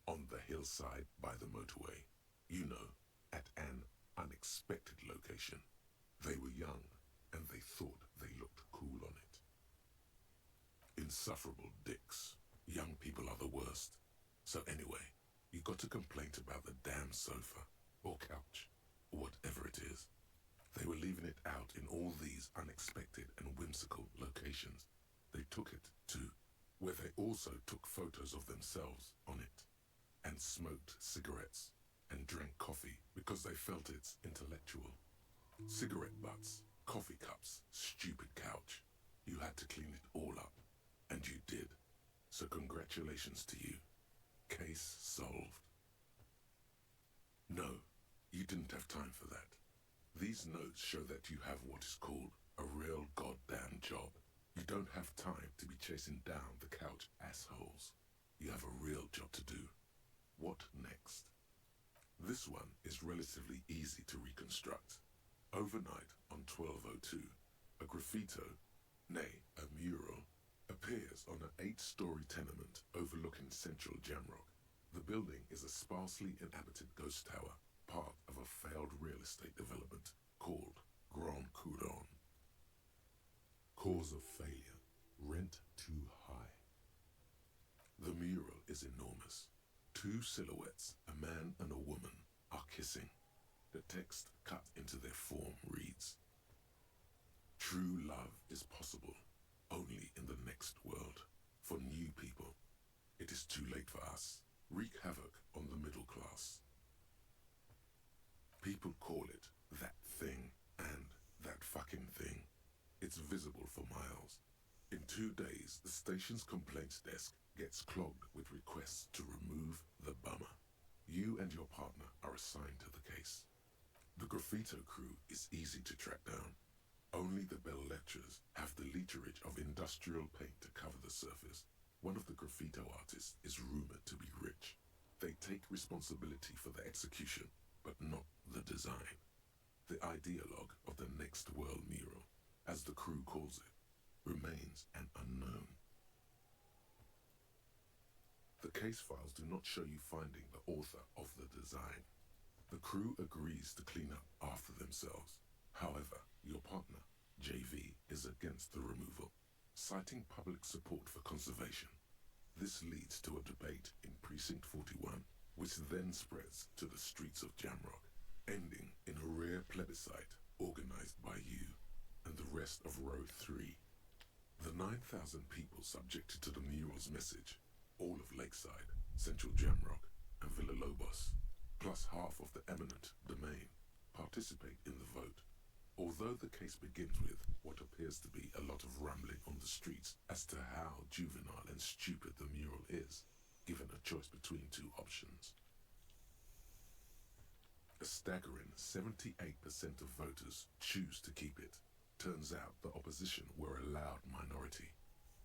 on the hillside by the motorway. You know, at an unexpected location. They were young, and they thought they looked cool on it. Insufferable dicks. Young people are the worst. So anyway, you got a complaint about the damn sofa, or couch, or whatever it is. They were leaving it out in all these unexpected and whimsical locations. They took it to where they also took photos of themselves on it, and smoked cigarettes, and drank coffee because they felt it's intellectual. Cigarette butts, coffee cups, stupid couch. You had to clean it all up, and you did. So congratulations to you. Case solved. No, you didn't have time for that. These notes show that you have what is called a real goddamn job. You don't have time to be chasing down the couch assholes. You have a real job to do. What next? This one is relatively easy to reconstruct. Overnight on 1202, a graffito, nay, a mural, appears on an 8-story tenement overlooking central Jamrock. The building is a sparsely inhabited ghost tower, part of a failed real estate development called Grand Couronne. Cause of failure, rent too high. The mural is enormous. 2 silhouettes, a man and a woman, are kissing. The text cut into their form reads, "True love is possible only in the next world. For new people, it is too late for us. Wreak havoc on the middle class." People call it that thing and that fucking thing. It's visible for miles. In 2 days, the station's complaints desk gets clogged with requests to remove the bummer. You and your partner are assigned to the case. The graffito crew is easy to track down. Only the bell lecturers have the literage of industrial paint to cover the surface. One of the graffito artists is rumored to be rich. They take responsibility for the execution, but not the design. The ideologue of the next world mural, as the crew calls it, remains an unknown. The case files do not show you finding the author of the design. The crew agrees to clean up after themselves. However, your partner, JV, is against the removal, citing public support for conservation. This leads to a debate in Precinct 41, which then spreads to the streets of Jamrock, ending in a rare plebiscite organized by you and the rest of Row 3. The 9,000 people subjected to the mural's message, all of Lakeside, Central Jamrock, and Villa Lobos, plus half of the eminent domain, participate in the vote. Although the case begins with what appears to be a lot of rambling on the streets as to how juvenile and stupid the mural is, given a choice between 2 options. A staggering 78% of voters choose to keep it. Turns out the opposition were a loud minority,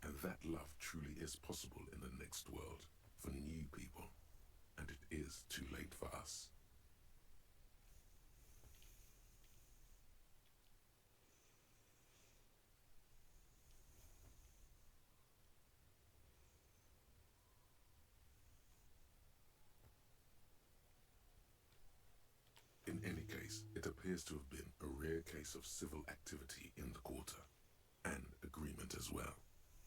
and that love truly is possible in the next world for new people, and it is too late for us. In any case, it appears to have been a rare case of civil activity in the quarter, and agreement as well.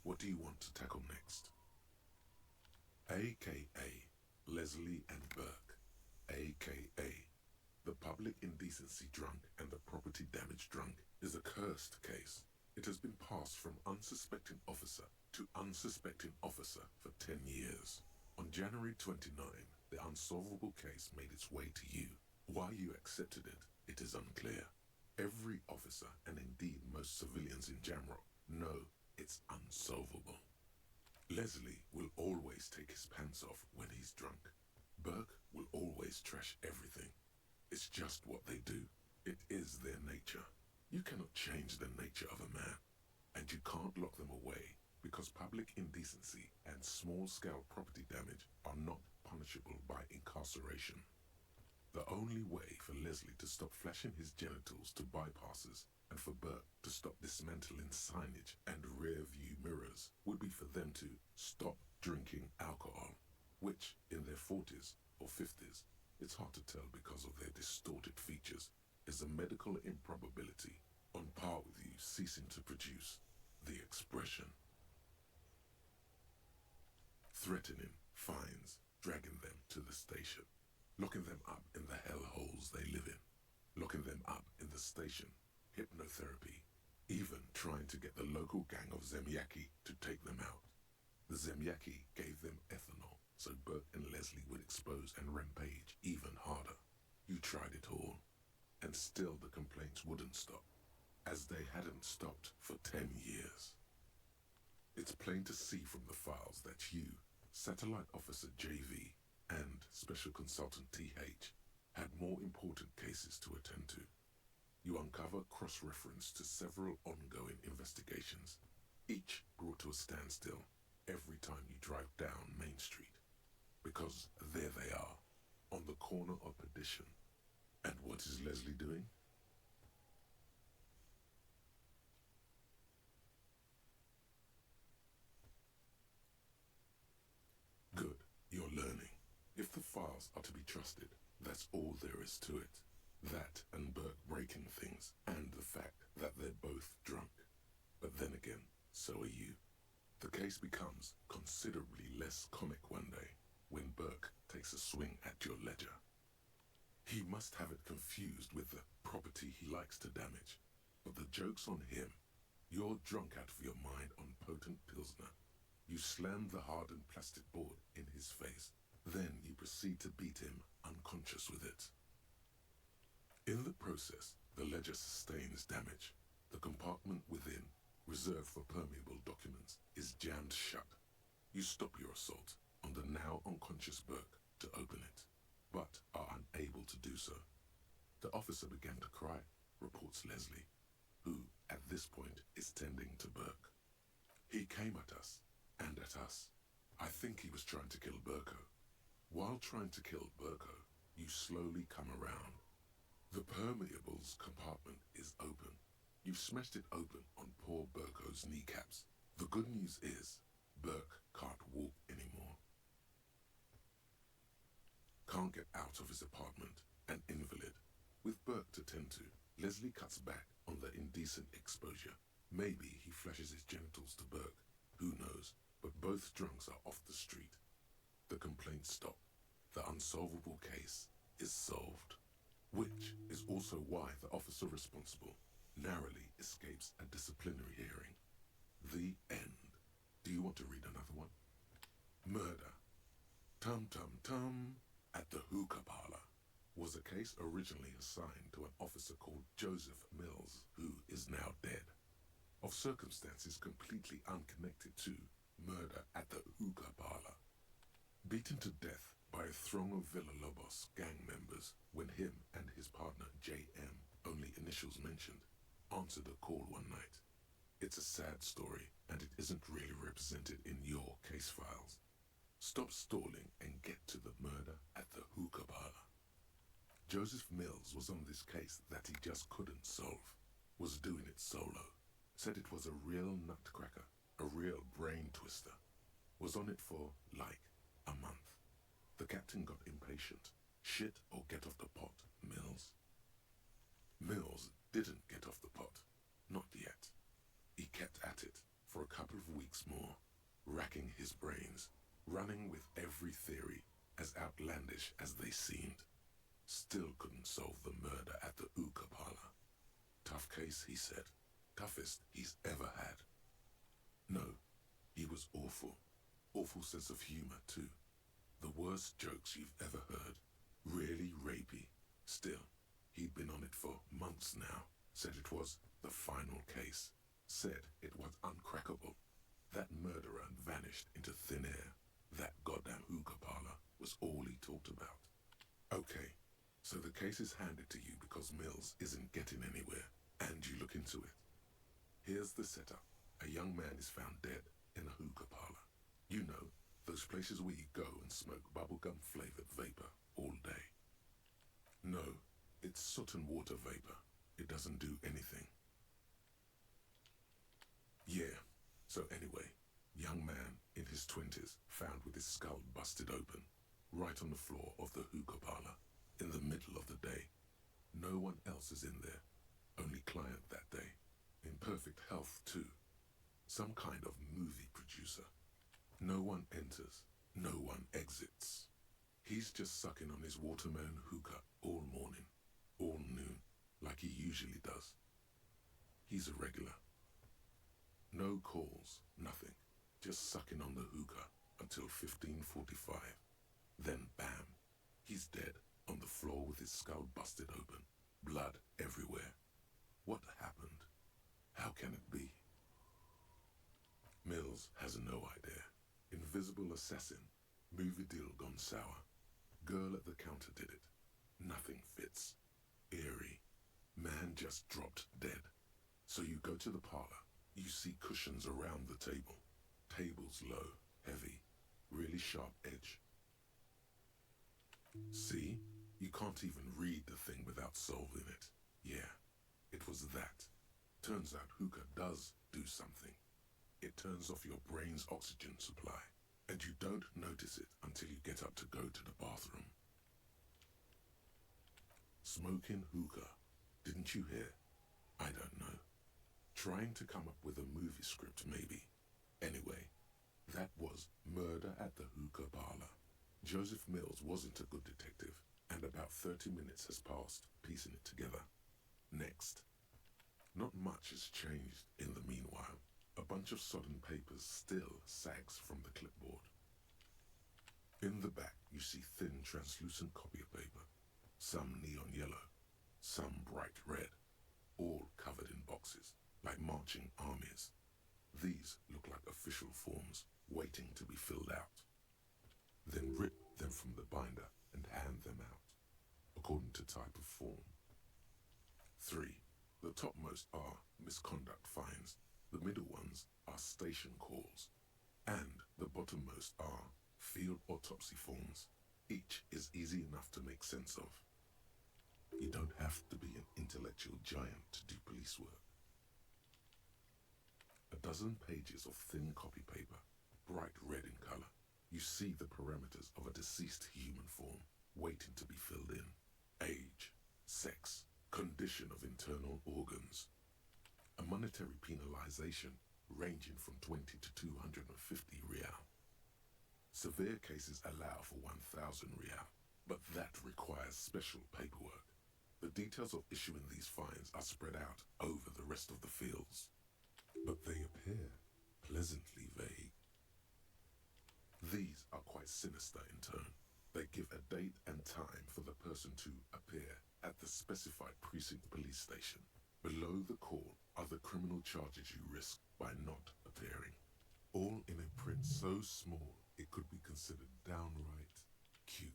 What do you want to tackle next? AKA Leslie and Burke, AKA the public indecency drunk and the property damage drunk, is a cursed case. It has been passed from unsuspecting officer to unsuspecting officer for 10 years. On January 29, the unsolvable case made its way to you. Why you accepted it, it is unclear. Every officer, and indeed most civilians in Jamrock, know it's unsolvable. Leslie will always take his pants off when he's drunk. Burke will always trash everything. It's just what they do. It is their nature. You cannot change the nature of a man, and you can't lock them away because public indecency and small-scale property damage are not punishable by incarceration. The only way for Leslie to stop flashing his genitals to bypassers and for Burke to stop dismantling signage and rear-view mirrors would be for them to stop drinking alcohol, which, in their 40s or 50s, it's hard to tell because of their distorted features, is a medical improbability on par with you ceasing to produce the expression. Threatening, fines, dragging them to the station, locking them up in the hellholes they live in. locking them up in the station, hypnotherapy, even trying to get the local gang of Zemyaki to take them out. The Zemyaki gave them ethanol, so Burke and Leslie would expose and rampage even harder. You tried it all, and still the complaints wouldn't stop, as they hadn't stopped for 10 years. It's plain to see from the files that you, Satellite Officer JV, and Special Consultant TH, had more important cases to attend to. You uncover cross-reference to several ongoing investigations, each brought to a standstill every time you drive down Main Street. Because there they are, on the corner of Perdition. And what is Leslie doing? Good, you're learning. If the files are to be trusted, that's all there is to it. That and Burke breaking things, and the fact that they're both drunk. But then again, so are you. The case becomes considerably less comic one day when Burke takes a swing at your ledger. He must have it confused with the property he likes to damage. But the joke's on him. You're drunk out of your mind on potent Pilsner. You slam the hardened plastic board in his face. Then you proceed to beat him unconscious with it. In the process, the ledger sustains damage. The compartment within, reserved for permeable documents, is jammed shut. You stop your assault on the now unconscious Burke to open it, but are unable to do so. The officer began to cry, reports Leslie, who, at this point, is tending to Burke. He came at us, and at us. I think he was trying to kill Burko. While trying to kill Burko, you slowly come around. The permeables compartment is open. You've smashed it open on poor Burko's kneecaps. The good news is, Burke can't walk anymore. Can't get out of his apartment, an invalid. With Burke to tend to, Leslie cuts back on the indecent exposure. Maybe he flashes his genitals to Burke. Who knows? But both drunks are off the street. The complaints stop. The unsolvable case is solved. Which is also why the officer responsible narrowly escapes a disciplinary hearing. The end. Do you want to read another one? Murder. Tum tum tum. At the hookah parlor was a case originally assigned to an officer called Joseph Mills, who is now dead, of circumstances completely unconnected to murder at the hookah parlor. Beaten to death by a throng of Villalobos gang members when him and his partner J.M., only initials mentioned, answered a call one night. It's a sad story, and it isn't really represented in your case files. Stop stalling and get to the murder at the hookah parlor. Joseph Mills was on this case that he just couldn't solve, was doing it solo, said it was a real nutcracker, a real brain twister, was on it for, like, a month. The captain got impatient. Shit or get off the pot, Mills. Mills didn't get off the pot. Not yet. He kept at it for a couple of weeks more, racking his brains, running with every theory, as outlandish as they seemed. Still couldn't solve the murder at the hookah parlor. Tough case, he said. Toughest he's ever had. No, he was awful. Awful sense of humor, too. The worst jokes you've ever heard. Really rapey. Still, he'd been on it for months now. Said it was the final case. Said it was uncrackable. That murderer vanished into thin air. That goddamn hookah parlor was all he talked about. Okay, so the case is handed to you because Mills isn't getting anywhere, and you look into it. Here's the setup. A young man is found dead in a hookah parlor. You know, those places where you go and smoke bubblegum-flavored vapor all day. No, it's soot and water vapor. It doesn't do anything. Yeah, so anyway, young man in his 20s found with his skull busted open, right on the floor of the hookah parlor, in the middle of the day. No one else is in there, only client that day. In perfect health, too. Some kind of movie producer. No one enters, no one exits. He's just sucking on his watermelon hookah all morning, all noon. like he usually does. He's a regular. No calls, nothing. Just sucking on the hookah until 15:45. Then bam, he's dead on the floor with his skull busted open. Blood everywhere. What happened? How can it be? Mills has no idea. Invisible assassin. Movie deal gone sour. Girl at the counter did it. Nothing fits. Eerie. Man just dropped dead. So you go to the parlor. You see cushions around the table. Table's low, heavy, really sharp edge. See? You can't even read the thing without solving it. Yeah, it was that. Turns out hookah does do something. It turns off your brain's oxygen supply, and you don't notice it until you get up to go to the bathroom. Smoking hookah. Didn't you hear? I don't know. Trying to come up with a movie script, maybe. Anyway, that was Murder at the Hookah Parlor. Joseph Mills wasn't a good detective, and about 30 minutes has passed, piecing it together. Next. Not much has changed in the meanwhile. A bunch of sodden papers still sags from the clipboard. In the back, you see thin, translucent copy paper. Some neon yellow, some bright red, all covered in boxes, like marching armies. These look like official forms, waiting to be filled out. Then rip them from the binder and hand them out, according to type of form. 3. The topmost are misconduct fines, the middle ones are station calls, and the bottommost are field autopsy forms. Each is easy enough to make sense of. You don't have to be an intellectual giant to do police work. A dozen pages of thin copy paper, bright red in color. You see the parameters of a deceased human form, waiting to be filled in. Age, sex, condition of internal organs. A monetary penalization ranging from 20 to 250 real. Severe cases allow for 1,000 real, but that requires special paperwork. The details of issuing these fines are spread out over the rest of the fields, but they appear pleasantly vague. These are quite sinister in turn. They give a date and time for the person to appear at the specified precinct police station. Below the call are the criminal charges you risk by not appearing. All in a print so small it could be considered downright cute.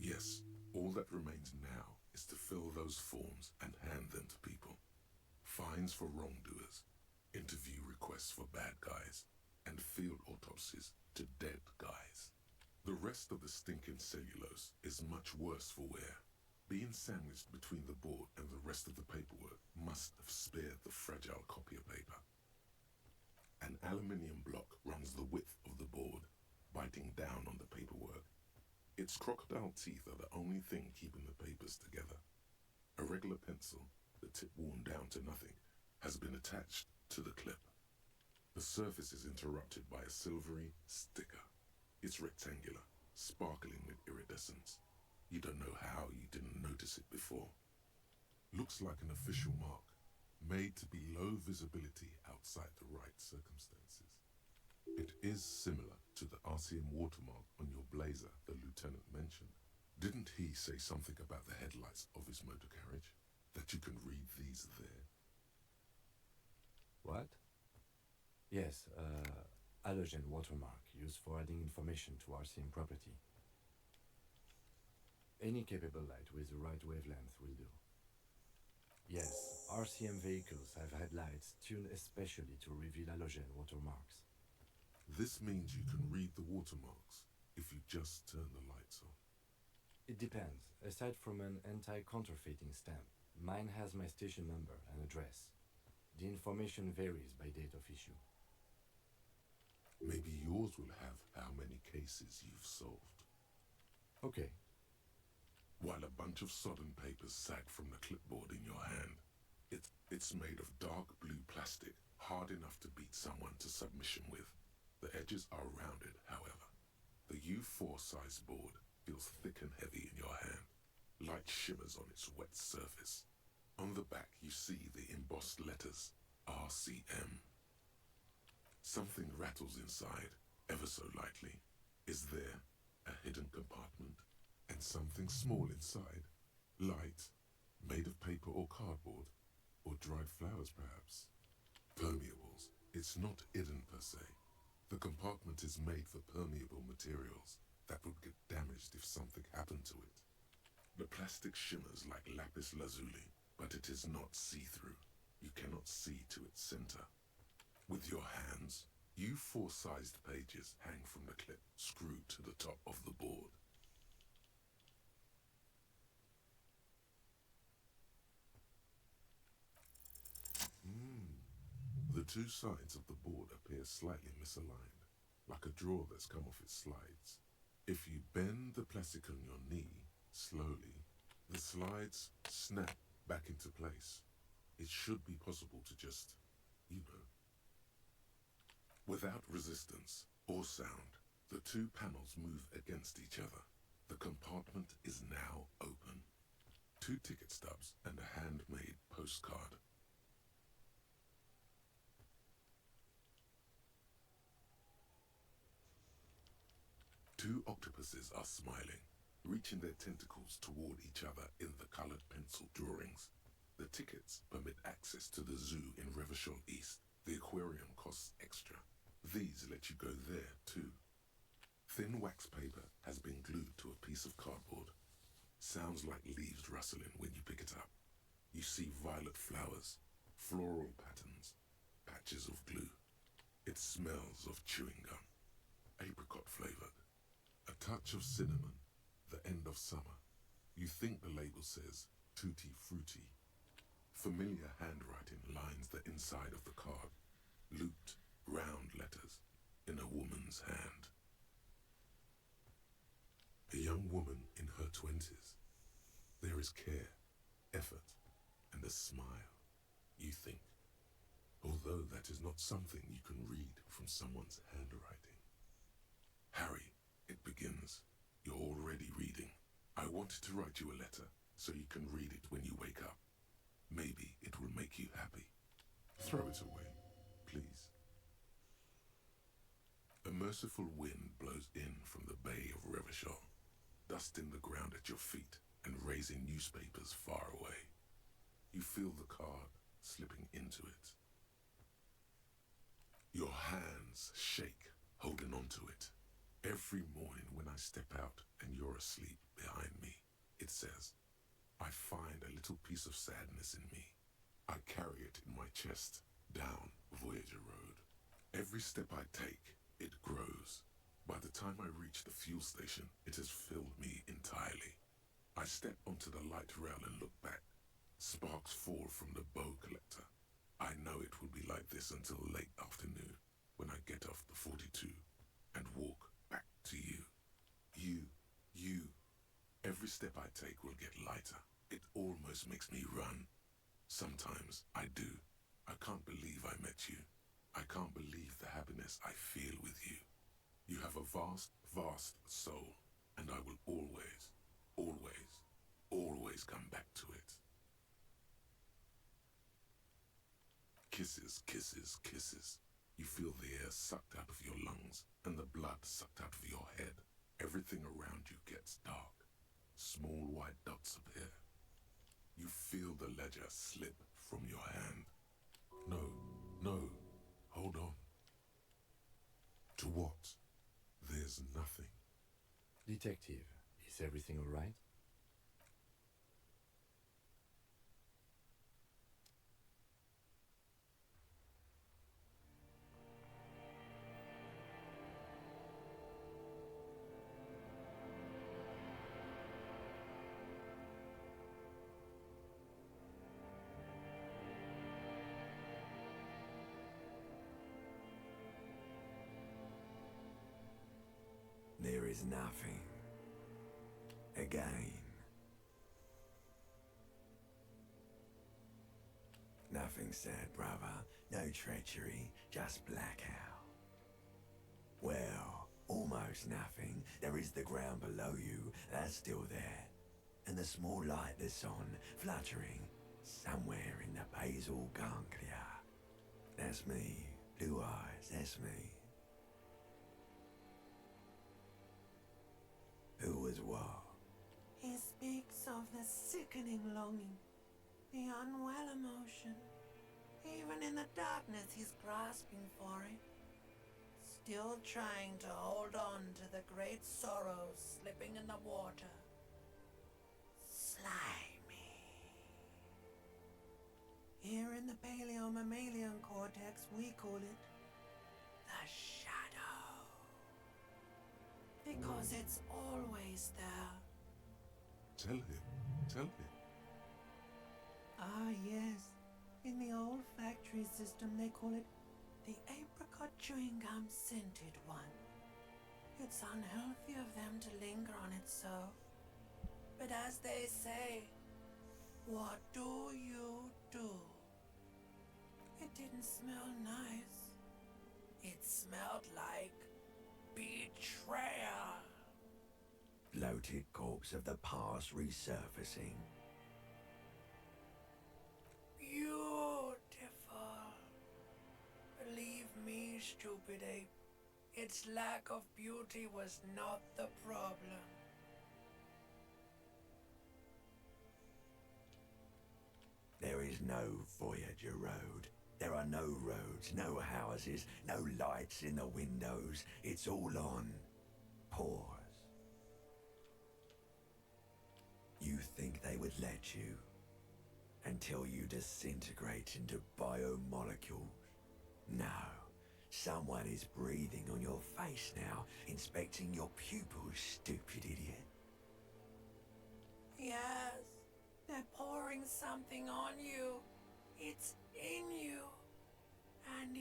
Yes, all that remains now is to fill those forms and hand them to people. Fines for wrongdoers, interview requests for bad guys, and field autopsies to dead guys. The rest of the stinking cellulose is much worse for wear. Being sandwiched between the board and the rest of the paperwork must have spared the fragile copier paper. An aluminium block runs the width of the board, biting down on the paperwork. Its crocodile teeth are the only thing keeping the papers together. A regular pencil, the tip worn down to nothing, has been attached to the clip. The surface is interrupted by a silvery sticker. It's rectangular, sparkling with iridescence. You don't know how you didn't notice it before. Looks like an official mark, made to be low visibility outside the right circumstances. It is similar to the RCM watermark on your blazer the lieutenant mentioned. Didn't he say something about the headlights of his motor carriage? That you can read these there? What? Yes, halogen watermark used for adding information to RCM property. Any capable light with the right wavelength will do. Yes, RCM vehicles have headlights tuned especially to reveal halogen watermarks. This means you can read the watermarks if you just turn the lights on. It depends. Aside from an anti-counterfeiting stamp, mine has my station number and address. The information varies by date of issue. Maybe yours will have how many cases you've solved. Okay. While a bunch of sodden papers sag from the clipboard in your hand. It's made of dark blue plastic, hard enough to beat someone to submission with. The edges are rounded, however. The U4 size board feels thick and heavy in your hand. Light shimmers on its wet surface. On the back, you see the embossed letters RCM. Something rattles inside, ever so lightly. Is there a hidden compartment? And something small inside, light, made of paper or cardboard, or dried flowers perhaps. Permeables. It's not hidden per se. The compartment is made for permeable materials that would get damaged if something happened to it. The plastic shimmers like lapis lazuli, but it is not see-through. You cannot see to its center. With your hands, you four-sized pages hang from the clip screwed to the top of the board. The two sides of the board appear slightly misaligned, like a drawer that's come off its slides. If you bend the plastic on your knee, slowly, the slides snap back into place. It should be possible to just, without resistance or sound, the two panels move against each other. The compartment is now open. 2 ticket stubs and a handmade postcard. Two octopuses are smiling, reaching their tentacles toward each other in the colored pencil drawings. The tickets permit access to the zoo in Revachol East. The aquarium costs extra. These let you go there too. Thin wax paper has been glued to a piece of cardboard. Sounds like leaves rustling when you pick it up. You see violet flowers, floral patterns, patches of glue. It smells of chewing gum, apricot flavored. A touch of cinnamon, the end of summer. You think the label says tutti frutti. Familiar handwriting lines the inside of the card. Looped, round letters in a woman's hand. A young woman in her 20s. There is care, effort, and a smile, you think. Although that is not something you can read from someone's handwriting. Harry, it begins. You're already reading. I wanted to write you a letter so you can read it when you wake up. Maybe it will make you happy. Throw it away, please. A merciful wind blows in from the bay of Revachol, dusting the ground at your feet and raising newspapers far away. You feel the card slipping into it. Your hands shake, holding onto it. Every morning when I step out and you're asleep behind me, it says, I find a little piece of sadness in me. I carry it in my chest, down Voyager Road. Every step I take, it grows. By the time I reach the fuel station, it has filled me entirely. I step onto the light rail and look back. Sparks fall from the bow collector. I know it will be like this until late afternoon, when I get off the 42 and walk back to you. You. Every step I take will get lighter. It almost makes me run. Sometimes I do. I can't believe I met you. I can't believe the happiness I feel with you. You have a vast, vast soul, and I will always, always, always come back to it. Kisses, kisses, kisses. You feel the air sucked out of your lungs and the blood sucked out of your head. Everything around you gets dark. Small white dots appear. You feel the ledger slip from your hand. No, hold on. To what? There's nothing. Detective, is everything all right? There is nothing. Again. Nothing sad, brother. No treachery, just blackout. Well, almost nothing. There is the ground below you, that's still there. And the small light that's on, fluttering, Somewhere in the basal ganglia. That's me. Blue eyes, that's me. Who was what? He speaks of the sickening longing, the unwell emotion. Even in the darkness, he's grasping for it. Still trying to hold on to the great sorrows slipping in the water. Slimy. Here in the paleo-mammalian cortex, we call it the shadow. Because it's always there. Tell him. Ah, yes. In the old factory system, they call it the apricot chewing gum scented one. It's unhealthy of them to linger on it so. But as they say, what do you do? It didn't smell nice. It smelled like betrayal. Bloated corpse of the past resurfacing. Beautiful. Believe me, stupid ape, its lack of beauty was not the problem. There is no Voyager Road. There are no roads, no houses, no lights in the windows. It's all on pause. You think they would let you until you disintegrate into biomolecules? No. Someone is breathing on your face now, inspecting your pupils, stupid idiot. Yes, they're pouring something on you. It's in you. And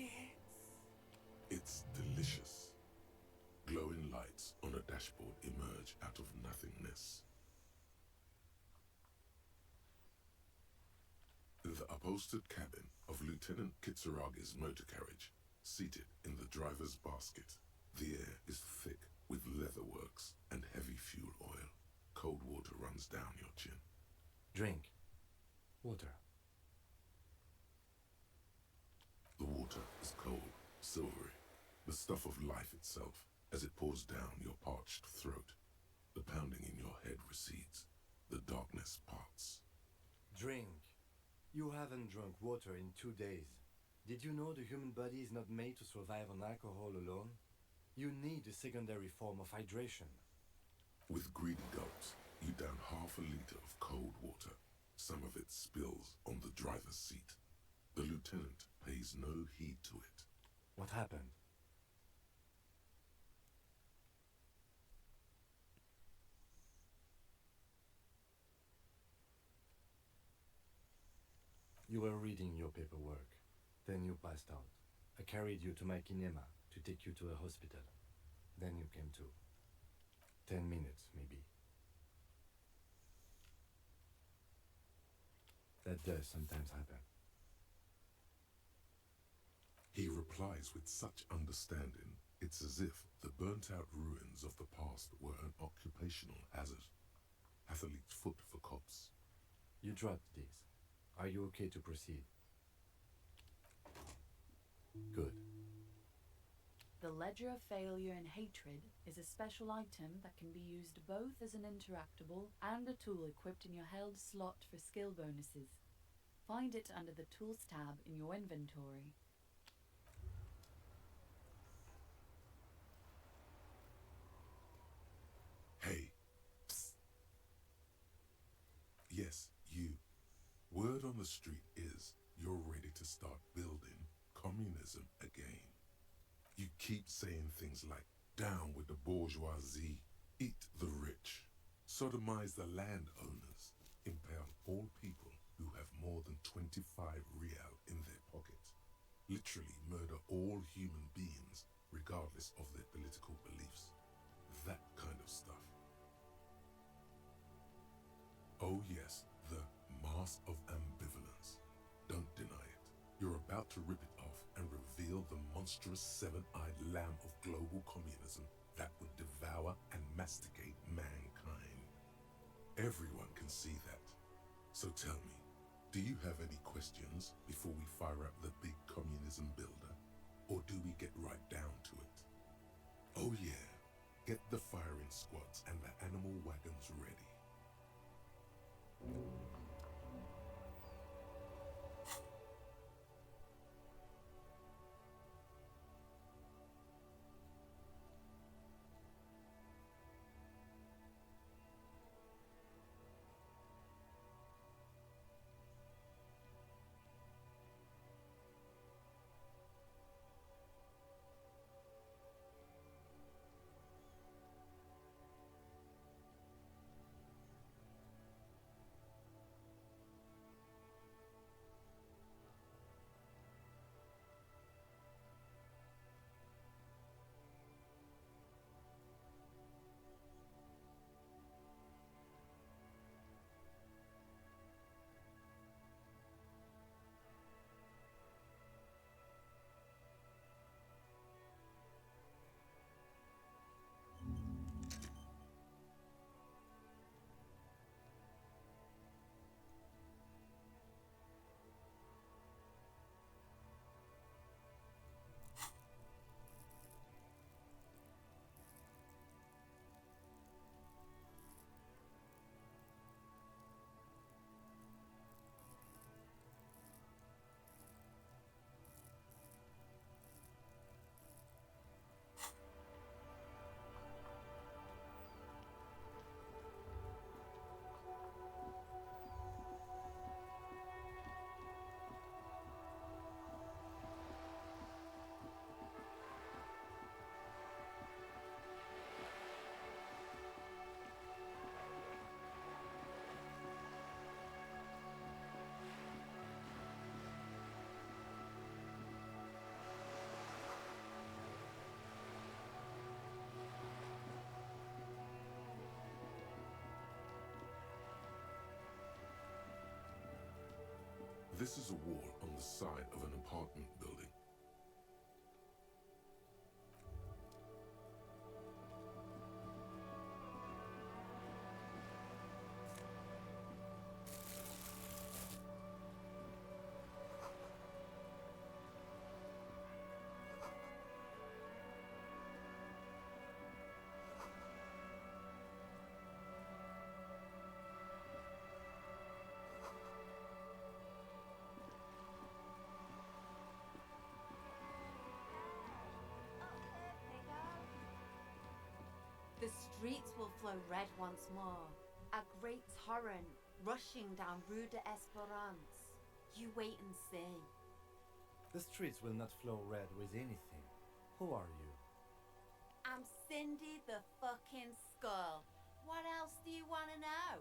It's delicious. Glowing lights on a dashboard emerge out of nothingness. The upholstered cabin of Lieutenant Kitsuragi's motor carriage, seated in the driver's basket. The air is thick with leatherworks and heavy fuel oil. Cold water runs down your chin. Drink. Water. The water is cold, silvery, the stuff of life itself, as it pours down your parched throat. The pounding in your head recedes. The darkness parts. Drink. You haven't drunk water in 2 days. Did you know the human body is not made to survive on alcohol alone? You need a secondary form of hydration. With greedy gulps, you down half a liter of cold water. Some of it spills on the driver's seat. The lieutenant pays no heed to it. What happened? You were reading your paperwork. Then you passed out. I carried you to my kinema to take you to a hospital. Then you came to. 10 minutes, maybe. That does sometimes happen. He replies with such understanding, it's as if the burnt-out ruins of the past were an occupational hazard. Athlete's foot for cops. You dropped these. Are you okay to proceed? Good. The Ledger of Failure and Hatred is a special item that can be used both as an interactable and a tool equipped in your held slot for skill bonuses. Find it under the Tools tab in your inventory. Hey. Psst. Yes, you. Word on the street is you're ready to start building communism again. You keep saying things like, down with the bourgeoisie, eat the rich, sodomize the landowners, impale all people who have more than 25 real in their pocket, literally murder all human beings regardless of their political beliefs. That kind of stuff. Oh yes, the mask of ambivalence. Don't deny it. You're about to rip it off and reveal the monstrous seven-eyed lamb of global communism that would devour and masticate mankind. Everyone can see that. So tell me, Do you have any questions before we fire up the big communism builder? Or do we get right down to it? Oh yeah, get the firing squads and the animal wagons ready. This is a wall on the side of an apartment building. The streets will flow red once more, a great torrent rushing down Rue de Esperance. You wait and see. The streets will not flow red with anything. Who are you? I'm Cindy the fucking Skull. What else do you want to know?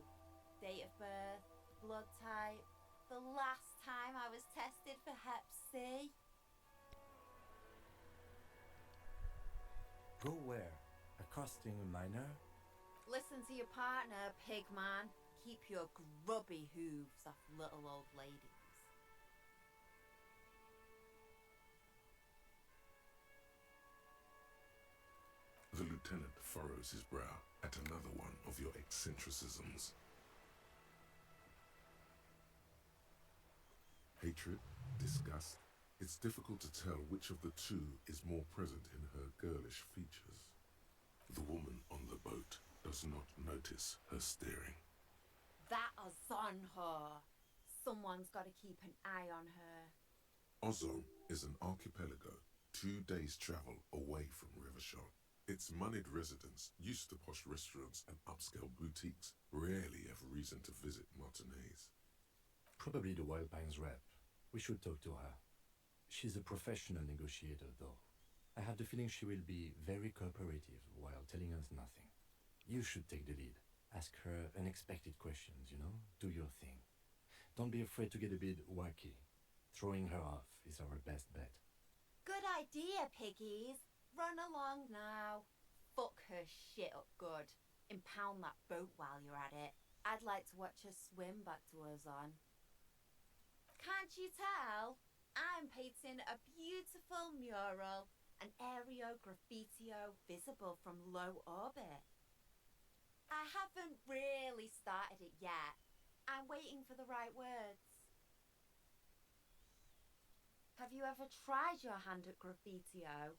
Date of birth, blood type, the last time I was tested for Hep C. Go where? Accosting a minor? Listen to your partner, pigman. Keep your grubby hooves off little old ladies. The lieutenant furrows his brow at another one of your eccentricisms. Hatred, disgust, it's difficult to tell which of the two is more present in her girlish features. The woman on the boat does not notice her staring. That is on her. Someone's got to keep an eye on her. Ozo is an archipelago 2 days' travel away from Rivershore. Its moneyed residents, used to posh restaurants and upscale boutiques, rarely have reason to visit Martinez. Probably the Wild Pines rep. We should talk to her. She's a professional negotiator, though. I have the feeling she will be very cooperative while telling us nothing. You should take the lead. Ask her unexpected questions, you know? Do your thing. Don't be afraid to get a bit wacky. Throwing her off is our best bet. Good idea, piggies. Run along now. Fuck her shit up good. Impound that boat while you're at it. I'd like to watch her swim back to Ozon. Can't you tell? I'm painting a beautiful mural, an aereo graffitio visible from low orbit. I haven't really started it yet. I'm waiting for the right words. Have you ever tried your hand at graffiti-o?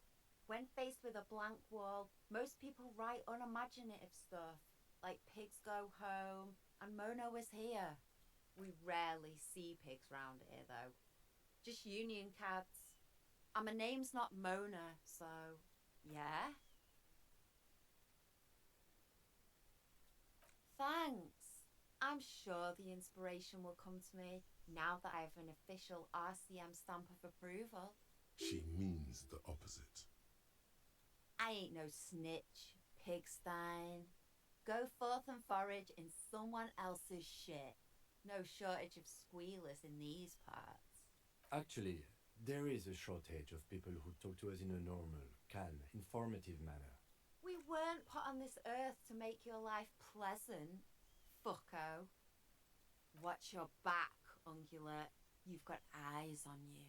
When faced with a blank wall, most people write unimaginative stuff, like pigs go home and Mona was here. We rarely see pigs round here, though. Just union cabs. And my name's not Mona, so yeah. Thanks. I'm sure the inspiration will come to me now that I have an official RCM stamp of approval. She means the opposite. I ain't no snitch, pigstein. Go forth and forage in someone else's shit. No shortage of squealers in these parts. Actually, there is a shortage of people who talk to us in a normal, calm, informative manner. We weren't put on this earth to make your life pleasant, fucko. Watch your back, ungulate. You've got eyes on you.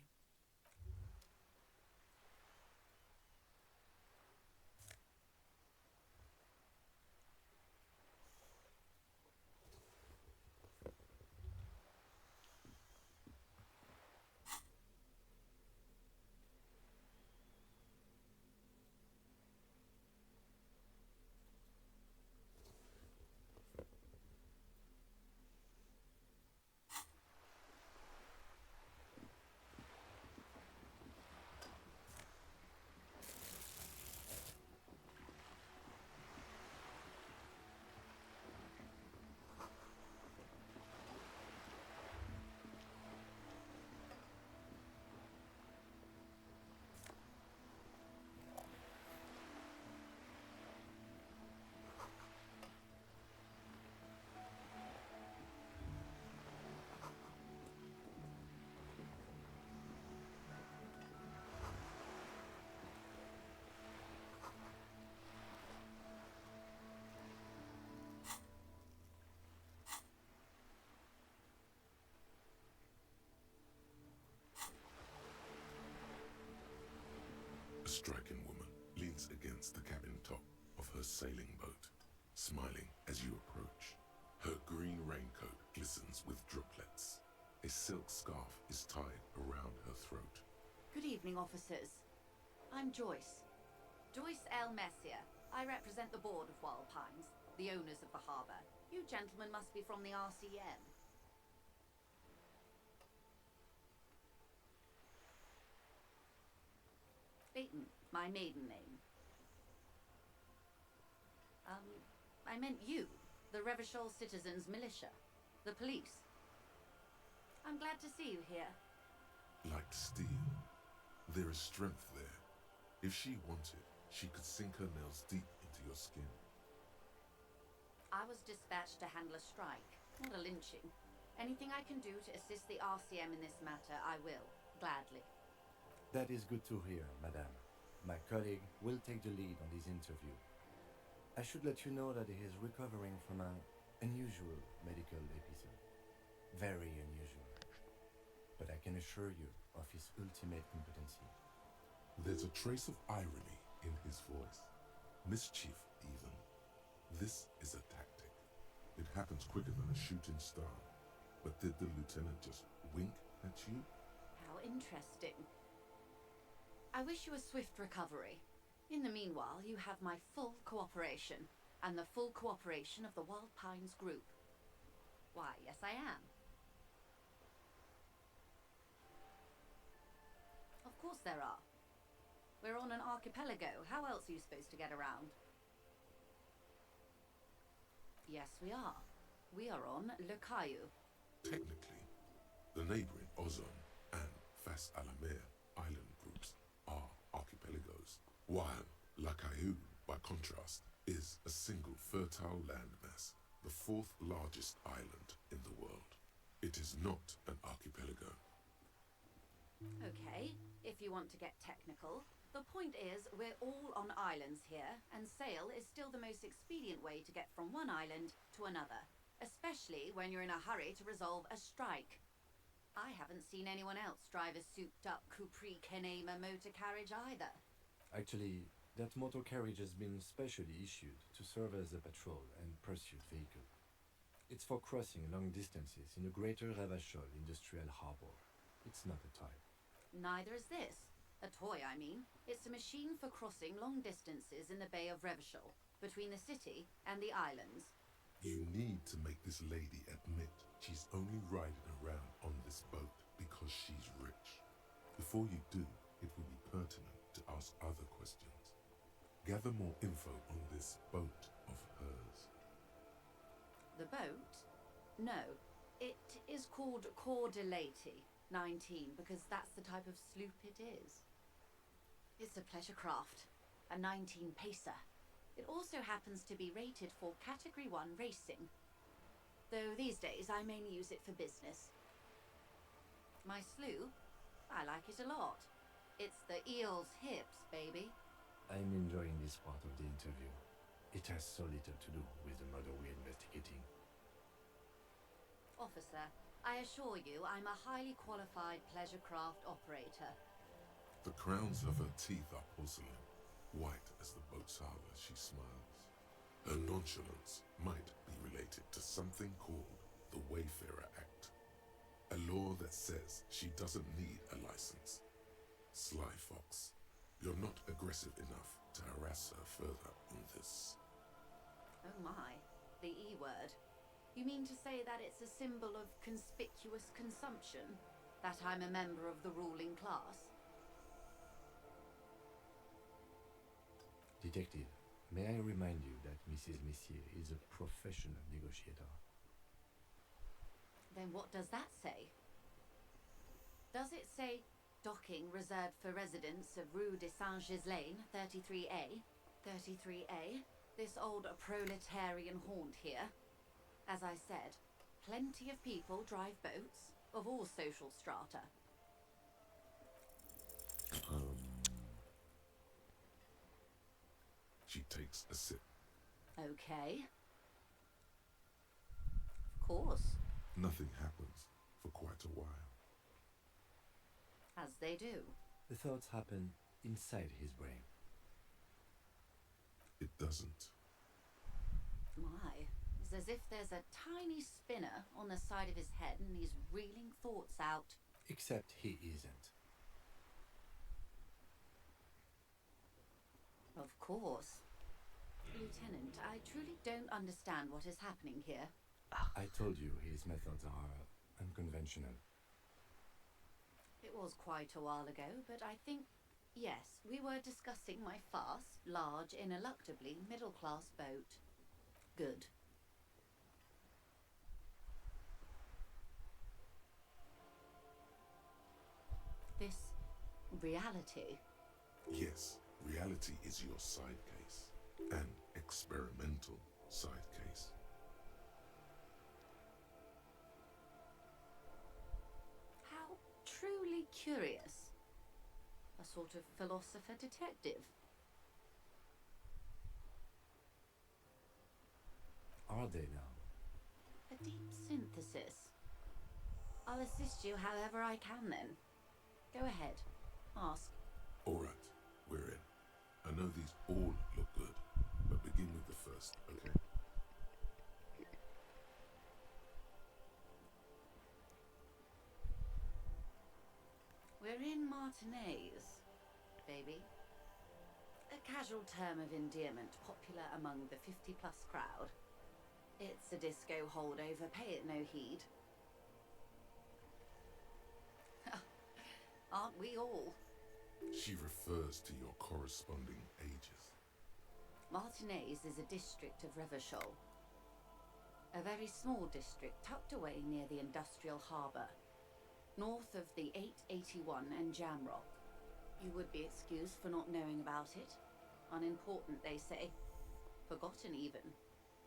A striking woman leans against the cabin top of her sailing boat, smiling as you approach. Her green raincoat glistens with droplets. A silk scarf is tied around her throat. Good evening, officers. I'm Joyce. Joyce L. Messier. I represent the board of Wild Pines, the owners of the harbour. You gentlemen must be from the RCM. Peyton, my maiden name. I meant you, the Revachol Citizens Militia, the police. I'm glad to see you here. Like steel, there is strength there. If she wanted, she could sink her nails deep into your skin. I was dispatched to handle a strike, not a lynching. Anything I can do to assist the RCM in this matter, I will, gladly. That is good to hear, madame. My colleague will take the lead on this interview. I should let you know that he is recovering from an unusual medical episode. Very unusual. But I can assure you of his ultimate competency. There's a trace of irony in his voice. Mischief, even. This is a tactic. It happens quicker than a shooting star. But did the lieutenant just wink at you? How interesting. I wish you a swift recovery. In the meanwhile, you have my full cooperation, and the full cooperation of the Wild Pines group. Why, yes I am. Of course there are. We're on an archipelago. How else are you supposed to get around? Yes, we are. We are on Le Caillou. Technically, the neighboring Ozon and Fas Alamer island groups are archipelagos, while La Caillou, by contrast, is a single fertile landmass, the fourth largest island in the world. It is not an archipelago. Okay, if you want to get technical, the point is we're all on islands here, and sail is still the most expedient way to get from one island to another, especially when you're in a hurry to resolve a strike. I haven't seen anyone else drive a souped-up Capri Kenema motor carriage either. Actually, that motor carriage has been specially issued to serve as a patrol and pursuit vehicle. It's for crossing long distances in the greater Revachol industrial harbor. It's not a type. Neither is this. A toy, I mean. It's a machine for crossing long distances in the Bay of Revachol, between the city and the islands. You need to make this lady admit she's only riding around on this boat because she's rich. Before you do, it will be pertinent to ask other questions. Gather more info on this boat of hers. The boat? No. It is called Cordelati 19 because that's the type of sloop it is. It's a pleasure craft, a 19 pacer. It also happens to be rated for Category 1 racing, though these days I mainly use it for business. My sloop? I like it a lot. It's the eel's hips, baby. I'm enjoying this part of the interview. It has so little to do with the murder we're investigating. Officer, I assure you I'm a highly qualified pleasure craft operator. The crowns of her teeth are porcelain, white as the boat's hull as she smiles. Her nonchalance might be related to something called the Wayfarer Act, a law that says she doesn't need a license. Sly Fox, you're not aggressive enough to harass her further on this. Oh my, the E word. You mean to say that it's a symbol of conspicuous consumption? That I'm a member of the ruling class? Detective, may I remind you that Mrs. Messier is a professional negotiator? Then what does that say? Does it say docking reserved for residents of Rue de Saint-Ghislain, 33A? 33A? This old proletarian haunt here. As I said, plenty of people drive boats, of all social strata. She takes a sip. Okay. Of course, Nothing happens for quite a while. as they do. The thoughts happen inside his brain. It doesn't. My, it's as if there's a tiny spinner on the side of his head and he's reeling thoughts out. Except he isn't. Of course. Lieutenant, I truly don't understand what is happening here. I told you his methods are unconventional. It was quite a while ago, but I think, yes, we were discussing my fast, large, ineluctably middle-class boat. Good. This reality. Yes, reality is your side case. An experimental side case. How truly curious. A sort of philosopher detective. Are they now? A deep synthesis. I'll assist you however I can then. Go ahead. Ask. All right, we're in. I know these all look good, but begin with the first, okay? We're in Martinez, baby. A casual term of endearment popular among the 50-plus crowd. It's a disco holdover, pay it no heed. Aren't we all? She refers to your corresponding ages. Martinez is a district of Revachol. A very small district tucked away near the industrial harbour, north of the 881 and Jamrock. You would be excused for not knowing about it. Unimportant, they say. Forgotten, even.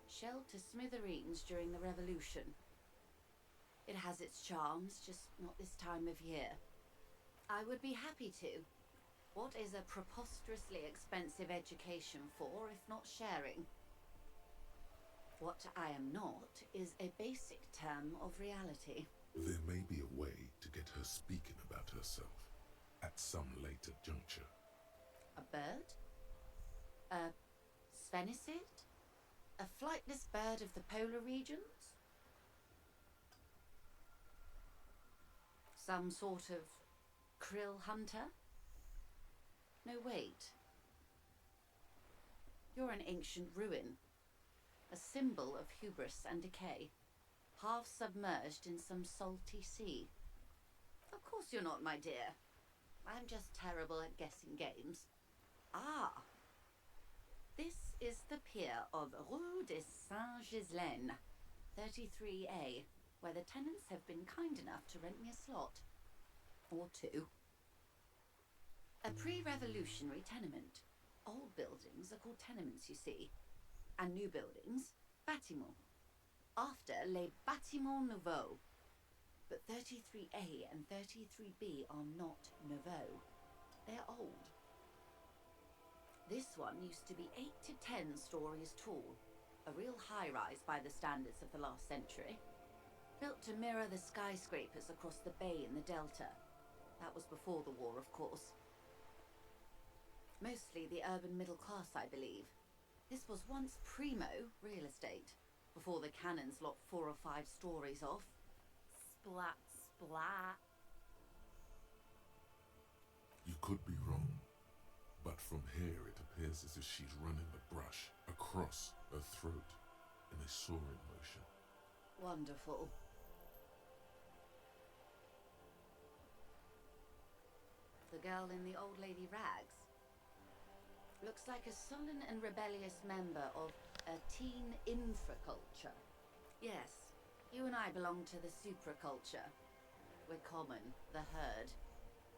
Shelled to smithereens during the Revolution. It has its charms, just not this time of year. I would be happy to. What is a preposterously expensive education for, if not sharing? What I am not is a basic term of reality. There may be a way to get her speaking about herself at some later juncture. A bird? A sphenicid? A flightless bird of the polar regions? Some sort of Krill hunter? No, wait. You're an ancient ruin. A symbol of hubris and decay. Half submerged in some salty sea. Of course you're not, my dear. I'm just terrible at guessing games. Ah! This is the pier of Rue de Saint-Ghislain, 33A, where the tenants have been kind enough to rent me a slot. Or two. A pre-revolutionary tenement. Old buildings are called tenements, you see. And new buildings, bâtiments. After les bâtiments nouveaux. But 33A and 33B are not nouveaux. They're old. This one used to be 8 to 10 stories tall. A real high-rise by the standards of the last century. Built to mirror the skyscrapers across the bay in the Delta. That was before the war, of course. Mostly the urban middle class, I believe. This was once primo real estate, before the cannons lopped 4 or 5 stories off. Splat, splat. You could be wrong, but from here it appears as if she's running the brush across her throat in a soaring motion. Wonderful. The girl in the old lady rags looks like a sullen and rebellious member of a teen infraculture. Yes, you and I belong to the supraculture. We're common, the herd.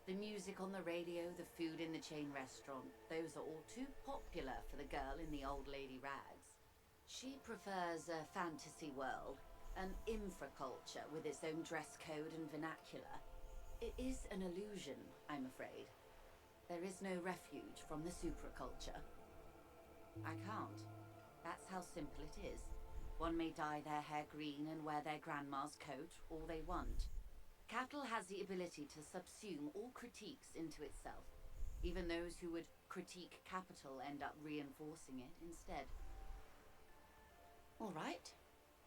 The music on the radio, the food in the chain restaurant, those are all too popular for the girl in the old lady rags. She prefers a fantasy world, an infraculture with its own dress code and vernacular. It is an illusion, I'm afraid. There is no refuge from the supraculture. I can't. That's how simple it is. One may dye their hair green and wear their grandma's coat all they want. Capital has the ability to subsume all critiques into itself. Even those who would critique capital end up reinforcing it instead. All right.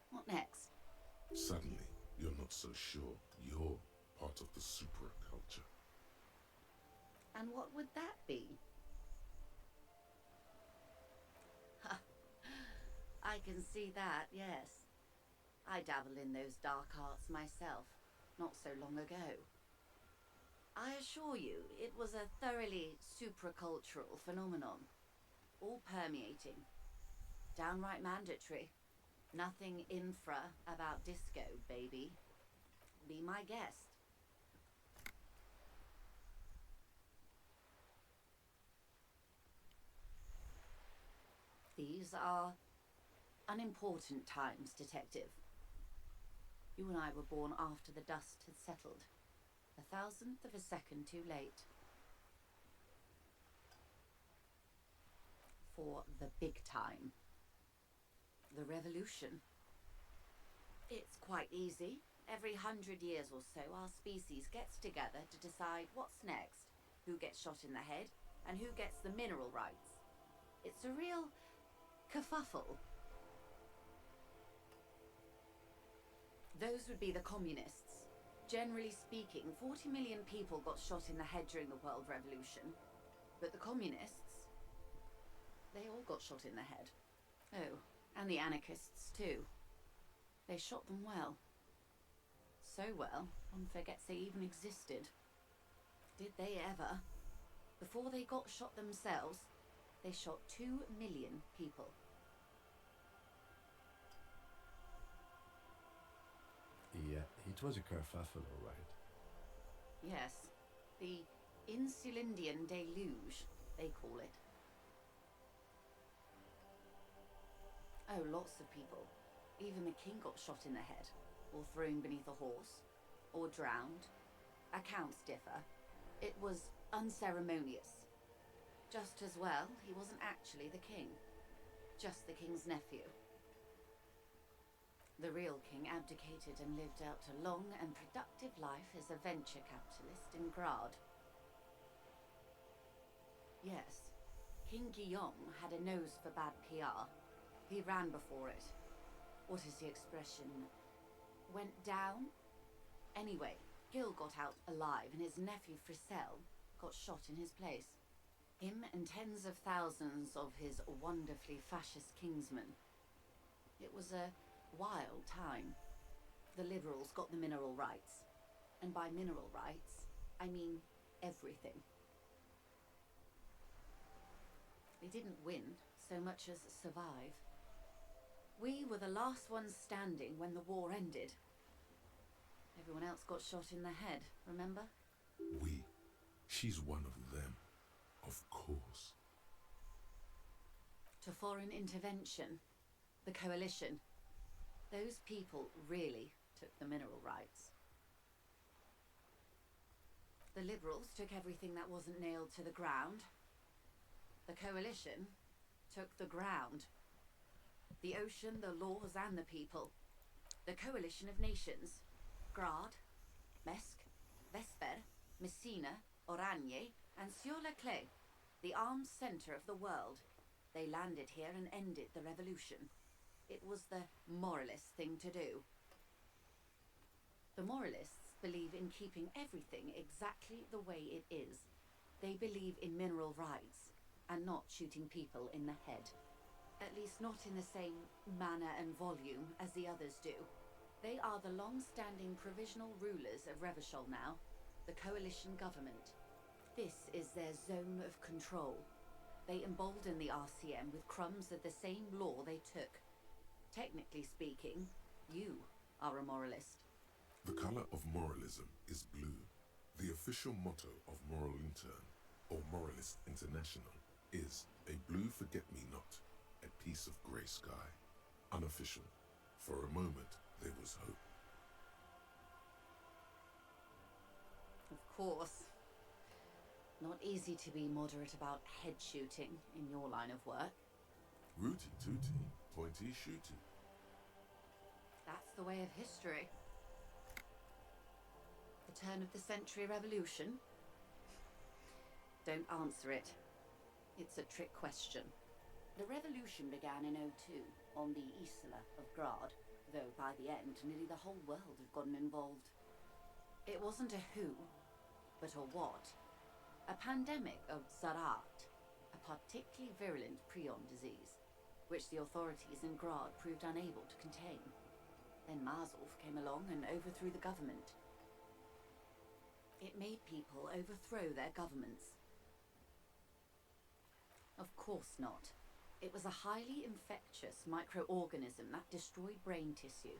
What next? Suddenly, you're not so sure you're part of the supraculture. And what would that be? I can see that, yes. I dabble in those dark arts myself, not so long ago. I assure you, it was a thoroughly supracultural phenomenon. All permeating. Downright mandatory. Nothing infra about disco, baby. Be my guest. These are unimportant times, Detective. You and I were born after the dust had settled. 1,000th of a second too late. For the big time. The revolution. It's quite easy. Every 100 years or so, our species gets together to decide what's next, who gets shot in the head, and who gets the mineral rights. It's a real kerfuffle. Those would be the communists. Generally speaking, 40 million people got shot in the head during the World Revolution. But the communists, they all got shot in the head. Oh, and the anarchists too. They shot them well. So well, one forgets they even existed. Did they ever? Before they got shot themselves, they shot 2 million people. Yeah, it was a kerfuffle, all right. Yes, the Insulindian deluge, they call it. Oh, lots of people. Even the king got shot in the head, or thrown beneath a horse, or drowned. Accounts differ. It was unceremonious. Just as well, he wasn't actually the king. Just the king's nephew. The real king abdicated and lived out a long and productive life as a venture capitalist in Grad. Yes, King Guillaume had a nose for bad PR. He ran before it. What is the expression? Went down? Anyway, Gil got out alive and his nephew Frisell got shot in his place. Him and tens of thousands of his wonderfully fascist kingsmen. It was a wild time. The Liberals got the mineral rights. And by mineral rights, I mean everything. They didn't win so much as survive. We were the last ones standing when the war ended. Everyone else got shot in the head, remember? We. She's one of them. Of course. To foreign intervention, the coalition. Those people really took the mineral rights. The Liberals took everything that wasn't nailed to the ground. The coalition took the ground. The ocean, the laws, and the people. The coalition of nations. Grad, Mesk, Vesper, Messina, Oranje, and Sur-le-Clay, the armed centre of the world. They landed here and ended the revolution. It was the moralist thing to do. The moralists believe in keeping everything exactly the way it is. They believe in mineral rights and not shooting people in the head. At least not in the same manner and volume as the others do. They are the long-standing provisional rulers of Revachol now, the coalition government. This is their zone of control. They embolden the RCM with crumbs of the same law they took. Technically speaking, you are a moralist. The colour of moralism is blue. The official motto of Moral Intern, or Moralist International, is a blue forget-me-not, a piece of grey sky. Unofficial. For a moment, there was hope. Of course. Not easy to be moderate about head shooting in your line of work. Rooty-tooty, pointy-shooty. That's the way of history. The turn of the century revolution? Don't answer it. It's a trick question. The revolution began in '02 on the Isla of Grad, though by the end nearly the whole world had gotten involved. It wasn't a who, but a what. A pandemic of Zarat, a particularly virulent prion disease, which the authorities in Grad proved unable to contain. Then Mazov came along and overthrew the government. It made people overthrow their governments. Of course not. It was a highly infectious microorganism that destroyed brain tissue.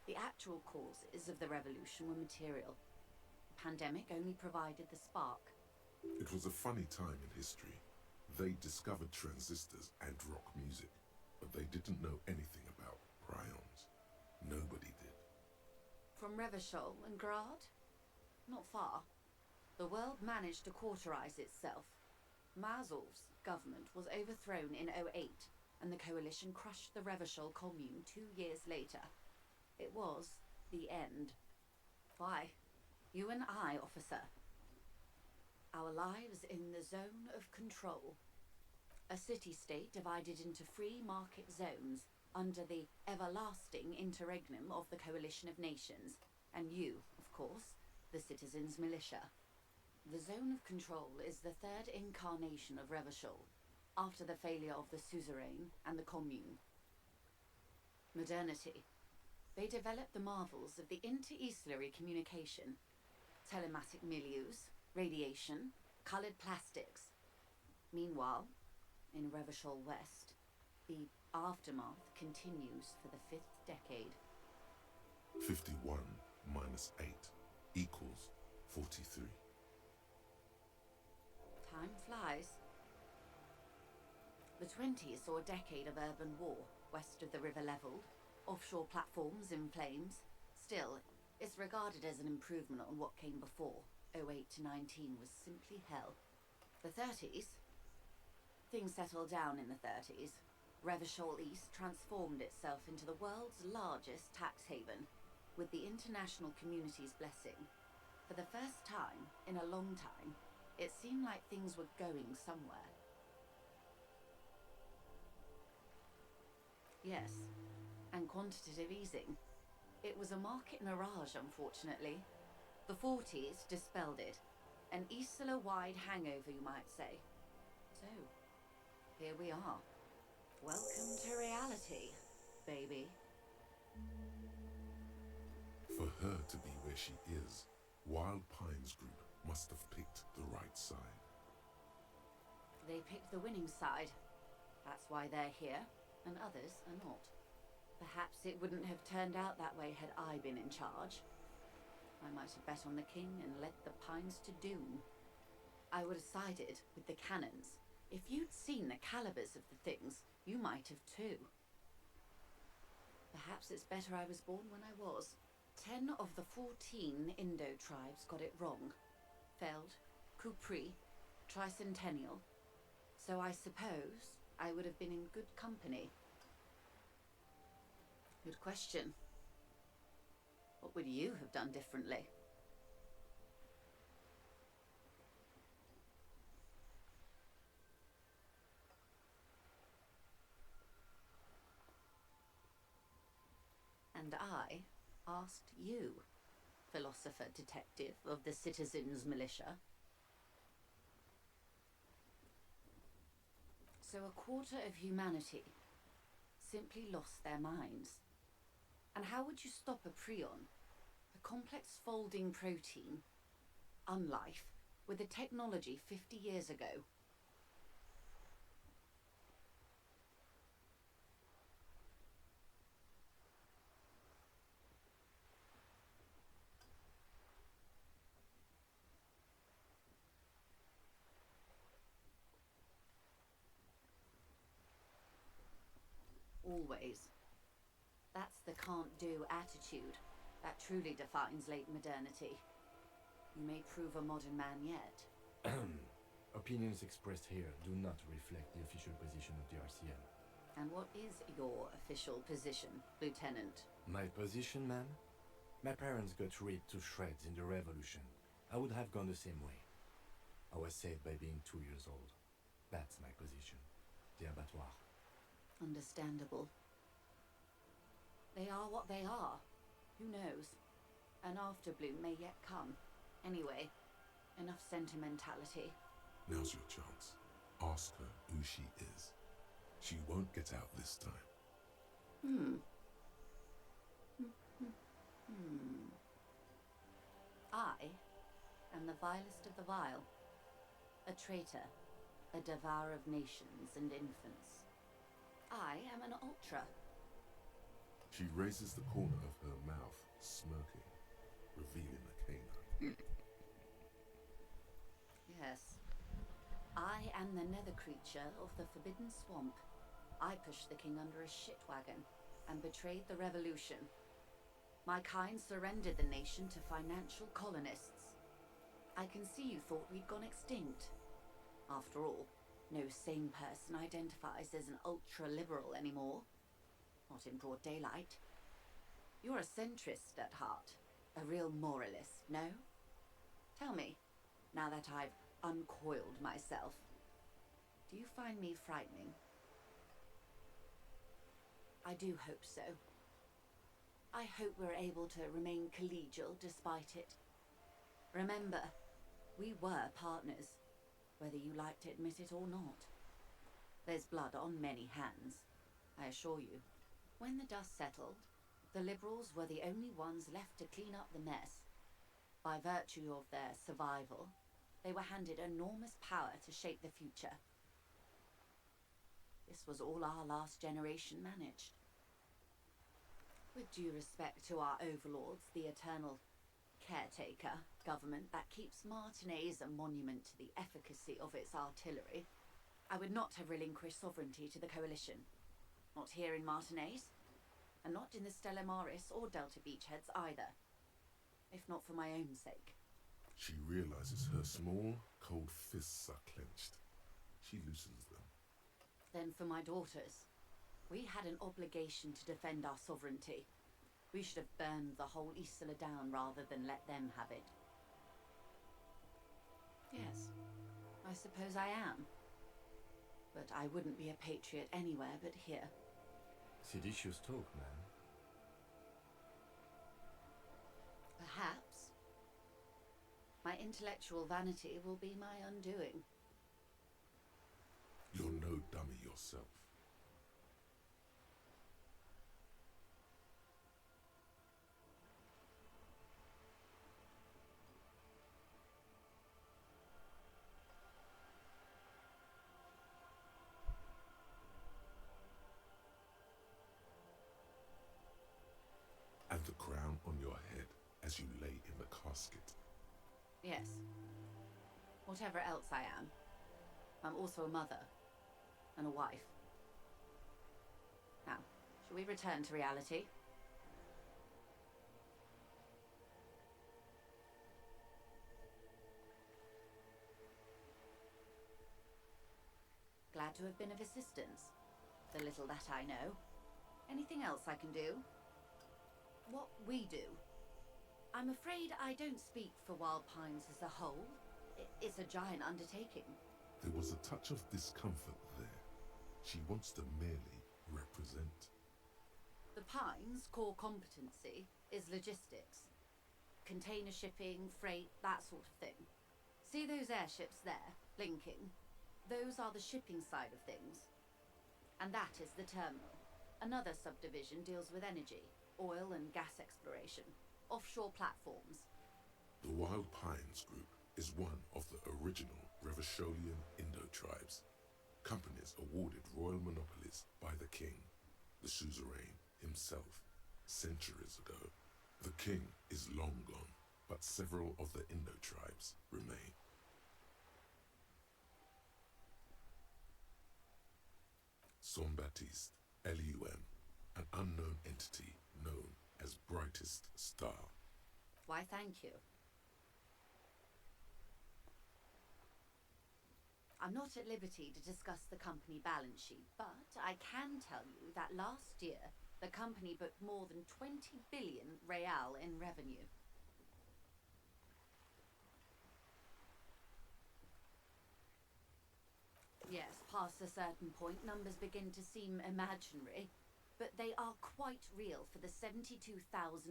The actual causes of the revolution were material. The pandemic only provided the spark. It was a funny time in history. They discovered transistors and rock music, but they didn't know anything about prions. Nobody did. From Revachol and Grad? Not far. The world managed to cauterize itself. Mazov's government was overthrown in '08, and the coalition crushed the Revachol commune 2 years later. It was the end. Why? You and I, officer. Our lives in the zone of control. A city-state divided into free market zones under the everlasting interregnum of the coalition of nations, and you, of course, the citizens' militia. The zone of control is the third incarnation of Revachol, after the failure of the suzerain and the commune. Modernity. They developed the marvels of the inter-easlary communication, telematic milieus, radiation, coloured plastics. Meanwhile, in Revachol West, the aftermath continues for the 5th decade. 51 minus 8 equals 43. Time flies. The 20s saw a decade of urban war, west of the river levelled, offshore platforms in flames. Still, it's regarded as an improvement on what came before. 08 to 19 was simply hell. The 30s? Things settled down in the 30s. Revachol East transformed itself into the world's largest tax haven, with the international community's blessing. For the first time in a long time, it seemed like things were going somewhere. Yes, and quantitative easing. It was a market mirage, unfortunately. The 40s dispelled it. An Isla-wide hangover, you might say. So, here we are. Welcome to reality, baby. For her to be where she is, Wild Pines Group must have picked the right side. They picked the winning side. That's why they're here, and others are not. Perhaps it wouldn't have turned out that way had I been in charge. I might have bet on the king and led the Pines to doom. I would have sided with the cannons. If you'd seen the calibers of the things, you might have too. Perhaps it's better I was born when I was. 10 of the 14 Indo tribes got it wrong. Feld, Kupri, Tricentennial. So I suppose I would have been in good company. Good question. What would you have done differently? And I asked you, philosopher detective of the Citizens Militia. So a quarter of humanity simply lost their minds. And how would you stop a prion, a complex folding protein, unlife, with a technology 50 years ago? Always. That's the can't-do attitude that truly defines late modernity. You may prove a modern man yet. Opinions expressed here do not reflect the official position of the RCM. And what is your official position, Lieutenant? My position, ma'am? My parents got ripped to shreds in the revolution. I would have gone the same way. I was saved by being 2 years old. That's my position. The abattoir. Understandable. They are what they are. Who knows? An afterbloom may yet come. Anyway, enough sentimentality. Now's your chance. Ask her who she is. She won't get out this time. I am the vilest of the vile. A traitor. A devourer of nations and infants. I am an ultra. She raises the corner of her mouth, smirking, revealing a canine. Yes. I am the nether creature of the Forbidden Swamp. I pushed the king under a shit wagon and betrayed the revolution. My kind surrendered the nation to financial colonists. I can see you thought we'd gone extinct. After all, no sane person identifies as an ultra-liberal anymore. Not in broad daylight. You're a centrist at heart. A real moralist, no? Tell me, now that I've uncoiled myself, do you find me frightening? I do hope so. I hope we're able to remain collegial despite it. Remember, we were partners, whether you like to admit it or not. There's blood on many hands, I assure you. When the dust settled, the Liberals were the only ones left to clean up the mess. By virtue of their survival, they were handed enormous power to shape the future. This was all our last generation managed. With due respect to our overlords, the eternal caretaker government that keeps Martinez a monument to the efficacy of its artillery, I would not have relinquished sovereignty to the coalition. Not here in Martinez, and not in the Stella Maris or Delta Beachheads either. If not for my own sake. She realizes her small, cold fists are clenched. She loosens them. Then for my daughters. We had an obligation to defend our sovereignty. We should have burned the whole Isla down rather than let them have it. Yes, I suppose I am. But I wouldn't be a patriot anywhere but here. Seditious talk, man. Perhaps. intellectual vanity will be my undoing. You're no dummy yourself. And the crown on your head as you lay in the casket. Yes. Whatever else I am, I'm also a mother and a wife. Now, shall we return to reality? Glad to have been of assistance. The little that I know. Anything else I can do? What we do. I'm afraid I don't speak for Wild Pines as a whole. It's a giant undertaking. There was a touch of discomfort there. She wants to merely represent. The Pines' core competency is logistics. Container shipping, freight, that sort of thing. See those airships there, blinking? Those are the shipping side of things. And that is the terminal. Another subdivision deals with energy, oil and gas exploration, offshore platforms. The Wild Pines Group is one of the original Revacholian Indo-tribes. Companies awarded royal monopolies by the king, the suzerain himself, centuries ago. The king is long gone, but several of the Indo-tribes remain. Son-Baptiste, Elysium, an unknown entity known as Brightest Star. Why, thank you. I'm not at liberty to discuss the company balance sheet, but I can tell you that last year, the company booked more than 20 billion real in revenue. Yes, past a certain point, numbers begin to seem imaginary, but they are quite real for the 72,000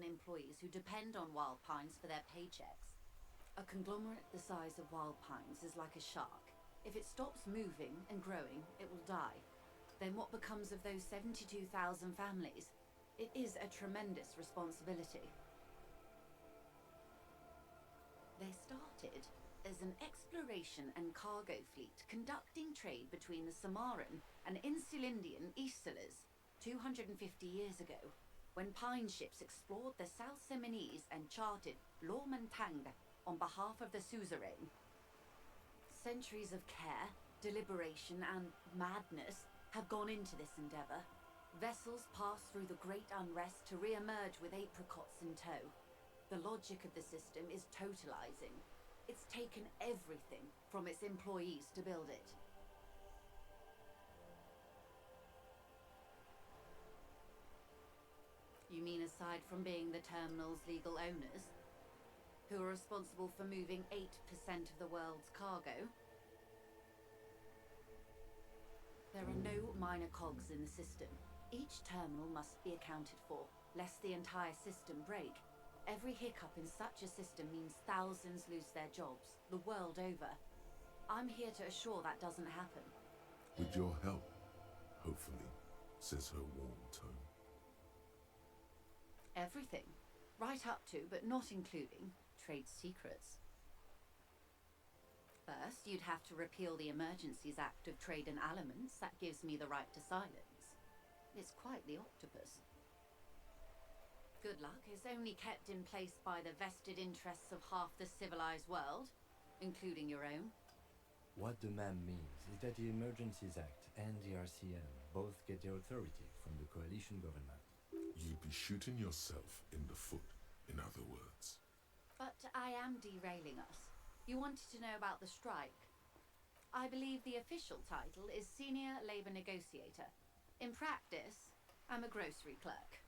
employees who depend on Wild Pines for their paychecks. A conglomerate the size of Wild Pines is like a shark. If it stops moving and growing, it will die. Then what becomes of those 72,000 families? It is a tremendous responsibility. They started as an exploration and cargo fleet conducting trade between the Samaran and Insulindian Isolas 250 years ago, when pine ships explored the South Seminese and charted Lomantang on behalf of the suzerain. Centuries of care, deliberation and madness have gone into this endeavour. Vessels pass through the great unrest to re-emerge with apricots in tow. The logic of the system is totalizing. It's taken everything from its employees to build it. You mean aside from being the terminal's legal owners, who are responsible for moving 8% of the world's cargo? There are no minor cogs in the system. Each terminal must be accounted for, lest the entire system break. Every hiccup in such a system means thousands lose their jobs, the world over. I'm here to assure that doesn't happen. With your help, hopefully, says her warm tone. Everything. Right up to, but not including, trade secrets. First, you'd have to repeal the Emergencies Act of Trade and Aliments that gives me the right to silence. It's quite the octopus. Good luck is only kept in place by the vested interests of half the civilized world, including your own. What the ma'am means is that the Emergencies Act and the RCM both get their authority from the coalition government. You'd be shooting yourself in the foot, in other words. But I am derailing us. You wanted to know about the strike. I believe the official title is Senior Labour Negotiator. In practice, I'm a grocery clerk.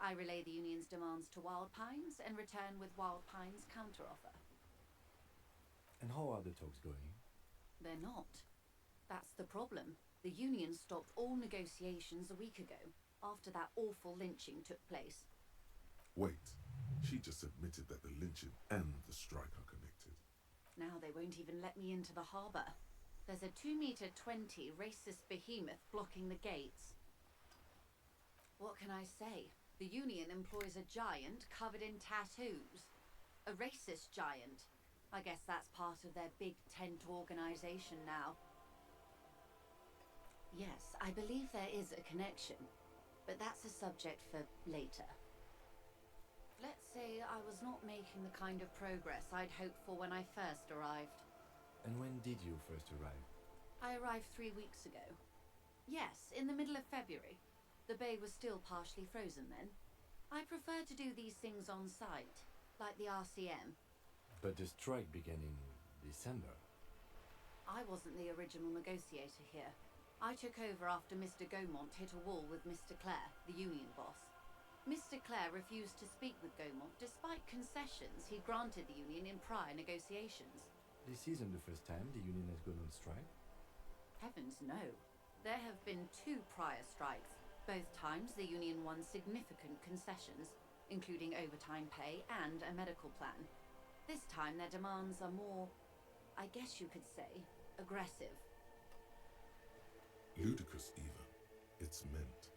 I relay the union's demands to Wild Pines and return with Wild Pines' counteroffer. And how are the talks going? They're not. That's the problem. The union stopped all negotiations a week ago, after that awful lynching took place. Wait, she just admitted that the lynching and the strike are connected. Now they won't even let me into the harbour. There's a 2-meter 20 racist behemoth blocking the gates. What can I say? The Union employs a giant covered in tattoos. A racist giant. I guess that's part of their big tent organisation now. Yes, I believe there is a connection, but that's a subject for later. Let's say I was not making the kind of progress I'd hoped for when I first arrived. And when did you first arrive? I arrived 3 weeks ago. Yes, in the middle of February. The bay was still partially frozen then. I prefer to do these things on site, like the RCM. But the strike began in December. I wasn't the original negotiator here. I took over after Mr. Gaumont hit a wall with Mr. Clare, the union boss. Mr. Clare refused to speak with Gaumont despite concessions he granted the union in prior negotiations. This isn't the first time the union has gone on strike. Heavens no. There have been 2 prior strikes. Both times the union won significant concessions, including overtime pay and a medical plan. This time their demands are more, I guess you could say, aggressive. Ludicrous, even. It's meant.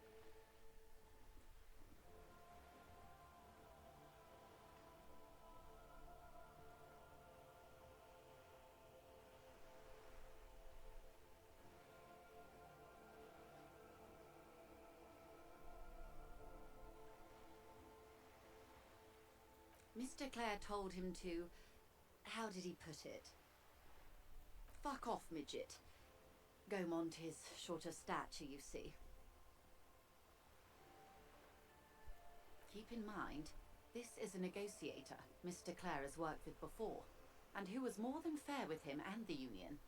Mr. Clare told him to... how did he put it? Fuck off, midget. Gaumont is short of stature, you see. Keep in mind, this is a negotiator Mr. Clare has worked with before, and who was more than fair with him and the union.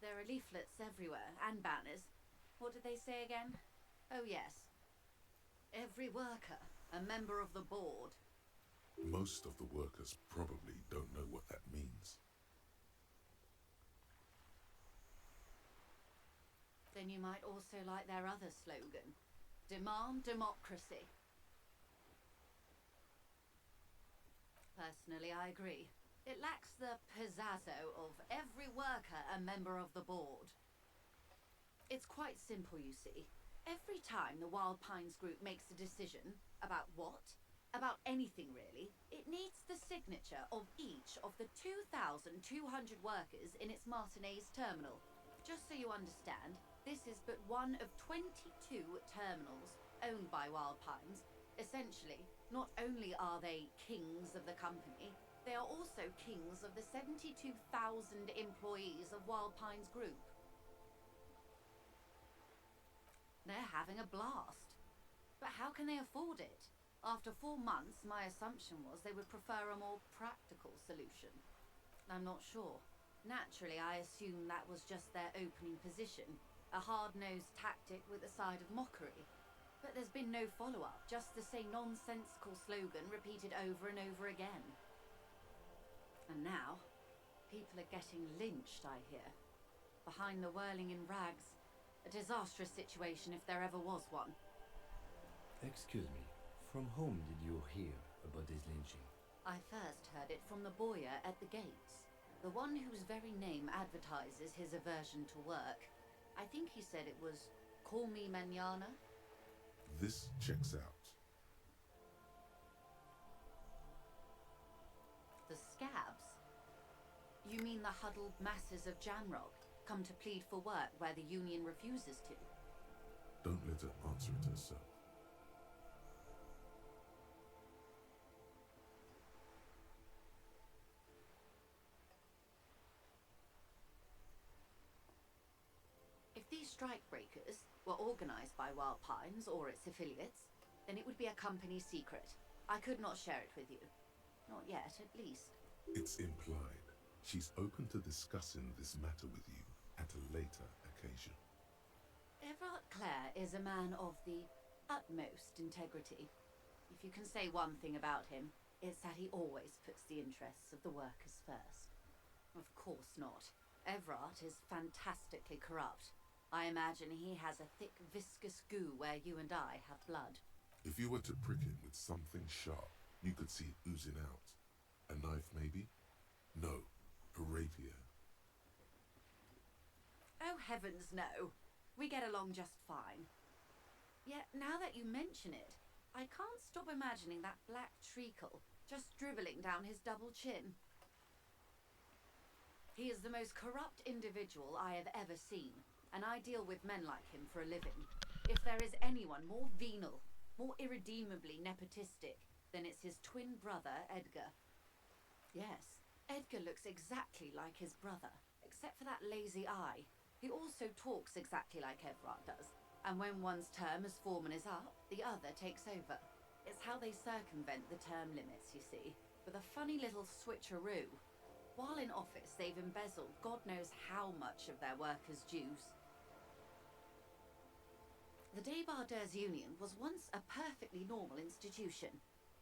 There are leaflets everywhere, and banners. What did they say again? Oh yes. Every worker, a member of the board. Most of the workers probably don't know what that means. Then you might also like their other slogan. Demand democracy. Personally, I agree. It lacks the pizzazzo of every worker a member of the board. It's quite simple, you see. Every time the Wild Pines group makes a decision about what? About anything really, it needs the signature of each of the 2,200 workers in its Martinez terminal. Just so you understand, this is but one of 22 terminals owned by Wild Pines. Essentially, not only are they kings of the company, they are also kings of the 72,000 employees of Wild Pines Group. They're having a blast. But how can they afford it? After 4 months, my assumption was they would prefer a more practical solution. I'm not sure. Naturally, I assumed that was just their opening position, a hard-nosed tactic with a side of mockery. But there's been no follow-up, just the same nonsensical slogan repeated over and over again. And now, people are getting lynched, I hear. Behind the whirling in rags, a disastrous situation if there ever was one. Excuse me, from whom did you hear about this lynching? I first heard it from the bowyer at the gates, the one whose very name advertises his aversion to work. I think he said it was, "Call me mañana." This checks out. The scabs? You mean the huddled masses of Jamrog, come to plead for work where the union refuses to? Don't let her answer it herself. If these strikebreakers were organised by Wild Pines or its affiliates, then it would be a company secret. I could not share it with you. Not yet, at least. It's implied. She's open to discussing this matter with you at a later occasion. Everard Clare is a man of the utmost integrity. If you can say one thing about him, It's that he always puts the interests of the workers first. Of course not. Everard is fantastically corrupt. I imagine he has a thick, viscous goo where you and I have blood. If you were to prick him with something sharp, you could see it oozing out. A knife, maybe? No, a rapier. Oh, heavens, no. We get along just fine. Yet, now that you mention it, I can't stop imagining that black treacle just dribbling down his double chin. He is the most corrupt individual I have ever seen, and I deal with men like him for a living. If there is anyone more venal, more irredeemably nepotistic, then it's his twin brother, Edgar. Yes, Edgar looks exactly like his brother, except for that lazy eye. He also talks exactly like Everard does, and when one's term as foreman is up, the other takes over. It's how they circumvent the term limits, you see, with a funny little switcheroo. While in office, they've embezzled God knows how much of their workers' dues. The Débardeurs Union was once a perfectly normal institution.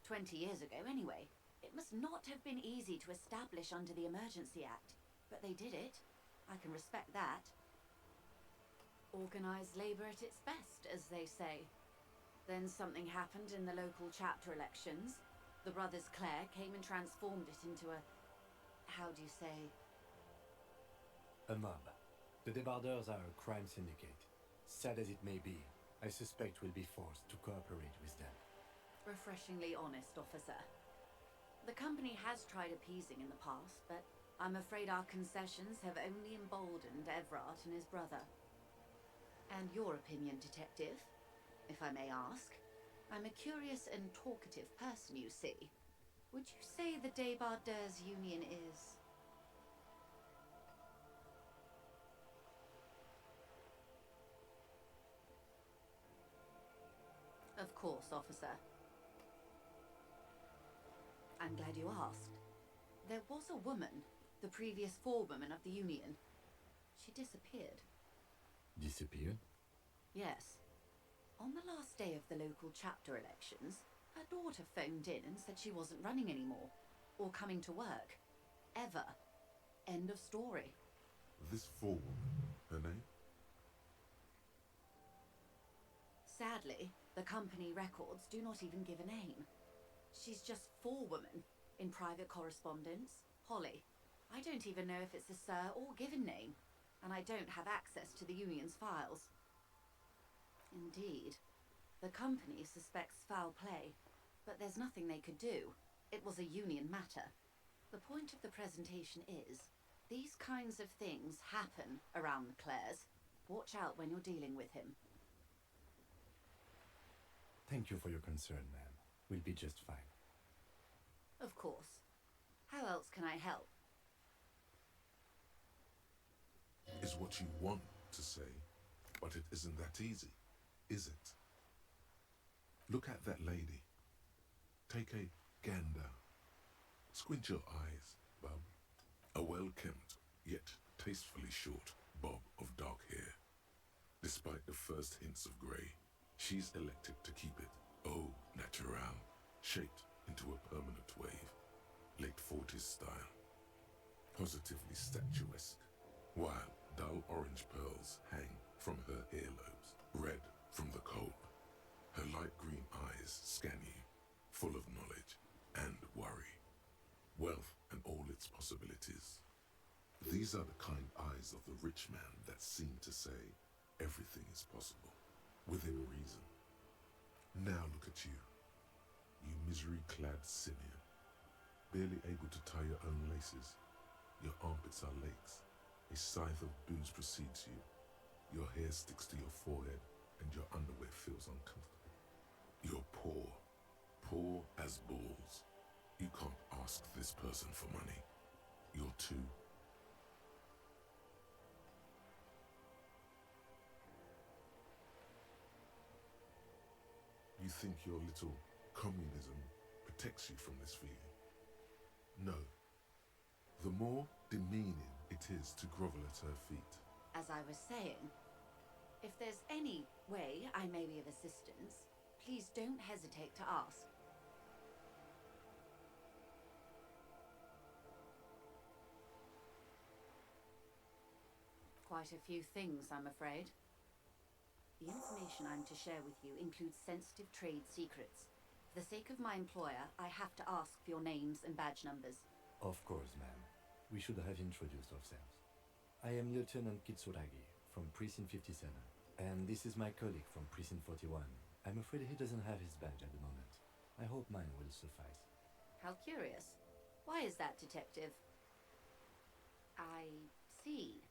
20 years ago, anyway. It must not have been easy to establish under the Emergency Act, but they did it. I can respect that. Organised labour at its best, as they say. Then something happened in the local chapter elections. The brothers Clare came and transformed it into a... how do you say? A mob. The Débardeurs are a crime syndicate. Sad as it may be, I suspect we'll be forced to cooperate with them. Refreshingly honest, officer. The company has tried appeasing in the past, but I'm afraid our concessions have only emboldened Everard and his brother. And your opinion, detective, if I may ask? I'm a curious and talkative person, you see. Would you say the Débardeurs Union is... Of course, officer. I'm glad you asked. There was a woman, the previous forewoman of the Union. She disappeared. Disappeared? Yes. On the last day of the local chapter elections, her daughter phoned in and said she wasn't running anymore, or coming to work. Ever. End of story. This forewoman, her name? Sadly, the company records do not even give a name. She's just forewoman in private correspondence, Holly. I don't even know if it's a sir or given name, and I don't have access to the union's files. Indeed. The company suspects foul play, but there's nothing they could do. It was a union matter. The point of the presentation is, these kinds of things happen around the Clares. Watch out when you're dealing with him. Thank you for your concern, ma'am. We'll be just fine. Of course. How else can I help? Is what you want to say, but it isn't that easy, is it? Look at that lady. Take a gander. Squint your eyes, bub. A well-kempt, yet tastefully short bob of dark hair. Despite the first hints of grey, she's elected to keep it au naturel, shaped into a permanent wave, late 40s style. Positively statuesque, while dull orange pearls hang from her earlobes, red from the cold. Her light green eyes scan you, full of knowledge and worry, wealth and all its possibilities. These are the kind eyes of the rich man that seem to say everything is possible, within reason. Now look at you, you misery-clad simian, barely able to tie your own laces. Your armpits are lakes. A scythe of booze precedes you. Your hair sticks to your forehead, and your underwear feels uncomfortable. You're poor, poor as balls. You can't ask this person for money. You're too. You think your little communism protects you from this feeling? No. The more demeaning it is to grovel at her feet. As I was saying, if there's any way I may be of assistance, please don't hesitate to ask. quite a few things, I'm afraid. The information I'm to share with you includes sensitive trade secrets. For the sake of my employer, I have to ask for your names and badge numbers. Of course, ma'am. We should have introduced ourselves. I am Lieutenant Kitsuragi from Precinct 57, and this is my colleague from Precinct 41. I'm afraid he doesn't have his badge at the moment. I hope mine will suffice. How curious. Why is that, Detective? I see.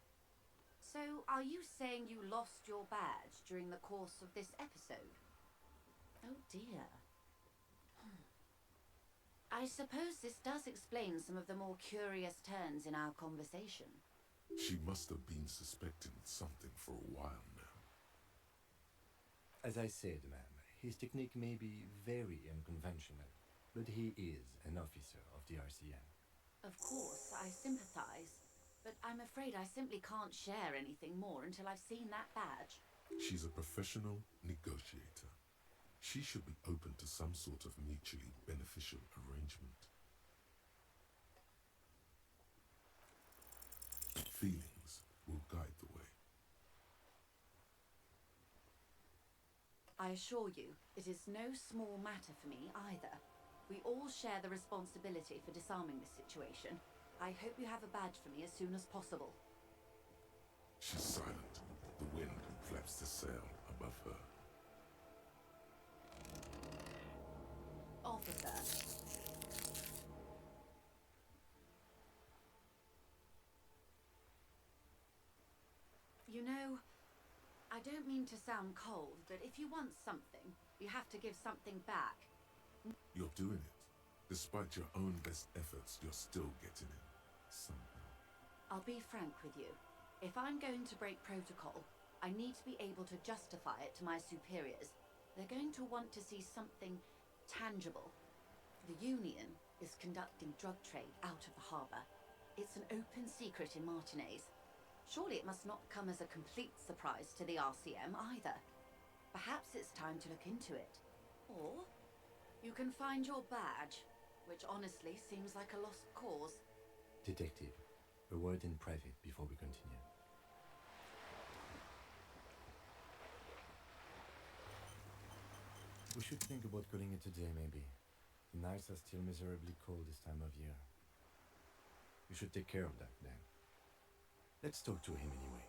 So, are you saying you lost your badge during the course of this episode? Oh dear. I suppose this does explain some of the more curious turns in our conversation. She must have been suspecting something for a while now. As I said, ma'am, his technique may be very unconventional, but he is an officer of the RCM. Of course, I sympathize, but I'm afraid I simply can't share anything more until I've seen that badge. She's a professional negotiator. She should be open to some sort of mutually beneficial arrangement. Feelings will guide the way. I assure you, it is no small matter for me either. We all share the responsibility for disarming this situation. I hope you have a badge for me as soon as possible. She's silent. The wind flaps the sail above her. Officer. You know, I don't mean to sound cold, but if you want something, you have to give something back. You're doing it. Despite your own best efforts, you're still getting it. Somehow. I'll be frank with you. If I'm going to break protocol, I need to be able to justify it to my superiors. They're going to want to see something tangible. The Union is conducting drug trade out of the harbour. It's an open secret in Martinez. Surely it must not come as a complete surprise to the RCM either. Perhaps it's time to look into it. Or you can find your badge, which honestly seems like a lost cause. Detective, a word in private before we continue. We should think about calling it a day, maybe. The nights are still miserably cold this time of year. You should take care of that, then. Let's talk to him anyway.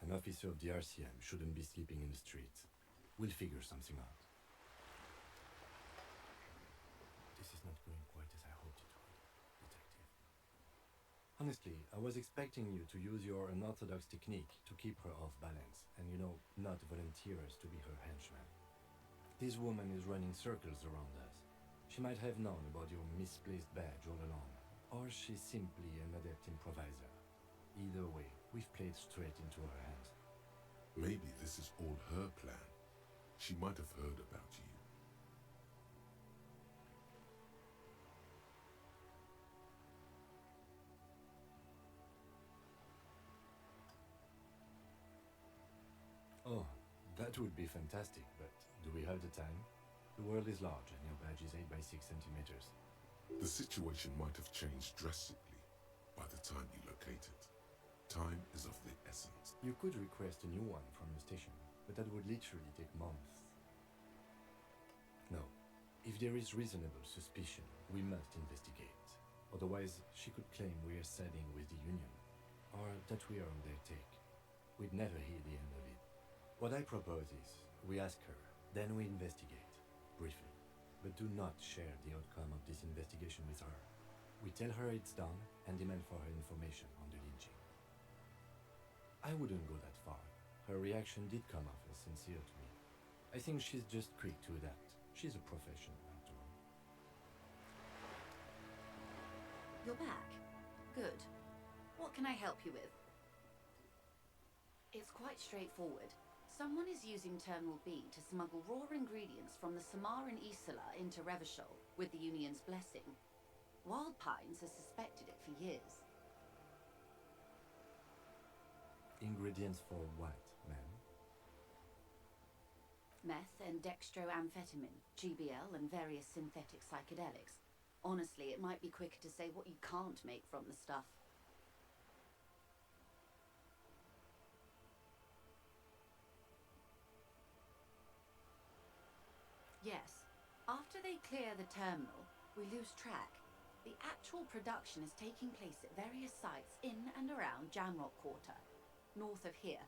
An officer of the RCM shouldn't be sleeping in the streets. We'll figure something out. This is not going quite as I hoped it would, Detective. Honestly, I was expecting you to use your unorthodox technique to keep her off balance, and not volunteer us to be her henchman. This woman is running circles around us. She might have known about your misplaced badge all along, or she's simply an adept improviser. Either way, we've played straight into her hands. Maybe this is all her plan. She might have heard about you. Oh, that would be fantastic, but do we have the time? The world is large and your badge is 8 by 6 centimeters. The situation might have changed drastically by the time you locate it. Time is of the essence. You could request a new one from the station, but that would literally take months. No. If there is reasonable suspicion, we must investigate. Otherwise, she could claim we are siding with the Union, or that we are on their take. We'd never hear the end of it. What I propose is, we ask her, then we investigate, briefly. But do not share the outcome of this investigation with her. We tell her it's done and demand for her information on the lynching. I wouldn't go that far. Her reaction did come off as sincere to me. I think she's just quick to adapt. She's a professional, after all. You're back. Good. What can I help you with? It's quite straightforward. Someone is using Terminal B to smuggle raw ingredients from the Samaran Isola into Revachol with the Union's blessing. Wild Pines has suspected it for years. Ingredients for what, ma'am? Meth and dextroamphetamine, GBL, and various synthetic psychedelics. Honestly, it might be quicker to say what you can't make from the stuff. they clear the terminal, we lose track. The actual production is taking place at various sites in and around Jamrock Quarter, north of here.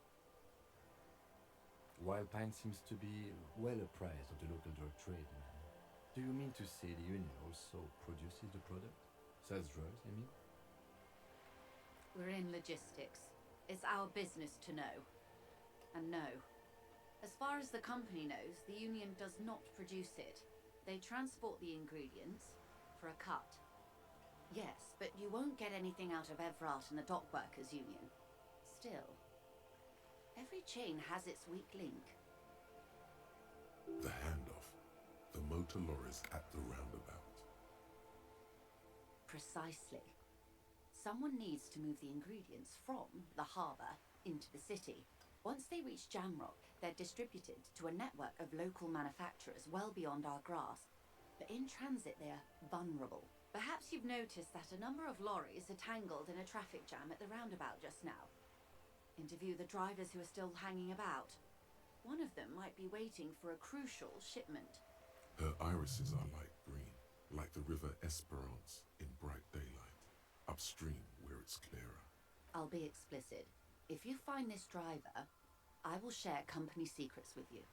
Wildpine seems to be well apprised of the local drug trade, man. Do you mean to say the Union also produces the product? Sells drugs, I mean? We're in logistics. It's our business to know. And no. As far as the company knows, the Union does not produce it. They transport the ingredients for a cut. Yes, but you won't get anything out of Everart and the Dockworkers Union. Still, every chain has its weak link. The handoff. The motor lorries at the roundabout. Precisely. Someone needs to move the ingredients from the harbour into the city. Once they reach Jamrock, they're distributed to a network of local manufacturers well beyond our grasp. But in transit, they're vulnerable. Perhaps you've noticed that a number of lorries are tangled in a traffic jam at the roundabout just now. Interview the drivers who are still hanging about. One of them might be waiting for a crucial shipment. Her irises are light green, like the river Esperance in bright daylight, upstream where it's clearer. I'll be explicit. If you find this driver, I will share company secrets with you.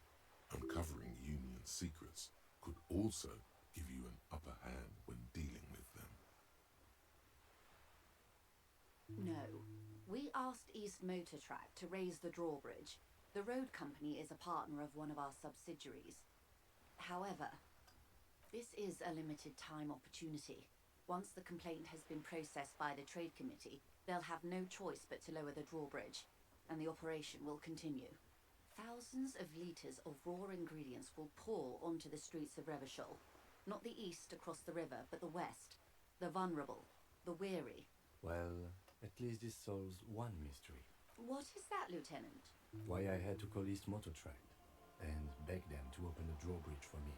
Uncovering Union secrets could also give you an upper hand when dealing with them. No. We asked East Motor Track to raise the drawbridge. The road company is a partner of one of our subsidiaries. However, this is a limited time opportunity. Once the complaint has been processed by the Trade Committee, they'll have no choice but to lower the drawbridge, and the operation will continue. Thousands of litres of raw ingredients will pour onto the streets of Revachol. Not the east across the river, but the west. The vulnerable, the weary. Well, at least this solves one mystery. What is that, Lieutenant? Why I had to call East Motor Track and beg them to open the drawbridge for me.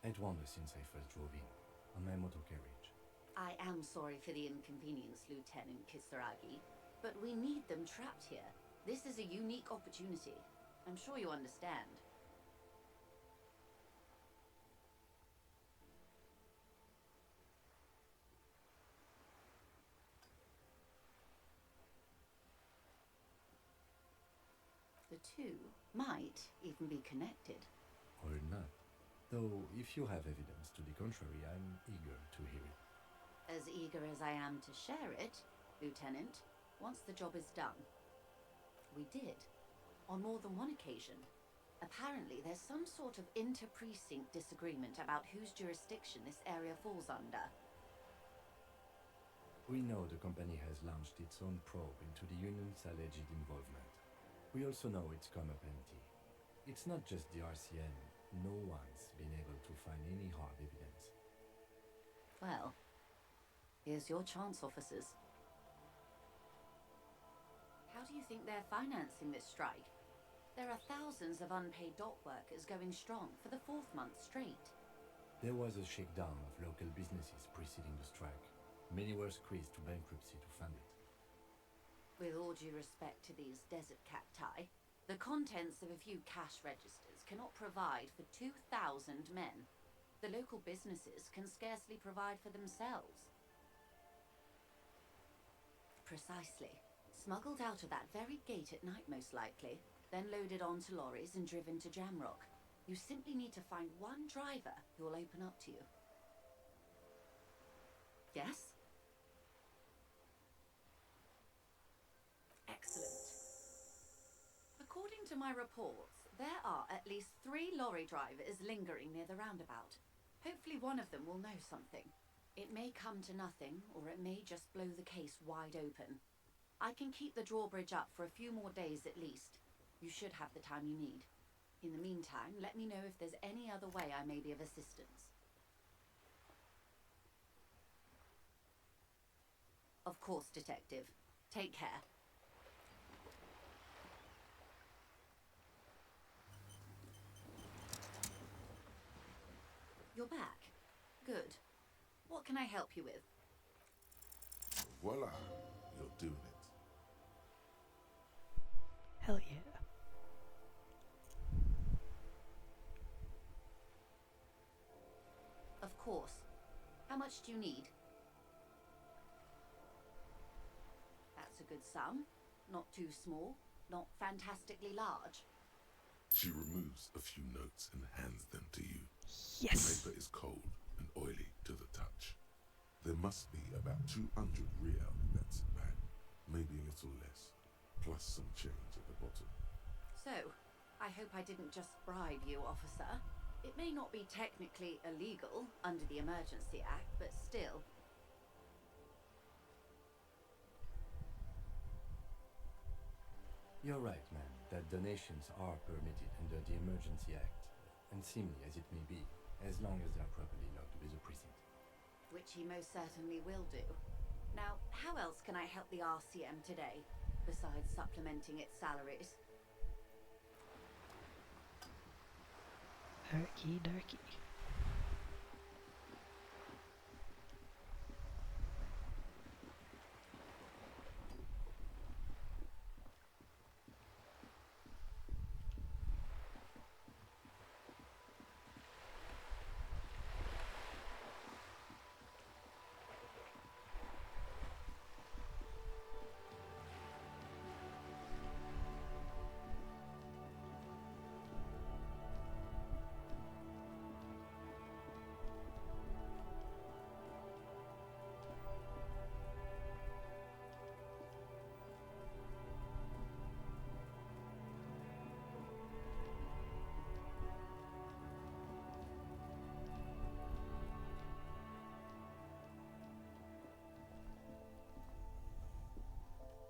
I'd wondered since I first drove in, on my motor carriage. I am sorry for the inconvenience, Lieutenant Kisaragi, but we need them trapped here. This is a unique opportunity. I'm sure you understand. The two might even be connected. Or not. Though, if you have evidence to the contrary, I'm eager to hear it. As eager as I am to share it, Lieutenant, once the job is done. We did, on more than one occasion. Apparently, there's some sort of inter-precinct disagreement about whose jurisdiction this area falls under. We know the company has launched its own probe into the Union's alleged involvement. We also know it's come up empty. It's not just the RCN. No one's been able to find any hard evidence. Well, here's your chance, officers. How do you think they're financing this strike? There are thousands of unpaid dock workers going strong for the 4th month straight. There was a shakedown of local businesses preceding the strike. Many were squeezed to bankruptcy to fund it. With all due respect to these desert cacti, the contents of a few cash registers cannot provide for 2,000 men. The local businesses can scarcely provide for themselves. Precisely. Smuggled out of that very gate at night, most likely, then loaded onto lorries and driven to Jamrock. You simply need to find one driver who will open up to you. Yes? Excellent. According to my reports, there are at least 3 lorry drivers lingering near the roundabout. Hopefully one of them will know something. It may come to nothing, or it may just blow the case wide open. I can keep the drawbridge up for a few more days at least. You should have the time you need. In the meantime, let me know if there's any other way I may be of assistance. Of course, Detective. Take care. You're back. Good. What can I help you with? Voila, you're doing it. Hell yeah. course. How much do you need? That's a good sum. Not too small, not fantastically large. She removes a few notes and hands them to you. Yes! The paper is cold and oily to the touch. There must be about 200 real in that bag, maybe a little less, plus some change at the bottom. So, I hope I didn't just bribe you, officer. It may not be technically illegal under the Emergency Act, but still. You're right, ma'am, that donations are permitted under the Emergency Act, unseemly as it may be, as long as they're properly logged with the precinct. Which he most certainly will do. Now, how else can I help the RCM today, besides supplementing its salaries? Okie dokie.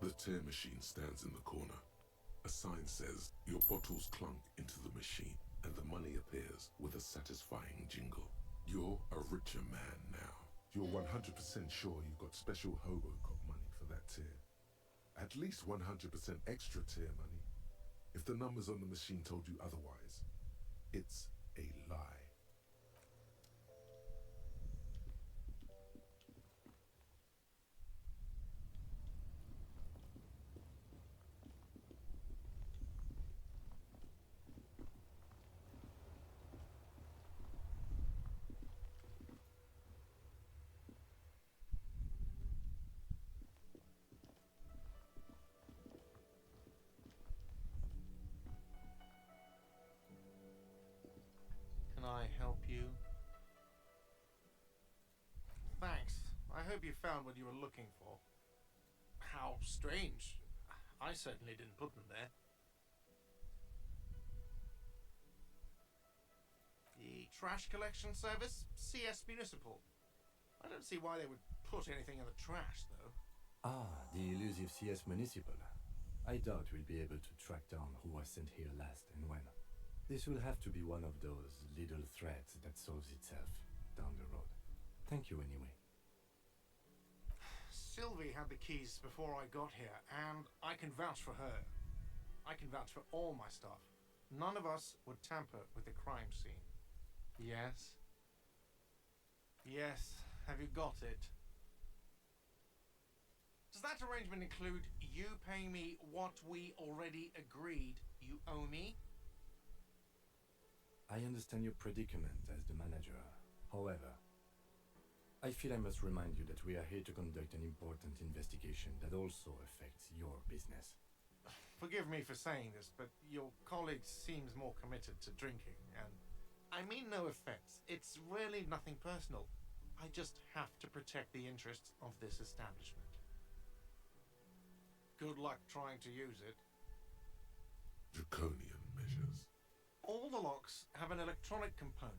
The tear machine stands in the corner. A sign says, your bottles clunk into the machine and the money appears with a satisfying jingle. You're a richer man now. You're 100% sure you've got special Hobocop money for that tear. At least 100% extra tear money. If the numbers on the machine told you otherwise, it's a lie. Can I help you? Thanks. I hope you found what you were looking for. How strange. I certainly didn't put them there. The trash collection service? CS Municipal. I don't see why they would put anything in the trash, though. Ah, the elusive CS Municipal. I doubt we'll be able to track down who was sent here last and when. This will have to be one of those little threads that solves itself down the road. Thank you anyway. Sylvie had the keys before I got here, and I can vouch for her. I can vouch for all my stuff. None of us would tamper with the crime scene. Yes? Yes, have you got it? Does that arrangement include you paying me what we already agreed you owe me? I understand your predicament as the manager. However, I feel I must remind you that we are here to conduct an important investigation that also affects your business. Forgive me for saying this, but your colleague seems more committed to drinking, and I mean no offense. It's really nothing personal. I just have to protect the interests of this establishment. Good luck trying to use it. Draconian measures. All the locks have an electronic component.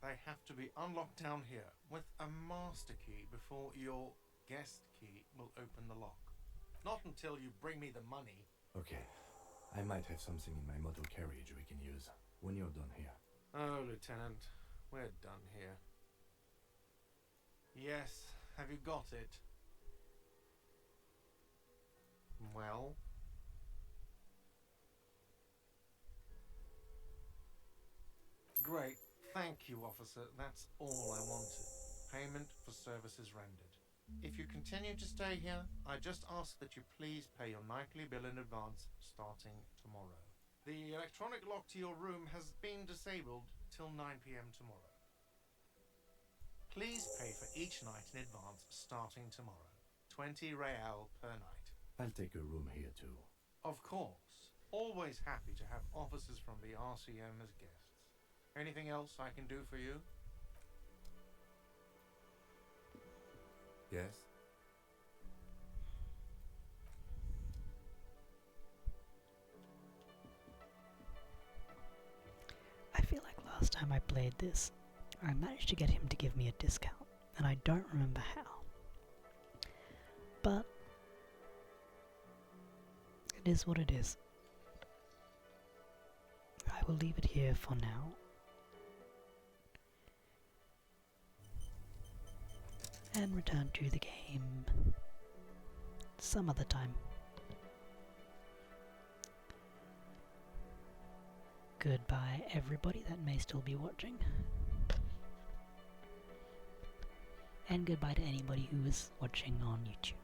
They have to be unlocked down here with a master key before your guest key will open the lock. Not until you bring me the money. Okay, I might have something in my model carriage we can use when you're done here. Oh, Lieutenant, we're done here. Yes, have you got it? Well? Great. Thank you, officer. That's all I wanted. Payment for services rendered. If you continue to stay here, I just ask that you please pay your nightly bill in advance starting tomorrow. The electronic lock to your room has been disabled till 9 p.m. tomorrow. Please pay for each night in advance starting tomorrow. 20 real per night. I'll take a room here too. Of course. Always happy to have officers from the RCM as guests. Anything else I can do for you? Yes? I feel like last time I played this, I managed to get him to give me a discount, and I don't remember how. But it is what it is. I will leave it here for now. And return to the game some other time. Goodbye everybody that may still be watching. And goodbye to anybody who is watching on YouTube.